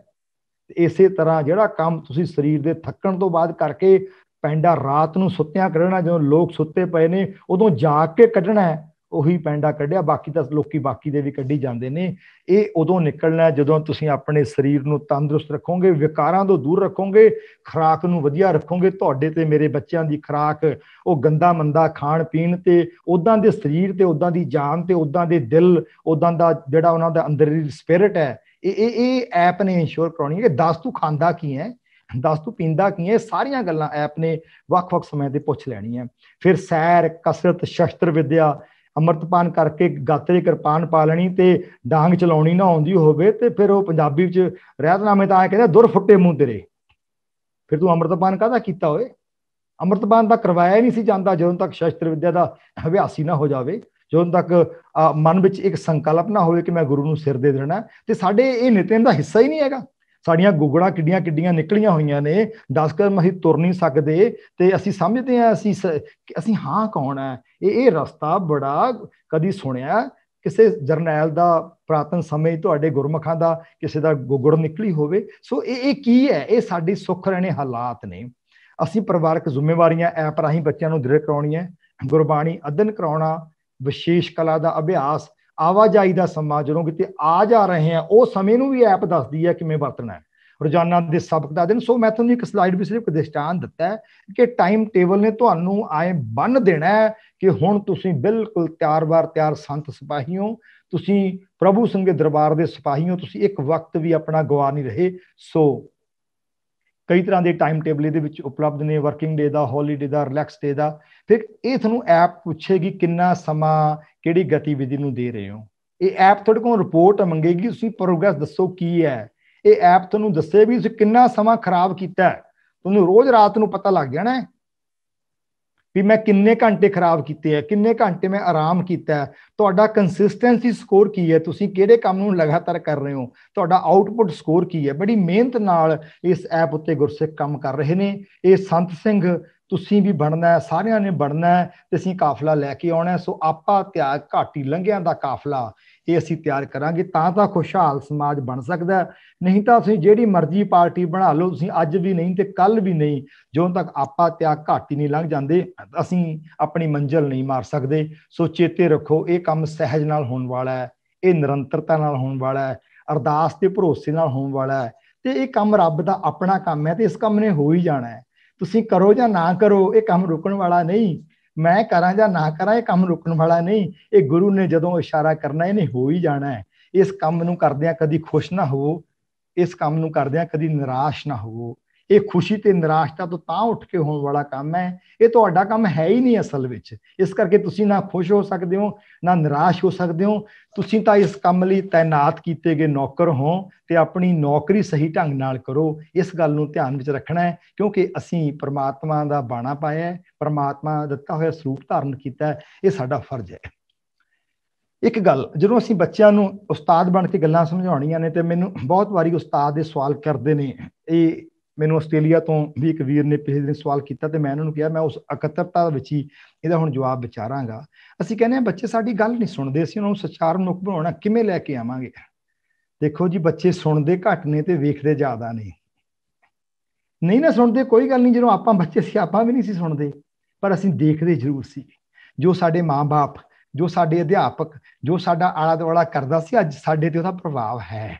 Speaker 2: ਇਸੇ ਤਰ੍ਹਾਂ ਜਿਹੜਾ ਕੰਮ ਤੁਸੀਂ ਸਰੀਰ ਦੇ ਥੱਕਣ ਤੋਂ ਬਾਅਦ ਕਰਕੇ ਪੈਂਡਾ ਰਾਤ ਨੂੰ ਸੁੱਤਿਆਂ ਕੱਢਣਾ, ਜਦੋਂ ਲੋਕ ਸੁੱਤੇ ਪਏ ਨੇ ਉਦੋਂ ਜਾਗ ਕੇ ਕੱਢਣਾ ਹੈ, ਉਹੀ ਪੈਂਡਾ ਕੱਢਿਆ। ਬਾਕੀ ਤਾਂ ਲੋਕੀ ਬਾਕੀ ਦੇ ਵੀ ਕੱਢੀ ਜਾਂਦੇ ਨੇ। ਇਹ ਉਦੋਂ ਨਿਕਲਣਾ ਜਦੋਂ ਤੁਸੀਂ ਆਪਣੇ ਸਰੀਰ ਨੂੰ ਤੰਦਰੁਸਤ ਰੱਖੋਗੇ, ਵਿਕਾਰਾਂ ਤੋਂ ਦੂਰ ਰੱਖੋਗੇ, ਖੁਰਾਕ ਨੂੰ ਵਧੀਆ ਰੱਖੋਗੇ। ਤੁਹਾਡੇ ਤੇ ਮੇਰੇ ਬੱਚਿਆਂ ਦੀ ਖੁਰਾਕ ਉਹ ਗੰਦਾ ਮੰਦਾ ਖਾਣ ਪੀਣ ਤੇ ਉੱਦਾਂ ਦੇ ਸਰੀਰ ਤੇ ਉੱਦਾਂ ਦੀ ਜਾਨ ਤੇ ਉੱਦਾਂ ਦੇ ਦਿਲ, ਉੱਦਾਂ ਦਾ ਜਿਹੜਾ ਉਹਨਾਂ ਦਾ ਅੰਦਰਲੀ ਸਪਿਰਿਟ ਹੈ, ਇਹ ਐਪ ਨੇ ਇੰਸ਼ੋਰ ਕਰਾਉਣੀ ਹੈ ਕਿ ਦੱਸ ਤੂੰ ਖਾਂਦਾ ਕੀ ਹੈ, ਦੱਸ ਤੂੰ ਪੀਂਦਾ ਕੀ ਹੈ। ਸਾਰੀਆਂ ਗੱਲਾਂ ਐਪ ਨੇ ਵੱਖ-ਵੱਖ ਸਮੇਂ ਤੇ ਪੁੱਛ ਲੈਣੀਆਂ। ਫਿਰ ਸੈਰ, ਕਸਰਤ, ਸ਼ਸਤਰ ਵਿਦਿਆ, ਅੰਮ੍ਰਿਤਪਾਨ ਕਰਕੇ ਗਾਤੇ 'ਚ ਕਿਰਪਾਨ ਪਾ ਲੈਣੀ ਤੇ ਡਾਂਗ ਚਲਾਉਣੀ ਨਾ ਆਉਂਦੀ ਹੋਵੇ ਤੇ ਫਿਰ ਉਹ ਪੰਜਾਬੀ ਵਿੱਚ ਰਹਿਤਨਾਮੇ ਤਾਂ ਐਂ ਕਹਿੰਦੇ ਦੁਰ ਫੁੱਟੇ ਮੂੰਹ ਤੇਰੇ। ਫਿਰ ਤੂੰ ਅੰਮ੍ਰਿਤਪਾਨ ਕਾਹਦਾ ਕੀਤਾ ਹੋਏ? ਅੰਮ੍ਰਿਤਪਾਨ ਤਾਂ ਕਰਵਾਇਆ ਨਹੀਂ ਸੀ ਜਾਂਦਾ ਜਦੋਂ ਤੱਕ ਸ਼ਸਤਰ ਵਿਦਿਆ ਦਾ ਅਭਿਆਸੀ ਨਾ ਹੋ ਜਾਵੇ, ਜਦੋਂ ਤੱਕ ਮਨ ਵਿੱਚ ਇੱਕ ਸੰਕਲਪ ਨਾ ਹੋਵੇ ਕਿ ਮੈਂ ਗੁਰੂ ਨੂੰ ਸਿਰ ਦੇ ਦੇਣਾ। ਤੇ ਸਾਡੇ ਇਹ ਨਿਤਨੇਮ ਦਾ ਹਿੱਸਾ ਹੀ ਨਹੀਂ ਹੈਗਾ। ਸਾਡੀਆਂ ਗੁਗੜਾਂ ਕਿੱਡੀਆਂ ਕਿੱਡੀਆਂ ਨਿਕਲੀਆਂ ਹੋਈਆਂ ਨੇ, 10 ਕਦਮ ਅਸੀਂ ਤੁਰ ਨਹੀਂ ਸਕਦੇ ਤੇ ਅਸੀਂ ਸਮਝਦੇ ਹਾਂ ਅਸੀਂ ਹਾਂ ਕੌਣ ਹੈ। ਇਹ ਰਸਤਾ ਬੜਾ ਕਦੀ ਸੁਣਿਆ ਕਿਸੇ ਜਰਨੈਲ ਦਾ ਪੁਰਾਤਨ ਸਮੇਂ ਤੁਹਾਡੇ ਗੁਰਮੁਖਾਂ ਦਾ ਕਿਸੇ ਦਾ ਗੁਗੜ ਨਿਕਲੀ ਹੋਵੇ? ਸੋ ਇਹ ਕੀ ਹੈ? ਇਹ ਸਾਡੀ ਸੁੱਖ ਰਹਿਣੇ ਹਾਲਾਤ ਨੇ। ਅਸੀਂ ਪਰਿਵਾਰਕ ਜ਼ਿੰਮੇਵਾਰੀਆਂ ਐਪ ਰਾਹੀਂ ਬੱਚਿਆਂ ਨੂੰ ਦ੍ਰਿੜ ਕਰਾਉਣੀਆਂ, ਗੁਰਬਾਣੀ ਅਧਿਐਨ ਕਰਾਉਣਾ, ਵਿਸ਼ੇਸ਼ ਕਲਾ ਦਾ ਅਭਿਆਸ, ਆਵਾਜਾਈ ਦਾ ਸਮਾਂ, ਜਦੋਂ ਕਿਤੇ ਆ ਜਾ ਰਹੇ ਹਾਂ ਉਹ ਸਮੇਂ ਨੂੰ ਵੀ ਐਪ ਦੱਸਦੀ ਹੈ ਕਿਵੇਂ ਵਰਤਣਾ ਹੈ, ਰੋਜ਼ਾਨਾ ਦੇ ਸਬਕ ਦਾ ਦਿਨ। ਸੋ ਮੈਂ ਤੁਹਾਨੂੰ ਇੱਕ ਸਲਾਈਡ ਵਿੱਚ ਸਿਰਫ ਦ੍ਰਿਸ਼ਟਾਂਤ ਦਿੱਤਾ ਹੈ ਕਿ ਟਾਈਮ ਟੇਬਲ ਨੇ ਤੁਹਾਨੂੰ ਆਏ ਬੰਨ ਦੇਣਾ ਹੈ ਕਿ ਹੁਣ ਤੁਸੀਂ ਬਿਲਕੁਲ ਤਿਆਰ ਸੰਤ ਸਿਪਾਹੀ ਹੋ, ਤੁਸੀਂ ਪ੍ਰਭੂ ਸਿੰਘ ਦੇ ਦਰਬਾਰ ਦੇ ਸਿਪਾਹੀ ਹੋ, ਤੁਸੀਂ ਇੱਕ ਵਕਤ ਵੀ ਆਪਣਾ ਗਵਾ ਨਹੀਂ ਰਹੇ। ਸੋ ਕਈ ਤਰ੍ਹਾਂ ਦੇ ਟਾਈਮ ਟੇਬਲ ਇਹਦੇ ਵਿੱਚ ਉਪਲਬਧ ਨੇ, ਵਰਕਿੰਗ ਡੇ ਦਾ, ਹੌਲੀਡੇ ਦਾ, ਰਿਲੈਕਸ ਡੇ ਦਾ। ਫਿਰ ਇਹ ਤੁਹਾਨੂੰ ਐਪ ਪੁੱਛੇਗੀ ਕਿੰਨਾ ਸਮਾਂ ਕਿਹੜੀ ਗਤੀਵਿਧੀ ਨੂੰ ਦੇ ਰਹੇ ਹੋ। ਇਹ ਐਪ ਤੁਹਾਡੇ ਕੋਲ ਰਿਪੋਰਟ ਮੰਗੇਗੀ, ਤੁਸੀਂ ਪ੍ਰੋਗਰੈਸ ਦੱਸੋ ਕੀ ਹੈ। ਇਹ ਐਪ ਤੁਹਾਨੂੰ ਦੱਸੇ ਵੀ ਤੁਸੀਂ ਕਿੰਨਾ ਸਮਾਂ ਖਰਾਬ ਕੀਤਾ। ਤੁਹਾਨੂੰ ਰੋਜ਼ ਰਾਤ ਨੂੰ ਪਤਾ ਲੱਗ ਜਾਣਾ ਵੀ ਮੈਂ ਕਿੰਨੇ ਘੰਟੇ ਖਰਾਬ ਕੀਤੇ ਆ, ਕਿੰਨੇ ਘੰਟੇ ਮੈਂ ਆਰਾਮ ਕੀਤਾ। ਤੁਹਾਡਾ ਕੰਸਿਸਟੈਂਸੀ ਸਕੋਰ ਕੀ ਹੈ, ਤੁਸੀਂ ਕਿਹੜੇ ਕੰਮ ਨੂੰ ਲਗਾਤਾਰ ਕਰ ਰਹੇ ਹੋ, ਤੁਹਾਡਾ ਆਊਟਪੁੱਟ ਸਕੋਰ ਕੀ ਹੈ। ਬੜੀ ਮਿਹਨਤ ਨਾਲ ਇਸ ਐਪ ਉੱਤੇ ਗੁਰਸਿੱਖ ਕੰਮ ਕਰ ਰਹੇ ਨੇ। ਇਹ ਸੰਤ ਸਿੰਘ ਤੁਸੀਂ ਵੀ ਬਣਨਾ ਹੈ, ਸਾਰਿਆਂ ਨੇ ਬਣਨਾ ਹੈ ਤੇ ਅਸੀਂ ਕਾਫਲਾ ਲੈ ਕੇ ਆਉਣਾ। ਸੋ ਆਪਾ ਤਿਆਗ ਘਾਟੀ ਲੰਘਿਆਂ ਦਾ ਕਾਫਲਾ ਇਹ ਅਸੀਂ ਤਿਆਰ ਕਰਾਂਗੇ, ਤਾਂ ਖੁਸ਼ਹਾਲ ਸਮਾਜ ਬਣ ਸਕਦਾ। ਨਹੀਂ ਤਾਂ ਤੁਸੀਂ ਜਿਹੜੀ ਮਰਜ਼ੀ ਪਾਰਟੀ ਬਣਾ ਲਓ, ਤੁਸੀਂ ਅੱਜ ਵੀ ਨਹੀਂ ਤੇ ਕੱਲ ਵੀ ਨਹੀਂ। ਜਦੋਂ ਤੱਕ ਆਪਾ ਤਿਆਗ ਘਾਟੀ ਨਹੀਂ ਲੰਘ ਜਾਂਦੇ ਅਸੀਂ ਆਪਣੀ ਮੰਜ਼ਿਲ ਨਹੀਂ ਮਾਰ ਸਕਦੇ। ਸੋ ਚੇਤੇ ਰੱਖੋ, ਇਹ ਕੰਮ ਸਹਿਜ ਨਾਲ ਹੋਣ ਵਾਲਾ ਹੈ, ਇਹ ਨਿਰੰਤਰਤਾ ਨਾਲ ਹੋਣ ਵਾਲਾ ਹੈ, ਅਰਦਾਸ ਤੇ ਭਰੋਸੇ ਨਾਲ ਹੋਣ ਵਾਲਾ ਹੈ ਤੇ ਇਹ ਕੰਮ ਰੱਬ ਦਾ ਆਪਣਾ ਕੰਮ ਹੈ ਤੇ ਇਸ ਕੰਮ ਨੇ ਹੋ ਹੀ ਜਾਣਾ ਹੈ। ਤੁਸੀਂ ਕਰੋ ਜਾਂ ਨਾ ਕਰੋ, ਇਹ ਕੰਮ ਰੁਕਣ ਵਾਲਾ ਨਹੀਂ। ਮੈਂ ਕਰਾਂ ਜਾਂ ਨਾ ਕਰਾਂ, ਇਹ ਕੰਮ ਰੁਕਣ ਵਾਲਾ ਨਹੀਂ। ਇਹ ਗੁਰੂ ਨੇ ਜਦੋਂ ਇਸ਼ਾਰਾ ਕਰਨਾ ਇਹਨੇ ਹੋ ਹੀ ਜਾਣਾ ਹੈ। ਇਸ ਕੰਮ ਨੂੰ ਕਰਦਿਆਂ ਕਦੀ ਖੁਸ਼ ਨਾ ਹੋਵੋ, ਇਸ ਕੰਮ ਨੂੰ ਕਰਦਿਆਂ ਕਦੀ ਨਿਰਾਸ਼ ਨਾ ਹੋਵੋ। ਇਹ ਖੁਸ਼ੀ ਤੇ ਨਿਰਾਸ਼ਤਾ ਤੋਂ ਤਾਂ ਉੱਠ ਕੇ ਹੋਣ ਵਾਲਾ ਕੰਮ ਹੈ। ਇਹ ਤੁਹਾਡਾ ਕੰਮ ਹੈ ਹੀ ਨਹੀਂ ਅਸਲ ਵਿੱਚ। ਇਸ ਕਰਕੇ ਤੁਸੀਂ ਨਾ ਖੁਸ਼ ਹੋ ਸਕਦੇ ਹੋ ਨਾ ਨਿਰਾਸ਼ ਹੋ ਸਕਦੇ ਹੋ। ਤੁਸੀਂ ਤਾਂ ਇਸ ਕੰਮ ਲਈ ਤਾਇਨਾਤ ਕੀਤੇ ਗਏ ਨੌਕਰ ਹੋ ਤੇ ਆਪਣੀ ਨੌਕਰੀ ਸਹੀ ਢੰਗ ਨਾਲ ਕਰੋ। ਇਸ ਗੱਲ ਨੂੰ ਧਿਆਨ ਵਿੱਚ ਰੱਖਣਾ ਹੈ ਕਿਉਂਕਿ ਅਸੀਂ ਪਰਮਾਤਮਾ ਦਾ ਬਾਣਾ ਪਾਇਆ ਹੈ, ਪਰਮਾਤਮਾ ਦਿੱਤਾ ਹੋਇਆ ਸਰੂਪ ਧਾਰਨ ਕੀਤਾ ਹੈ। ਇਹ ਸਾਡਾ ਫਰਜ਼ ਹੈ। ਇੱਕ ਗੱਲ, ਜਦੋਂ ਅਸੀਂ ਬੱਚਿਆਂ ਨੂੰ ਉਸਤਾਦ ਬਣ ਕੇ ਗੱਲਾਂ ਸਮਝਾਉਣੀਆਂ ਨੇ ਤੇ ਮੈਨੂੰ ਬਹੁਤ ਵਾਰੀ ਉਸਤਾਦ ਦੇ ਸਵਾਲ ਕਰਦੇ ਨੇ। ਇਹ ਮੈਨੂੰ ਆਸਟ੍ਰੇਲੀਆ ਤੋਂ ਵੀ ਇੱਕ ਵੀਰ ਨੇ ਪਿਛਲੇ ਦਿਨ ਸਵਾਲ ਕੀਤਾ ਤੇ ਮੈਂ ਉਹਨਾਂ ਨੂੰ ਕਿਹਾ ਮੈਂ ਉਸ ਇਕੱਤਰਤਾ ਵਿੱਚ ਹੀ ਇਹਦਾ ਹੁਣ ਜਵਾਬ ਵਿਚਾਰਾਂਗਾ। ਅਸੀਂ ਕਹਿੰਦੇ ਹਾਂ ਬੱਚੇ ਸਾਡੀ ਗੱਲ ਨਹੀਂ ਸੁਣਦੇ, ਅਸੀਂ ਉਹਨਾਂ ਨੂੰ ਸਚਾਰ ਮਨੁੱਖ ਬਣਾਉਣਾ ਕਿਵੇਂ ਲੈ ਕੇ ਆਵਾਂਗੇ। ਦੇਖੋ ਜੀ, ਬੱਚੇ ਸੁਣਦੇ ਘੱਟ ਨੇ ਤੇ ਵੇਖਦੇ ਜ਼ਿਆਦਾ ਨੇ। ਨਹੀਂ ਨਾ ਸੁਣਦੇ ਕੋਈ ਗੱਲ ਨਹੀਂ, ਜਦੋਂ ਆਪਾਂ ਬੱਚੇ ਸੀ ਆਪਾਂ ਵੀ ਨਹੀਂ ਸੀ ਸੁਣਦੇ, ਪਰ ਅਸੀਂ ਦੇਖਦੇ ਜ਼ਰੂਰ ਸੀ। ਜੋ ਸਾਡੇ ਮਾਂ-ਬਾਪ, ਜੋ ਸਾਡੇ ਅਧਿਆਪਕ, ਜੋ ਸਾਡਾ ਆਲਾ ਦੁਆਲਾ ਕਰਦਾ ਸੀ, ਅੱਜ ਸਾਡੇ ਤੇ ਉਹਦਾ ਪ੍ਰਭਾਵ ਹੈ।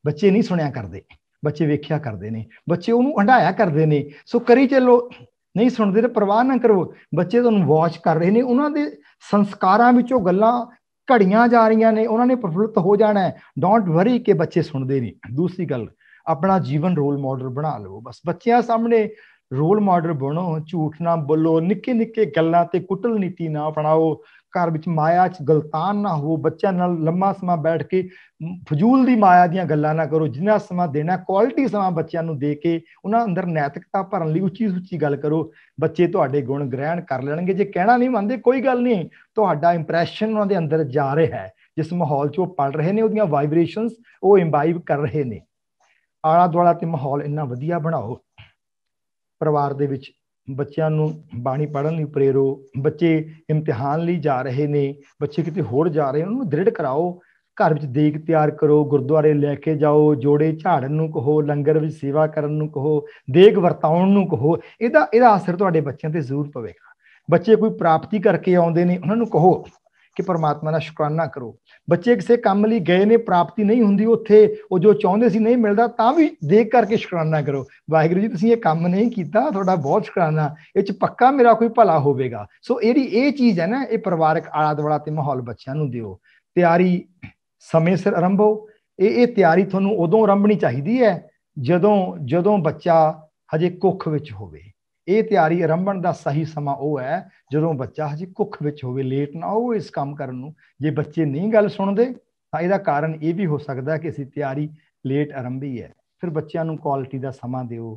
Speaker 2: ਬੱਚੇ ਨਹੀਂ ਸੁਣਿਆ ਕਰਦੇ, ਬੱਚੇ ਵੇਖਿਆ ਕਰਦੇ ਨੇ, ਬੱਚੇ ਉਹਨੂੰ ਹੰਢਾਇਆ ਕਰਦੇ ਨੇ। ਸੋ ਕਰੀ ਚੱਲੋ, ਨਹੀਂ ਸੁਣਦੇ ਤੇ ਪਰਵਾਹ ਨਾ ਕਰੋ। ਬੱਚੇ ਤੁਹਾਨੂੰ ਵਾਚ ਕਰ ਰਹੇ ਨੇ, ਉਹਨਾਂ ਦੇ ਸੰਸਕਾਰਾਂ ਵਿੱਚੋਂ ਗੱਲਾਂ ਘੜੀਆਂ ਜਾ ਰਹੀਆਂ ਨੇ, ਉਹਨਾਂ ਨੇ ਪ੍ਰਫੁੱਲਤ ਹੋ ਜਾਣਾ ਹੈ। ਡੋਂਟ ਵਰੀ ਕਿ ਬੱਚੇ ਸੁਣਦੇ ਨਹੀਂ। ਦੂਸਰੀ ਗੱਲ, ਆਪਣਾ ਜੀਵਨ ਰੋਲ ਮਾਡਲ ਬਣਾ ਲਓ। ਬਸ ਬੱਚਿਆਂ ਸਾਹਮਣੇ ਰੋਲ ਮਾਡਲ ਬਣੋ, ਝੂਠ ਨਾ ਬੋਲੋ, ਨਿੱਕੇ ਨਿੱਕੇ ਗੱਲਾਂ ਤੇ ਕੁਟਲ ਨੀਤੀ ਨਾ ਅਪਣਾਓ, ਘਰ ਵਿੱਚ ਮਾਇਆ 'ਚ ਗਲਤਾਨ ਨਾ ਹੋ, ਬੱਚਿਆਂ ਨਾਲ ਲੰਮਾ ਸਮਾਂ ਬੈਠ ਕੇ ਫਜ਼ੂਲ ਦੀ ਮਾਇਆ ਦੀਆਂ ਗੱਲਾਂ ਨਾ ਕਰੋ। ਜਿੰਨਾ ਸਮਾਂ ਦੇਣਾ ਕੁਆਲਿਟੀ ਸਮਾਂ ਬੱਚਿਆਂ ਨੂੰ ਦੇ ਕੇ ਉਹਨਾਂ ਅੰਦਰ ਨੈਤਿਕਤਾ ਭਰਨ ਲਈ ਉੱਚੀ ਉੱਚੀ ਗੱਲ ਕਰੋ। ਬੱਚੇ ਤੁਹਾਡੇ ਗੁਣ ਗ੍ਰਹਿਣ ਕਰ ਲੈਣਗੇ। ਜੇ ਕਹਿਣਾ ਨਹੀਂ ਮੰਨਦੇ ਕੋਈ ਗੱਲ ਨਹੀਂ, ਤੁਹਾਡਾ ਇੰਪ੍ਰੈਸ਼ਨ ਉਹਨਾਂ ਦੇ ਅੰਦਰ ਜਾ ਰਿਹਾ ਹੈ। ਜਿਸ ਮਾਹੌਲ 'ਚ ਉਹ ਪੜ ਰਹੇ ਨੇ, ਉਹਦੀਆਂ ਵਾਈਬ੍ਰੇਸ਼ਨਸ ਉਹ ਇੰਬਾਈਬ ਕਰ ਰਹੇ ਨੇ। ਆਲਾ ਦੁਆਲਾ ਤੇ ਮਾਹੌਲ ਇੰਨਾ ਵਧੀਆ ਬਣਾਓ। ਪਰਿਵਾਰ ਦੇ ਵਿੱਚ ਬੱਚਿਆਂ ਨੂੰ ਬਾਣੀ ਪੜ੍ਹਨ ਲਈ ਪ੍ਰੇਰੋ। ਬੱਚੇ ਇਮਤਿਹਾਨ ਲਈ ਜਾ ਰਹੇ ਨੇ, ਬੱਚੇ ਕਿਤੇ ਹੋਰ ਜਾ ਰਹੇ, ਉਹਨੂੰ ਦ੍ਰਿੜ ਕਰਾਓ। ਘਰ ਵਿੱਚ ਦੇਗ ਤਿਆਰ ਕਰੋ, ਗੁਰਦੁਆਰੇ ਲੈ ਕੇ ਜਾਓ, ਜੋੜੇ ਝਾੜਨ ਨੂੰ ਕਹੋ, ਲੰਗਰ ਵਿੱਚ ਸੇਵਾ ਕਰਨ ਨੂੰ ਕਹੋ, ਦੇਗ ਵਰਤਾਉਣ ਨੂੰ ਕਹੋ। ਇਹਦਾ ਅਸਰ ਤੁਹਾਡੇ ਬੱਚਿਆਂ ਤੇ ਜ਼ਰੂਰ ਪਵੇਗਾ। ਬੱਚੇ ਕੋਈ ਪ੍ਰਾਪਤੀ ਕਰਕੇ ਆਉਂਦੇ ਨੇ, ਉਹਨਾਂ ਨੂੰ ਕਹੋ ਕਿ ਪਰਮਾਤਮਾ ਦਾ ਸ਼ੁਕਰਾਨਾ ਕਰੋ। ਬੱਚੇ ਕਿਸੇ ਕੰਮ ਲਈ ਗਏ ਨੇ, ਪ੍ਰਾਪਤੀ ਨਹੀਂ ਹੁੰਦੀ ਉੱਥੇ, ਉਹ ਜੋ ਚਾਹੁੰਦੇ ਸੀ ਨਹੀਂ ਮਿਲਦਾ, ਤਾਂ ਵੀ ਦੇਖ ਕਰਕੇ ਸ਼ੁਕਰਾਨਾ ਕਰੋ। ਵਾਹਿਗੁਰੂ ਜੀ, ਤੁਸੀਂ ਇਹ ਕੰਮ ਨਹੀਂ ਕੀਤਾ, ਤੁਹਾਡਾ ਬਹੁਤ ਸ਼ੁਕਰਾਨਾ, ਇਹ 'ਚ ਪੱਕਾ ਮੇਰਾ ਕੋਈ ਭਲਾ ਹੋਵੇਗਾ। ਸੋ ਇਹ ਚੀਜ਼ ਹੈ ਨਾ, ਇਹ ਪਰਿਵਾਰਕ ਆਲਾ ਦੁਆਲਾ ਤੇ ਮਾਹੌਲ ਬੱਚਿਆਂ ਨੂੰ ਦਿਓ। ਤਿਆਰੀ ਸਮੇਂ ਸਿਰ ਆਰੰਭੋ। ਇਹ ਤਿਆਰੀ ਤੁਹਾਨੂੰ ਉਦੋਂ ਆਰੰਭਣੀ ਚਾਹੀਦੀ ਹੈ ਜਦੋਂ ਬੱਚਾ ਹਜੇ ਕੁੱਖ ਵਿੱਚ ਹੋਵੇ। ਇਹ ਤਿਆਰੀ ਆਰੰਭਣ ਦਾ ਸਹੀ ਸਮਾਂ ਉਹ ਹੈ ਜਦੋਂ ਬੱਚਾ ਹਜੇ ਕੁੱਖ ਵਿੱਚ ਹੋਵੇ, ਲੇਟ ਨਾ ਹੋਵੇ ਇਸ ਕੰਮ ਕਰਨ ਨੂੰ। ਜੇ ਬੱਚੇ ਨਹੀਂ ਗੱਲ ਸੁਣਦੇ ਤਾਂ ਇਹਦਾ ਕਾਰਨ ਇਹ ਵੀ ਹੋ ਸਕਦਾ ਕਿ ਅਸੀਂ ਤਿਆਰੀ ਲੇਟ ਆਰੰਭੀ ਹੈ। ਫਿਰ ਬੱਚਿਆਂ ਨੂੰ ਕੁਆਲਿਟੀ ਦਾ ਸਮਾਂ ਦਿਓ,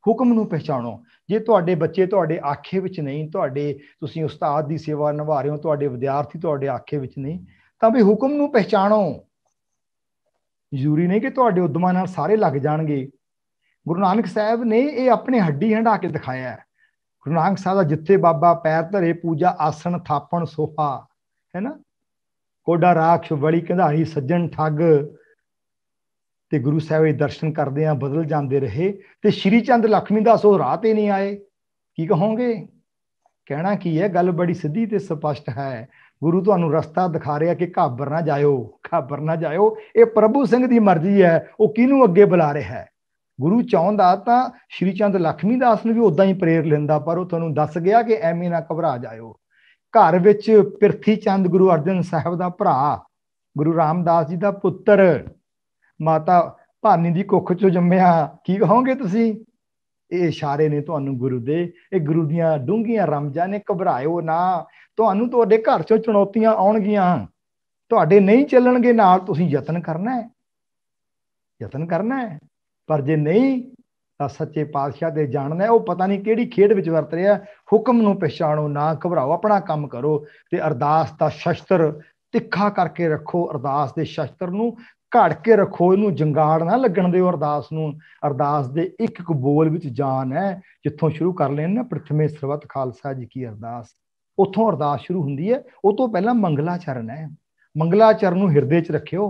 Speaker 2: ਹੁਕਮ ਨੂੰ ਪਹਿਚਾਣੋ। ਜੇ ਤੁਹਾਡੇ ਬੱਚੇ ਤੁਹਾਡੇ ਆਖੇ ਵਿੱਚ ਨਹੀਂ, ਤੁਸੀਂ ਉਸਤਾਦ ਦੀ ਸੇਵਾ ਨਿਭਾ ਰਹੇ ਹੋ, ਤੁਹਾਡੇ ਵਿਦਿਆਰਥੀ ਤੁਹਾਡੇ ਆਖੇ ਵਿੱਚ ਨਹੀਂ, ਤਾਂ ਵੀ ਹੁਕਮ ਨੂੰ ਪਹਿਚਾਣੋ। ਜ਼ਰੂਰੀ ਨਹੀਂ ਕਿ ਤੁਹਾਡੇ ਉਦਮਾਂ ਨਾਲ ਸਾਰੇ ਲੱਗ ਜਾਣਗੇ। ਗੁਰੂ ਨਾਨਕ ਸਾਹਿਬ ਨੇ ਇਹ ਆਪਣੇ ਹੱਡੀ ਹੰਢਾ ਕੇ ਦਿਖਾਇਆ ਹੈ। ਗੁਰੂ ਨਾਨਕ ਸਾਹਿਬ ਦਾ ਜਿੱਥੇ ਬਾਬਾ ਪੈਰ ਧਰੇ ਪੂਜਾ ਆਸਣ ਥਾਪਣ ਸੋਹਾ, ਹੈ ਨਾ, ਕੋਡਾ ਰਾਖਸ਼ ਵਲੀ ਕੰਧਾਰੀ ਸੱਜਣ ਠੱਗ, ਤੇ ਗੁਰੂ ਸਾਹਿਬ ਦੇ ਦਰਸ਼ਨ ਕਰਦੇ ਆ ਬਦਲ ਜਾਂਦੇ ਰਹੇ। ਤੇ ਸ਼੍ਰੀ ਚੰਦ ਲਖਮੀ ਦਾਸ ਉਹ ਰਾਹ ਤੇ ਨਹੀਂ ਆਏ, ਕੀ ਕਹੋਗੇ? ਕਹਿਣਾ ਕੀ ਹੈ, ਗੱਲ ਬੜੀ ਸਿੱਧੀ ਤੇ ਸਪਸ਼ਟ ਹੈ। ਗੁਰੂ ਤੁਹਾਨੂੰ ਰਸਤਾ ਦਿਖਾ ਰਿਹਾ ਕਿ ਘਾਬਰ ਨਾ ਜਾਇਓ, ਘਾਬਰ ਨਾ ਜਾਇਓ। ਇਹ ਪ੍ਰਭੂ ਸਿੰਘ ਦੀ ਮਰਜ਼ੀ ਹੈ, ਉਹ ਕਿਹਨੂੰ ਅੱਗੇ ਬੁਲਾ ਰਿਹਾ ਹੈ। ਗੁਰੂ ਚਾਹੁੰਦਾ ਤਾਂ ਸ਼੍ਰੀ ਚੰਦ ਲਖਮੀ ਦਾਸ ਨੂੰ ਵੀ ਉਦਾਂ ਹੀ ਪ੍ਰੇਰ ਲੈਂਦਾ, ਪਰ ਉਹ ਤੁਹਾਨੂੰ ਦੱਸ ਗਿਆ ਕਿ ਐਵੇਂ ਨਾ ਘਬਰਾ ਜਾਇਓ। ਘਰ ਵਿੱਚ ਪਿਰਥੀ ਚੰਦ ਗੁਰੂ ਅਰਜਨ ਸਾਹਿਬ ਦਾ ਭਰਾ, ਗੁਰੂ ਰਾਮਦਾਸ ਜੀ ਦਾ ਪੁੱਤਰ, ਮਾਤਾ ਭਾਨੀ ਦੀ ਕੁੱਖ ਚੋਂ ਜੰਮਿਆ, ਕੀ ਕਹੋਗੇ ਤੁਸੀਂ? ਇਹ ਇਸ਼ਾਰੇ ਨੇ ਤੁਹਾਨੂੰ ਗੁਰੂ ਦੇ, ਇਹ ਗੁਰੂ ਦੀਆਂ ਡੂੰਘੀਆਂ ਰਮਜਾਂ ਨੇ। ਘਬਰਾਇਓ ਨਾ, ਤੁਹਾਨੂੰ ਤੁਹਾਡੇ ਘਰ ਚੋਂ ਚੁਣੌਤੀਆਂ ਆਉਣਗੀਆਂ, ਤੁਹਾਡੇ ਨਹੀਂ ਚੱਲਣਗੇ ਨਾਲ, ਤੁਸੀਂ ਯਤਨ ਕਰਨਾ ਹੈ, ਯਤਨ ਕਰਨਾ ਹੈ। ਪਰ ਜੇ ਨਹੀਂ ਤਾਂ ਸੱਚੇ ਪਾਤਸ਼ਾਹ ਦੇ ਜਾਣਨਾ, ਉਹ ਪਤਾ ਨਹੀਂ ਕਿਹੜੀ ਖੇਡ ਵਿੱਚ ਵਰਤ ਰਿਹਾ। ਹੁਕਮ ਨੂੰ ਪਛਾਣੋ, ਨਾ ਘਬਰਾਓ, ਆਪਣਾ ਕੰਮ ਕਰੋ। ਤੇ ਅਰਦਾਸ ਦਾ ਸ਼ਸਤਰ ਤਿੱਖਾ ਕਰਕੇ ਰੱਖੋ, ਅਰਦਾਸ ਦੇ ਸ਼ਸਤਰ ਨੂੰ ਘੜ ਕੇ ਰੱਖੋ, ਇਹਨੂੰ ਜੰਗਾੜ ਨਾ ਲੱਗਣ ਦਿਓ ਅਰਦਾਸ ਨੂੰ। ਅਰਦਾਸ ਦੇ ਇੱਕ ਇੱਕ ਬੋਲ ਵਿੱਚ ਜਾਨ ਹੈ। ਜਿੱਥੋਂ ਸ਼ੁਰੂ ਕਰ ਲੈਣ ਨਾ, ਪ੍ਰਥਮੇ ਸਰਬੱਤ ਖਾਲਸਾ ਜੀ ਕੀ ਅਰਦਾਸ, ਉੱਥੋਂ ਅਰਦਾਸ ਸ਼ੁਰੂ ਹੁੰਦੀ ਹੈ। ਉਹ ਤੋਂ ਪਹਿਲਾਂ ਮੰਗਲਾਚਰਨ ਹੈ। ਮੰਗਲਾਚਰਨ ਨੂੰ ਹਿਰਦੇ 'ਚ ਰੱਖਿਓ,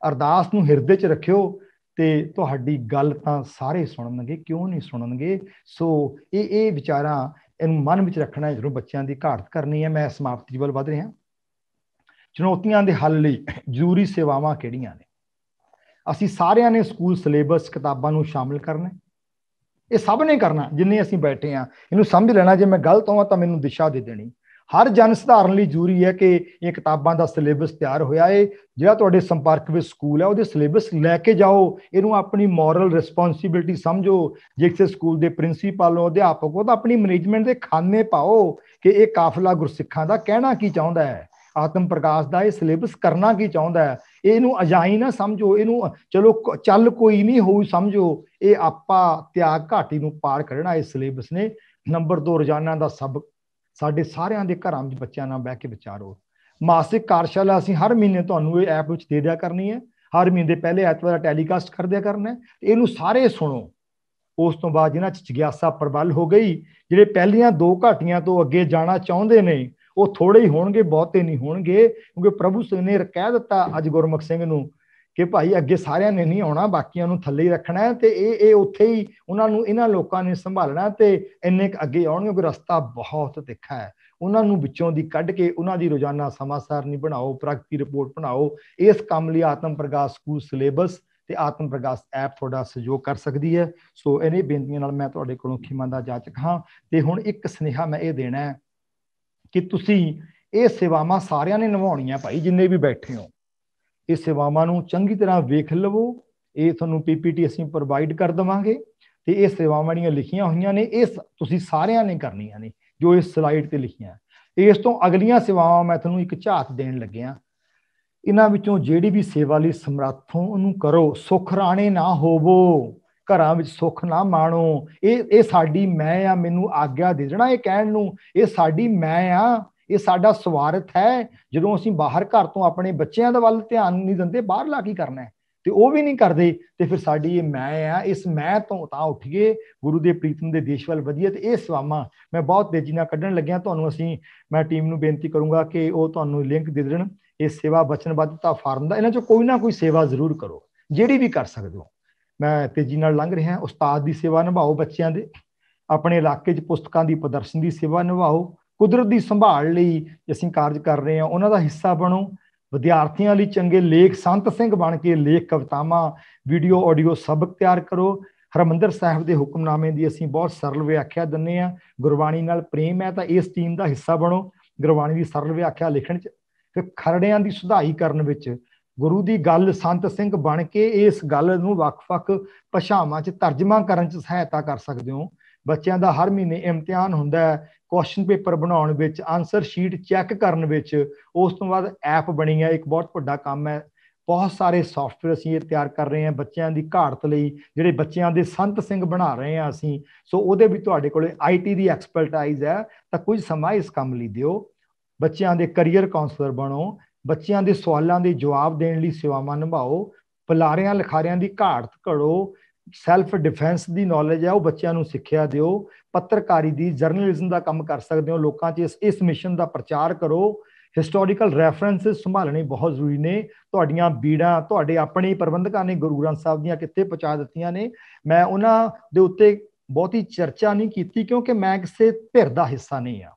Speaker 2: ਅਰਦਾਸ ਨੂੰ ਹਿਰਦੇ 'ਚ ਰੱਖਿਓ, ਤੇ ਤੁਹਾਡੀ ਗੱਲ ਤਾਂ ਸਾਰੇ ਸੁਣਨਗੇ, ਕਿਉਂ ਨਹੀਂ ਸੁਣਨਗੇ। ਸੋ ਇਹ ਵਿਚਾਰਾਂ ਇਹਨੂੰ ਮਨ ਵਿੱਚ ਰੱਖਣਾ ਜਦੋਂ ਬੱਚਿਆਂ ਦੀ ਘਾਟ ਕਰਨੀ ਹੈ। ਮੈਂ ਸਮਾਪਤੀ ਵੱਲ ਵਧ ਰਿਹਾ। ਚੁਣੌਤੀਆਂ ਦੇ ਹੱਲ ਲਈ ਜ਼ਰੂਰੀ ਸੇਵਾਵਾਂ ਕਿਹੜੀਆਂ ਨੇ? ਅਸੀਂ ਸਾਰਿਆਂ ਨੇ ਸਕੂਲ ਸਿਲੇਬਸ ਕਿਤਾਬਾਂ ਨੂੰ ਸ਼ਾਮਿਲ ਕਰਨਾ, ਇਹ ਸਭ ਨੇ ਕਰਨਾ। ਜਿੰਨੇ ਅਸੀਂ ਬੈਠੇ ਹਾਂ, ਇਹਨੂੰ ਸਮਝ ਲੈਣਾ। ਜੇ ਮੈਂ ਗਲਤ ਹੋਵਾਂ ਤਾਂ ਮੈਨੂੰ ਦਿਸ਼ਾ ਦੇ ਦੇਣੀ। ਹਰ ਜਨ ਸਧਾਰਨ ਲਈ ਜ਼ਰੂਰੀ ਹੈ ਕਿ ਇਹ ਕਿਤਾਬਾਂ ਦਾ ਸਿਲੇਬਸ ਤਿਆਰ ਹੋਇਆ ਹੈ। ਜਿਹੜਾ ਤੁਹਾਡੇ ਸੰਪਰਕ ਵਿੱਚ ਸਕੂਲ ਹੈ, ਉਹਦੇ ਸਿਲੇਬਸ ਲੈ ਕੇ ਜਾਓ, ਇਹਨੂੰ ਆਪਣੀ ਮੋਰਲ ਰਿਸਪੌਂਸਿਬਿਲਿਟੀ ਸਮਝੋ। ਜੇ ਕਿਸੇ ਸਕੂਲ ਦੇ ਪ੍ਰਿੰਸੀਪਲ ਹੋ, ਅਧਿਆਪਕ ਹੋ, ਤਾਂ ਆਪਣੀ ਮੈਨੇਜਮੈਂਟ ਦੇ ਖਾਨੇ ਪਾਓ ਕਿ ਇਹ ਕਾਫਲਾ ਗੁਰਸਿੱਖਾਂ ਦਾ ਕਹਿਣਾ ਕੀ ਚਾਹੁੰਦਾ ਹੈ, ਆਤਮ ਪ੍ਰਕਾਸ਼ ਦਾ ਇਹ ਸਿਲੇਬਸ ਕਰਨਾ ਕੀ ਚਾਹੁੰਦਾ ਹੈ। ਇਹਨੂੰ ਅਜਾਈ ਨਾ ਸਮਝੋ, ਇਹਨੂੰ ਚਲੋ ਚੱਲ ਕੋਈ ਨਹੀਂ ਹੋਊ ਸਮਝੋ। ਇਹ ਆਪਾਂ ਤਿਆਗ ਘਾਟੀ ਨੂੰ ਪਾਰ ਕਰਨਾ ਇਸ ਸਿਲੇਬਸ ਨੇ। ਨੰਬਰ 2, ਰੋਜ਼ਾਨਾ ਦਾ ਸਬਕ ਸਾਡੇ ਸਾਰਿਆਂ ਦੇ ਘਰਾਂ ਵਿੱਚ ਬੱਚਿਆਂ ਨਾਲ ਬਹਿ ਕੇ ਵਿਚਾਰੋ। ਮਾਸਿਕ ਕਾਰਜਸ਼ਾਲਾ ਅਸੀਂ ਹਰ ਮਹੀਨੇ ਤੁਹਾਨੂੰ ਇਹ ਐਪ ਵਿੱਚ ਦੇ ਦਿਆ ਕਰਨੀ ਹੈ। ਹਰ ਮਹੀਨੇ ਦੇ ਪਹਿਲੇ ਐਤਵਾਰ ਟੈਲੀਕਾਸਟ ਕਰ ਦਿਆ ਕਰਨਾ ਹੈ। ਇਹਨੂੰ ਸਾਰੇ ਸੁਣੋ। ਉਸ ਤੋਂ ਬਾਅਦ ਜਿਹਨਾਂ 'ਚ ਜਿਗਿਆਸਾ ਪ੍ਰਬਲ ਹੋ ਗਈ, ਜਿਹੜੇ ਪਹਿਲੀਆਂ 2 ਘਾਟੀਆਂ ਤੋਂ ਅੱਗੇ ਜਾਣਾ ਚਾਹੁੰਦੇ ਨੇ, ਉਹ ਥੋੜੇ ਹੀ ਹੋਣਗੇ, ਬਹੁਤੇ ਨਹੀਂ ਹੋਣਗੇ। ਕਿਉਂਕਿ ਪ੍ਰਭੂ ਸਿੰਘ ਨੇ ਕਹਿ ਦਿੱਤਾ ਅੱਜ ਗੁਰਮੁਖ ਸਿੰਘ ਨੂੰ ਕਿ ਭਾਈ ਅੱਗੇ ਸਾਰਿਆਂ ਨੇ ਨਹੀਂ ਆਉਣਾ, ਬਾਕੀਆਂ ਨੂੰ ਥੱਲੇ ਹੀ ਰੱਖਣਾ ਹੈ। ਤੇ ਇਹ ਉੱਥੇ ਹੀ ਉਹਨਾਂ ਨੂੰ, ਇਹਨਾਂ ਲੋਕਾਂ ਨੇ ਸੰਭਾਲਣਾ ਤੇ ਇੰਨੇ ਅੱਗੇ ਆਉਣਗੇ। ਕਿਉਂਕਿ ਰਸਤਾ ਬਹੁਤ ਤਿੱਖਾ ਹੈ। ਉਹਨਾਂ ਨੂੰ ਵਿੱਚੋਂ ਦੀ ਕੱਢ ਕੇ ਉਹਨਾਂ ਦੀ ਰੋਜ਼ਾਨਾ ਸਮਾਂ ਸਾਰਣੀ ਬਣਾਓ, ਪ੍ਰਗਤੀ ਰਿਪੋਰਟ ਬਣਾਓ। ਇਸ ਕੰਮ ਲਈ ਆਤਮ ਪ੍ਰਕਾਸ਼ ਸਕੂਲ ਸਿਲੇਬਸ ਤੇ ਆਤਮ ਪ੍ਰਕਾਸ਼ ਐਪ ਤੁਹਾਡਾ ਸਹਿਯੋਗ ਕਰ ਸਕਦੀ ਹੈ। ਸੋ ਇਹਨੇ ਬੇਨਤੀਆਂ ਨਾਲ ਮੈਂ ਤੁਹਾਡੇ ਕੋਲੋਂ ਖਿਮਾ ਦਾ ਜਾਚਕ ਹਾਂ। ਤੇ ਹੁਣ ਇੱਕ ਸੁਨੇਹਾ ਮੈਂ ਇਹ ਦੇਣਾ ਹੈ ਕਿ ਤੁਸੀਂ ਇਹ ਸੇਵਾਵਾਂ ਸਾਰਿਆਂ ਨੇ ਨਿਭਾਉਣੀਆਂ ਭਾਈ, ਜਿੰਨੇ ਵੀ ਬੈਠੇ ਹੋ। ਇਹ ਸੇਵਾਵਾਂ ਨੂੰ ਚੰਗੀ ਤਰ੍ਹਾਂ ਵੇਖ ਲਵੋ। ਇਹ ਤੁਹਾਨੂੰ PPT ਅਸੀਂ ਪ੍ਰੋਵਾਈਡ ਕਰ ਦੇਵਾਂਗੇ ਤੇ ਇਹ ਸੇਵਾਵਾਂ ਜਿਹੜੀਆਂ ਲਿਖੀਆਂ ਹੋਈਆਂ ਨੇ, ਇਹ ਤੁਸੀਂ ਸਾਰਿਆਂ ਨੇ ਕਰਨੀਆਂ ਨੇ ਜੋ ਇਸ ਸਲਾਈਡ ਤੇ ਲਿਖੀਆਂ। ਇਸ ਤੋਂ ਅਗਲੀਆਂ ਸੇਵਾਵਾਂ ਮੈਂ ਤੁਹਾਨੂੰ ਇੱਕ ਝਾਤ ਦੇਣ ਲੱਗਿਆ। ਇਹਨਾਂ ਵਿੱਚੋਂ ਜਿਹੜੀ ਵੀ ਸੇਵਾ ਲਈ ਸਮਰੱਥ ਹੋ ਉਹਨੂੰ ਕਰੋ। ਸੁੱਖ ਰਾਣੇ ਨਾ ਹੋਵੋ, ਘਰਾਂ ਵਿੱਚ ਸੁੱਖ ਨਾ ਮਾਣੋ। ਇਹ ਸਾਡੀ ਮੈਂ ਆ, ਮੈਨੂੰ ਆਗਿਆ ਦੇ ਦੇਣਾ ਇਹ ਕਹਿਣ ਨੂੰ। ਇਹ ਸਾਡੀ ਮੈਂ ਆ, ਇਹ ਸਾਡਾ ਸਵਾਰਥ ਹੈ। ਜਦੋਂ ਅਸੀਂ ਬਾਹਰ ਘਰ ਤੋਂ ਆਪਣੇ ਬੱਚਿਆਂ ਦੇ ਵੱਲ ਧਿਆਨ ਨਹੀਂ ਦਿੰਦੇ, ਬਾਹਰਲਾ ਕੀ ਕਰਨਾ ਹੈ, ਤੇ ਉਹ ਵੀ ਨਹੀਂ ਕਰਦੇ, ਤੇ ਫਿਰ ਸਾਡੀ ਇਹ ਮੈਂ ਆ। ਇਸ ਮੈਂ ਤੋਂ ਤਾਂ ਉੱਠੀਏ, ਗੁਰੂ ਦੇ ਪ੍ਰੀਤਮ ਦੇ ਦੇਸ਼ ਵੱਲ ਵਧੀਏ। ਤੇ ਇਹ ਸੇਵਾਵਾਂ ਮੈਂ ਬਹੁਤ ਤੇਜ਼ੀ ਨਾਲ ਕੱਢਣ ਲੱਗਿਆ। ਤੁਹਾਨੂੰ ਮੈਂ ਟੀਮ ਨੂੰ ਬੇਨਤੀ ਕਰੂੰਗਾ ਕਿ ਉਹ ਤੁਹਾਨੂੰ ਲਿੰਕ ਦੇ ਦੇਣ ਇਹ ਸੇਵਾ ਵਚਨਬੱਧਤਾ ਫਾਰਮ ਦਾ। ਇਹਨਾਂ 'ਚੋਂ ਕੋਈ ਨਾ ਕੋਈ ਸੇਵਾ ਜ਼ਰੂਰ ਕਰੋ, ਜਿਹੜੀ ਵੀ ਕਰ ਸਕਦੇ ਹੋ। ਮੈਂ ਤੇਜ਼ੀ ਨਾਲ ਲੰਘ ਰਿਹਾ। ਉਸਤਾਦ ਦੀ ਸੇਵਾ ਨਿਭਾਓ ਬੱਚਿਆਂ ਦੇ, ਆਪਣੇ ਇਲਾਕੇ 'ਚ ਪੁਸਤਕਾਂ ਦੀ ਪ੍ਰਦਰਸ਼ਨ ਦੀ ਸੇਵਾ ਨਿਭਾਓ। ਕੁਦਰਤ ਦੀ ਸੰਭਾਲ ਲਈ ਅਸੀਂ ਕਾਰਜ ਕਰ ਰਹੇ ਹਾਂ, ਉਹਨਾਂ ਦਾ ਹਿੱਸਾ ਬਣੋ। ਵਿਦਿਆਰਥੀਆਂ ਲਈ ਚੰਗੇ ਲੇਖ ਸੰਤ ਸਿੰਘ ਬਣ ਕੇ ਲੇਖ, ਕਵਿਤਾਵਾਂ, ਵੀਡੀਓ, ਆਡੀਓ ਸਬਕ ਤਿਆਰ ਕਰੋ। ਹਰਿਮੰਦਰ ਸਾਹਿਬ ਦੇ ਹੁਕਮਨਾਮੇ ਦੀ ਅਸੀਂ ਬਹੁਤ ਸਰਲ ਵਿਆਖਿਆ ਦਿੰਦੇ ਹਾਂ। ਗੁਰਬਾਣੀ ਨਾਲ ਪ੍ਰੇਮ ਹੈ ਤਾਂ ਇਸ ਟੀਮ ਦਾ ਹਿੱਸਾ ਬਣੋ। ਗੁਰਬਾਣੀ ਦੀ ਸਰਲ ਵਿਆਖਿਆ ਲਿਖਣ 'ਚ, ਫਿਰ ਖਰੜਿਆਂ ਦੀ ਸੁਧਾਈ ਕਰਨ ਵਿੱਚ, ਗੁਰੂ ਦੀ ਗੱਲ ਸੰਤ ਸਿੰਘ ਬਣ ਕੇ ਇਸ ਗੱਲ ਨੂੰ ਵੱਖ-ਵੱਖ ਭਾਸ਼ਾਵਾਂ 'ਚ ਤਰਜਮਾ ਕਰਨ 'ਚ ਸਹਾਇਤਾ ਕਰ ਸਕਦੇ ਹੋ। ਬੱਚਿਆਂ ਦਾ ਹਰ ਮਹੀਨੇ ਇਮਤਿਹਾਨ ਹੁੰਦਾ ਹੈ, ਕੁਐਸਚਨ ਪੇਪਰ ਬਣਾਉਣ ਵਿੱਚ, ਆਨਸਰ ਸ਼ੀਟ ਚੈੱਕ ਕਰਨ ਵਿੱਚ। ਉਸ ਤੋਂ ਬਾਅਦ ਐਪ ਬਣੀ ਹੈ, ਇੱਕ ਬਹੁਤ ਵੱਡਾ ਕੰਮ ਹੈ। ਬਹੁਤ ਸਾਰੇ ਸੌਫਟਵੇਅਰ ਅਸੀਂ ਇਹ ਤਿਆਰ ਕਰ ਰਹੇ ਹਾਂ ਬੱਚਿਆਂ ਦੀ ਘਾੜਤ ਲਈ, ਜਿਹੜੇ ਬੱਚਿਆਂ ਦੇ ਸੰਤ ਸਿੰਘ ਬਣਾ ਰਹੇ ਹਾਂ ਅਸੀਂ। ਸੋ ਉਹਦੇ ਵੀ ਤੁਹਾਡੇ ਕੋਲੇ IT ਦੀ ਐਕਸਪਰਟਾਈਜ਼ ਹੈ, ਤਾਂ ਕੁਝ ਸਮਾਂ ਇਸ ਕੰਮ ਲਈ ਦਿਓ। ਬੱਚਿਆਂ ਦੇ ਕਰੀਅਰ ਕਾਉਂਸਲਰ ਬਣੋ, ਬੱਚਿਆਂ ਦੇ ਸਵਾਲਾਂ ਦੇ ਜਵਾਬ ਦੇਣ ਲਈ ਸੇਵਾਵਾਂ ਨਿਭਾਓ, ਬੁਲਾਰਿਆਂ ਲਿਖਾਰਿਆਂ ਦੀ ਘਾੜਤ ਘੜੋ, ਸੈਲਫ ਡਿਫੈਂਸ ਦੀ ਨੌਲੇਜ ਹੈ ਉਹ ਬੱਚਿਆਂ ਨੂੰ ਸਿੱਖਿਆ ਦਿਓ, ਪੱਤਰਕਾਰੀ ਦੀ, ਜਰਨਲਿਜ਼ਮ ਦਾ ਕੰਮ ਕਰ ਸਕਦੇ ਹੋ, ਲੋਕਾਂ 'ਚ ਇਸ ਮਿਸ਼ਨ ਦਾ ਪ੍ਰਚਾਰ ਕਰੋ। ਹਿਸਟੋਰੀਕਲ ਰੈਫਰੈਂਸਿਸ ਸੰਭਾਲਣੇ ਬਹੁਤ ਜ਼ਰੂਰੀ ਨੇ। ਤੁਹਾਡੀਆਂ ਬੀੜਾਂ ਤੁਹਾਡੇ ਆਪਣੇ ਪ੍ਰਬੰਧਕਾਂ ਨੇ ਗੁਰੂ ਗ੍ਰੰਥ ਸਾਹਿਬ ਦੀਆਂ ਕਿੱਥੇ ਪਹੁੰਚਾ ਦਿੱਤੀਆਂ ਨੇ। ਮੈਂ ਉਹਨਾਂ ਦੇ ਉੱਤੇ ਬਹੁਤੀ ਚਰਚਾ ਨਹੀਂ ਕੀਤੀ, ਕਿਉਂਕਿ ਮੈਂ ਕਿਸੇ ਧਿਰ ਦਾ ਹਿੱਸਾ ਨਹੀਂ ਆ।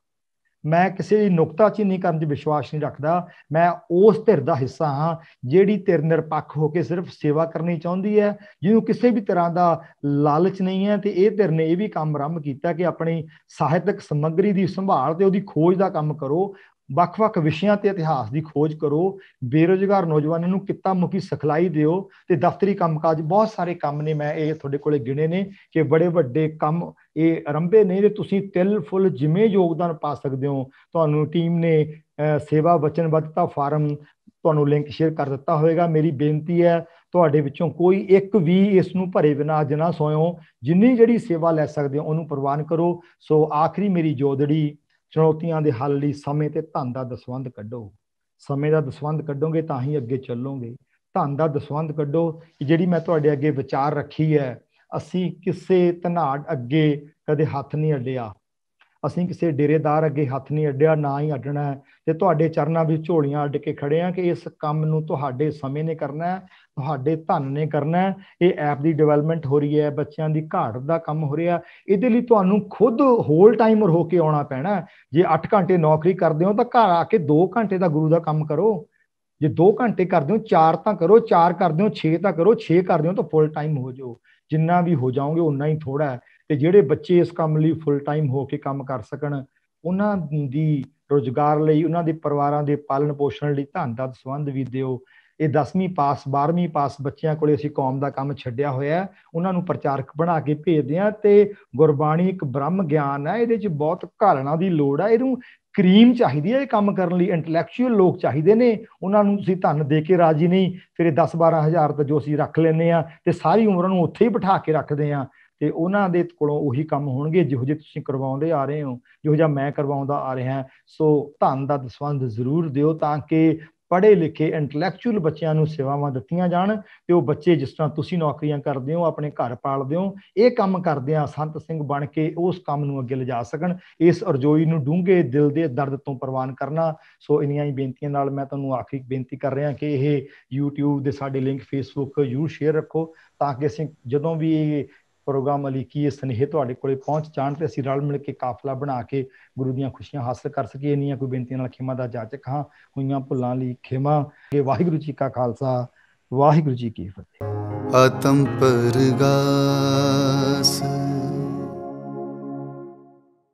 Speaker 2: ਮੈਂ ਕਿਸੇ ਦੀ ਨੁਕਤਾਚੀਨੀ ਕਰਨ 'ਚ ਵਿਸ਼ਵਾਸ ਨਹੀਂ ਰੱਖਦਾ। ਮੈਂ ਉਸ ਧਿਰ ਦਾ ਹਿੱਸਾ ਹਾਂ ਜਿਹੜੀ ਧਿਰ ਨਿਰਪੱਖ ਹੋ ਕੇ ਸਿਰਫ ਸੇਵਾ ਕਰਨੀ ਚਾਹੁੰਦੀ ਹੈ, ਜਿਹਨੂੰ ਕਿਸੇ ਵੀ ਤਰ੍ਹਾਂ ਦਾ ਲਾਲਚ ਨਹੀਂ ਹੈ। ਤੇ ਇਹ ਧਿਰ ਨੇ ਇਹ ਵੀ ਕੰਮ ਆਰੰਭ ਕੀਤਾ ਕਿ ਆਪਣੀ ਸਾਹਿਤਕ ਸਮੱਗਰੀ ਦੀ ਸੰਭਾਲ ਤੇ ਉਹਦੀ ਖੋਜ ਦਾ ਕੰਮ ਕਰੋ, ਵੱਖ-ਵੱਖ ਵਿਸ਼ਿਆਂ ਤੇ ਇਤਿਹਾਸ ਦੀ ਖੋਜ ਕਰੋ, ਬੇਰੁਜ਼ਗਾਰ ਨੌਜਵਾਨਾਂ ਨੂੰ ਕਿੱਤਾ ਮੁਖੀ ਸਿਖਲਾਈ ਦਿਓ, ਤੇ ਦਫ਼ਤਰੀ ਕੰਮਕਾਜ ਬਹੁਤ ਸਾਰੇ ਕੰਮ ਨੇ, ਮੈਂ ਇਹ ਤੁਹਾਡੇ ਕੋਲੇ ਗਿਣੇ ਨੇ ਕਿ ਬੜੇ ਵੱਡੇ ਕੰਮ ਇਹ ਆਰੰਭੇ ਨੇ। ਤੇ ਤੁਸੀਂ ਤਿਲ ਫੁੱਲ ਜਿਵੇਂ ਯੋਗਦਾਨ ਪਾ ਸਕਦੇ ਹੋ। ਤੁਹਾਨੂੰ ਟੀਮ ਨੇ ਸੇਵਾ ਵਚਨਬੱਧਤਾ ਫਾਰਮ ਤੁਹਾਨੂੰ ਲਿੰਕ ਸ਼ੇਅਰ ਕਰ ਦਿੱਤਾ ਹੋਵੇਗਾ। ਮੇਰੀ ਬੇਨਤੀ ਹੈ ਤੁਹਾਡੇ ਵਿੱਚੋਂ ਕੋਈ ਇੱਕ ਵੀ ਇਸ ਨੂੰ ਭਰੇ ਬਿਨਾਂ ਅੱਜ ਨਾ ਸੋਇਓ। ਜਿੰਨੀ ਜਿਹੜੀ ਸੇਵਾ ਲੈ ਸਕਦੇ ਹੋ ਉਹਨੂੰ ਪ੍ਰਵਾਨ ਕਰੋ। ਸੋ ਆਖਰੀ ਮੇਰੀ ਜੋਦੜੀ, ਚੁਣੌਤੀਆਂ ਦੇ ਹੱਲ ਲਈ ਸਮੇਂ ਤੇ ਧਨ ਦਾ ਦਸਵੰਧ ਕੱਢੋ। ਸਮੇਂ ਦਾ ਦਸਵੰਧ ਕੱਢੋਗੇ ਤਾਂ ਹੀ ਅੱਗੇ ਚੱਲੋਗੇ। ਧਨ ਦਾ ਦਸਵੰਧ ਕੱਢੋ। ਜਿਹੜੀ ਮੈਂ ਤੁਹਾਡੇ ਅੱਗੇ ਵਿਚਾਰ ਰੱਖੀ ਹੈ, ਅਸੀਂ ਕਿਸੇ ਧਨਾੜ ਅੱਗੇ ਕਦੇ ਹੱਥ ਨਹੀਂ ਅੱਡਿਆ, ਅਸੀਂ ਕਿਸੇ ਡੇਰੇਦਾਰ ਅੱਗੇ ਹੱਥ ਨਹੀਂ ਅੱਡਿਆ, ਨਾ ਹੀ ਅੱਡਣਾ ਹੈ। ਤੇ ਤੁਹਾਡੇ ਚਰਨਾਂ ਵਿੱਚ ਝੋਲੀਆਂ ਅੱਡ ਕੇ ਖੜੇ ਆ ਕਿ ਇਸ ਕੰਮ ਨੂੰ ਤੁਹਾਡੇ ਸਮੇਂ ਨੇ ਕਰਨਾ ਹੈ, ਤੁਹਾਡੇ ਧਨ ਨੇ ਕਰਨਾ ਹੈ। ਇਹ ਐਪ ਦੀ ਡਿਵੈਲਪਮੈਂਟ ਹੋ ਰਹੀ ਹੈ, ਬੱਚਿਆਂ ਦੀ ਘਾਟ ਦਾ ਕੰਮ ਹੋ ਰਿਹਾ। ਇਹਦੇ ਲਈ ਤੁਹਾਨੂੰ ਖੁਦ ਹੋਲ ਟਾਈਮਰ ਹੋ ਕੇ ਆਉਣਾ ਪੈਣਾ। ਜੇ 8 ਘੰਟੇ ਨੌਕਰੀ ਕਰਦੇ ਹੋ ਤਾਂ ਘਰ ਆ ਕੇ 2 ਘੰਟੇ ਦਾ ਗੁਰੂ ਦਾ ਕੰਮ ਕਰੋ। ਜੇ 2 ਘੰਟੇ ਕਰਦੇ ਹੋ 4 ਤਾਂ ਕਰੋ, 4 ਕਰਦੇ ਹੋ 6 ਤਾਂ ਕਰੋ, 6 ਕਰਦੇ ਹੋ ਤਾਂ ਫੁੱਲ ਟਾਈਮ ਹੋ ਜਾਓ। ਜਿੰਨਾ ਵੀ ਹੋ ਜਾਓਗੇ ਉਨਾ ਹੀ ਥੋੜਾ ਹੈ। ਤੇ ਜਿਹੜੇ ਬੱਚੇ ਇਸ ਕੰਮ ਲਈ ਫੁੱਲ ਟਾਈਮ ਹੋ ਕੇ ਕੰਮ ਕਰ ਸਕਣ, ਉਹਨਾਂ ਦੀ ਰੁਜ਼ਗਾਰ ਲਈ, ਉਹਨਾਂ ਦੇ ਪਰਿਵਾਰਾਂ ਦੇ ਪਾਲਣ ਪੋਸ਼ਣ ਲਈ ਧਨ ਦਾ ਦਸਵੰਧ ਵੀ ਦਿਓ। ਇਹ 10ਵੀਂ ਪਾਸ 12ਵੀਂ ਪਾਸ ਬੱਚਿਆਂ ਕੋਲੇ ਅਸੀਂ ਕੌਮ ਦਾ ਕੰਮ ਛੱਡਿਆ ਹੋਇਆ, ਉਹਨਾਂ ਨੂੰ ਪ੍ਰਚਾਰਕ ਬਣਾ ਕੇ ਭੇਜਦੇ ਹਾਂ। ਤੇ ਗੁਰਬਾਣੀ ਇੱਕ ਬ੍ਰਹਮ ਗਿਆਨ ਹੈ, ਇਹਦੇ 'ਚ ਬਹੁਤ ਘਾਲਣਾ ਦੀ ਲੋੜ ਹੈ। ਇਹਨੂੰ ਕਰੀਮ ਚਾਹੀਦੀ ਹੈ ਇਹ ਕੰਮ ਕਰਨ ਲਈ, ਇੰਟੈਲੈਕਚੁਅਲ ਲੋਕ ਚਾਹੀਦੇ ਨੇ। ਉਹਨਾਂ ਨੂੰ ਤੁਸੀਂ ਧਨ ਦੇ ਕੇ ਰਾਜੀ ਨਹੀਂ। ਫਿਰ ਇਹ 10-12 ਹਜ਼ਾਰ ਤਾਂ ਜੋ ਅਸੀਂ ਰੱਖ ਲੈਂਦੇ ਹਾਂ ਤੇ ਸਾਰੀ ਉਮਰ ਨੂੰ ਉੱਥੇ ਹੀ ਬਿਠਾ ਕੇ ਰੱਖਦੇ ਹਾਂ। ਤੇ ਉਹਨਾਂ ਦੇ ਕੋਲੋਂ ਉਹੀ ਕੰਮ ਹੋਣਗੇ ਜਿਹੋ ਜਿਹੇ ਤੁਸੀਂ ਕਰਵਾਉਂਦੇ ਆ ਰਹੇ ਹੋ, ਜਿਹੋ ਜਿਹਾ ਮੈਂ ਕਰਵਾਉਂਦਾ ਆ ਰਿਹਾ। ਸੋ ਧਨ ਦਾ ਦਸਵੰਧ ਜ਼ਰੂਰ ਦਿਓ ਤਾਂ ਕਿ ਪੜ੍ਹੇ ਲਿਖੇ ਇੰਟੈਲੈਕਚੁਅਲ ਬੱਚਿਆਂ ਨੂੰ ਸੇਵਾਵਾਂ ਦਿੱਤੀਆਂ ਜਾਣ। ਤੇ ਉਹ ਬੱਚੇ ਜਿਸ ਤਰ੍ਹਾਂ ਤੁਸੀਂ ਨੌਕਰੀਆਂ ਕਰਦੇ ਹੋ, ਆਪਣੇ ਘਰ ਪਾਲਦੇ ਹੋ, ਇਹ ਕੰਮ ਕਰਦੇ ਆ ਸੰਤ ਸਿੰਘ ਬਣ ਕੇ ਉਸ ਕੰਮ ਨੂੰ ਅੱਗੇ ਲਿਜਾ ਸਕਣ। ਇਸ ਅਰਜ਼ੋਈ ਨੂੰ ਡੂੰਘੇ ਦਿਲ ਦੇ ਦਰਦ ਤੋਂ ਪ੍ਰਵਾਨ ਕਰਨਾ। ਸੋ ਇੰਨੀਆਂ ਹੀ ਬੇਨਤੀਆਂ ਨਾਲ ਮੈਂ ਤੁਹਾਨੂੰ ਆਖਰੀ ਬੇਨਤੀ ਕਰ ਰਿਹਾ ਕਿ ਇਹ YouTube ਦੇ ਸਾਡੇ ਲਿੰਕ Facebook ਜ਼ਰੂਰ ਸ਼ੇਅਰ ਰੱਖੋ ਤਾਂ ਕਿ ਅਸੀਂ ਜਦੋਂ ਵੀ ਇਹ ਪ੍ਰੋਗਰਾਮ ਅਲੀਕੀ ਸਨੇਹ ਤੁਹਾਡੇ ਕੋਲੇ ਪਹੁੰਚ ਜਾਣ ਤੇ ਅਸੀਂ ਰਲ ਮਿਲ ਕੇ ਕਾਫਲਾ ਬਣਾ ਕੇ ਗੁਰੂ ਦੀਆਂ ਖੁਸ਼ੀਆਂ ਹਾਸਲ ਕਰ ਸਕੀਏ। ਇੰਨੀਆਂ ਕੋਈ ਬੇਨਤੀਆਂ ਨਾਲ ਖਿਮਾ ਦਾ ਜਾਚਕ ਹਾਂ। ਹੋਈਆਂ ਭੁੱਲਾਂ ਲਈ ਖਿਮਾ। ਵਾਹਿਗੁਰੂ ਜੀ ਕਾ ਖਾਲਸਾ, ਵਾਹਿਗੁਰੂ ਜੀ ਕੀ ਫਤਿਹ।
Speaker 1: ਆਤਮ ਪਰਗਾਸ